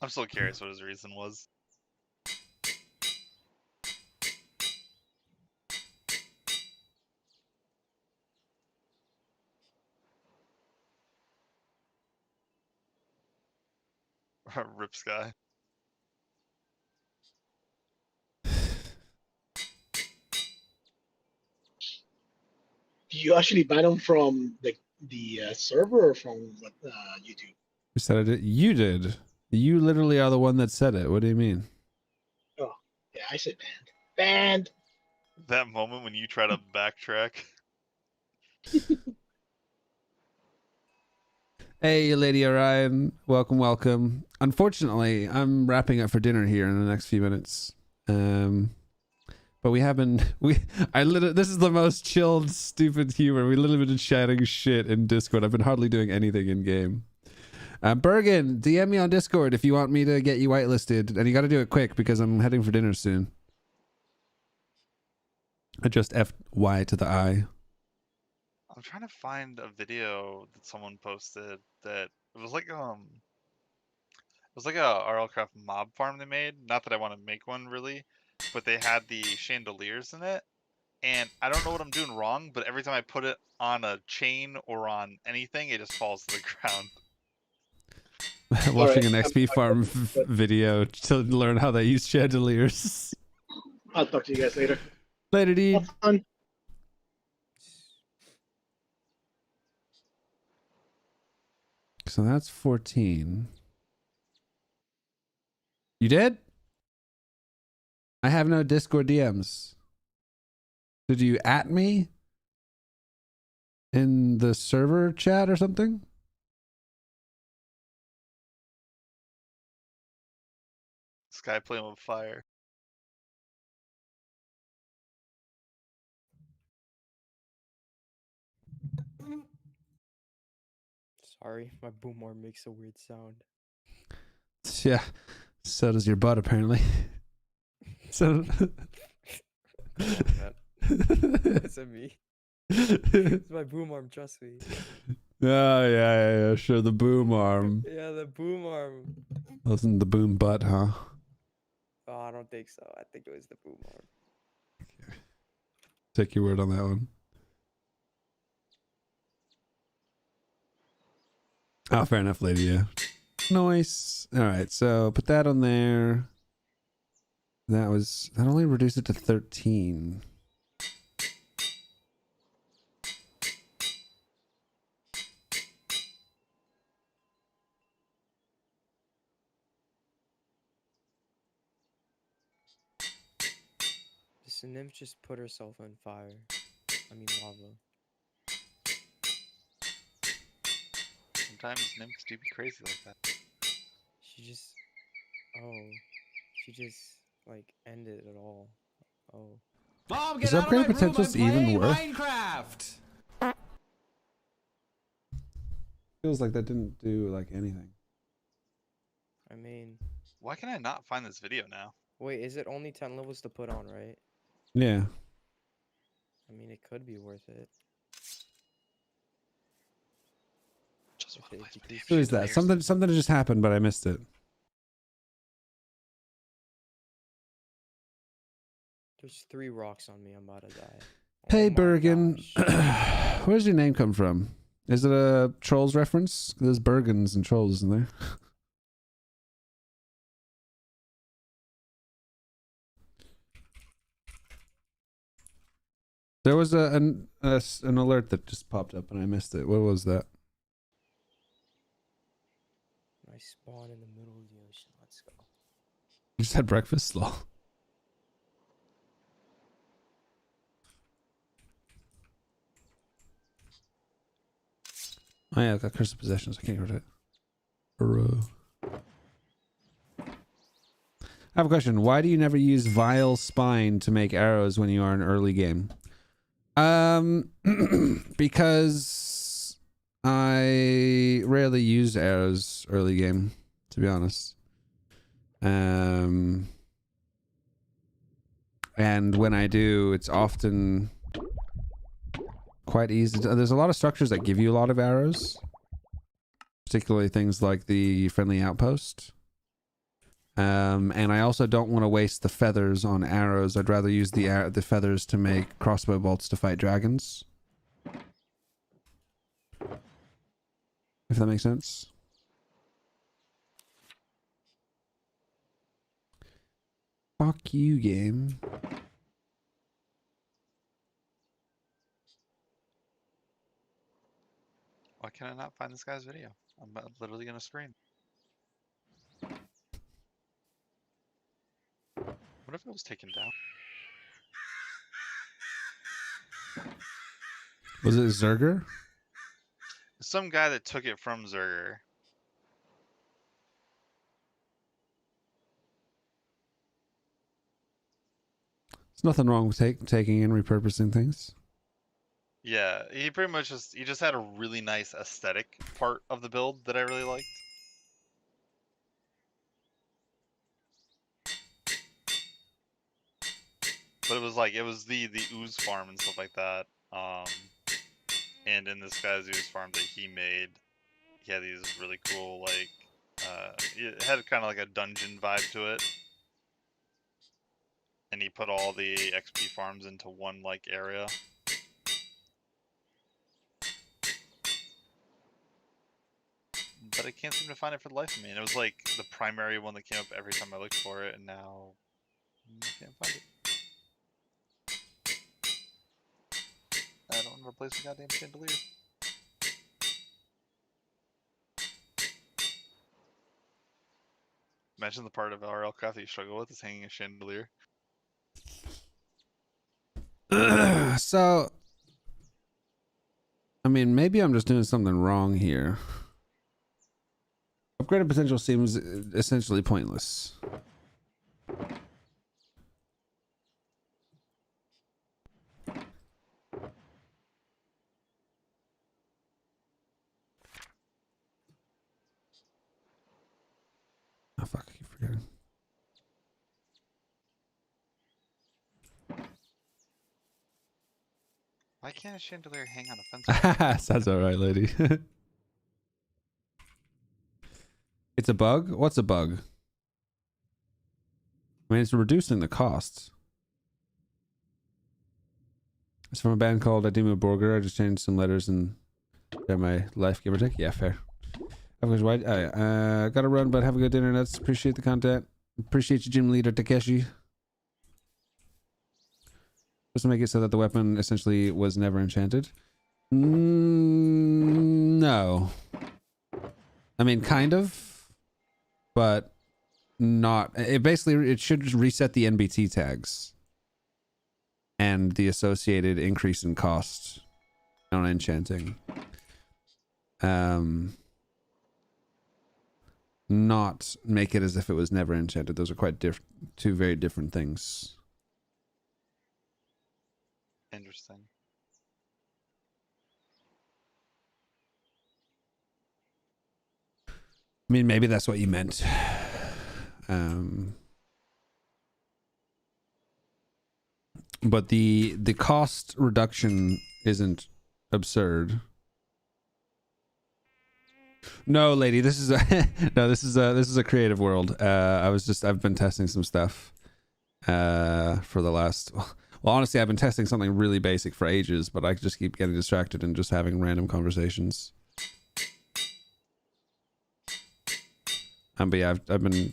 I'm still curious what his reason was. Rip Sky. Do you actually ban them from the server or from YouTube? Who said it? You did. You literally are the one that said it. What do you mean? Oh, yeah, I said banned. Banned. That moment when you try to backtrack. Hey, Lady Orion. Welcome, welcome. Unfortunately, I'm wrapping up for dinner here in the next few minutes. But we haven't. This is the most chilled, stupid humor. We literally been chatting shit in Discord. I've been hardly doing anything in game. Bergen, DM me on Discord if you want me to get you whitelisted, and you got to do it quick because I'm heading for dinner soon. I just FY to the I. I'm trying to find a video that someone posted that it was like a RLCraft mob farm they made. Not that I want to make one really, but they had the chandeliers in it, and I don't know what I'm doing wrong, but every time I put it on a chain or on anything, it just falls to the ground. Watching an XP farm video to learn how they use chandeliers. I'll talk to you guys later. Later, dude. Have fun. So that's 14. You did? I have no Discord DMs. Did you at me in the server chat or something? Sky playing with fire. Sorry, my boom arm makes a weird sound. Yeah. So does your butt, apparently. So. Is it me? It's my boom arm, trust me. Oh, yeah. Sure, the boom arm. Yeah, the boom arm. Wasn't the boom butt, huh? Oh, I don't think so. I think it was the boom arm. Okay. Take your word on that one. Oh, fair enough, lady. Yeah. Nice. All right, so put that on there. That only reduced it to 13. This nymph just put herself on fire. I mean lava. Sometimes nymphs do be crazy like that. She just like ended it all. Oh. Mom, get out of my room, potential's even worse? Minecraft. Feels like that didn't do like anything. I mean, Why can I not find this video now? wait, is it only 10 levels to put on, right? Yeah. I mean, it could be worth it. Just If wanna it play some decreases- Who is that? Something just happened, but I missed it. There's 3 rocks on me. I'm about to die. Hey, Oh my Bergen. gosh. Where's your name come from? Is it a Trolls reference? There's Bergens and Trolls, isn't there? There was an alert that just popped up and I missed it. What was that? I spawn in the middle of the ocean. Let's go. You just had breakfast, lol. Oh yeah, I've got curse of possessions. I can't get rid of it. I have a question. Why do you never use vile spine to make arrows when you are in early game? Because I rarely use arrows early game, to be honest. And when I do, it's often quite easy. There's a lot of structures that give you a lot of arrows, particularly things like the friendly outpost. And I also don't want to waste the feathers on arrows. I'd rather use the feathers to make crossbow bolts to fight dragons. If that makes sense. Fuck you, game. Why can I not find this guy's video? I'm literally gonna scream. What if it was taken down? Was it Zerger? Some guy that took it from Zerger. There's nothing wrong with taking and repurposing things. Yeah, he pretty much he just had a really nice aesthetic part of the build that I really liked. But it was like, it was the ooze farm and stuff like that. And in this guy's ooze farm that he made, he had these really cool, like, it had kind of like a dungeon vibe to it. And he put all the XP farms into one, like, area. But I can't seem to find it for the life of me. And it was like the primary one that came up every time I looked for it, and now I can't find it. I don't replace the goddamn chandelier. Imagine the part of RLCraft that you struggle with is hanging a chandelier. So, I mean, maybe I'm just doing something wrong here. Upgraded potential seems essentially pointless. Oh fuck, I keep forgetting. Why can't a chandelier hang on a fence? Sounds alright, lady. It's a bug? What's a bug? I mean, it's reducing the costs. It's from a band called Adima Borger. I just changed some letters and got my life, give or take. Yeah, fair. Gotta run, but have a good dinner, Nuts. Appreciate the content. Appreciate you, gym leader Takeshi. Just to make it so that the weapon essentially was never enchanted. No. I mean, kind of, but not. It should reset the NBT tags and the associated increase in cost on enchanting. Not make it as if it was never enchanted. Those are quite two very different things. Interesting. I mean, maybe that's what you meant. But the cost reduction isn't absurd. No, lady, this is a no. This is a creative world. I've been testing some stuff for the last. Well, honestly, I've been testing something really basic for ages, but I just keep getting distracted and just having random conversations. But yeah, I've been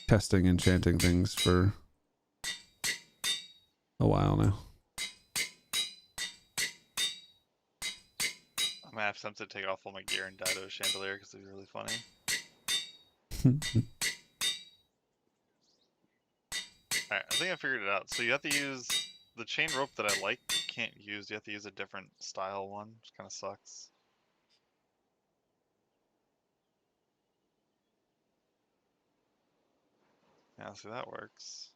testing enchanting things for a while now. I'm gonna have to take off all my gear and die to a chandelier because it'd be really funny. Alright, I think I figured it out. So you have to use the chain rope that I like. You can't use. You have to use a different style one, which kind of sucks. Yeah, so that works.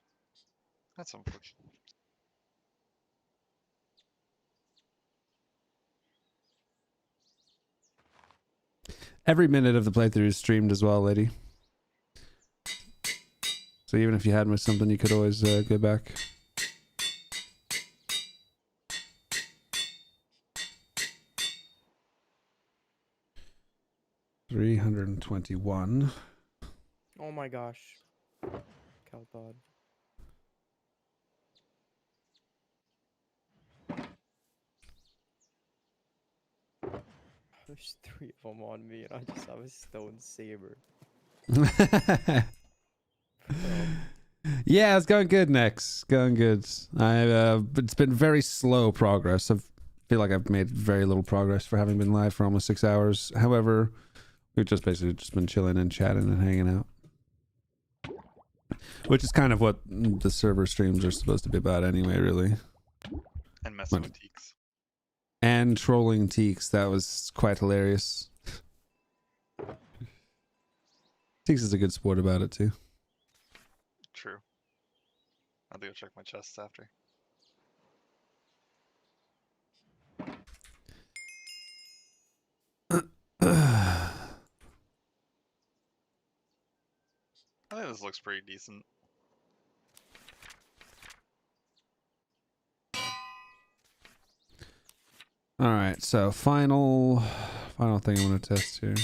That's unfortunate. Every minute of the playthrough is streamed as well, lady. So even if you had missed something, you could always go back. $321. Oh my gosh. Calpod. There's 3 of them on me, and I just have a stone saber. Yeah, it's going good, Nex. Going good. It's been very slow progress. I feel like I've made very little progress for having been live for almost 6 hours. However, we've just basically just been chilling and chatting and hanging out. Which is kind of what the server streams are supposed to be about anyway, really. And messing with Teeks. And trolling Teeks. That was quite hilarious. Teeks is a good sport about it, too. True. I'll go check my chests after. I think this looks pretty decent. All right, so final thing I'm going to test here.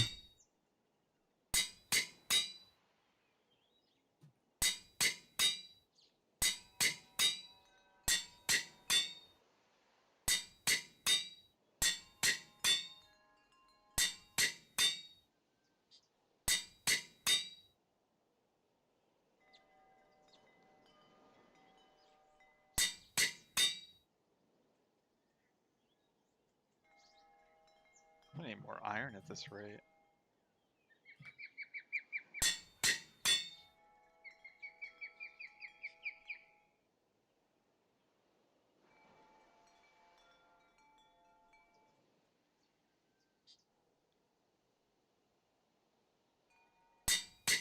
I need more iron at this rate.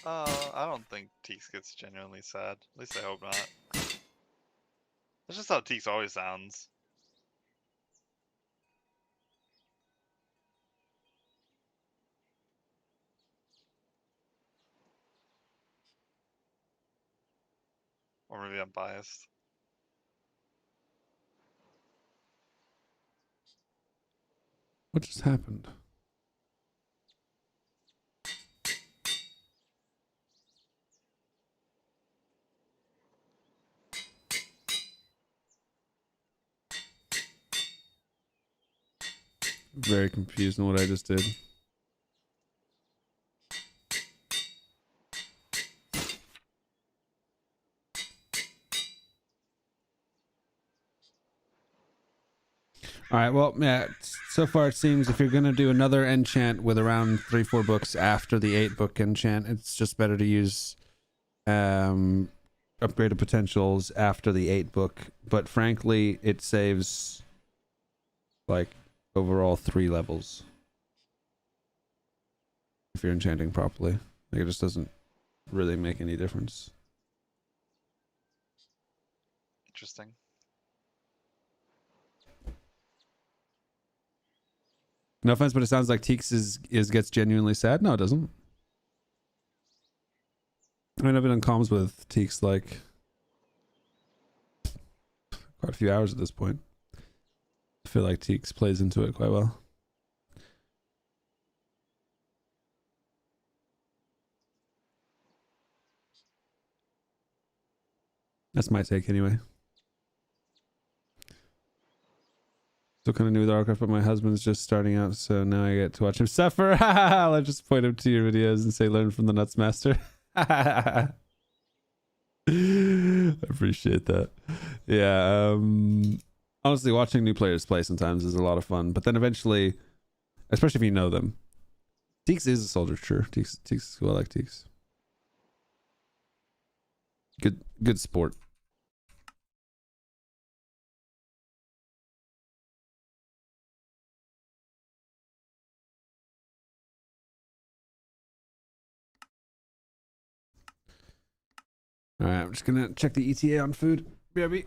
I don't think Teeks gets genuinely sad. At least I hope not. That's just how Teeks always sounds. Or maybe I'm biased. What just happened? Very confused on what I just did. All right, well, yeah, so far it seems if you're going to do another enchant with around 3-4 books after the 8-book enchant, it's just better to use upgraded potentials after the 8-book. But frankly, it saves like overall 3 levels if you're enchanting properly. Like, it just doesn't really make any difference. Interesting. No offense, but it sounds like Teeks gets genuinely sad. No, it doesn't. I mean, I've been on comms with Teeks like quite a few hours at this point. I feel like Teeks plays into it quite well. That's my take anyway. Still kind of new with RLCraft, but my husband's just starting out, so now I get to watch him suffer. I'll just point him to your videos and say, learn from the Nutz Master. I appreciate that. Yeah, honestly, watching new players play sometimes is a lot of fun, but then eventually, especially if you know them, Teeks is a soldier, sure. Teeks is cool. I like Teeks. Good sport. All right, I'm just gonna check the ETA on food. BRB.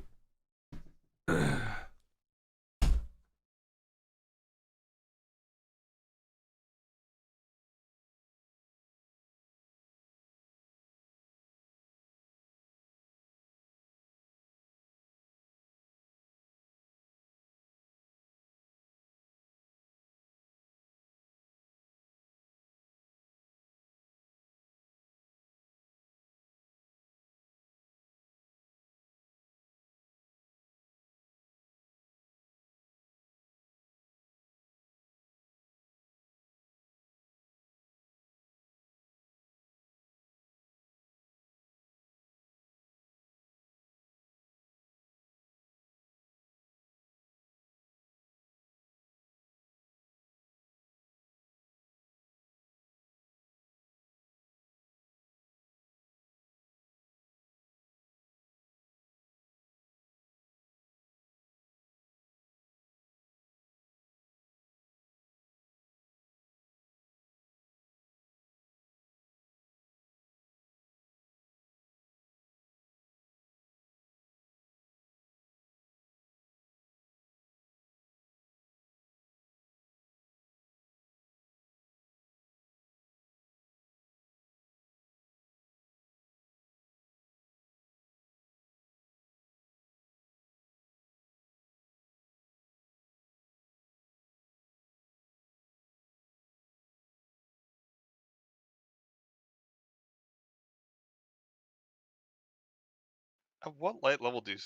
At what light level do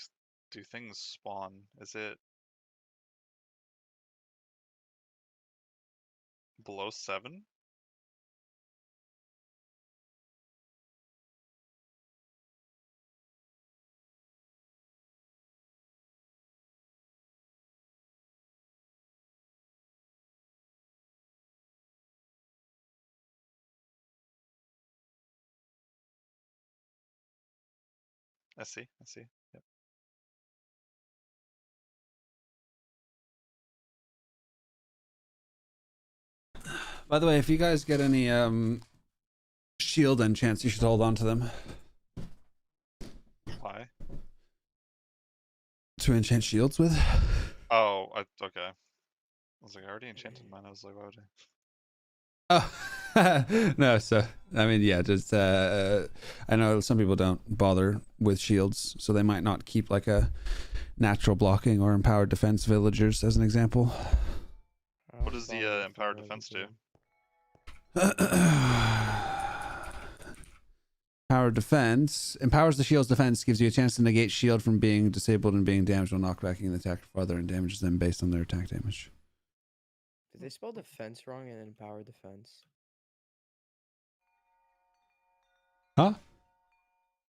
things spawn? Is it below 7? I see. Yep. By the way, if you guys get any shield enchants, you should hold on to them. Why? To enchant shields with. Oh, okay. I was like, I already enchanted mine. I was like, why would I? Oh no, so I mean, yeah, just I know some people don't bother with shields, so they might not keep like a natural blocking or empowered defense villagers as an example. What does the empowered defense do? Power defense empowers the shield's defense, gives you a chance to negate shield from being disabled and being damaged while knockbacking the attacker farther, and damages them based on their attack damage. Did they spell defense wrong in empower defense? Huh?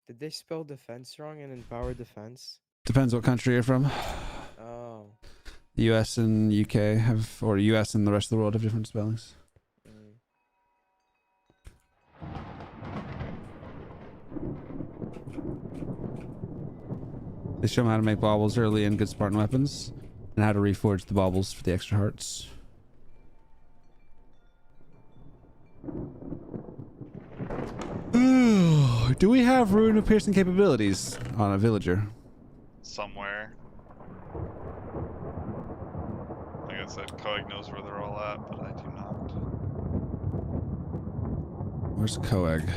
Did they spell defense wrong in empower defense? Depends what country you're from. Oh. The US and UK have, or US and the rest of the world have different spellings. They show them how to make baubles early in Good Spartan Weapons, and how to reforge the baubles for the extra hearts. Do we have Rune of Piercing capabilities on a villager? Somewhere. Like I said, Koeg knows where they're all at, but I do not. Where's Koeg?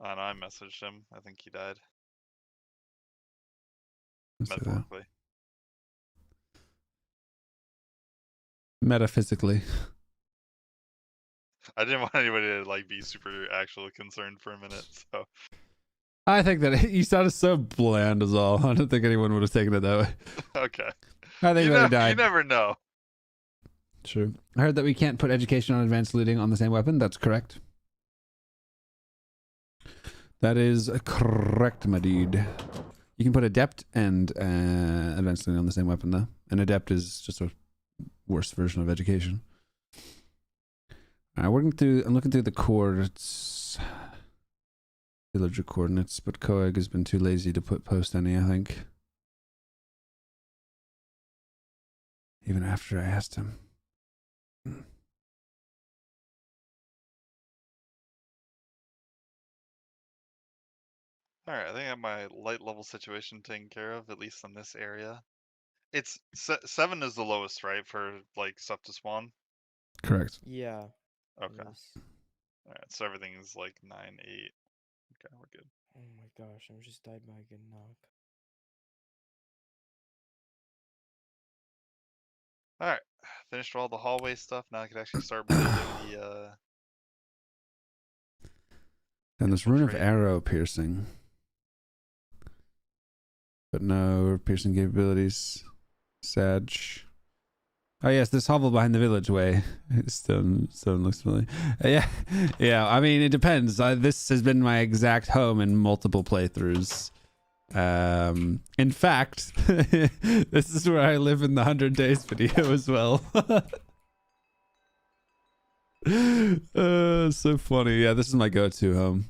I know, I messaged him. I think he died. Let's see that. Metaphorically. Metaphysically. I didn't want anybody to like be super actually concerned for a minute, so. I think that you sounded so bland as all. I don't think anyone would have taken it that way. Okay. I think that he died. You never know. True. I heard that we can't put education on advanced looting on the same weapon. That's correct. That is correct, my dude. You can put adept and advanced looting on the same weapon, though. An adept is just a worse version of education. All right, I'm looking through the chords. villager coordinates, but Coag has been too lazy to post any, I think. Even after I asked him. Alright, I think I have my light level situation taken care of, at least in this area. It's 7 is the lowest, right, for like stuff to spawn? Correct. Yeah. Okay. Yes. Alright, so everything is like 9, 8. Okay, we're good. Oh my gosh, I just died by a good knock. Alright, finished all the hallway stuff. Now I can actually start building the And this rune of infiltrate. arrow piercing. But no piercing capabilities. Sag. Oh yes, this hovel behind the village way. Stone looks familiar. Yeah. I mean, it depends. This has been my exact home in multiple playthroughs. In fact, this is where I live in the 100 days video as well. So funny. Yeah, this is my go-to home.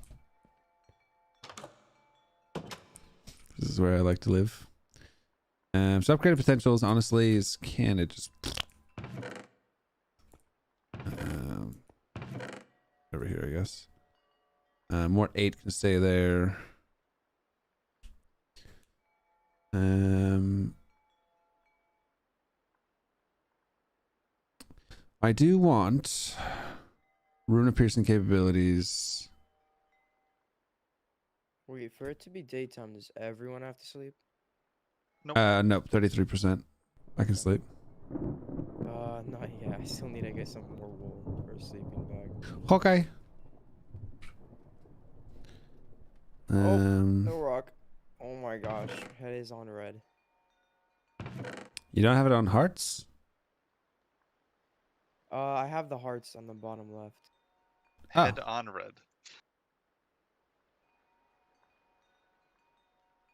This is where I like to live. So upgraded potentials, honestly, is can it just over here, I guess. More 8 can stay there. I do want rune of piercing capabilities. Wait, for it to be daytime, does everyone have to sleep? Nope. Nope, 33%. I can sleep. Not yet. I still need, I guess, some more wool for a sleeping bag. Okay. No rock. Oh my gosh, head is on red. You don't have it on hearts? I have the hearts on the bottom left. Head on red.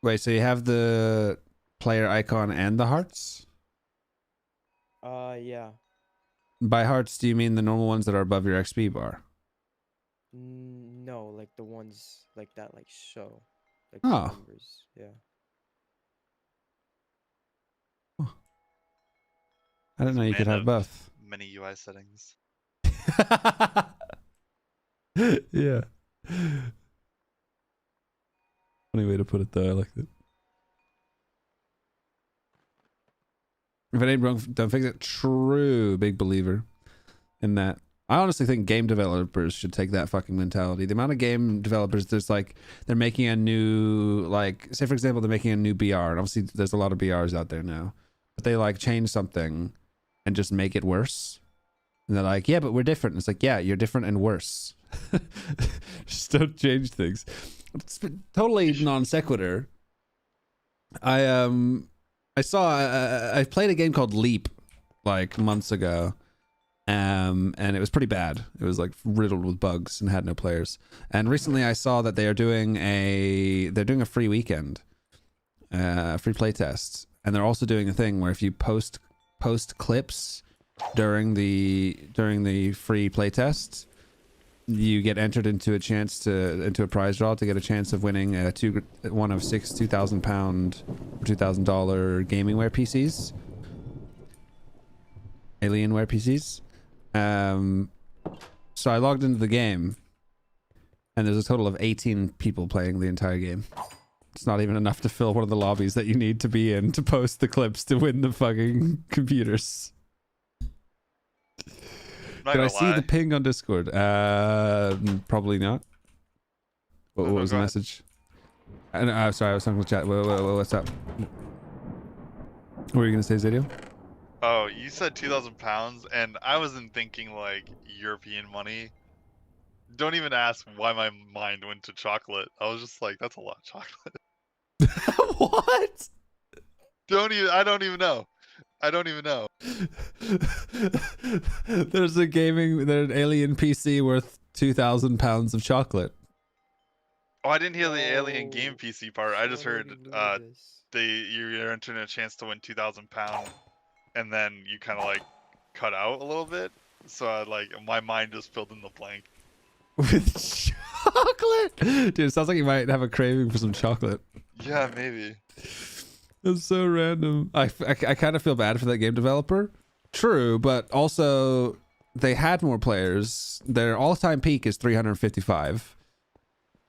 Wait, so you have the player icon and the hearts? Yeah. By hearts, do you mean the normal ones that are above your XP bar? No, like the ones like that, like show. Like Oh. the numbers, yeah. I didn't know you could Man have of both. Many UI settings. Yeah. Funny way to put it, though. I like it. If it ain't broke, don't fix it. True. Big believer in that. I honestly think game developers should take that fucking mentality. The amount of game developers, there's like, they're making a new, like, say for example, they're making a new BR. And obviously there's a lot of BRs out there now. But they like change something and just make it worse. And they're like, yeah, but we're different. And it's like, yeah, you're different and worse. Just don't change things. It's totally non sequitur. I played a game called Leap like months ago. And it was pretty bad. It was like riddled with bugs and had no players. And recently I saw that they're doing a free weekend, free playtest. And they're also doing a thing where if you post clips during the free playtest, you get entered into a prize draw to get a chance of winning one of 6 £2,000 or $2,000 gamingware PCs, Alienware PCs. So I logged into the game, and there's a total of 18 people playing the entire game. It's not even enough to fill one of the lobbies that you need to be in to post the clips to win the fucking computers. Did I see the ping on Discord? Probably not. What was the message? Sorry, I was talking to the chat. What's up? What were you gonna say, Zadio? Oh, you said £2,000, and I wasn't thinking like European money. Don't even ask why my mind went to chocolate. I was just like, that's a lot of chocolate. What? I don't even know. There's an alien PC worth £2,000 of chocolate. Oh, I didn't hear the alien game Oh, PC part. I just how heard did you lose this? you're entering a chance to win £2,000, and then you kind of like cut out a little bit. So my mind just filled in the blank. With chocolate. Dude, it sounds like you might have a craving for some chocolate. Yeah, maybe. That's so random. I kind of feel bad for that game developer. True, but also they had more players. Their all-time peak is 355.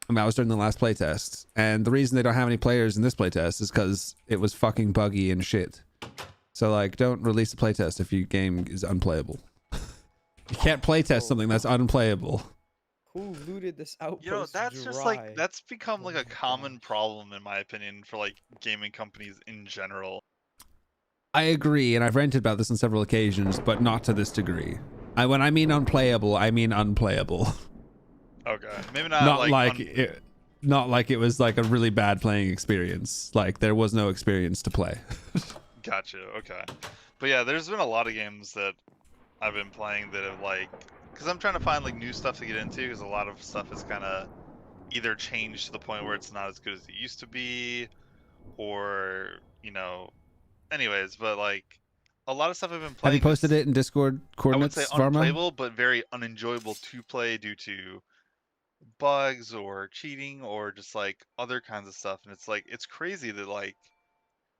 And that was during the last playtest. And the reason they don't have any players in this playtest is because it was fucking buggy and shit. So, like, don't release a playtest if your game is unplayable. You can't playtest something that's unplayable. Who looted this outpost? You know, that's just like, that's become like a common problem in my opinion for like gaming companies in general. I agree, and I've ranted about this on several occasions, but not to this degree. When I mean unplayable, I mean unplayable. Okay, maybe not, not like it was like a really bad playing experience. Like there was no experience to play. Gotcha. Okay, but yeah, there's been a lot of games that I've been playing that have like, because I'm trying to find like new stuff to get into, because a lot of stuff is kind of either changed to the point where it's not as good as it used to be, or you know, anyways. But like a lot of stuff I've been playing. Have you posted it in Discord coordinates? I would say Varma? unplayable, but very unenjoyable to play due to bugs or cheating or just like other kinds of stuff. And it's like, it's crazy that like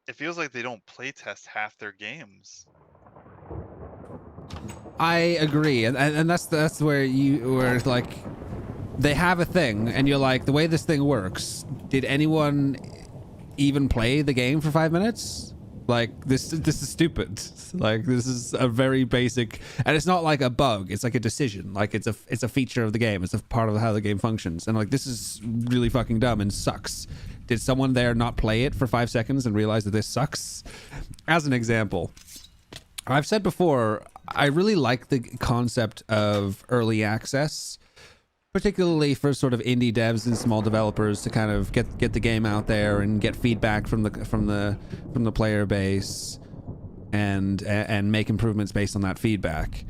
it feels like they don't play test half their games. I agree, and that's where like they have a thing, and you're like, the way this thing works. Did anyone even play the game for 5 minutes? Like this is stupid. Like this is a very basic, and it's not like a bug. It's like a decision. Like it's a feature of the game. It's a part of how the game functions. And like this is really fucking dumb and sucks. Did someone there not play it for 5 seconds and realize that this sucks? As an example, I've said before, I really like the concept of early access, particularly for sort of indie devs and small developers to kind of get the game out there and get feedback from the player base and make improvements based on that feedback.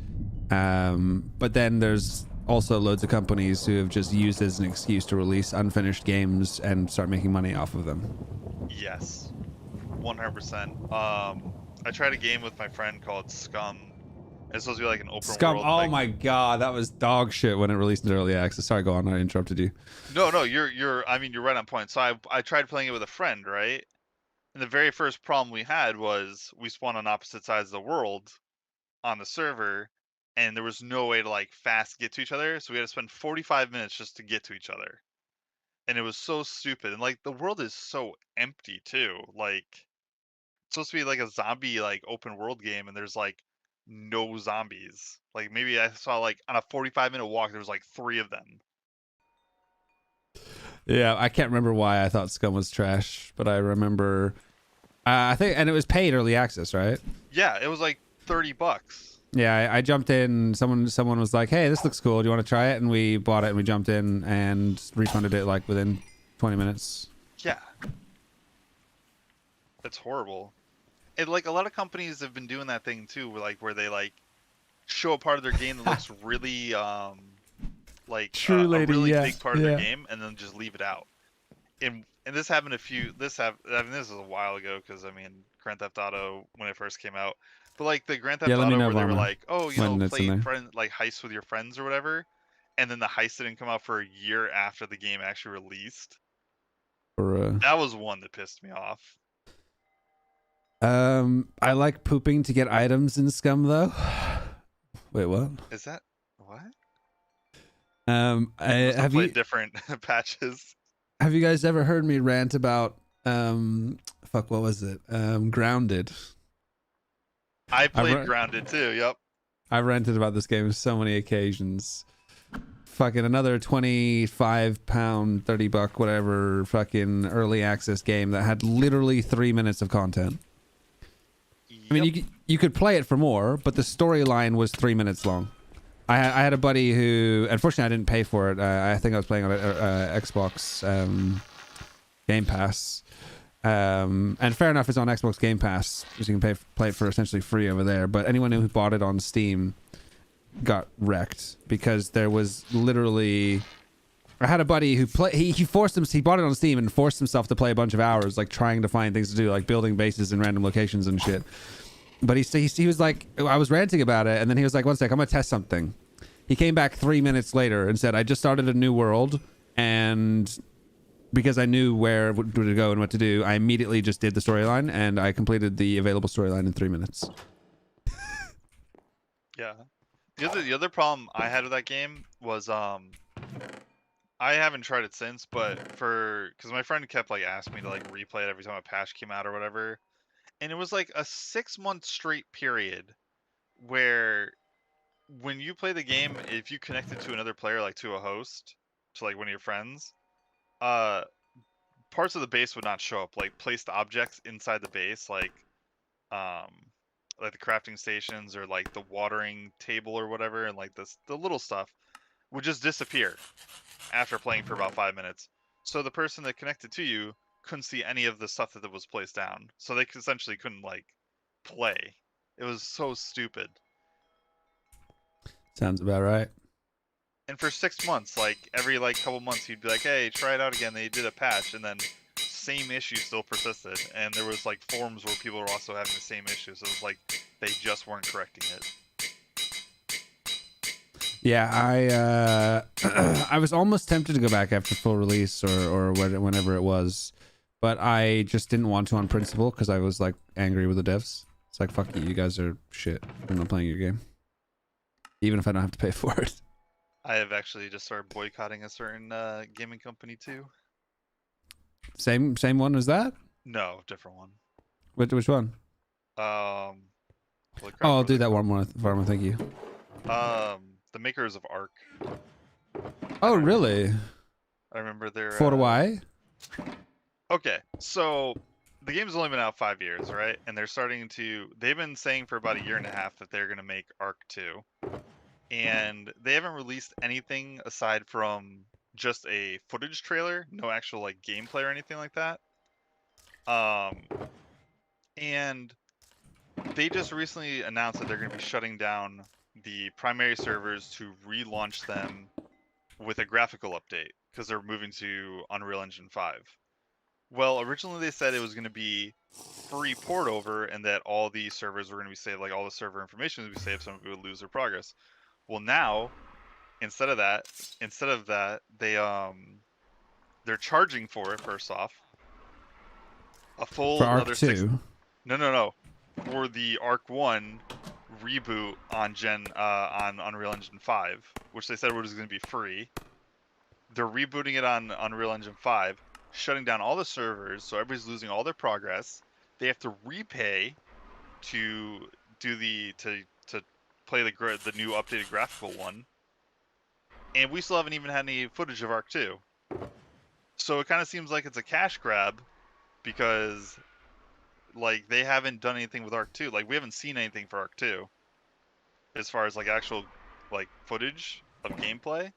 But then there's also loads of companies who have just used it as an excuse to release unfinished games and start making money off of them. Yes, 100%. I tried a game with my friend called Scum. It's supposed to be like an open Scum, world. oh my god, that was dog shit when it released in early access. Sorry, go on, I interrupted you. No, you're right on point. So I tried playing it with a friend, right? And the very first problem we had was we spawned on opposite sides of the world on the server, and there was no way to like fast get to each other. So we had to spend 45 minutes just to get to each other. And it was so stupid. And like the world is so empty too. Like it's supposed to be like a zombie like open world game, and there's like no zombies. Like maybe I saw like on a 45-minute walk there was like 3 of them. Yeah, I can't remember why I thought Scum was trash, but I remember I think, and it was paid early access, right? Yeah, it was like $30. Yeah, I jumped in. Someone was like, "Hey, this looks cool. Do you want to try it?" And we bought it and we jumped in and refunded it like within 20 minutes. Yeah. That's horrible. And like a lot of companies have been doing that thing too, where they like show a part of their game that looks really like a really big part of their game, and then just leave it out. And this happened this is a while ago, because I mean Grand Theft Auto when it first came out. But like the Grand Theft Auto where they were like, oh, you know, play like heists with your friends or whatever, and then the heist didn't come out for a year after the game actually released. That was one that pissed me off. I like pooping to get items in Scum though. Wait, what? Is that what? Have you different patches? Have you guys ever heard me rant about fuck, what was it? Grounded. I played Grounded too. Yep. I've ranted about this game on so many occasions. Fucking another £25, $30, whatever, fucking early access game that had literally 3 minutes of content. Yep. I mean, you could play it for more, but the storyline was 3 minutes long. I had a buddy who, unfortunately, I didn't pay for it. I think I was playing on Xbox Game Pass. And fair enough, it's on Xbox Game Pass, because you can play it for essentially free over there. But anyone who bought it on Steam got wrecked, because there was literally, I had a buddy who he bought it on Steam and forced himself to play a bunch of hours, like trying to find things to do, like building bases in random locations and shit. But he was like, I was ranting about it, and then he was like, one sec, I'm gonna test something. He came back 3 minutes later and said, I just started a new world, and because I knew where to go and what to do, I immediately just did the storyline, and I completed the available storyline in 3 minutes. Yeah. The other problem I had with that game was I haven't tried it since, but because my friend kept like asking me to like replay it every time a patch came out or whatever, and it was like a 6-month straight period where when you play the game, if you connect it to another player, like to a host, to like one of your friends, parts of the base would not show up, like placed objects inside the base, like the crafting stations or like the watering table or whatever, and like the little stuff would just disappear after playing for about 5 minutes. So the person that connected to you couldn't see any of the stuff that was placed down. So they essentially couldn't like play. It was so stupid. Sounds about right. And for 6 months, like every like couple months, you'd be like, "Hey, try it out again." They did a patch, and then same issue still persisted. And there was like forums where people were also having the same issue. So it was like they just weren't correcting it. Yeah, I was almost tempted to go back after full release or whenever it was, but I just didn't want to on principle because I was like angry with the devs. It's like, fuck you guys are shit. I'm not playing your game, even if I don't have to pay for it. I have actually just started boycotting a certain gaming company too. Same one as that? No, different one. Which one? Holy crap, Oh, I'll what do are they that one more. Thank you. called? The makers of Ark. Oh, really? I remember their. For why? Okay, so the game's only been out 5 years, right? And they're starting to. They've been saying for about a year and a half that they're going to make Ark 2. And they haven't released anything aside from just a footage trailer, no actual like gameplay or anything like that. And they just recently announced that they're going to be shutting down the primary servers to relaunch them with a graphical update because they're moving to Unreal Engine 5. Well, originally they said it was going to be free port over and that all the servers were going to be saved, like all the server information would be saved, so nobody would lose their progress. Well, now instead of that, they're charging for it. First off, a full For Ark another 2? No. For the Ark 1 reboot on on Unreal Engine 5, which they said was going to be free. They're rebooting it on Unreal Engine 5, shutting down all the servers, so everybody's losing all their progress. They have to repay to do to play the new updated graphical one, and we still haven't even had any footage of Ark 2. So it kind of seems like it's a cash grab because like they haven't done anything with Ark 2. Like we haven't seen anything for Ark 2 as far as like actual like footage of gameplay.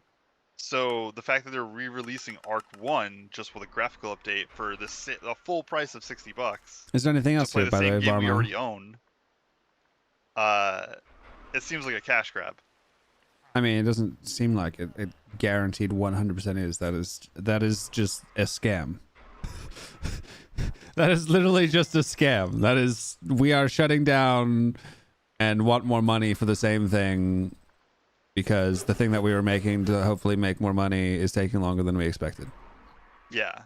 So the fact that they're re-releasing Ark 1 just with a graphical update for a full price of $60 Is there anything to else play here, the by the same way, game we Varma? already own, it seems like a cash grab. I mean, it doesn't seem like it. It guaranteed 100% is. That is just a scam. That is literally just a scam. That is, we are shutting down and want more money for the same thing because the thing that we were making to hopefully make more money is taking longer than we expected. Yeah.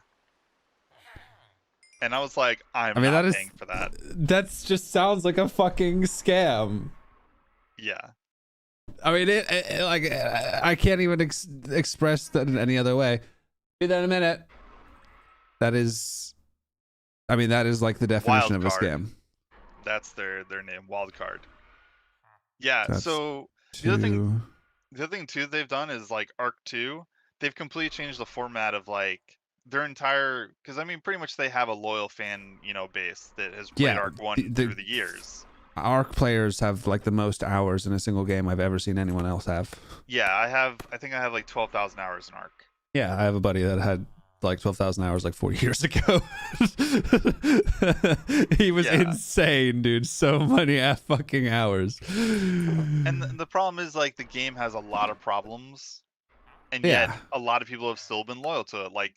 And I was like, I'm not paying for that. That just sounds like a fucking scam. Yeah. I mean, like, I can't even express that in any other way. Be there in a minute. That is, I mean, that is like the definition of a scam. That's their name, Wildcard. Yeah. That's so the other thing too they've done is like Ark 2. They've completely changed the format of like their entire, because I mean, pretty much they have a loyal fan, base that has played Ark 1 through the years. Ark players have like the most hours in a single game I've ever seen anyone else have. Yeah, I think I have like 12,000 hours in Ark. Yeah, I have a buddy that had like 12,000 hours like 4 years ago. He was insane, dude. So many fucking hours. And the problem is like the game has a lot of problems, and yet a lot of people have still been loyal to it. Like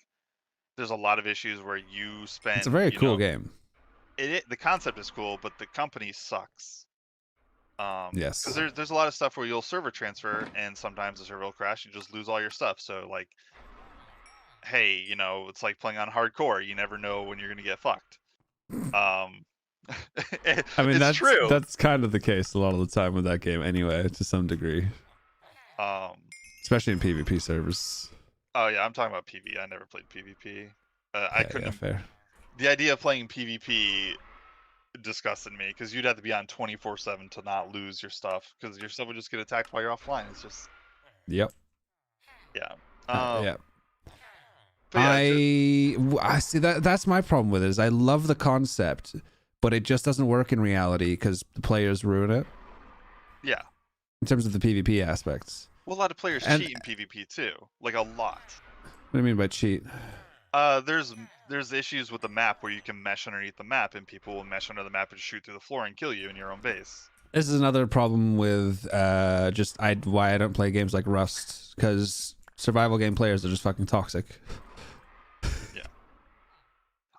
there's a lot of issues where you spend. It's a very cool game. The concept is cool, but the company sucks. Yes. Because there's a lot of stuff where you'll server transfer, and sometimes the server will crash. You just lose all your stuff. So like, hey, you know, it's like playing on hardcore. You never know when you're gonna get fucked. I mean, it's true. That's kind of the case a lot of the time with that game, anyway, to some degree. Especially in PvP servers. Oh yeah, I'm talking about PvE. I never played PvP. I couldn't. Yeah, fair. The idea of playing PvP disgusted me because you'd have to be on 24/7 to not lose your stuff because your stuff would just get attacked while you're offline. It's just. Yep. Yeah. Yeah. But yeah, I see that's my problem with it is I love the concept, but it just doesn't work in reality because the players ruin it. Yeah. In terms of the PvP aspects. Well, a lot of players cheat in PvP too, like a lot. What do you mean by cheat? There's issues with the map where you can mesh underneath the map, and people will mesh under the map and shoot through the floor and kill you in your own base. This is another problem with why I don't play games like Rust, because survival game players are just fucking toxic. Yeah.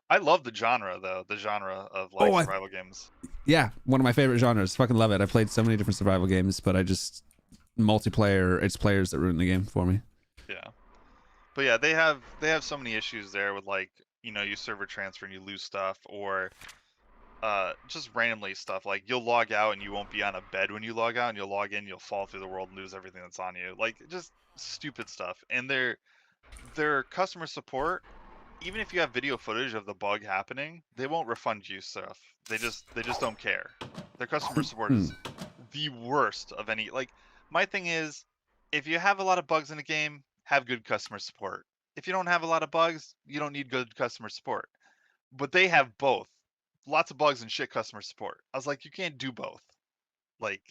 I love the genre though, the genre of like survival games. Yeah, one of my favorite genres. Fucking love it. I played so many different survival games, but I just multiplayer. It's players that ruin the game for me. Yeah, but yeah, they have so many issues there with like, you know, you server transfer and you lose stuff, or just randomly stuff like you'll log out and you won't be on a bed when you log out, and you'll log in, you'll fall through the world and lose everything that's on you. Like just stupid stuff. And their customer support, even if you have video footage of the bug happening, they won't refund you stuff. They just don't care. Their customer support is the worst of any. Like, my thing is, if you have a lot of bugs in a game, have good customer support. If you don't have a lot of bugs, you don't need good customer support. But they have both. Lots of bugs and shit customer support. I was like, you can't do both. Like,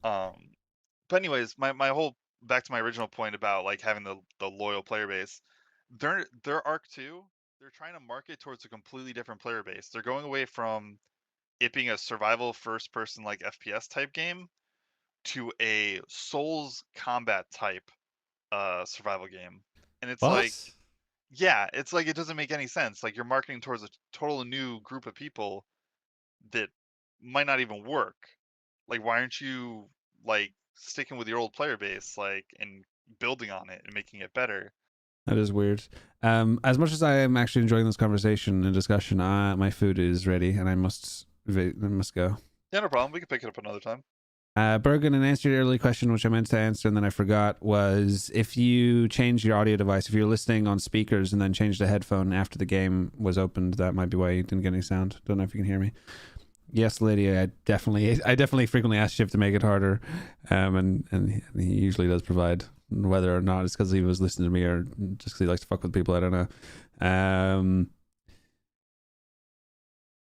but anyways, my whole, back to my original point about like having the loyal player base, their Arc 2, they're trying to market towards a completely different player base. They're going away from it being a survival first person like FPS type game to a Souls combat type survival game. And it's like, yeah, it's like it doesn't make any sense. Like you're marketing towards a total new group of people that might not even work. Like why aren't you like sticking with your old player base, like, and building on it and making it better? That is weird. As much as I am actually enjoying this conversation and discussion, my food is ready and I must go. Yeah, no problem. We can pick it up another time. Bergen, an answer to your early question, which I meant to answer and then I forgot, was if you change your audio device, if you're listening on speakers and then change the headphone after the game was opened, that might be why you didn't get any sound. Don't know if you can hear me. Yes, Lydia, I definitely frequently ask Shiv to make it harder, and he usually does provide. Whether or not it's because he was listening to me or just because he likes to fuck with people, I don't know.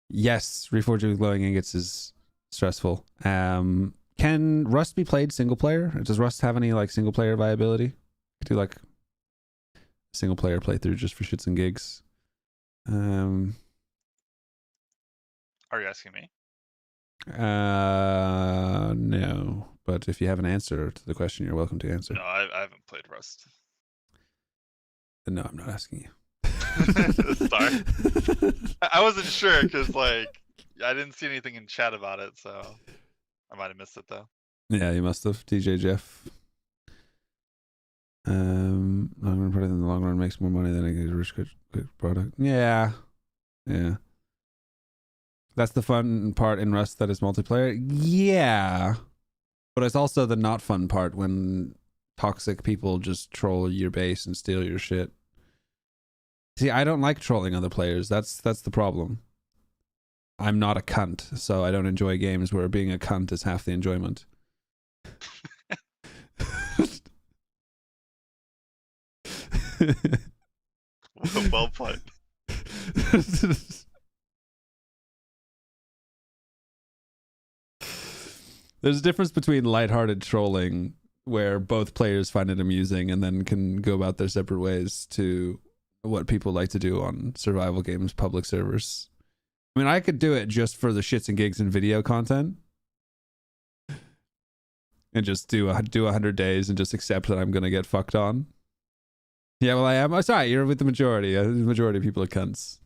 Yes, reforging with glowing ingots is stressful. Can Rust be played single player? Does Rust have any like single player viability? Could do like single player playthrough just for shits and gigs. Are you asking me? No. But if you have an answer to the question, you're welcome to answer. No, I haven't played Rust. No, I'm not asking you. Sorry. I wasn't sure because like I didn't see anything in chat about it, so I might have missed it though. Yeah, you must have. DJ Jeff. I'm gonna put it in the long run makes more money than a good product. Yeah. That's the fun part in Rust that is multiplayer. Yeah. But it's also the not fun part when toxic people just troll your base and steal your shit. See, I don't like trolling other players. That's the problem. I'm not a cunt, so I don't enjoy games where being a cunt is half the enjoyment. Well put. There's a difference between lighthearted trolling where both players find it amusing and then can go about their separate ways to what people like to do on survival games, public servers. I mean, I could do it just for the shits and gigs and video content and just do 100 days and just accept that I'm going to get fucked on. Yeah, well, I am. Oh, sorry, you're with the majority. The majority of people are cunts.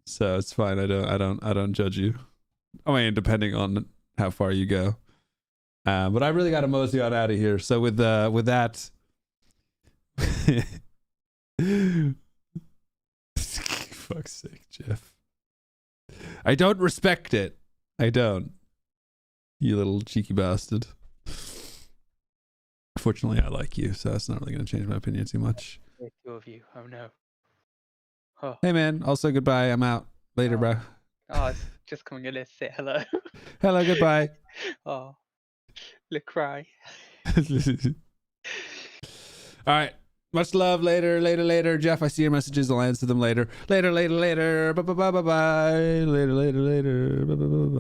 So it's fine. I don't judge you. I mean, depending on how far you go. But I really got to mosey on out of here. So with that, fuck's sake, Jeff. I don't respect it. I don't. You little cheeky bastard. Fortunately, I like you, so that's not really going to change my opinion too much. Two of you. Oh no. Oh, Hey, man. Also, goodbye. I'm out. Later, bro. oh it's just coming in to say hello. Hello, goodbye. Oh, look, cry. All right. Much love. Later. Jeff, I see your messages. I'll answer them later. Later. Bye. Later. Bye. Bye.